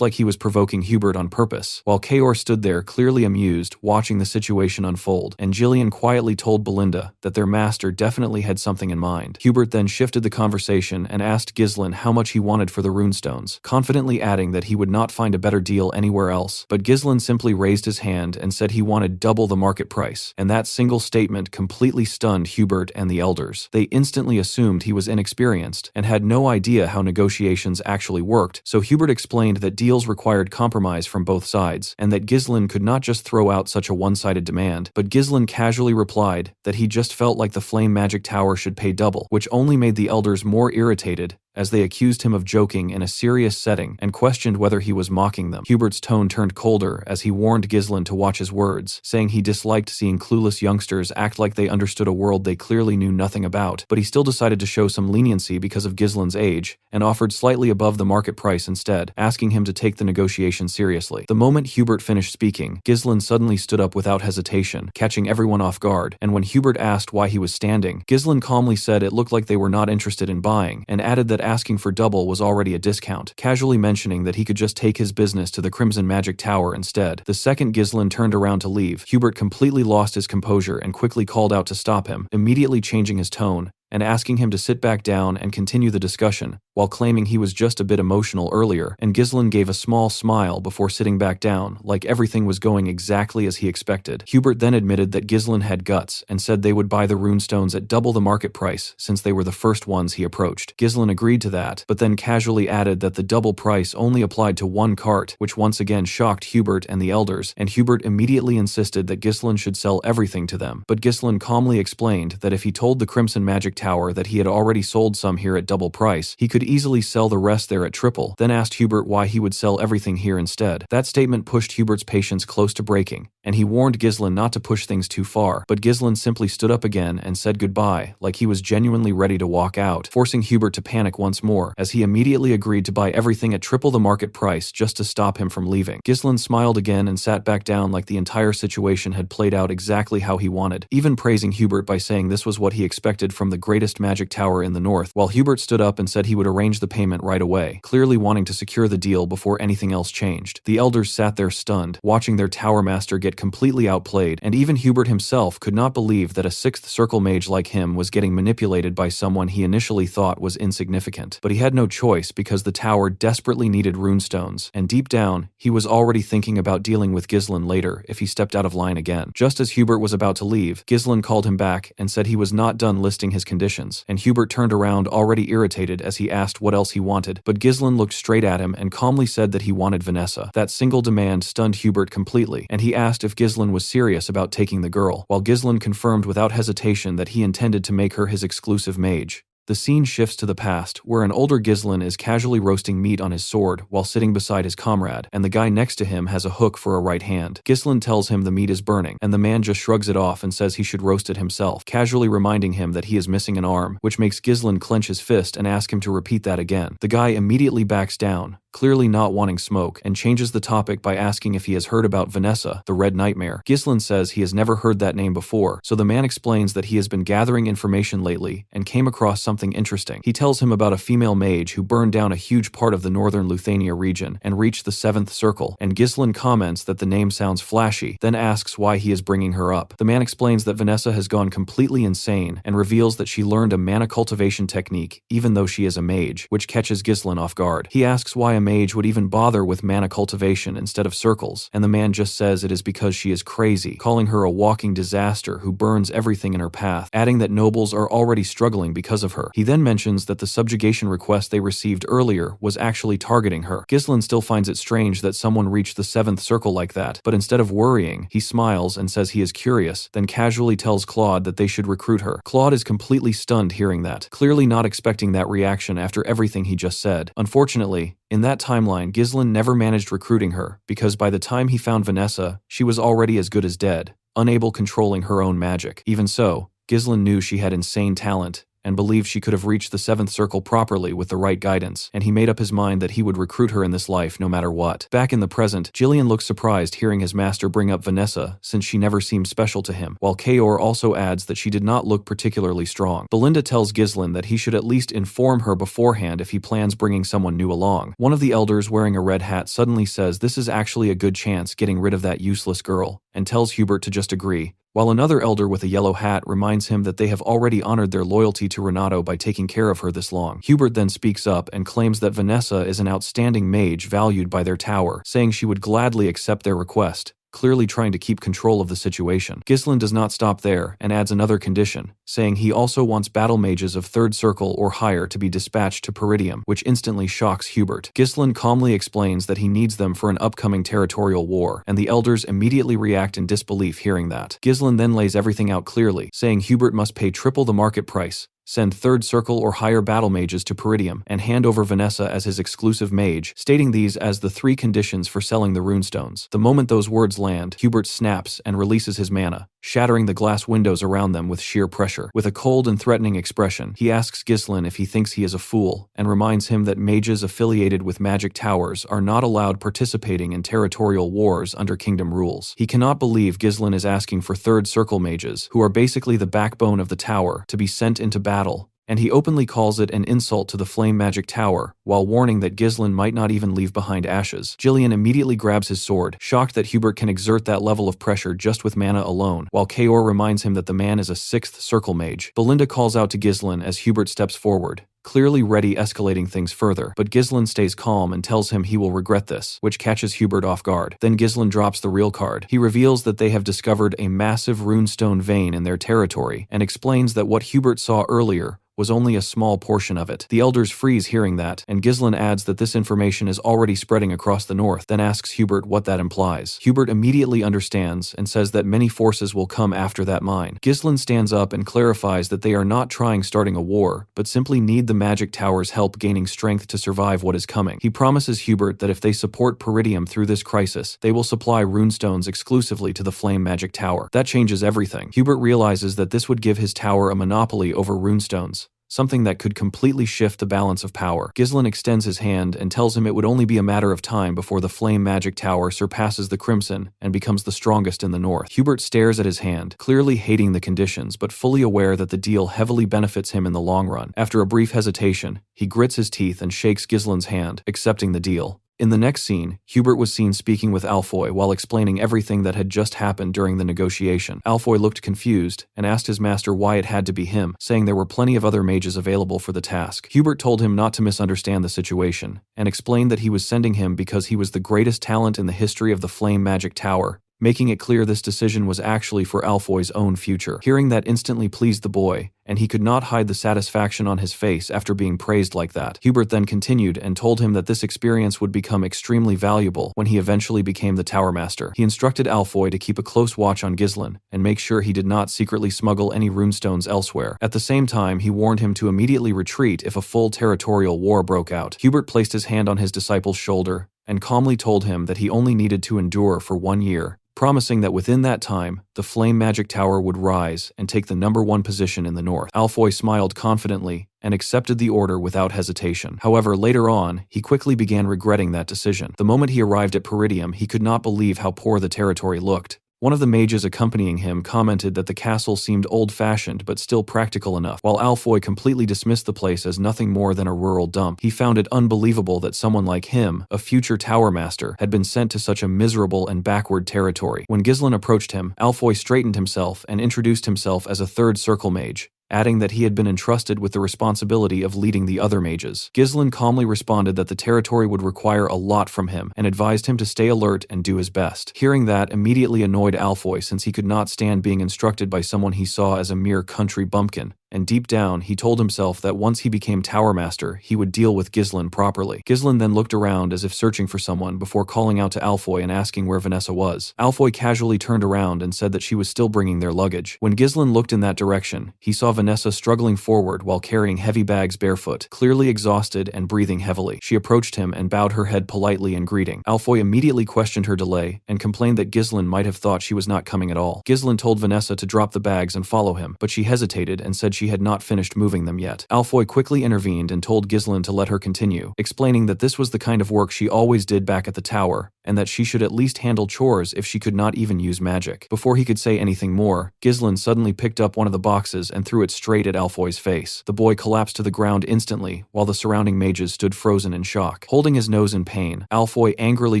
like he was provoking Hubert on purpose, while Kaor stood there clearly amused, watching the situation unfold, and Jillian quietly told Belinda that their master definitely had something in mind. Hubert then shifted the conversation and asked Ghislain how much he wanted for the runestones, confidently adding that he would not find a better deal anywhere else, but Ghislain simply raised his hand and said he wanted double the market price, and that single statement completely stunned Hubert and the elders. They instantly assumed he was inexperienced and had no idea how negotiations actually worked, so Hubert explained that deals required compromise from both sides, and that Ghislain could not just throw out such a one-sided demand, but Ghislain casually replied that he just felt like the Flame Magic Tower should pay double, which only made the elders more irritated as they accused him of joking in a serious setting and questioned whether he was mocking them. Hubert's tone turned colder as he warned Ghislain to watch his words, saying he disliked seeing clueless youngsters act like they understood a world they clearly knew nothing about, but he still decided to show some leniency because of Ghislain's age and offered slightly above the market price instead, asking him to take the negotiation seriously. The moment Hubert finished speaking, Ghislain suddenly stood up without hesitation, catching everyone off guard, and when Hubert asked why he was standing, Ghislain calmly said it looked like they were not interested in buying, and added that asking for double was already a discount, casually mentioning that he could just take his business to the Crimson Magic Tower instead. The second Ghislain turned around to leave, Hubert completely lost his composure and quickly called out to stop him, immediately changing his tone and asking him to sit back down and continue the discussion, while claiming he was just a bit emotional earlier, and Ghislain gave a small smile before sitting back down, like everything was going exactly as he expected. Hubert then admitted that Ghislain had guts and said they would buy the runestones at double the market price since they were the first ones he approached. Ghislain agreed to that, but then casually added that the double price only applied to one cart, which once again shocked Hubert and the elders, and Hubert immediately insisted that Ghislain should sell everything to them. But Ghislain calmly explained that if he told the Crimson Magic Tower that he had already sold some here at double price, he could easily sell the rest there at triple, then asked Hubert why he would sell everything here instead. That statement pushed Hubert's patience close to breaking, and he warned Ghislaine not to push things too far, but Ghislaine simply stood up again and said goodbye, like he was genuinely ready to walk out, forcing Hubert to panic once more, as he immediately agreed to buy everything at triple the market price just to stop him from leaving. Ghislaine smiled again and sat back down like the entire situation had played out exactly how he wanted, even praising Hubert by saying this was what he expected from the greatest magic tower in the north, while Hubert stood up and said he would arrange the payment right away, clearly wanting to secure the deal before anything else changed. The elders sat there stunned, watching their tower master get completely outplayed, and even Hubert himself could not believe that a sixth circle mage like him was getting manipulated by someone he initially thought was insignificant. But he had no choice because the tower desperately needed runestones, and deep down, he was already thinking about dealing with Ghislaine later if he stepped out of line again. Just as Hubert was about to leave, Ghislaine called him back and said he was not done listing his conditions, and Hubert turned around already irritated as he asked what else he wanted, but Ghislaine looked straight at him and calmly said that he wanted Vanessa. That single demand stunned Hubert completely, and he asked if Ghislaine was serious about taking the girl, while Ghislaine confirmed without hesitation that he intended to make her his exclusive mage. The scene shifts to the past, where an older Ghislaine is casually roasting meat on his sword while sitting beside his comrade, and the guy next to him has a hook for a right hand. Ghislaine tells him the meat is burning, and the man just shrugs it off and says he should roast it himself, casually reminding him that he is missing an arm, which makes Ghislaine clench his fist and ask him to repeat that again. The guy immediately backs down, clearly not wanting smoke, and changes the topic by asking if he has heard about Vanessa, the Red Nightmare. Ghislaine says he has never heard that name before, so the man explains that he has been gathering information lately and came across something interesting. He tells him about a female mage who burned down a huge part of the northern Luthania region and reached the 7th circle, and Ghislaine comments that the name sounds flashy, then asks why he is bringing her up. The man explains that Vanessa has gone completely insane and reveals that she learned a mana cultivation technique even though she is a mage, which catches Ghislaine off guard. He asks why a mage would even bother with mana cultivation instead of circles, and the man just says it is because she is crazy, calling her a walking disaster who burns everything in her path, adding that nobles are already struggling because of her. He then mentions that the subjugation request they received earlier was actually targeting her. Ghislaine still finds it strange that someone reached the 7th circle like that, but instead of worrying, he smiles and says he is curious, then casually tells Claude that they should recruit her. Claude is completely stunned hearing that, clearly not expecting that reaction after everything he just said. Unfortunately, in that timeline, Ghislaine never managed recruiting her, because by the time he found Vanessa, she was already as good as dead, unable controlling her own magic. Even so, Ghislaine knew she had insane talent, and believed she could have reached the 7th circle properly with the right guidance, and he made up his mind that he would recruit her in this life no matter what. Back in the present, Jillian looks surprised hearing his master bring up Vanessa, since she never seemed special to him, while Kaor also adds that she did not look particularly strong. Belinda tells Ghislaine that he should at least inform her beforehand if he plans bringing someone new along. One of the elders wearing a red hat suddenly says this is actually a good chance getting rid of that useless girl, and tells Hubert to just agree, while another elder with a yellow hat reminds him that they have already honored their loyalty to Renato by taking care of her this long. Hubert then speaks up and claims that Vanessa is an outstanding mage valued by their tower, saying she would gladly accept their request, clearly trying to keep control of the situation. Ghislaine does not stop there and adds another condition, saying he also wants battle mages of 3rd circle or higher to be dispatched to Peridium, which instantly shocks Hubert. Ghislaine calmly explains that he needs them for an upcoming territorial war, and the elders immediately react in disbelief hearing that. Ghislaine then lays everything out clearly, saying Hubert must pay triple the market price, send 3rd circle or higher battle mages to Peridium, and hand over Vanessa as his exclusive mage, stating these as the 3 conditions for selling the runestones. The moment those words land, Hubert snaps and releases his mana, shattering the glass windows around them with sheer pressure. With a cold and threatening expression, he asks Ghislaine if he thinks he is a fool, and reminds him that mages affiliated with magic towers are not allowed participating in territorial wars under kingdom rules. He cannot believe Ghislaine is asking for 3rd circle mages, who are basically the backbone of the tower, to be sent into battle, and he openly calls it an insult to the flame magic tower, while warning that Ghislaine might not even leave behind ashes. Jillian immediately grabs his sword, shocked that Hubert can exert that level of pressure just with mana alone, while Kaor reminds him that the man is a 6th circle mage. Belinda calls out to Ghislaine as Hubert steps forward, clearly ready escalating things further, but Ghislaine stays calm and tells him he will regret this, which catches Hubert off guard. Then Ghislaine drops the real card. He reveals that they have discovered a massive runestone vein in their territory, and explains that what Hubert saw earlier was only a small portion of it. The elders freeze hearing that, and Ghislain adds that this information is already spreading across the north, then asks Hubert what that implies. Hubert immediately understands and says that many forces will come after that mine. Ghislain stands up and clarifies that they are not starting a war, but simply need the magic tower's help gaining strength to survive what is coming. He promises Hubert that if they support Peridium through this crisis, they will supply runestones exclusively to the flame magic tower. That changes everything. Hubert realizes that this would give his tower a monopoly over runestones, something that could completely shift the balance of power. Ghislain extends his hand and tells him it would only be a matter of time before the flame magic tower surpasses the Crimson and becomes the strongest in the north. Hubert stares at his hand, clearly hating the conditions but fully aware that the deal heavily benefits him in the long run. After a brief hesitation, he grits his teeth and shakes Ghislain's hand, accepting the deal. In the next scene, Hubert was seen speaking with Alfoy while explaining everything that had just happened during the negotiation. Alfoy looked confused and asked his master why it had to be him, saying there were plenty of other mages available for the task. Hubert told him not to misunderstand the situation, and explained that he was sending him because he was the greatest talent in the history of the Flame Magic Tower, making it clear this decision was actually for Alfoy's own future. Hearing that instantly pleased the boy, and he could not hide the satisfaction on his face after being praised like that. Hubert then continued and told him that this experience would become extremely valuable when he eventually became the Tower Master. He instructed Alfoy to keep a close watch on Ghislain and make sure he did not secretly smuggle any runestones elsewhere. At the same time, he warned him to immediately retreat if a full territorial war broke out. Hubert placed his hand on his disciple's shoulder and calmly told him that he only needed to endure for 1 year, promising that within that time, the Flame Magic Tower would rise and take the #1 position in the north. Alfoy smiled confidently and accepted the order without hesitation. However, later on, he quickly began regretting that decision. The moment he arrived at Peridium, he could not believe how poor the territory looked. One of the mages accompanying him commented that the castle seemed old-fashioned but still practical enough, while Alfoy completely dismissed the place as nothing more than a rural dump. He found it unbelievable that someone like him, a future Tower Master, had been sent to such a miserable and backward territory. When Ghislain approached him, Alfoy straightened himself and introduced himself as a third circle mage, adding that he had been entrusted with the responsibility of leading the other mages. Ghislain calmly responded that the territory would require a lot from him and advised him to stay alert and do his best. Hearing that immediately annoyed Alfoy since he could not stand being instructed by someone he saw as a mere country bumpkin, and deep down he told himself that once he became Tower Master, he would deal with Ghislain properly. Ghislain then looked around as if searching for someone before calling out to Alfoy and asking where Vanessa was. Alfoy casually turned around and said that she was still bringing their luggage. When Ghislain looked in that direction, he saw Vanessa struggling forward while carrying heavy bags barefoot, clearly exhausted and breathing heavily. She approached him and bowed her head politely in greeting. Alfoy immediately questioned her delay and complained that Ghislain might have thought she was not coming at all. Ghislain told Vanessa to drop the bags and follow him, but she hesitated and said she had not finished moving them yet. Alfoy quickly intervened and told Ghislain to let her continue, explaining that this was the kind of work she always did back at the tower, and that she should at least handle chores if she could not even use magic. Before he could say anything more, Ghislain suddenly picked up one of the boxes and threw it straight at Alfoy's face. The boy collapsed to the ground instantly, while the surrounding mages stood frozen in shock. Holding his nose in pain, Alfoy angrily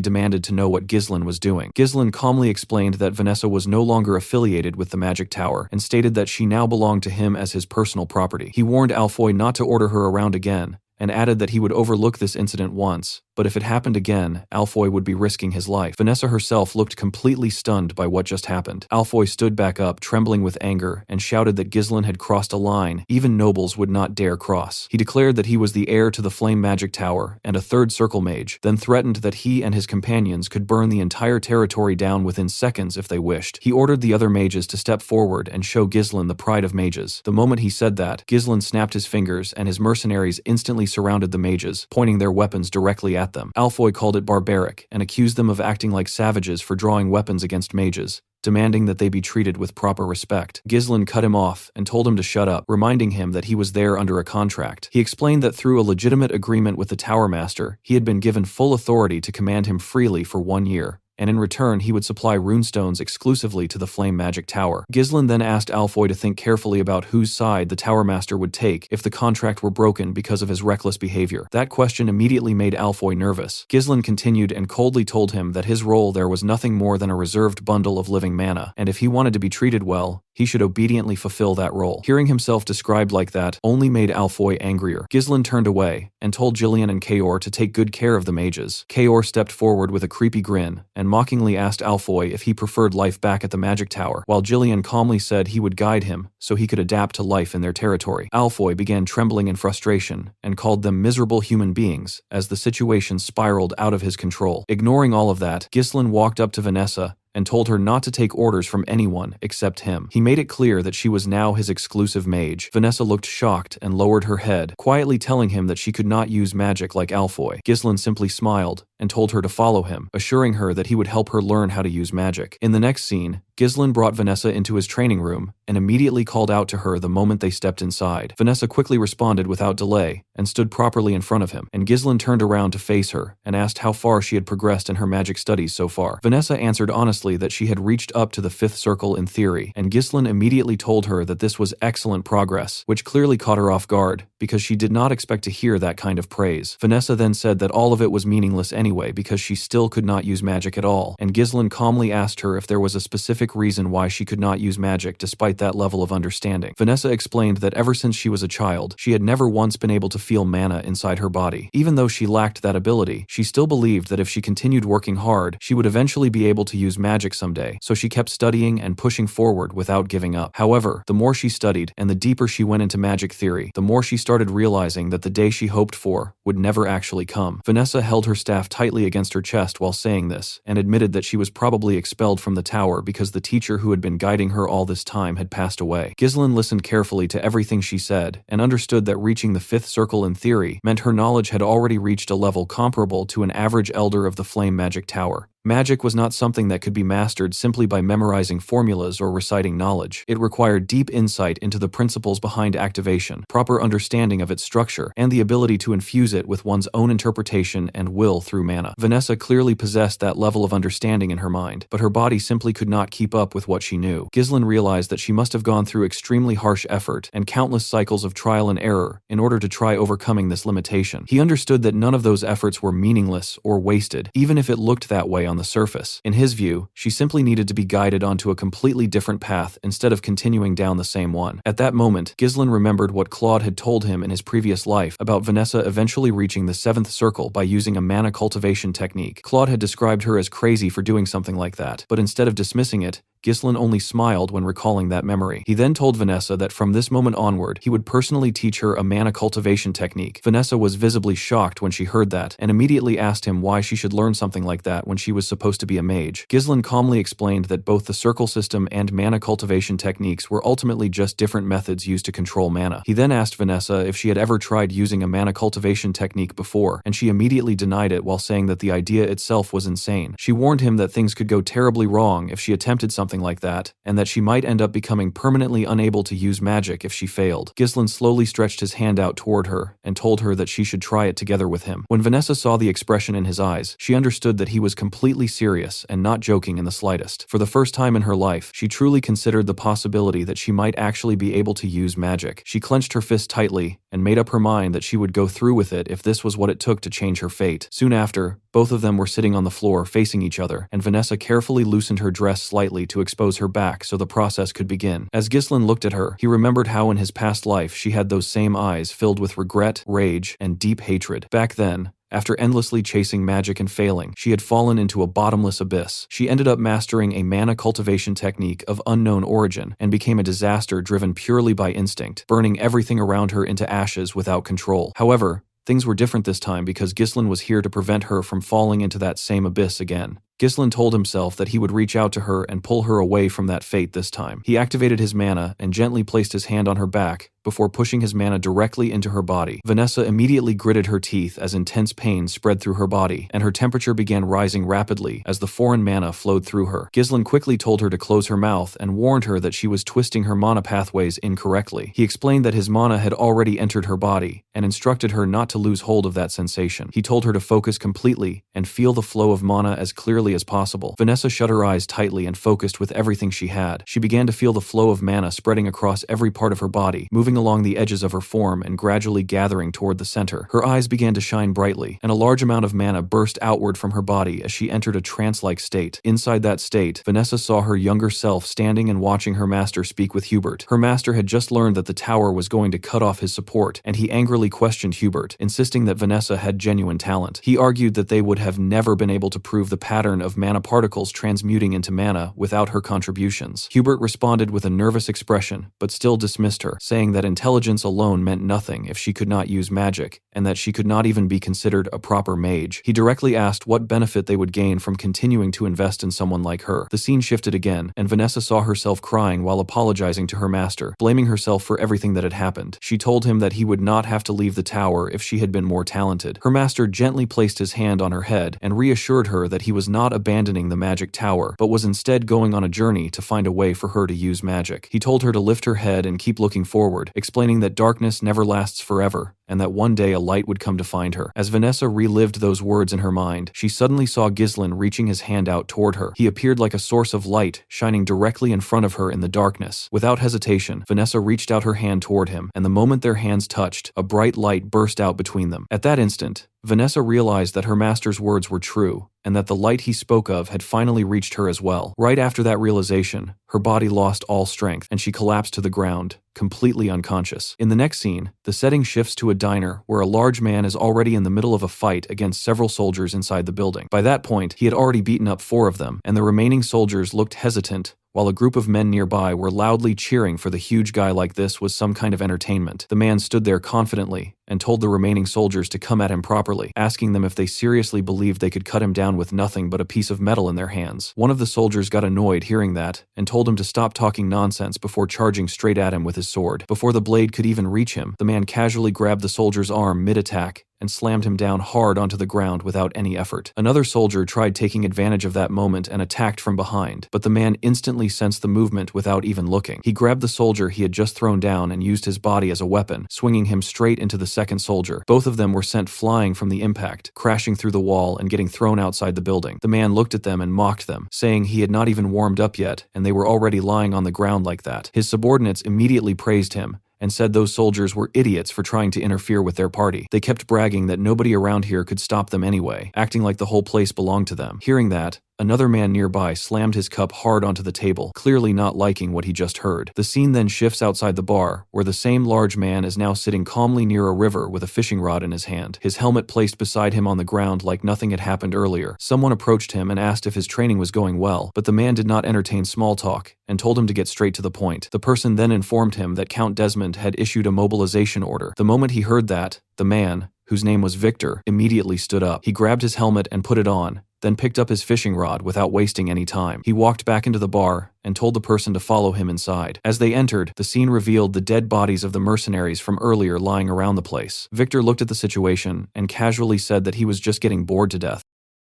demanded to know what Ghislain was doing. Ghislain calmly explained that Vanessa was no longer affiliated with the magic tower, and stated that she now belonged to him as his personal property. He warned Alfoy not to order her around again, and added that he would overlook this incident once, but if it happened again, Alfoy would be risking his life. Vanessa herself looked completely stunned by what just happened. Alfoy stood back up, trembling with anger, and shouted that Ghislain had crossed a line even nobles would not dare cross. He declared that he was the heir to the Flame Magic Tower and a third circle mage, then threatened that he and his companions could burn the entire territory down within seconds if they wished. He ordered the other mages to step forward and show Ghislain the pride of mages. The moment he said that, Ghislain snapped his fingers and his mercenaries instantly surrounded the mages, pointing their weapons directly at them. Alfoy called it barbaric and accused them of acting like savages for drawing weapons against mages, demanding that they be treated with proper respect. Ghislain cut him off and told him to shut up, reminding him that he was there under a contract. He explained that through a legitimate agreement with the Tower Master, he had been given full authority to command him freely for 1 year, and in return he would supply runestones exclusively to the Flame Magic Tower. Ghislain then asked Alfoy to think carefully about whose side the Tower Master would take if the contract were broken because of his reckless behavior. That question immediately made Alfoy nervous. Ghislain continued and coldly told him that his role there was nothing more than a reserved bundle of living mana, and if he wanted to be treated well, he should obediently fulfill that role. Hearing himself described like that only made Alfoy angrier. Ghislain turned away and told Jillian and Kaor to take good care of the mages. Kaor stepped forward with a creepy grin and and mockingly asked Alfoy if he preferred life back at the magic tower, while Jillian calmly said he would guide him so he could adapt to life in their territory. Alfoy began trembling in frustration and called them miserable human beings as the situation spiraled out of his control. Ignoring all of that, Ghislain walked up to Vanessa and told her not to take orders from anyone except him. He made it clear that she was now his exclusive mage. Vanessa looked shocked and lowered her head, quietly telling him that she could not use magic like Alfoy. Ghislain simply smiled and told her to follow him, assuring her that he would help her learn how to use magic. In the next scene, Ghislain brought Vanessa into his training room and immediately called out to her the moment they stepped inside. Vanessa quickly responded without delay and stood properly in front of him, and Ghislain turned around to face her and asked how far she had progressed in her magic studies so far. Vanessa answered honestly that she had reached up to the 5th circle in theory, and Ghislain immediately told her that this was excellent progress, which clearly caught her off guard because she did not expect to hear that kind of praise. Vanessa then said that all of it was meaningless anyway because she still could not use magic at all, and Ghislain calmly asked her if there was a specific reason why she could not use magic despite that level of understanding. Vanessa explained that ever since she was a child, she had never once been able to feel mana inside her body. Even though she lacked that ability, she still believed that if she continued working hard, she would eventually be able to use magic someday, so she kept studying and pushing forward without giving up. However, the more she studied and the deeper she went into magic theory, the more she started realizing that the day she hoped for would never actually come. Vanessa held her staff tightly against her chest while saying this, and admitted that she was probably expelled from the tower because the teacher who had been guiding her all this time had passed away. Ghislain listened carefully to everything she said, and understood that reaching the 5th circle in theory meant her knowledge had already reached a level comparable to an average elder of the Flame Magic Tower. Magic was not something that could be mastered simply by memorizing formulas or reciting knowledge. It required deep insight into the principles behind activation, proper understanding of its structure, and the ability to infuse it with one's own interpretation and will through mana. Vanessa clearly possessed that level of understanding in her mind, but her body simply could not keep up with what she knew. Ghislain realized that she must have gone through extremely harsh effort and countless cycles of trial and error in order to try overcoming this limitation. He understood that none of those efforts were meaningless or wasted, even if it looked that way on the surface. In his view, she simply needed to be guided onto a completely different path instead of continuing down the same one. At that moment, Ghislain remembered what Claude had told him in his previous life about Vanessa eventually reaching the 7th circle by using a mana cultivation technique. Claude had described her as crazy for doing something like that, but instead of dismissing it, Ghislain only smiled when recalling that memory. He then told Vanessa that from this moment onward, he would personally teach her a mana cultivation technique. Vanessa was visibly shocked when she heard that, and immediately asked him why she should learn something like that when she was supposed to be a mage. Ghislain calmly explained that both the circle system and mana cultivation techniques were ultimately just different methods used to control mana. He then asked Vanessa if she had ever tried using a mana cultivation technique before, and she immediately denied it while saying that the idea itself was insane. She warned him that things could go terribly wrong if she attempted something like that, and that she might end up becoming permanently unable to use magic if she failed. Ghislain slowly stretched his hand out toward her and told her that she should try it together with him. When Vanessa saw the expression in his eyes, she understood that he was completely serious and not joking in the slightest. For the first time in her life, she truly considered the possibility that she might actually be able to use magic. She clenched her fist tightly and made up her mind that she would go through with it if this was what it took to change her fate. Soon after, both of them were sitting on the floor facing each other, and Vanessa carefully loosened her dress slightly to expose her back so the process could begin. As Ghislain looked at her, he remembered how in his past life she had those same eyes filled with regret, rage, and deep hatred. Back then, after endlessly chasing magic and failing, she had fallen into a bottomless abyss. She ended up mastering a mana cultivation technique of unknown origin and became a disaster driven purely by instinct, burning everything around her into ashes without control. However, things were different this time because Ghislain was here to prevent her from falling into that same abyss again. Ghislain told himself that he would reach out to her and pull her away from that fate this time. He activated his mana and gently placed his hand on her back before pushing his mana directly into her body. Vanessa immediately gritted her teeth as intense pain spread through her body, and her temperature began rising rapidly as the foreign mana flowed through her. Ghislain quickly told her to close her mouth and warned her that she was twisting her mana pathways incorrectly. He explained that his mana had already entered her body and instructed her not to lose hold of that sensation. He told her to focus completely and feel the flow of mana as clearly as possible. Vanessa shut her eyes tightly and focused with everything she had. She began to feel the flow of mana spreading across every part of her body, moving along the edges of her form and gradually gathering toward the center. Her eyes began to shine brightly, and a large amount of mana burst outward from her body as she entered a trance-like state. Inside that state, Vanessa saw her younger self standing and watching her master speak with Hubert. Her master had just learned that the tower was going to cut off his support, and he angrily questioned Hubert, insisting that Vanessa had genuine talent. He argued that they would have never been able to prove the pattern pattern of mana particles transmuting into mana without her contributions. Hubert responded with a nervous expression, but still dismissed her, saying that intelligence alone meant nothing if she could not use magic, and that she could not even be considered a proper mage. He directly asked what benefit they would gain from continuing to invest in someone like her. The scene shifted again, and Vanessa saw herself crying while apologizing to her master, blaming herself for everything that had happened. She told him that he would not have to leave the tower if she had been more talented. Her master gently placed his hand on her head and reassured her that he was not abandoning the magic tower, but was instead going on a journey to find a way for her to use magic. He told her to lift her head and keep looking forward, explaining that darkness never lasts forever, and that one day a light would come to find her. As Vanessa relived those words in her mind, she suddenly saw Ghislain reaching his hand out toward her. He appeared like a source of light, shining directly in front of her in the darkness. Without hesitation, Vanessa reached out her hand toward him, and the moment their hands touched, a bright light burst out between them. At that instant, Vanessa realized that her master's words were true, and that the light he spoke of had finally reached her as well. Right after that realization, her body lost all strength, and she collapsed to the ground, completely unconscious. In the next scene, the setting shifts to a diner where a large man is already in the middle of a fight against several soldiers inside the building. By that point, he had already beaten up 4 of them, and the remaining soldiers looked hesitant, while a group of men nearby were loudly cheering for the huge guy like this was some kind of entertainment. The man stood there confidently and told the remaining soldiers to come at him properly, asking them if they seriously believed they could cut him down with nothing but a piece of metal in their hands. One of the soldiers got annoyed hearing that and told him to stop talking nonsense before charging straight at him with his sword. Before the blade could even reach him, the man casually grabbed the soldier's arm mid-attack and slammed him down hard onto the ground without any effort. Another soldier tried taking advantage of that moment and attacked from behind, but the man instantly sensed the movement without even looking. He grabbed the soldier he had just thrown down and used his body as a weapon, swinging him straight into the second soldier. Both of them were sent flying from the impact, crashing through the wall and getting thrown outside the building. The man looked at them and mocked them, saying he had not even warmed up yet and they were already lying on the ground like that. His subordinates immediately praised him and said those soldiers were idiots for trying to interfere with their party. They kept bragging that nobody around here could stop them anyway, acting like the whole place belonged to them. Hearing that, another man nearby slammed his cup hard onto the table, clearly not liking what he just heard. The scene then shifts outside the bar, where the same large man is now sitting calmly near a river with a fishing rod in his hand, his helmet placed beside him on the ground like nothing had happened earlier. Someone approached him and asked if his training was going well, but the man did not entertain small talk and told him to get straight to the point. The person then informed him that Count Desmond had issued a mobilization order. The moment he heard that, the man, whose name was Victor, immediately stood up. He grabbed his helmet and put it on, then picked up his fishing rod without wasting any time. He walked back into the bar and told the person to follow him inside. As they entered, the scene revealed the dead bodies of the mercenaries from earlier lying around the place. Victor looked at the situation and casually said that he was just getting bored to death.